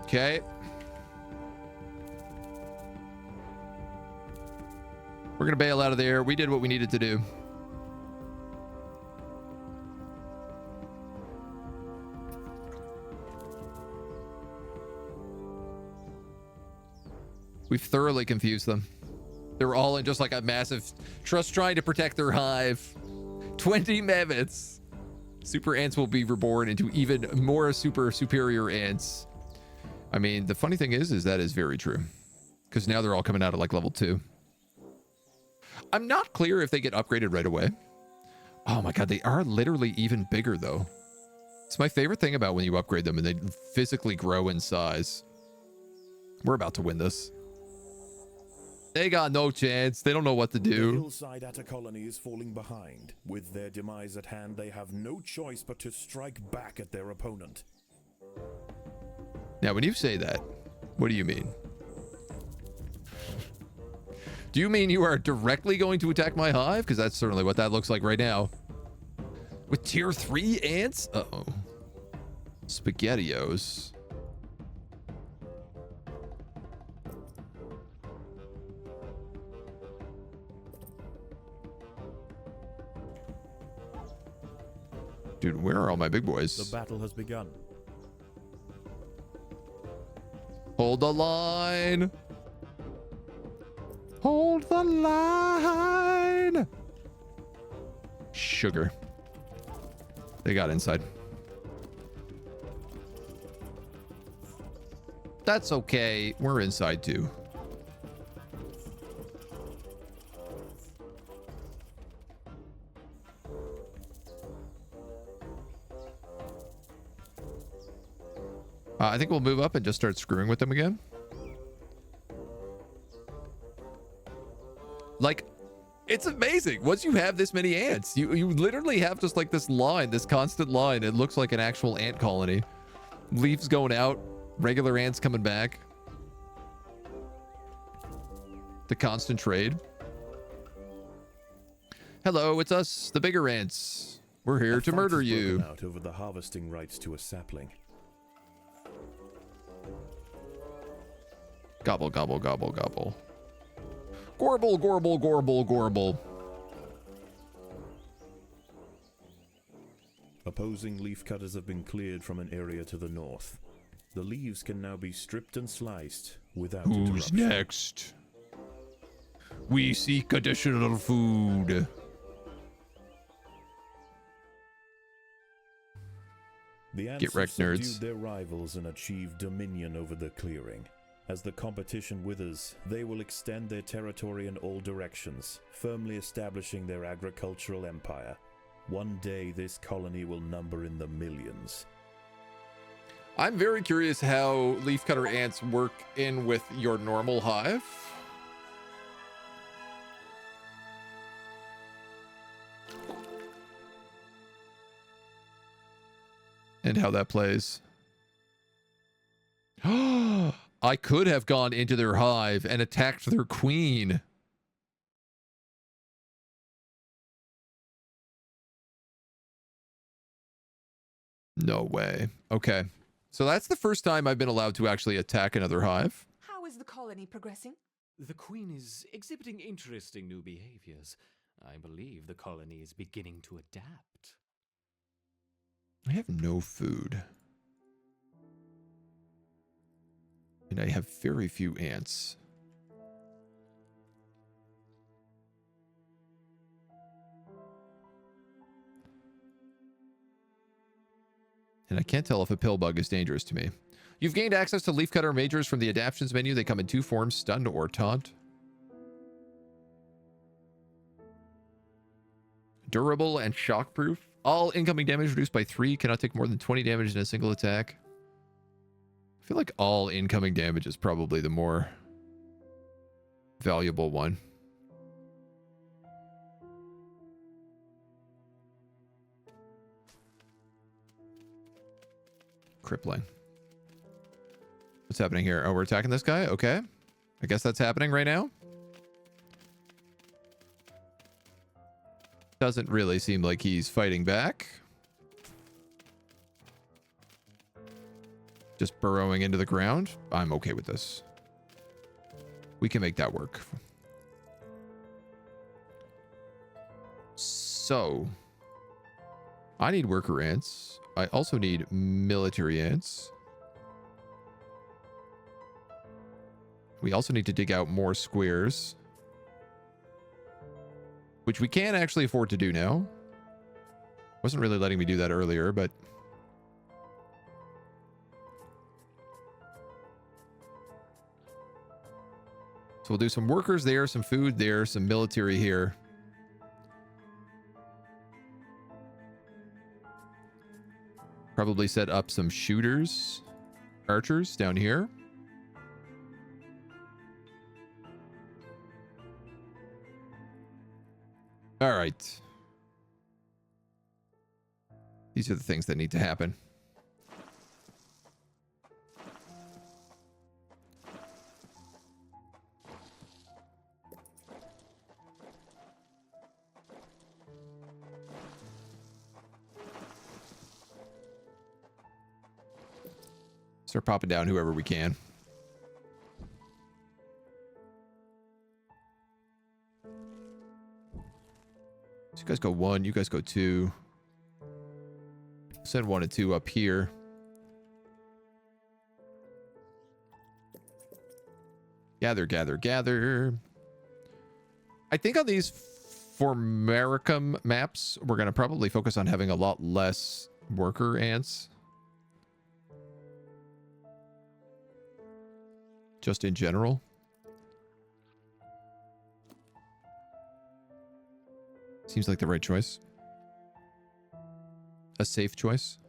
A: Okay. We're going to bail out of there. We did what we needed to do. We've thoroughly confused them. They were all in just like a massive trust trying to protect their hive. 20 mammoths. Super ants will be reborn into even more superior ants. I mean, the funny thing is that is very true. Because now they're all coming out at like level 2. I'm not clear if they get upgraded right away. Oh my god, they are literally even bigger though. It's my favorite thing about when you upgrade them and they physically grow in size. We're about to win this. They got no chance. They don't know what to
F: The
A: do.
F: hillside Atta colony is falling behind. With their demise at hand, they have no choice but to strike back at their opponent.
A: Now, when you say that, what do you mean? Do you mean you are directly going to attack my hive? Because that's certainly what that looks like right now. With tier 3 ants? Uh-oh. SpaghettiOs. Dude, where are all my big boys?
B: The battle has begun.
A: Hold the line. Hold the line. Sugar. They got inside. That's okay. We're inside too. I think we'll move up and just start screwing with them again. Like, It's amazing. Once you have this many ants, you literally have just like this line, this constant line. It looks like an actual ant colony. Leaves going out, regular ants coming back. The constant trade. Hello, it's us, the bigger ants. We're here to murder you.
F: Out over the harvesting rights to a sapling.
A: Gobble, gobble, gobble, gobble. Gorble, gorble, gorble, gorble.
F: Opposing leaf cutters have been cleared from an area to the north. The leaves can now be stripped and sliced without
A: Who's
F: interruption.
A: next? We seek additional food.
F: The ants
A: Get
F: have
A: wrecked, nerds.
F: subdued their rivals and achieved dominion over the clearing. As the competition withers, they will extend their territory in all directions, firmly establishing their agricultural empire. One day, this colony will number in the millions.
A: I'm very curious how leafcutter ants work in with your normal hive. And how that plays. I could have gone into their hive and attacked their queen. No way. Okay. So that's the first time I've been allowed to actually attack another hive.
C: How is the colony progressing?
D: The queen is exhibiting interesting new behaviors. I believe the colony is beginning to adapt.
A: I have no food. And I have very few ants. And I can't tell if a pill bug is dangerous to me. You've gained access to leafcutter majors from the adaptations menu. They come in two forms, stun or taunt. Durable and shockproof. All incoming damage reduced by 3. Cannot take more than 20 damage in a single attack. I feel like all incoming damage is probably the more valuable one. Crippling. What's happening here? Oh, we're attacking this guy? Okay. I guess that's happening right now. Doesn't really seem like he's fighting back. Just burrowing into the ground. I'm okay with this. We can make that work. So, I need worker ants. I also need military ants. We also need to dig out more squares, which we can actually afford to do now. Wasn't really letting me do that earlier, but so we'll do some workers there, some food there, some military here. Probably set up some shooters, archers down here. All right. These are the things that need to happen. Start popping down whoever we can. So you guys go 1, you guys go 2. Send 1 and 2 up here. Gather, gather, gather. I think on these Formicarium maps, we're going to probably focus on having a lot less worker ants. Just in general. Seems like the right choice. A safe choice.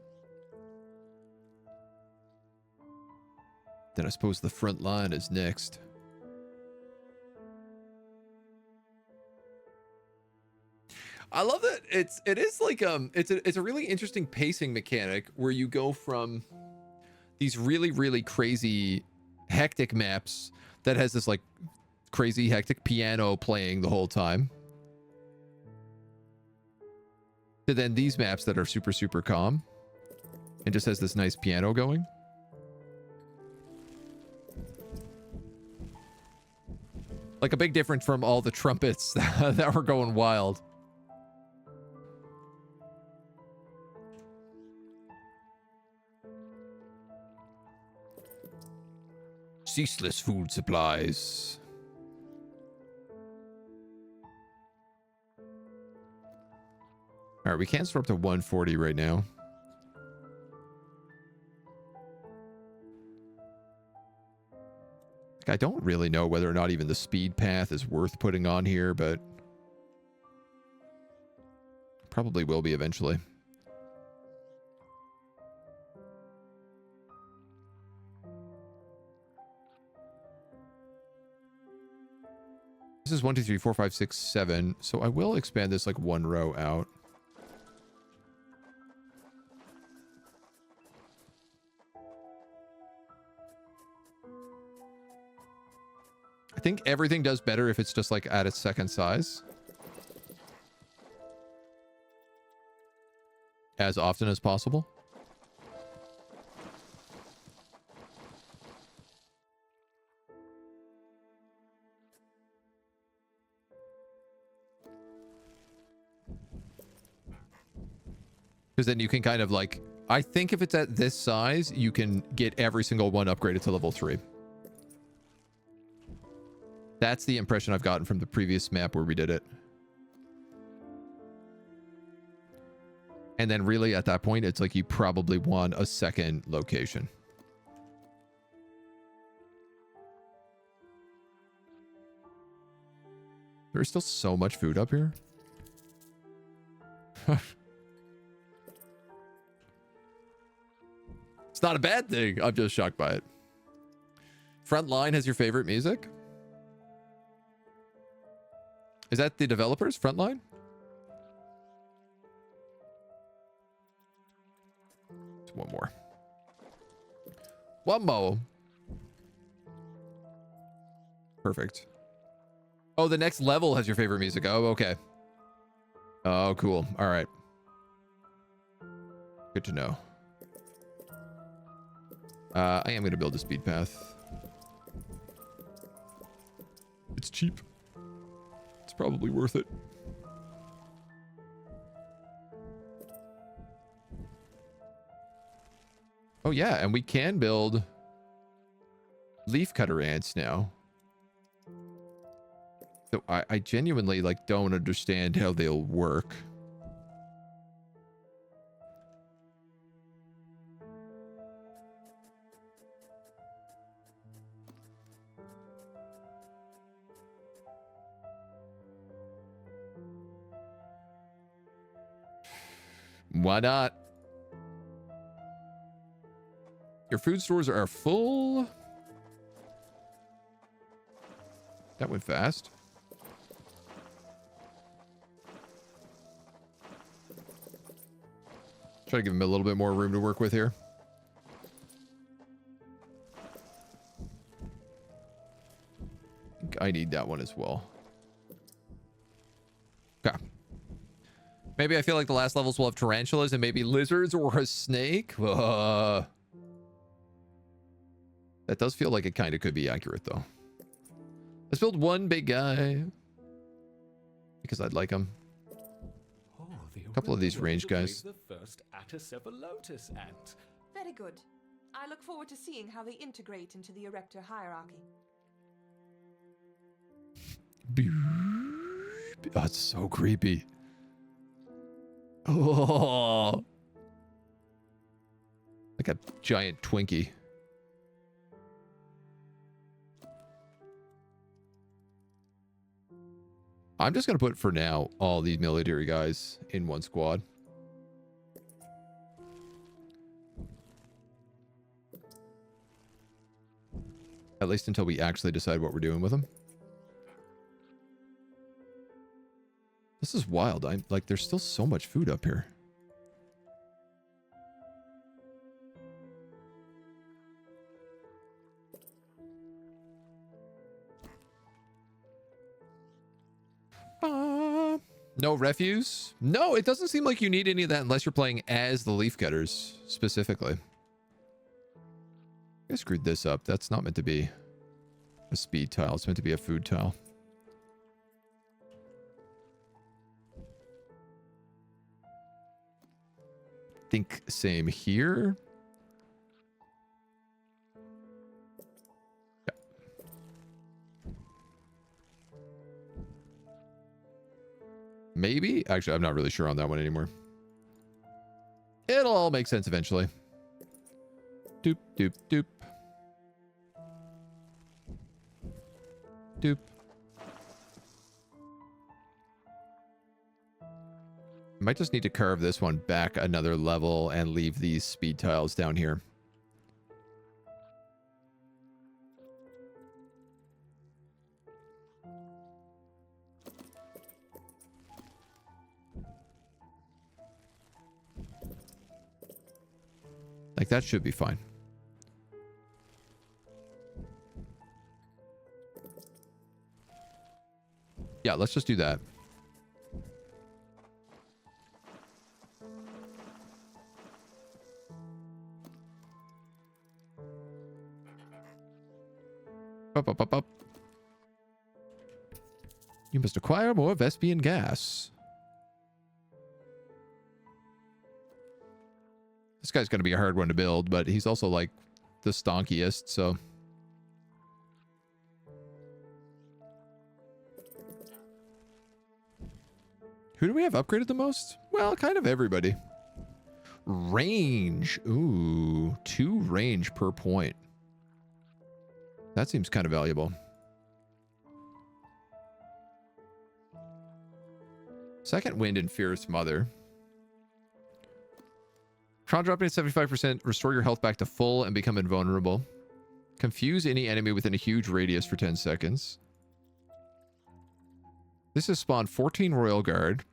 A: Then I suppose the front line is next. I love that it is like it's a really interesting pacing mechanic where you go from these really crazy hectic maps that has this like crazy hectic piano playing the whole time to then these maps that are super calm and just has this nice piano going. Like a big difference from all the trumpets that were going wild. Ceaseless food supplies. All right, we can't store up to 140 right now. I don't really know whether or not even the speed path is worth putting on here, but probably will be eventually. This is 1, 2, 3, 4, 5, 6, 7. So I will expand this like one row out. I think everything does better if it's just like at its second size. As often as possible. Because then you can kind of like, I think if it's at this size, you can get every single one upgraded to level 3. That's the impression I've gotten from the previous map where we did it. And then really at that point, it's like you probably want a second location. There's still so much food up here. It's not a bad thing. I'm just shocked by it. Frontline has your favorite music? Is that the developers? Frontline? One more. One more. Perfect. Oh, the next level has your favorite music. Oh, okay. Oh, cool. All right. Good to know. I am going to build a speed path. It's cheap. It's probably worth it. Oh yeah, and we can build leaf cutter ants now. So I genuinely like don't understand how they'll work. Why not? Your food stores are full. That went fast. Try to give him a little bit more room to work with here. I think I need that one as well. Okay. Maybe I feel like the last levels will have tarantulas and maybe lizards or a snake. That does feel like it kind of could be accurate, though. Let's build one big guy. Because I'd like him. A couple of these range guys.
D: The first Lotus ant.
C: Very good. I look forward to seeing how they integrate into the Ereptor hierarchy.
A: Oh, it's so creepy. Oh. Like a giant Twinkie. I'm just going to put, for now, all these military guys in one squad. At least until we actually decide what we're doing with them. This is wild. I'm like, there's still so much food up here. No refuse? No, it doesn't seem like you need any of that unless you're playing as the leaf cutters specifically. I screwed this up. That's not meant to be a speed tile. It's meant to be a food tile. Think same here. Yeah. Maybe? Actually, I'm not really sure on that one anymore. It'll all make sense eventually. Doop, doop, doop. Doop. Might just need to carve this one back another level and leave these speed tiles down here. Like, that should be fine. Yeah, let's just do that. Up, up, up, up. You must acquire more Vespian gas. This guy's going to be a hard one to build, but he's also like the stonkiest, so. Who do we have upgraded the most? Well, kind of everybody. Range. Ooh, 2 range per point. That seems kind of valuable. Second wind and fierce mother. Tron dropping at 75%. Restore your health back to full and become invulnerable. Confuse any enemy within a huge radius for 10 seconds. This has spawned 14 Royal Guard.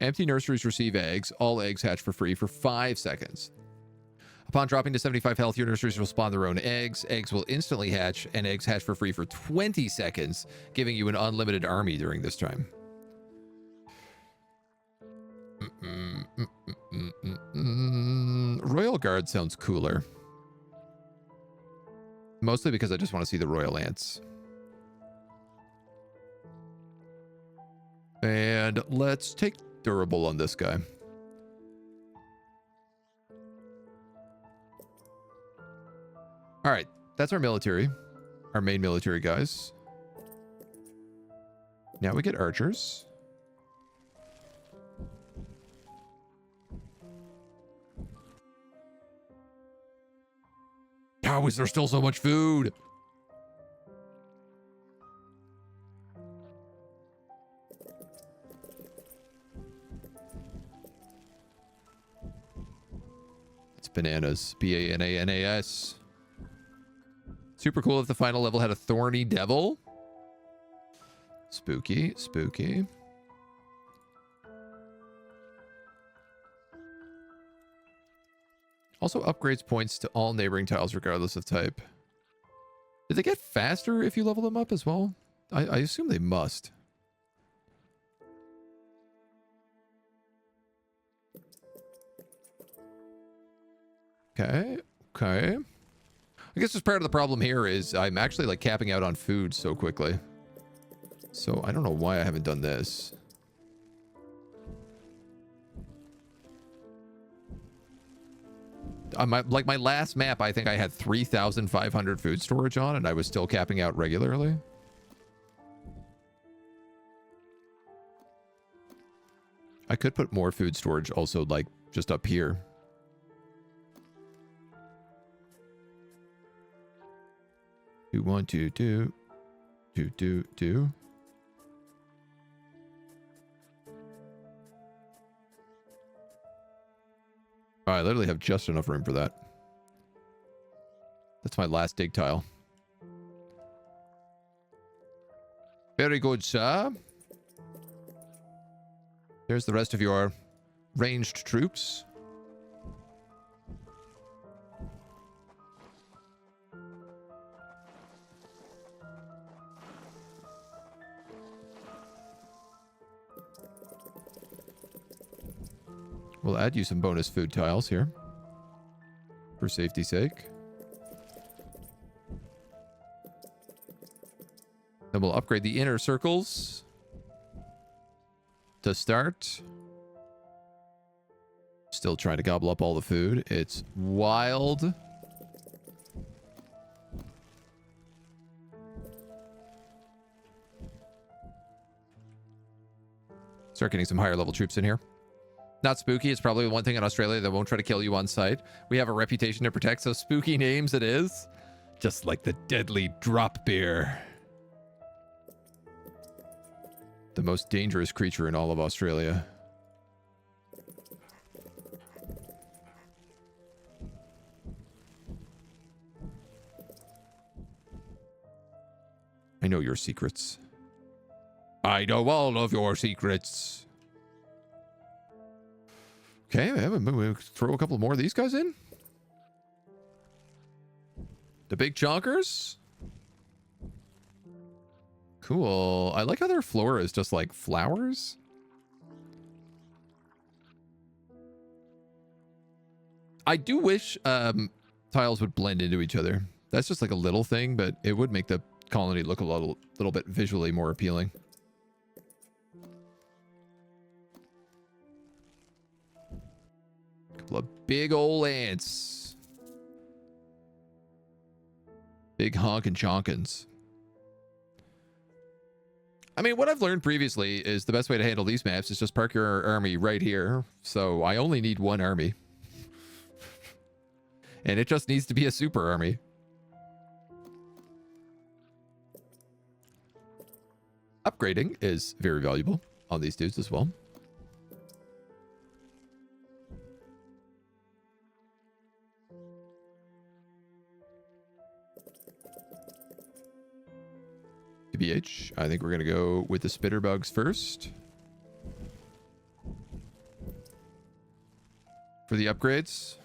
A: Empty nurseries receive eggs. All eggs hatch for free for 5 seconds. Upon dropping to 75 health, your nurseries will spawn their own eggs. Eggs will instantly hatch, and eggs hatch for free for 20 seconds, giving you an unlimited army during this time. Royal Guard sounds cooler. Mostly because I just want to see the Royal Ants. And let's take durable on this guy. All right, that's our military, our main military guys. Now we get archers. How is there still so much food? It's bananas. B-A-N-A-N-A-S. Super cool if the final level had a thorny devil. Spooky, spooky. Also upgrades points to all neighboring tiles regardless of type. Did they get faster if you level them up as well? I assume they must. Okay, okay. I guess just part of the problem here is I'm actually like capping out on food so quickly. So I don't know why I haven't done this. Like my last map, I think I had 3,500 food storage on and I was still capping out regularly. I could put more food storage also like just up here. Do 1, 2, 2, 2, 2, 2. I literally have just enough room for that. That's my last dig tile. Very good, sir. There's the rest of your ranged troops. We'll add you some bonus food tiles here for safety's sake. Then we'll upgrade the inner circles to start. Still trying to gobble up all the food. It's wild. Start getting some higher level troops in here. Not spooky. It's probably the one thing in Australia that won't try to kill you on sight. We have a reputation to protect, so spooky names it is. Just like the deadly drop bear. The most dangerous creature in all of Australia. I know your secrets. I know all of your secrets. Okay, we'll throw a couple more of these guys in. The big chonkers. Cool. I like how their flora is just like flowers. I do wish tiles would blend into each other. That's just like a little thing, but it would make the colony look a little bit visually more appealing. Couple of big ol' ants. Big honkin' chonkins. I mean, what I've learned previously is the best way to handle these maps is just park your army right here. So I only need one army. And it just needs to be a super army. Upgrading is very valuable on these dudes as well. TBH, I think we're going to go with the spitter bugs first. For the upgrades.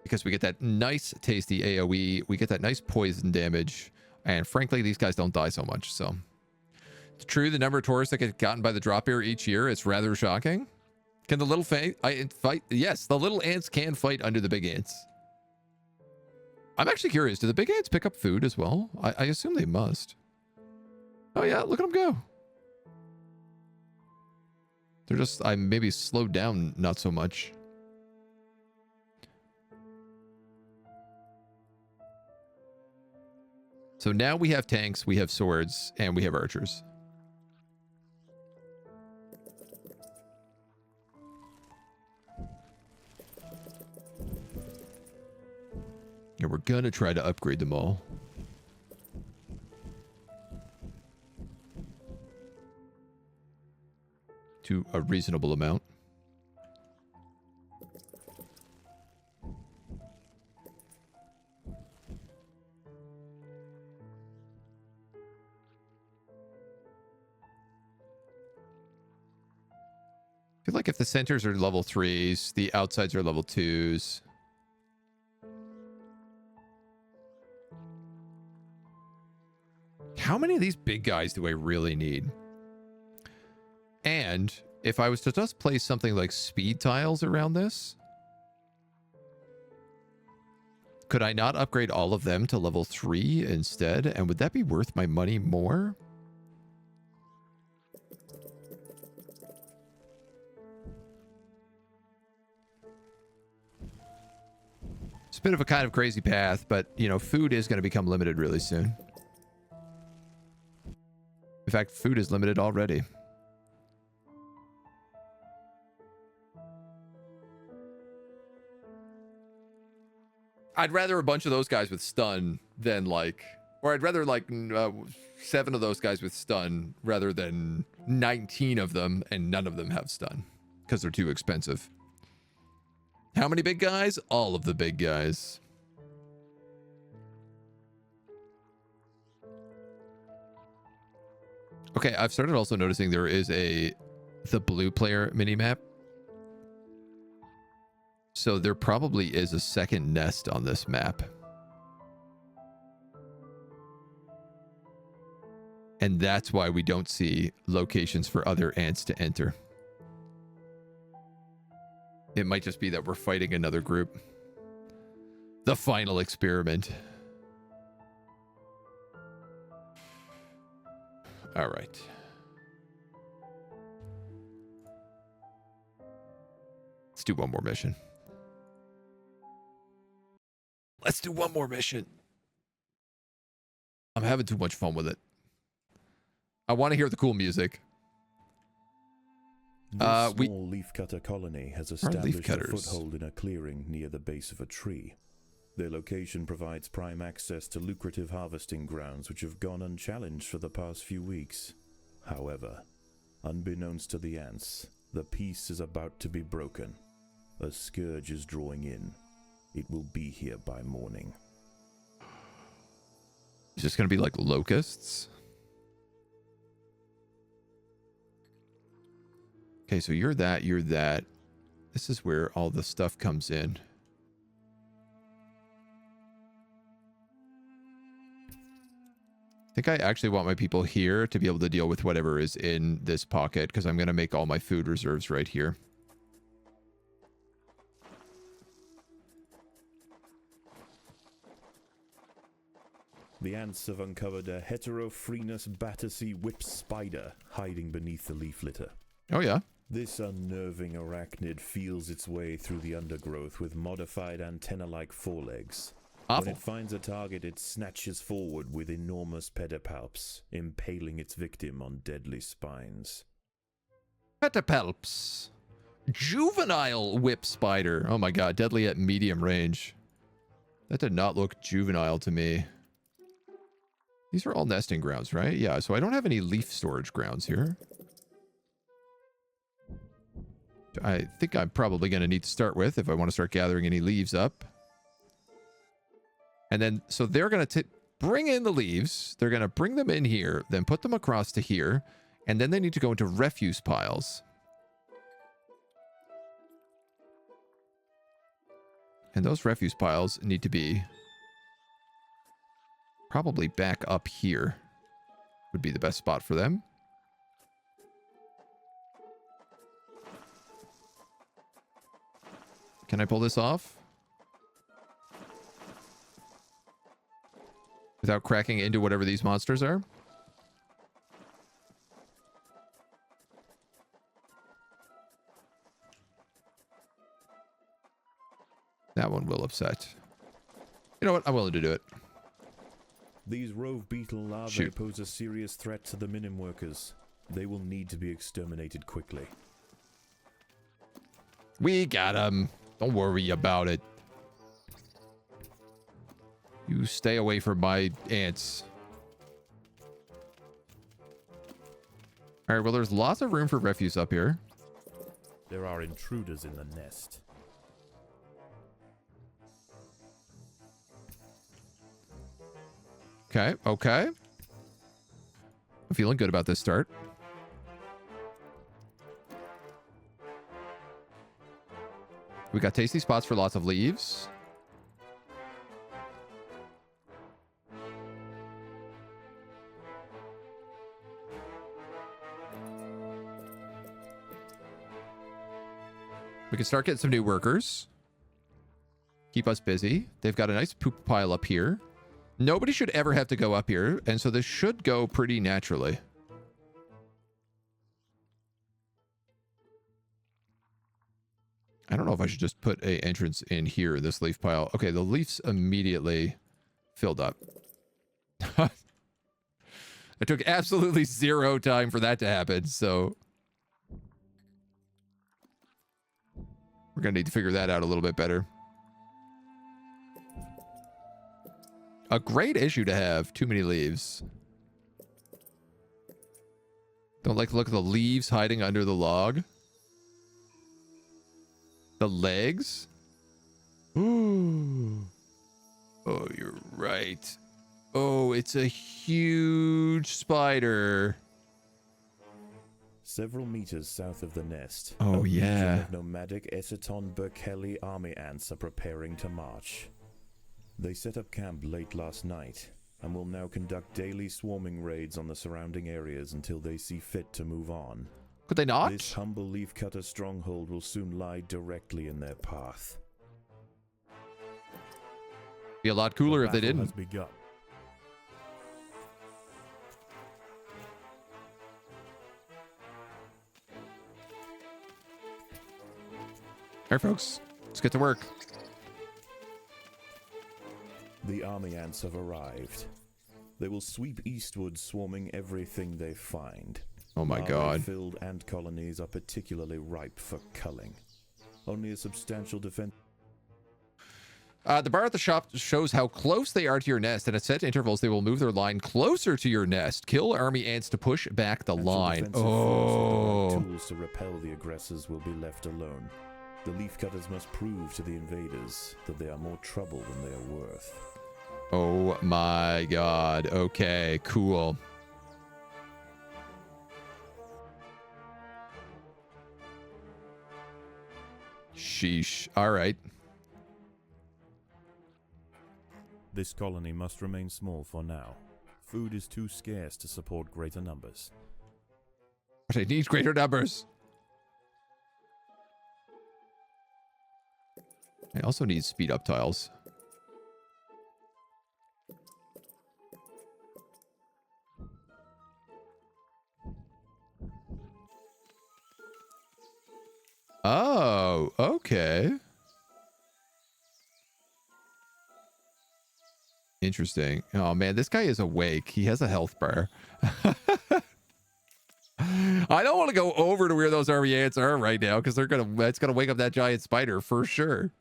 A: Because we get that nice tasty AoE, we get that nice poison damage, and frankly, these guys don't die so much, so. It's true, the number of tourists that get gotten by the drop bear each year, it's rather shocking. Can the little fight? Yes, the little ants can fight under the big ants. I'm actually curious, do the big ants pick up food as well? I assume they must. Oh yeah, look at them go. They're just, I maybe slowed down not so much. So now we have tanks, we have swords, and we have archers. And we're gonna try to upgrade them all. To a reasonable amount. I feel like if the centers are level 3s, the outsides are level 2s. How many of these big guys do I really need? And if I was to just place something like speed tiles around this, could I not upgrade all of them to level 3 instead? And would that be worth my money more? It's a bit of a kind of crazy path, but, you know, food is going to become limited really soon. In fact, food is limited already. I'd rather a bunch of those guys with stun than like, or I'd rather like 7 of those guys with stun rather than 19 of them and none of them have stun because they're too expensive. How many big guys? All of the big guys. Okay, I've started also noticing there is a the blue player minimap. So there probably is a second nest on this map. And that's why we don't see locations for other ants to enter. It might just be that we're fighting another group. The final experiment. All right. Let's do one more mission. Let's do one more mission. I'm having too much fun with it. I want to hear the cool music.
F: This small leafcutter colony has established a foothold in a clearing near the base of a tree. Their location provides prime access to lucrative harvesting grounds which have gone unchallenged for the past few weeks. However, unbeknownst to the ants, the peace is about to be broken. A scourge is drawing in. It will be here by morning.
A: Is this going to be like locusts? Okay, so you're that, you're that. This is where all the stuff comes in. I think I actually want my people here to be able to deal with whatever is in this pocket, because I'm going to make all my food reserves right here.
F: The ants have uncovered a Heterophrenius Battersea whip spider hiding beneath the leaf litter.
A: Oh, yeah.
F: This unnerving arachnid feels its way through the undergrowth with modified antenna-like forelegs.
A: Awful.
F: When it finds a target, it snatches forward with enormous pedipalps, impaling its victim on deadly spines.
A: Pedipalps. Juvenile whip spider. Oh my god, deadly at medium range. That did not look juvenile to me. These are all nesting grounds, right? Yeah, so I don't have any leaf storage grounds here. I think I'm probably going to need to start with if I want to start gathering any leaves up. And then, so they're going to bring in the leaves. They're going to bring them in here, then put them across to here. And then they need to go into refuse piles. And those refuse piles need to be probably back up here. Would be the best spot for them. Can I pull this off? Without cracking into whatever these monsters are? That one will upset. You know what? I'm willing to do it.
F: These rove beetle larvae pose a serious threat to the minim workers. They will need to be exterminated quickly.
A: We got them. Don't worry about it. You stay away from my ants. All right, well, there's lots of room for refuse up here.
B: There are intruders in the nest.
A: Okay, okay. I'm feeling good about this start. We got tasty spots for lots of leaves. We can start getting some new workers. Keep us busy. They've got a nice poop pile up here. Nobody should ever have to go up here, and so this should go pretty naturally. I don't know if I should just put an entrance in here, this leaf pile. Okay, the leaves immediately filled up. It took absolutely zero time for that to happen, so we're going to need to figure that out a little bit better. A great issue to have, too many leaves. Don't like to look at the leaves hiding under the log. The legs? Ooh. Oh, you're right. Oh, it's a huge spider.
F: Several meters south of the nest,
A: Oh,
F: a legion
A: yeah.
F: of nomadic Essaton Berkeley army ants are preparing to march. They set up camp late last night, and will now conduct daily swarming raids on the surrounding areas until they see fit to move on.
A: Could they not?
F: This humble leafcutter stronghold will soon lie directly in their path.
A: Be a lot cooler
B: The
A: if they
B: battle
A: didn't.
B: has begun.
A: All right, folks, let's get to work.
F: The army ants have arrived. They will sweep eastward, swarming everything they find.
A: Oh my God.
F: Larvae-filled ant colonies are particularly ripe for culling. Only a substantial defense.
A: The bar at the shop shows how close they are to your nest, and at set intervals, they will move their line closer to your nest. Kill army ants to push back the line. Oh.
F: Tools to repel the aggressors will be left alone. The leafcutters must prove to the invaders that they are more trouble than they are worth.
A: Oh my God. Okay, cool. Sheesh. All right.
B: This colony must remain small for now. Food is too scarce to support greater numbers.
A: But I need greater numbers. I also need speed up tiles. Oh, okay. Interesting. Oh man, this guy is awake. He has a health bar. I don't want to go over to where those army ants are right now because it's gonna wake up that giant spider for sure.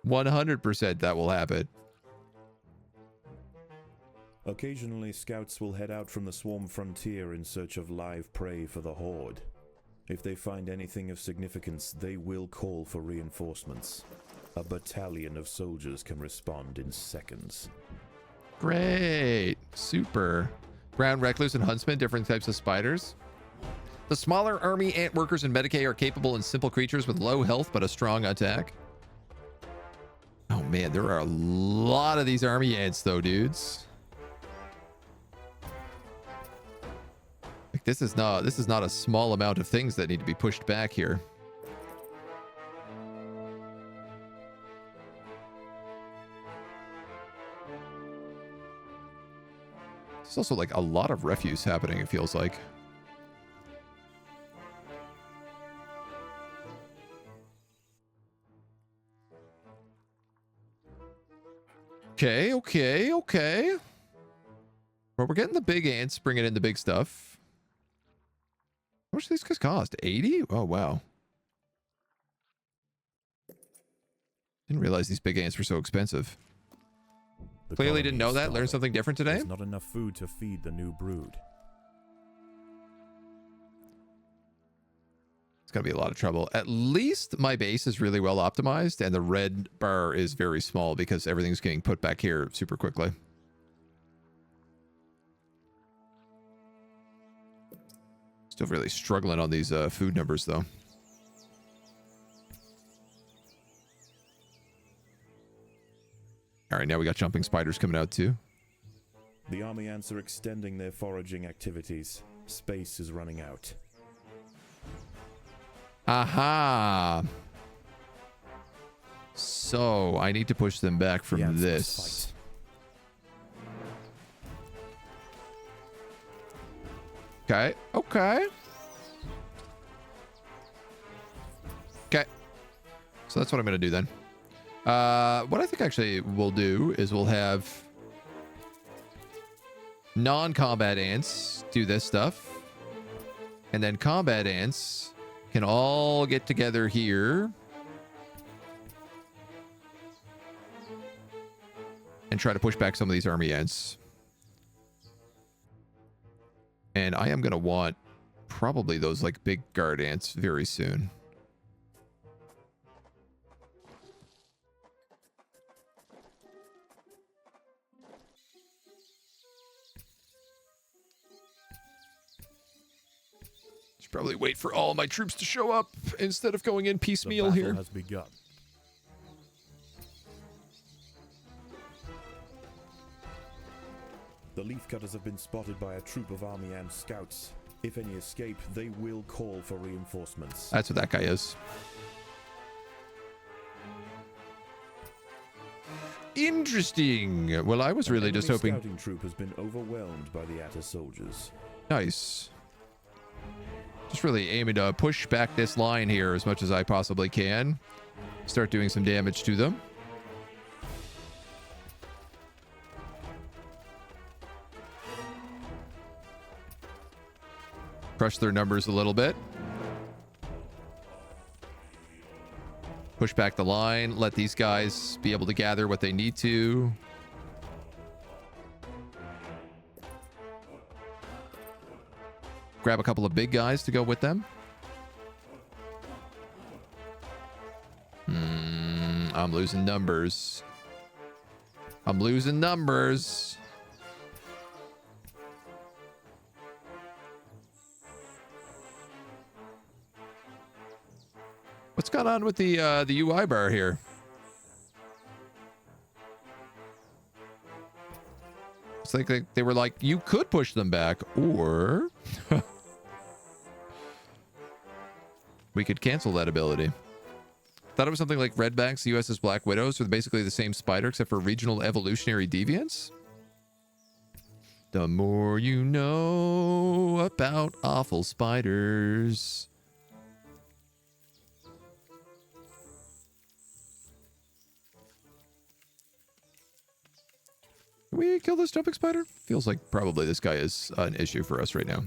A: 100% that will happen.
F: Occasionally, scouts will head out from the swarm frontier in search of live prey for the horde. If they find anything of significance, they will call for reinforcements. A battalion of soldiers can respond in seconds.
A: Great. Super. Brown recluse and huntsman, different types of spiders. The smaller army ant workers and Medicae are capable and simple creatures with low health but a strong attack. Oh man, there are a lot of these army ants though, dudes. Like this is not a small amount of things that need to be pushed back here. There's also like a lot of refuse happening, it feels like. Okay. Well, we're getting the big ants, bringing in the big stuff. How much do these guys cost? 80? Oh, wow. Didn't realize these big ants were so expensive.
B: The
A: Clearly
B: colony
A: didn't
B: is
A: know that.
B: starving.
A: Learned something different today.
B: There's not enough food to feed the new brood.
A: It's going to be a lot of trouble. At least my base is really well optimized and the red bar is very small because everything's getting put back here super quickly. Still really struggling on these food numbers though. All right, now we got jumping spiders coming out too.
F: The army ants are extending their foraging activities. Space is running out.
A: Aha. So I need to push them back from
F: The ants must
A: this. Okay. So that's what I'm going to do then. What I think actually we'll do is we'll have non-combat ants do this stuff. And then combat ants can all get together here and try to push back some of these army ants. And I am going to want probably those like big guard ants very soon. Probably wait for all my troops to show up instead of going in piecemeal
B: the battle
A: here.
B: has begun.
F: The leafcutters have been spotted by a troop of army and scouts. If any escape, they will call for reinforcements.
A: That's what that guy is. Interesting. Well, I was really just hoping.
F: The scouting troop has been overwhelmed by the Atta soldiers.
A: Nice. Just really aiming to push back this line here as much as I possibly can. Start doing some damage to them. Crush their numbers a little bit. Push back the line. Let these guys be able to gather what they need to. Grab a couple of big guys to go with them. I'm losing numbers. I'm losing numbers. What's going on with the UI bar here? It's like they were like, you could push them back, or we could cancel that ability. Thought it was something like Redbacks, USS Black Widows, with basically the same spider except for regional evolutionary deviance. The more you know about awful spiders. Can we kill this jumping spider? Feels like probably this guy is an issue for us right now.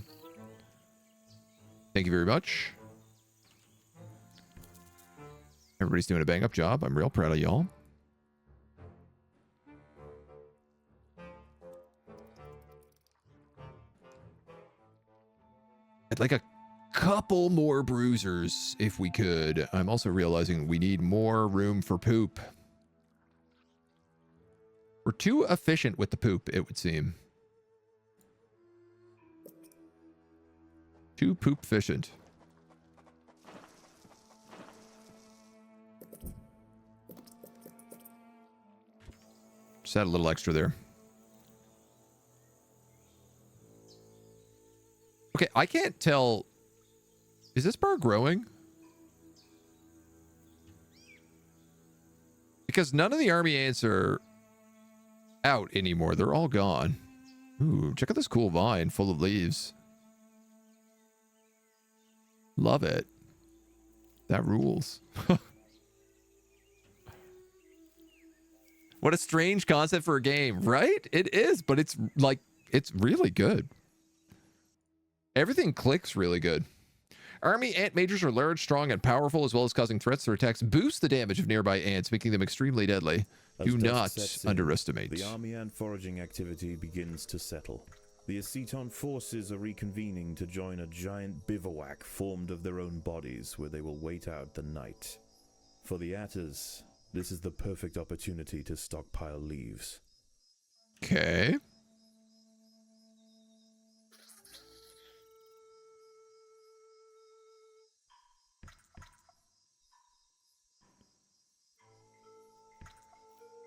A: Thank you very much. Everybody's doing a bang-up job. I'm real proud of y'all. I'd like a couple more bruisers if we could. I'm also realizing we need more room for poop. We're too efficient with the poop, it would seem. Too poop efficient. Just add a little extra there. Okay, I can't tell. Is this bar growing? Because none of the army ants are out anymore. They're all gone. Ooh, check out this cool vine full of leaves. Love it. That rules. What a strange concept for a game, right? It is, but it's like, it's really good. Everything clicks really good. Army ant majors are large, strong, and powerful, as well as causing threats. Their attacks boost the damage of nearby ants, making them extremely deadly. Do not underestimate.
F: The army and foraging activity begins to settle. The Aceton forces are reconvening to join a giant bivouac formed of their own bodies, where they will wait out the night. For the Attas, this is the perfect opportunity to stockpile leaves.
A: Okay.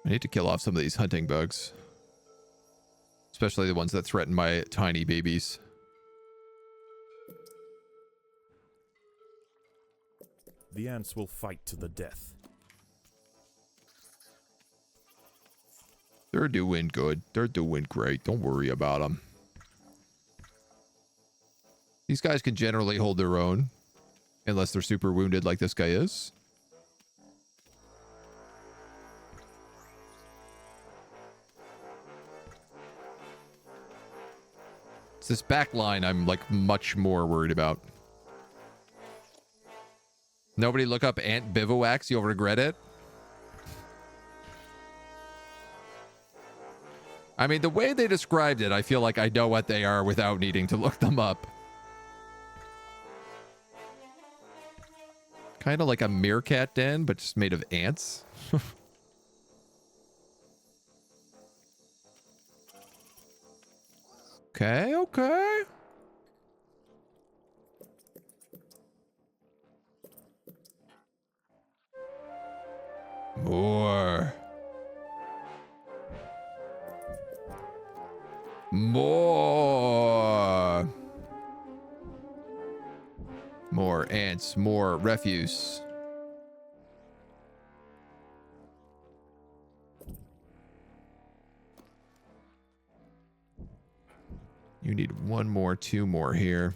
A: I need to kill off some of these hunting bugs. Especially the ones that threaten my tiny babies.
B: The ants will fight to the death.
A: They're doing good. They're doing great. Don't worry about them. These guys can generally hold their own. Unless they're super wounded like this guy is. It's this back line I'm like much more worried about. Nobody look up ant bivouacs. You'll regret it. I mean, the way they described it, I feel like I know what they are without needing to look them up. Kind of like a meerkat den, but just made of ants. Okay, okay. More. More ants, more refuse. You need one more, two more here.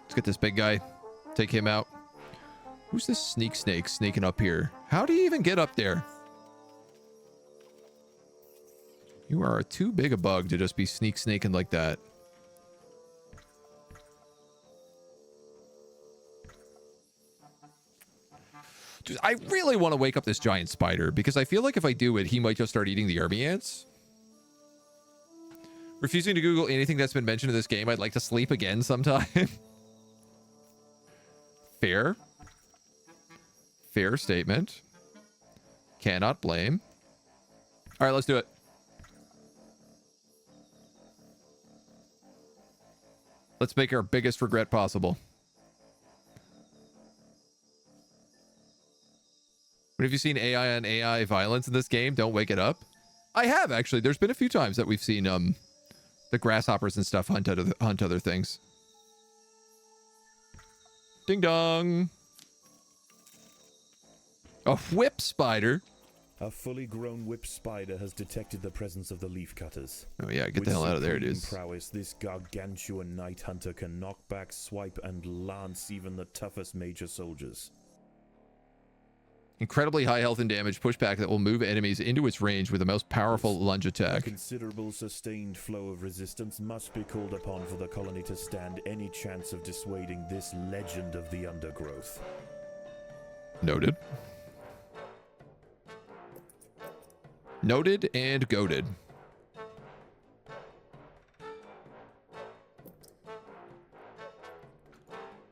A: Let's get this big guy. Take him out. Who's this sneak snake sneaking up here? How do you even get up there? You are too big a bug to just be sneak snaking like that. Dude, I really want to wake up this giant spider because I feel like if I do it, he might just start eating the army ants. Refusing to Google anything that's been mentioned in this game. I'd like to sleep again sometime. Fair. Fair statement. Cannot blame. All right, let's do it. Let's make our biggest regret possible. But have you seen AI on AI violence in this game? Don't wake it up. I have, actually. There's been a few times that we've seen the grasshoppers and stuff hunt other things. Ding dong. A whip spider.
F: A fully grown whip spider has detected the presence of the leaf cutters.
A: Oh yeah, get the hell out of there, dude.
F: Prowess, this gargantuan night hunter can knock back, swipe, and lance even the toughest major soldiers.
A: Incredibly high health and damage pushback that will move enemies into its range with the most powerful lunge
F: A
A: attack.
F: considerable sustained flow of resistance must be called upon for the colony to stand any chance of dissuading this legend of the Undergrowth.
A: Noted. Noted and goated.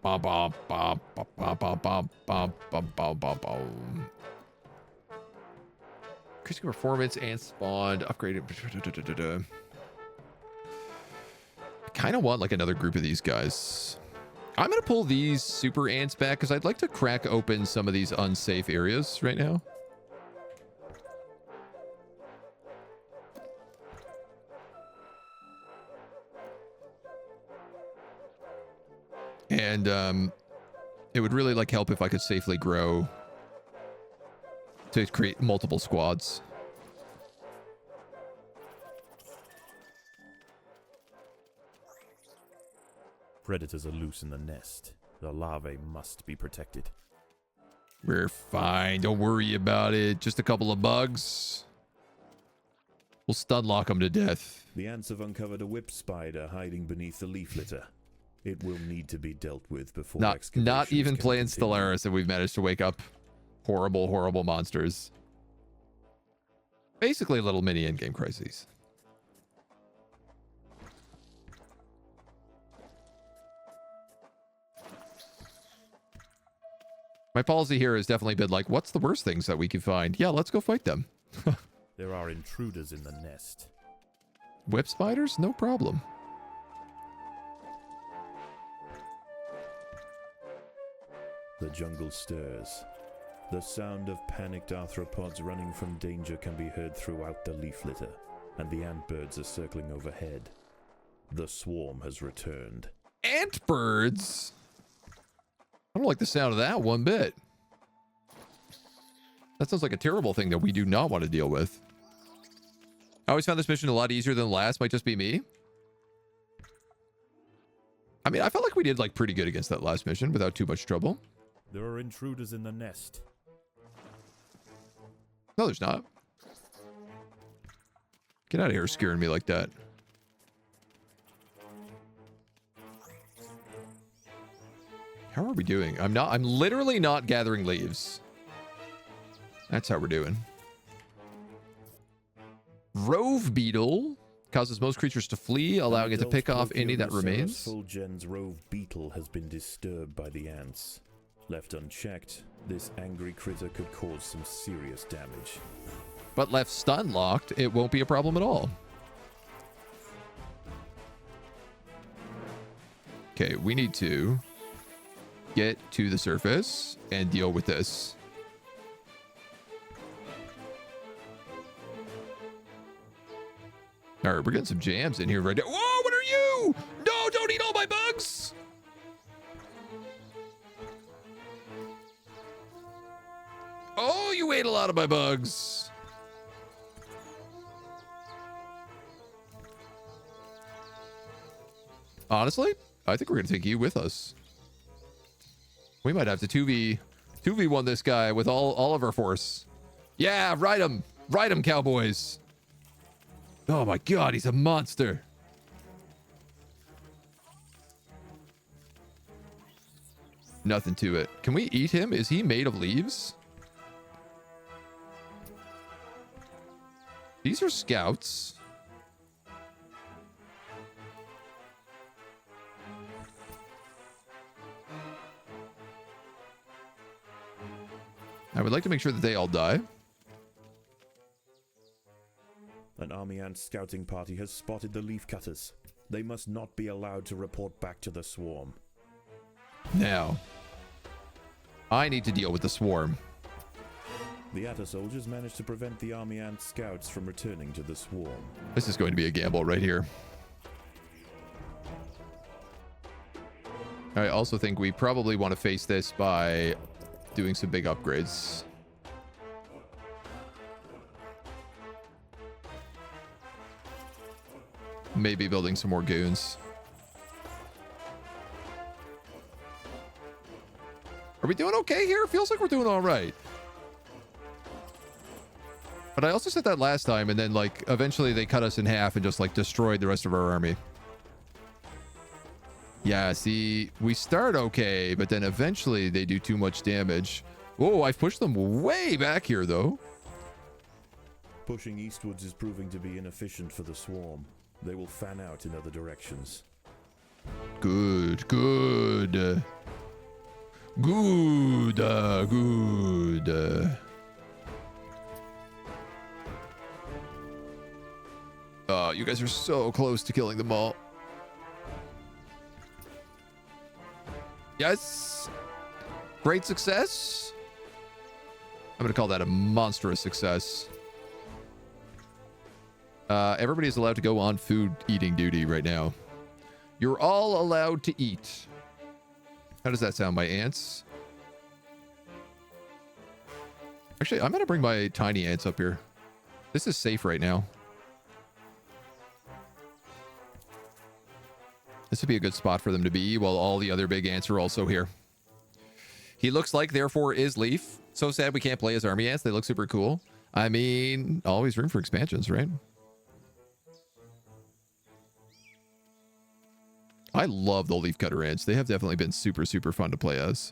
A: Ba ba ba ba ba ba ba ba ba ba ba ba. Increasing performance and spawned upgraded. I kind of want like another group of these guys. I'm gonna pull these super ants back because I'd like to crack open some of these unsafe areas right now. And it would really like help if I could safely grow to create multiple squads.
B: Predators are loose in the nest. The larvae must be protected.
A: We're fine. Don't worry about it. Just a couple of bugs. We'll stun lock them to death.
F: The ants have uncovered a whip spider hiding beneath the leaf litter. It will need to be dealt with before
A: Not
F: excavations
A: even
F: can
A: playing
F: continue.
A: Stellaris and we've managed to wake up horrible, horrible monsters. Basically little mini endgame crises. My policy here has definitely been like, what's the worst things that we can find? Yeah, let's go fight them.
B: There are intruders in the nest.
A: Whip spiders? No problem.
F: The jungle stirs. The sound of panicked arthropods running from danger can be heard throughout the leaf litter, and the ant birds are circling overhead. The swarm has returned.
A: Ant birds? I don't like the sound of that one bit. That sounds like a terrible thing that we do not want to deal with. I always found this mission a lot easier than the last. Might just be me. I mean, I felt like we did like pretty good against that last mission without too much trouble.
B: There are intruders in the nest.
A: No, there's not. Get out of here scaring me like that. How are we doing? I'm literally not gathering leaves. That's how we're doing. Rove beetle causes most creatures to flee, allowing it to pick off any that remains.
F: Fulgen's rove beetle has been disturbed by the ants. Left unchecked, this angry critter could cause some serious damage.
A: But left stun locked, it won't be a problem at all. Okay, we need to get to the surface and deal with this. All right, we're getting some jams in here right now. Whoa, what are you? No, don't eat all my bugs. Oh, you ate a lot of my bugs. Honestly, I think we're going to take you with us. We might have to 2v1 this guy with all of our force. Yeah, ride him. Ride him, cowboys. Oh my god, he's a monster. Nothing to it. Can we eat him? Is he made of leaves? These are scouts. I would like to make sure that they all die.
F: An army ant scouting party has spotted the leaf cutters. They must not be allowed to report back to the swarm.
A: Now, I need to deal with the swarm.
F: The Atta soldiers managed to prevent the army ant scouts from returning to the swarm.
A: This is going to be a gamble right here. I also think we probably want to face this by doing some big upgrades. Maybe building some more goons. Are we doing okay here? Feels like we're doing all right. But I also said that last time, and then, like, eventually they cut us in half and just, like, destroyed the rest of our army. Yeah, see, we start okay, but then eventually they do too much damage. Whoa, I've pushed them way back here, though.
F: Pushing eastwards is proving to be inefficient for the swarm. They will fan out in other directions.
A: Good, good. Good, good. You guys are so close to killing them all. Yes. Great success. I'm going to call that a monstrous success. Everybody is allowed to go on food eating duty right now. You're all allowed to eat. How does that sound, my ants? Actually, I'm going to bring my tiny ants up here. This is safe right now. This would be a good spot for them to be while all the other big ants are also here. He looks like, therefore, is Leaf. So sad we can't play as army ants. They look super cool. I mean, always room for expansions, right? I love the leaf cutter ants. They have definitely been super, super fun to play as.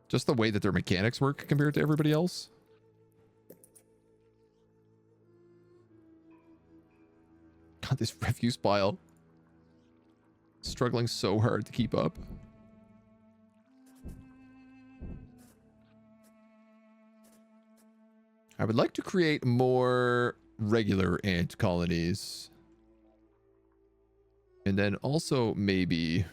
A: Just the way that their mechanics work compared to everybody else. God, this refuse pile. Struggling so hard to keep up. I would like to create more regular ant colonies. And then also maybe...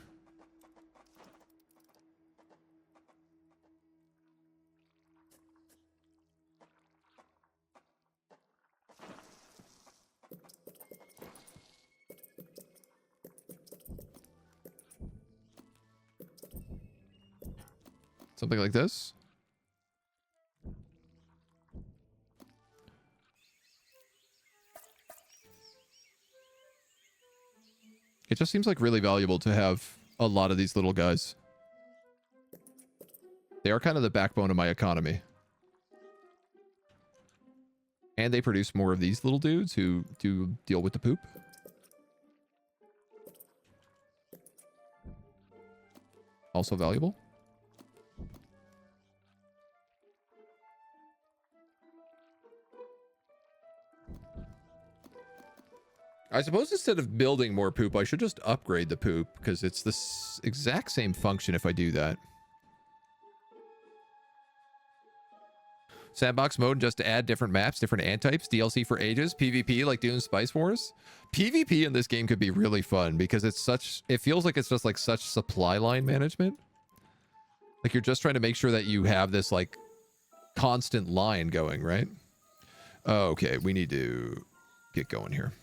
A: something like this. It just seems like really valuable to have a lot of these little guys. They are kind of the backbone of my economy. And they produce more of these little dudes who do deal with the poop. Also valuable. I suppose instead of building more poop, I should just upgrade the poop, because it's the exact same function if I do that. Sandbox mode just to add different maps, different ant types, DLC for ages, PvP like Dune Spice Wars. PvP in this game could be really fun because it feels like it's just like such supply line management. Like you're just trying to make sure that you have this like constant line going, right? Okay, we need to get going here.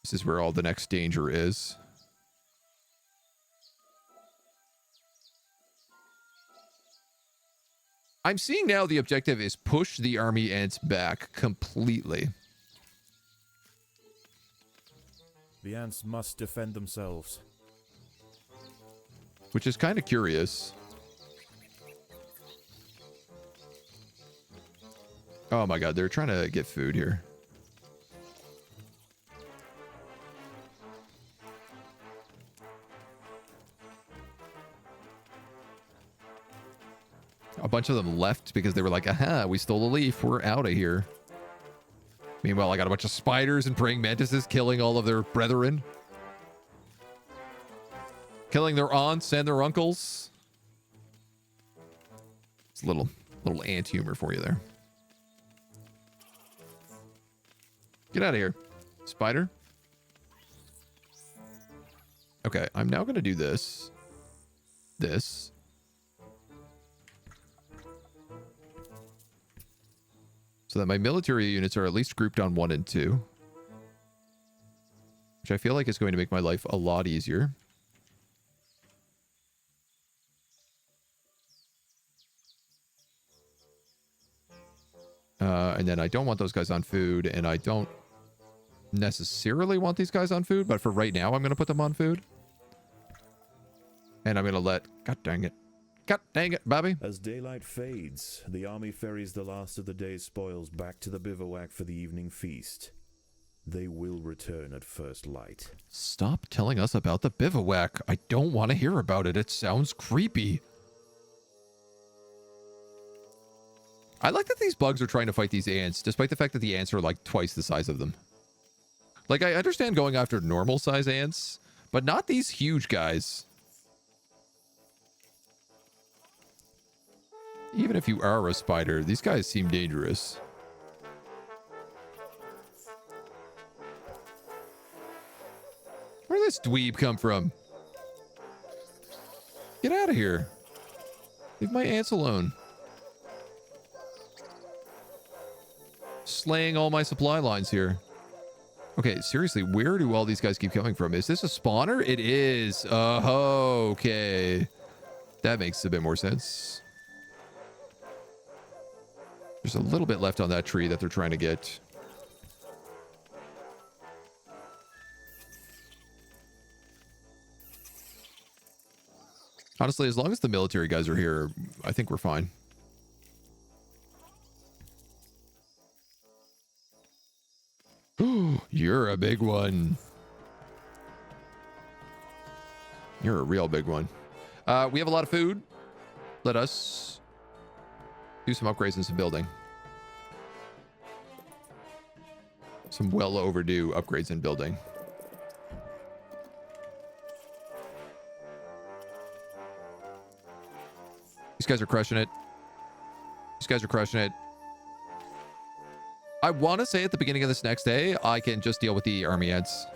A: This is where all the next danger is. I'm seeing now the objective is push the army ants back completely.
B: The ants must defend themselves.
A: Which is kind of curious. Oh my god, they're trying to get food here. A bunch of them left because they were like, aha, we stole a leaf, we're out of here. Meanwhile, I got a bunch of spiders and praying mantises killing all of their brethren. Killing their aunts and their uncles. It's a little ant humor for you there. Get out of here, spider. Okay, I'm now going to do this. This. So that my military units are at least grouped on 1 and 2. Which I feel like is going to make my life a lot easier. And then I don't want those guys on food, and I don't necessarily want these guys on food, but for right now, I'm going to put them on food. And I'm going to let... God dang it. God dang it, Bobby.
F: As daylight fades, the army ferries the last of the day's spoils back to the bivouac for the evening feast. They will return at first light.
A: Stop telling us about the bivouac. I don't want to hear about it. It sounds creepy. I like that these bugs are trying to fight these ants, despite the fact that the ants are like twice the size of them. Like, I understand going after normal size ants, but not these huge guys. Even if you are a spider, these guys seem dangerous. Where did this dweeb come from? Get out of here. Leave my ants alone. Slaying all my supply lines here. Okay, seriously, where do all these guys keep coming from? Is this a spawner? It is. Oh, okay. That makes a bit more sense. There's a little bit left on that tree that they're trying to get. Honestly, as long as the military guys are here, I think we're fine. You're a big one. You're a real big one. We have a lot of food. Let us do some upgrades and some building. Some well overdue upgrades and building. These guys are crushing it. These guys are crushing it. I want to say at the beginning of this next day, I can just deal with the army ants.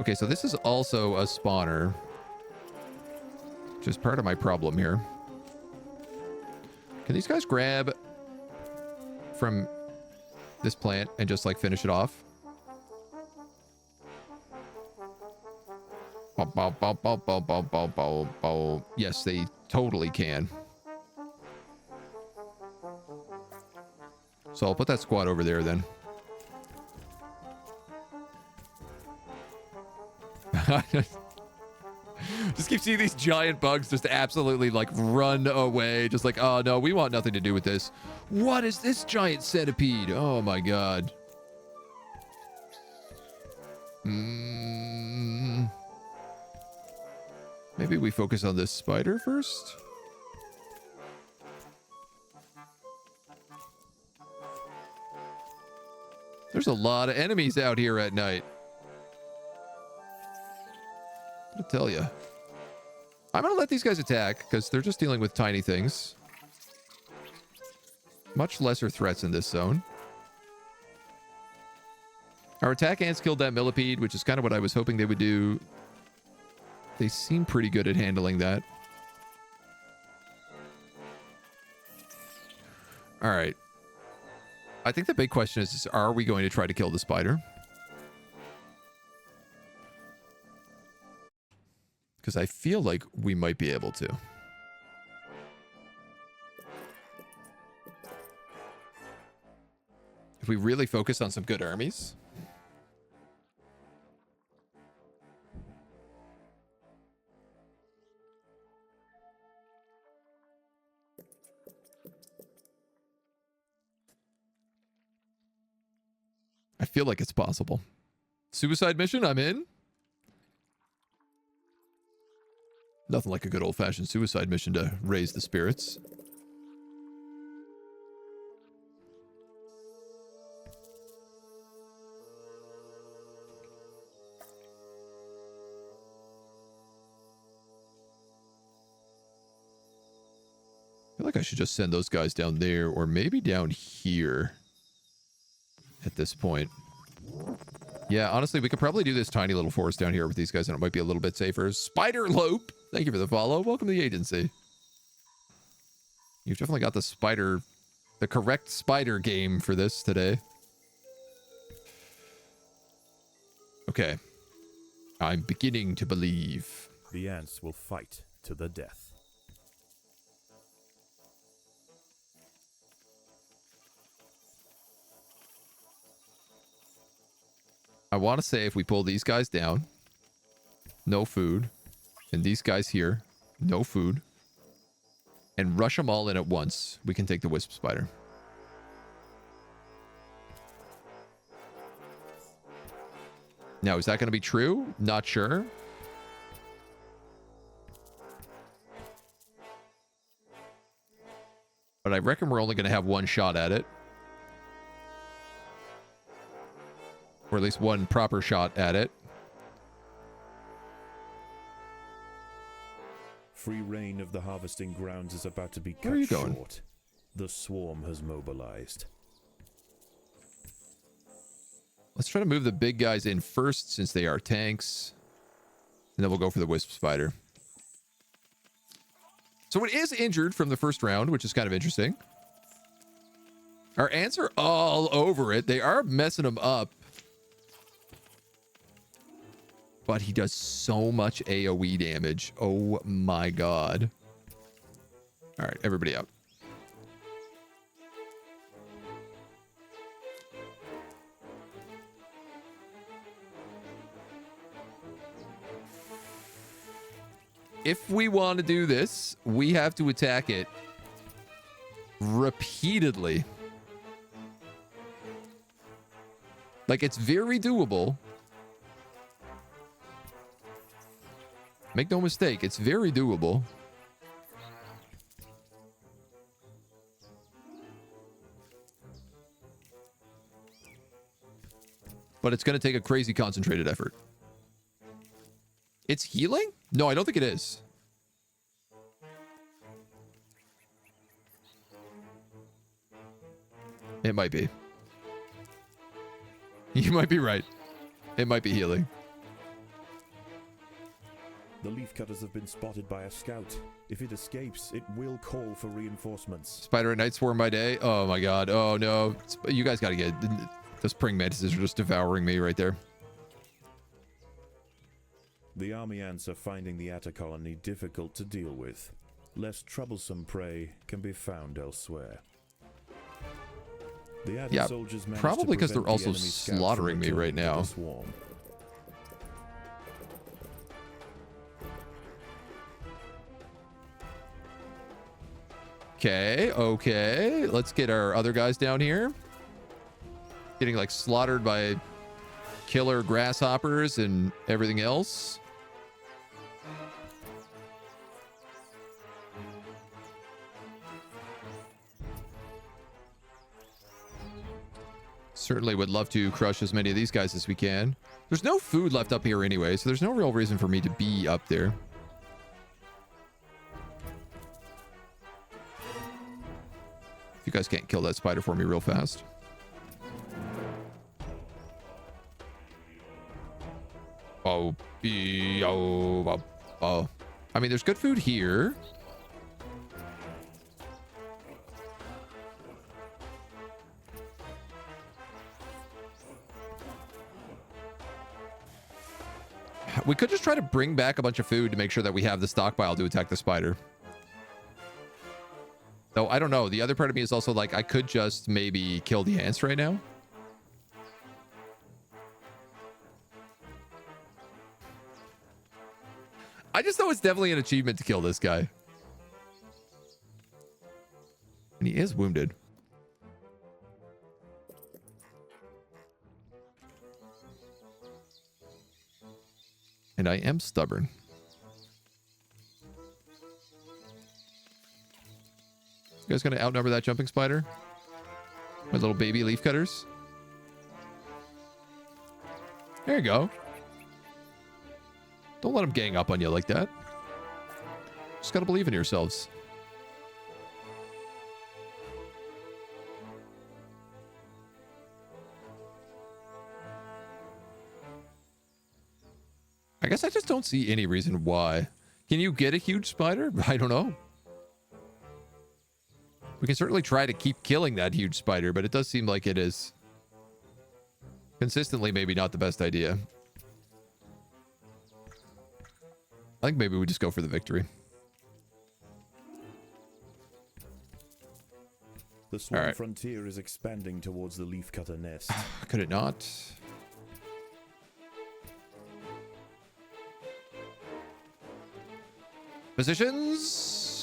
A: Okay, so this is also a spawner, which is part of my problem here. Can these guys grab from this plant and just like finish it off? Yes, they totally can. So I'll put that squad over there then. Just keep seeing these giant bugs just absolutely like run away. Just like, oh no, we want nothing to do with this. What is this giant centipede? Oh my god. Maybe we focus on this spider first? There's a lot of enemies out here at night. I'll tell you. I'm going to let these guys attack because they're just dealing with tiny things. Much lesser threats in this zone. Our attack ants killed that millipede, which is kind of what I was hoping they would do. They seem pretty good at handling that. All right. I think the big question is, are we going to try to kill the spider? Because I feel like we might be able to. If we really focus on some good armies. I feel like it's possible. Suicide mission, I'm in. Nothing like a good old-fashioned suicide mission to raise the spirits. I feel like I should just send those guys down there, or maybe down here at this point. Yeah, honestly, we could probably do this tiny little forest down here with these guys, and it might be a little bit safer. Spider Lope, thank you for the follow. Welcome to the agency. You've definitely got the correct spider game for this today. Okay. I'm beginning to believe.
B: The ants will fight to the death.
A: I want to say if we pull these guys down, no food, and these guys here, no food, and rush them all in at once, we can take the wisp spider. Now, is that going to be true? Not sure. But I reckon we're only going to have one shot at it. Or at least one proper shot at it.
F: Free reign of the harvesting grounds is about to be
A: Where are you
F: cut
A: going?
F: short. The swarm has mobilized.
A: Let's try to move the big guys in first since they are tanks. And then we'll go for the wisp spider. So it is injured from the first round, which is kind of interesting. Our ants are all over it. They are messing them up. But he does so much AoE damage. Oh my god. All right, everybody out. If we want to do this, we have to attack it repeatedly. Like, it's very doable. Make no mistake, it's very doable. But it's going to take a crazy concentrated effort. It's healing? No, I don't think it is. It might be. You might be right. It might be healing.
F: The leafcutters have been spotted by a scout. If it escapes, it will call for reinforcements.
A: Spider at night, swarm by day. Oh my god. Oh no. You guys gotta get... Those praying mantises are just devouring me right there.
F: The army ants are finding the Atta colony difficult to deal with. Less troublesome prey can be found elsewhere. The Atta soldiers managed
A: probably because
F: to
A: they're
F: prevent the
A: also
F: enemy scouts from
A: slaughtering me right
F: returning to
A: now.
F: the swarm.
A: Okay. Let's get our other guys down here. Getting like slaughtered by killer grasshoppers and everything else. Certainly would love to crush as many of these guys as we can. There's no food left up here anyway, so there's no real reason for me to be up there. You guys can't kill that spider for me real fast. Oh, oh. I mean, there's good food here. We could just try to bring back a bunch of food to make sure that we have the stockpile to attack the spider. Though, I don't know. The other part of me is also like, I could just maybe kill the ants right now. I just know it's definitely an achievement to kill this guy. And he is wounded. And I am stubborn. You guys gonna outnumber that jumping spider? My little baby leaf cutters? There you go. Don't let them gang up on you like that. Just gotta believe in yourselves. I guess I just don't see any reason why. Can you get a huge spider? I don't know. We can certainly try to keep killing that huge spider, but it does seem like it is consistently maybe not the best idea. I think maybe we just go for the victory.
F: The swarm frontier is expanding towards the leafcutter nest.
A: Could it not? Positions.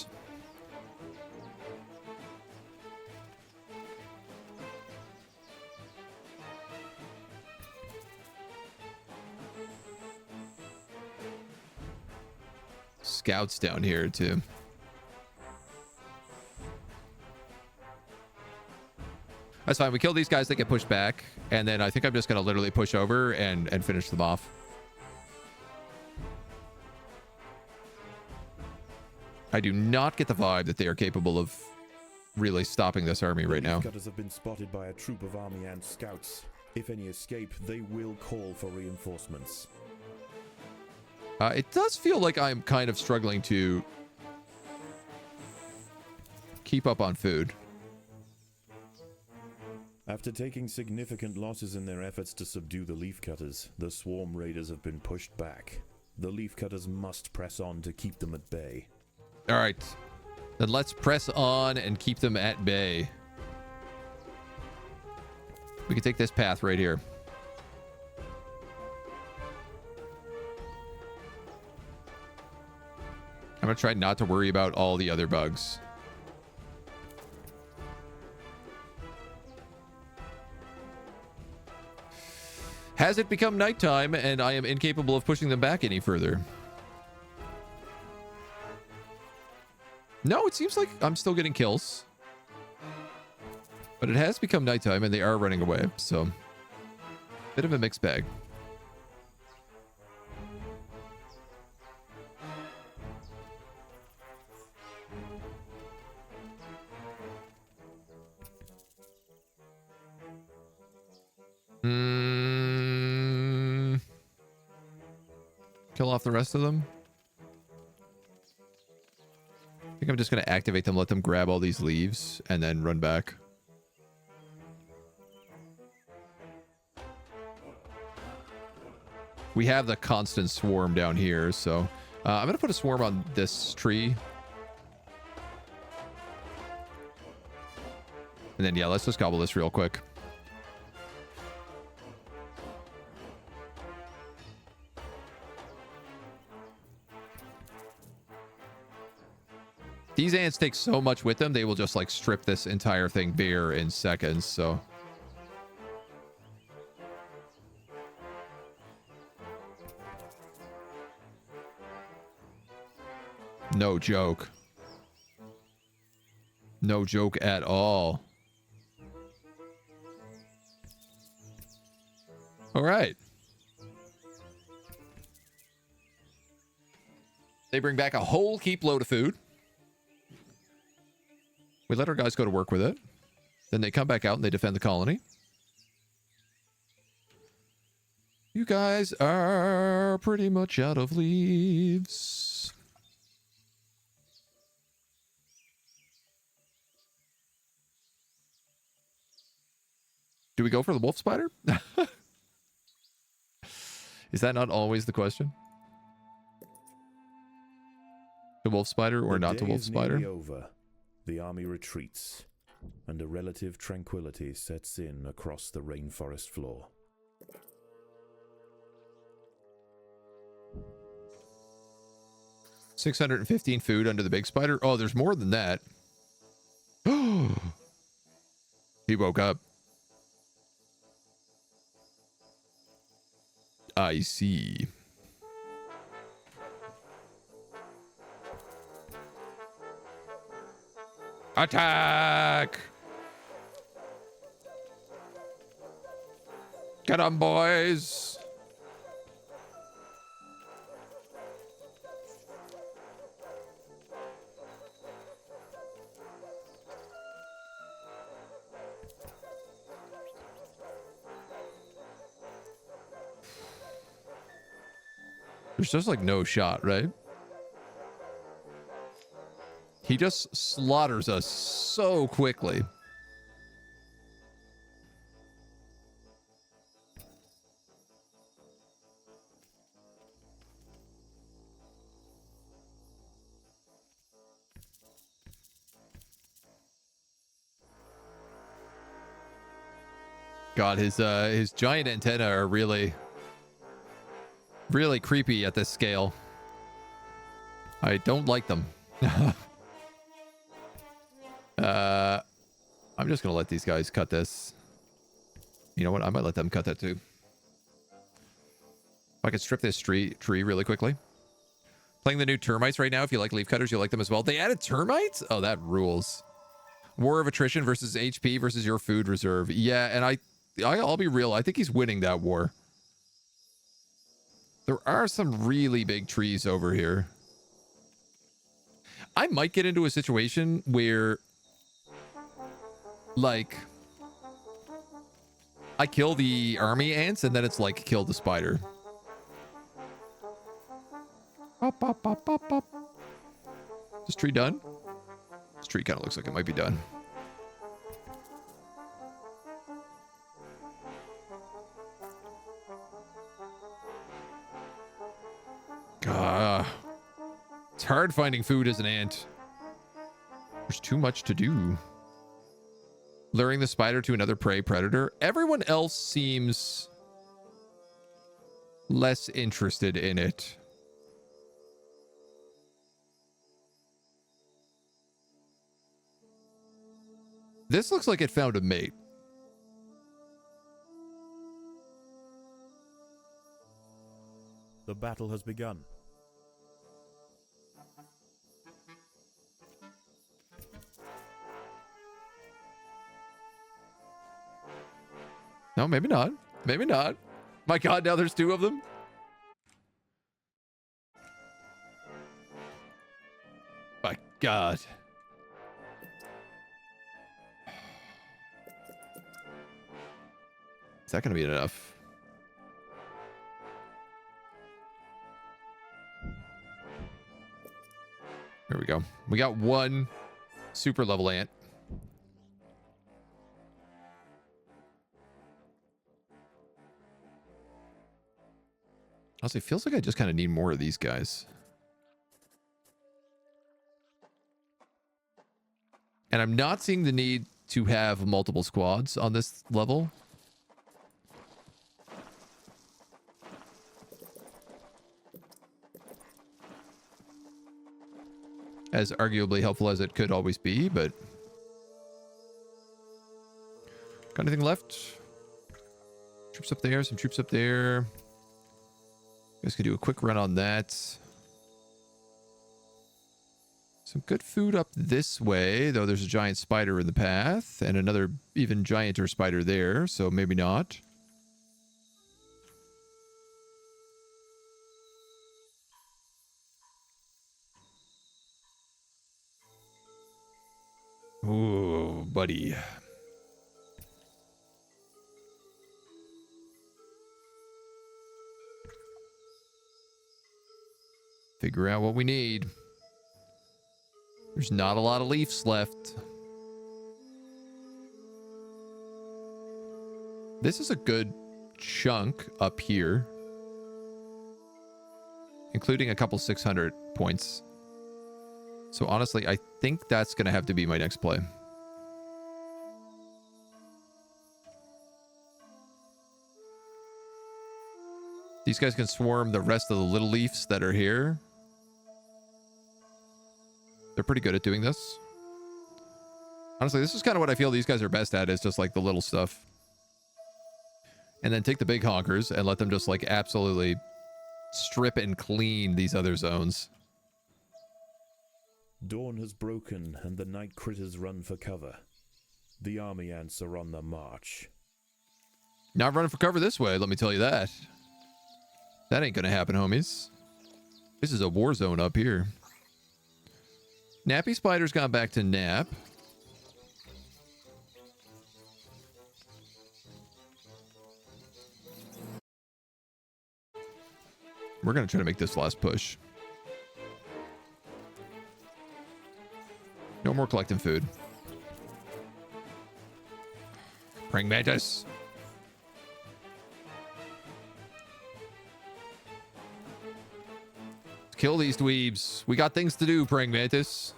A: Scouts down here too. That's fine. We kill these guys that get pushed back, and then I think I'm just gonna literally push over and finish them off. I do not get the vibe that they are capable of really stopping this army right now.
F: Leafcutters have been spotted by a troop of army ant scouts. If any escape, they will call for reinforcements.
A: It does feel like I'm kind of struggling to keep up on food.
F: After taking significant losses in their efforts to subdue the leafcutters, the swarm raiders have been pushed back. The leafcutters must press on to keep them at bay.
A: All right, then let's press on and keep them at bay. We can take this path right here. I'm gonna try not to worry about all the other bugs. Has it become nighttime and I am incapable of pushing them back any further? No, it seems like I'm still getting kills. But it has become nighttime and they are running away, so bit of a mixed bag. Kill off the rest of them. I think I'm just going to activate them, let them grab all these leaves, and then run back. We have the constant swarm down here, so I'm going to put a swarm on this tree. And then, yeah, let's just gobble this real quick. These ants take so much with them, they will just like strip this entire thing bare in seconds, so. No joke. No joke at all. All right. They bring back a whole heap load of food. We let our guys go to work with it. Then they come back out and they defend the colony. You guys are pretty much out of leaves. Do we go for the wolf spider? Is that not always the question? To wolf spider or not to wolf spider?
F: Over. The army retreats, and a relative tranquility sets in across the rainforest floor.
A: $615 food under the big spider. Oh, there's more than that. He woke up. I see. Attack! Get 'em, boys! There's just like no shot, right? He just slaughters us so quickly. God, his giant antennae are really creepy at this scale. I don't like them. I'm just gonna let these guys cut this. You know what? I might let them cut that too. If I could strip this tree really quickly. Playing the new termites right now. If you like leaf cutters, you'll like them as well. They added termites? Oh, that rules. War of attrition versus HP versus your food reserve. Yeah, and I'll be real. I think he's winning that war. There are some really big trees over here. I might get into a situation where, like, I kill the army ants and then it's like kill the spider. Pop, pop, pop, pop, pop. Is this tree done? This tree kind of looks like it might be done. It's hard finding food as an ant. There's too much to do. Luring the spider to another prey predator. Everyone else seems less interested in it. This looks like it found a mate.
B: The battle has begun.
A: No, maybe not. Maybe not. My God, now there's two of them. My God. Is that going to be enough? There we go. We got one super level ant. Honestly, it feels like I just kind of need more of these guys. And I'm not seeing the need to have multiple squads on this level. As arguably helpful as it could always be, but... Got anything left? Troops up there, some troops up there. You guys could do a quick run on that. Some good food up this way, though there's a giant spider in the path, and another even gianter spider there, so maybe not. Ooh, buddy. Figure out what we need. There's not a lot of leaves left. This is a good chunk up here, including a couple 600 points. So honestly, I think that's going to have to be my next play. These guys can swarm the rest of the little leaves that are here. They're pretty good at doing this. Honestly, this is kind of what I feel these guys are best at, is just like the little stuff. And then take the big honkers and let them just like absolutely strip and clean these other zones.
F: Dawn has broken and the night critters run for cover. The army ants are on the march.
A: Not running for cover this way, let me tell you that. That ain't gonna happen, homies. This is a war zone up here. Nappy Spider's gone back to nap. We're gonna try to make this last push. No more collecting food. Praying Mantis. Kill these dweebs. We got things to do, Praying Mantis.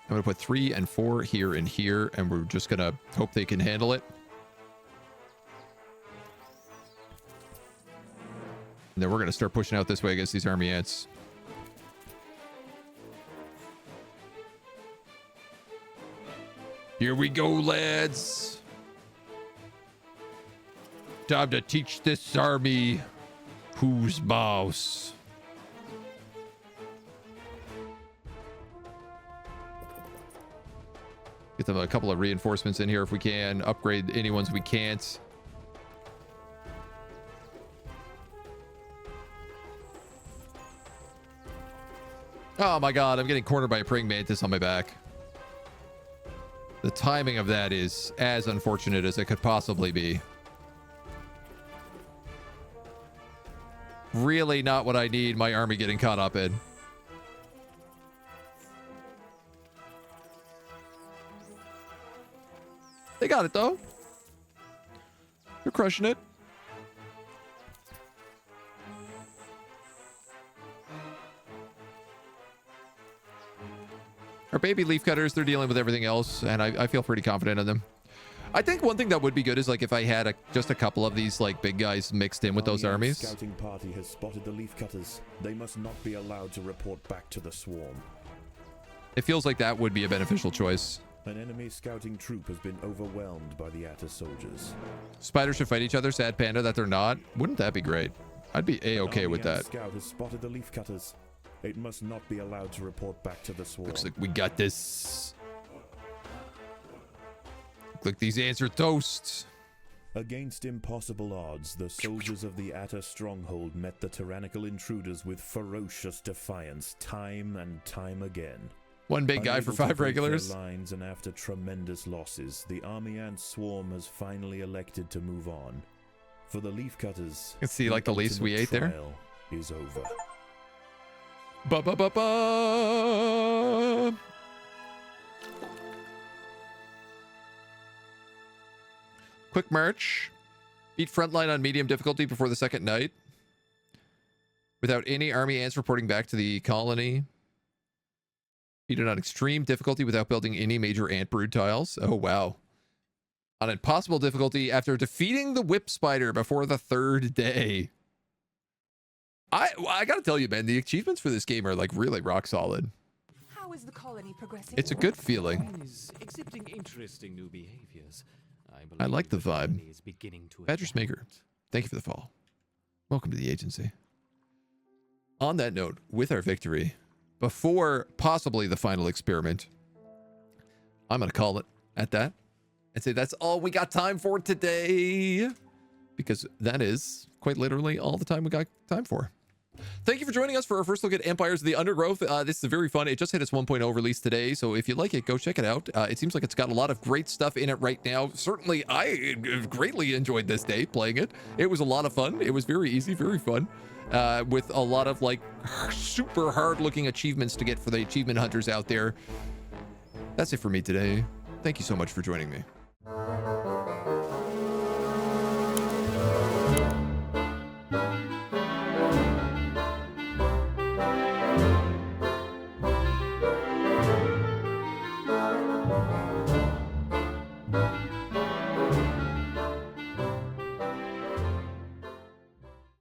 A: I'm going to put 3 and 4 here and here, and we're just going to hope they can handle it. And then we're going to start pushing out this way against these army ants. Here we go, lads. Time to teach this army who's boss. Get them a couple of reinforcements in here if we can. Upgrade any ones we can't. Oh my god, I'm getting cornered by a praying mantis on my back. The timing of that is as unfortunate as it could possibly be. Really not what I need my army getting caught up in. They got it though. They're crushing it. Our baby leaf cutters, they're dealing with everything else, and I feel pretty confident in them. I think one thing that would be good is like if I had just a couple of these like big guys mixed in with those armies.
F: Scouting party has spotted the leaf cutters. They must not be allowed to report back to the swarm.
A: It feels like that would be a beneficial choice.
F: An enemy scouting troop has been overwhelmed by the Atta soldiers.
A: Spiders should fight each other. Sad panda that they're not. Wouldn't that be great? I'd be a-okay with that.
F: Scout has spotted the leaf cutters. It must not be allowed to report back to the swarm.
A: Looks like we got this. Look like these ants are toast.
F: Against impossible odds, the soldiers of the Atta stronghold met the tyrannical intruders with ferocious defiance time and time again.
A: One big guy for 5 regulars.
F: Lines, and after tremendous losses, the army ant swarm has finally elected to move on. For the leaf cutters,
A: you can see like the leaves we ate there.
F: Is over.
A: Ba ba ba ba. Quick march. Beat frontline on medium difficulty before the second night. Without any army ants reporting back to the colony. Beat it on extreme difficulty without building any major ant brood tiles. Oh, wow. On impossible difficulty after defeating the whip spider before the 3rd day. I gotta tell you, man, the achievements for this game are like really rock solid.
C: How is the colony progressing?
A: It's a good feeling.
D: Mine is exhibiting interesting new behaviors.
A: I like the vibe.
D: colony is beginning to
A: Badger's Maker,
D: adapt.
A: thank you for the follow. Welcome to the agency. On that note, with our victory, before possibly the final experiment, I'm gonna call it at that and say that's all we got time for today, because that is quite literally all the time we got time for. Thank you for joining us for our first look at Empires of the Undergrowth. This is very fun. It just hit its 1.0 release today, so if you like it, go check it out. It seems like it's got a lot of great stuff in it right now. Certainly, I greatly enjoyed this day playing it. It was a lot of fun. It was very easy, very fun, with a lot of like super hard-looking achievements to get for the achievement hunters out there. That's it for me today. Thank you so much for joining me.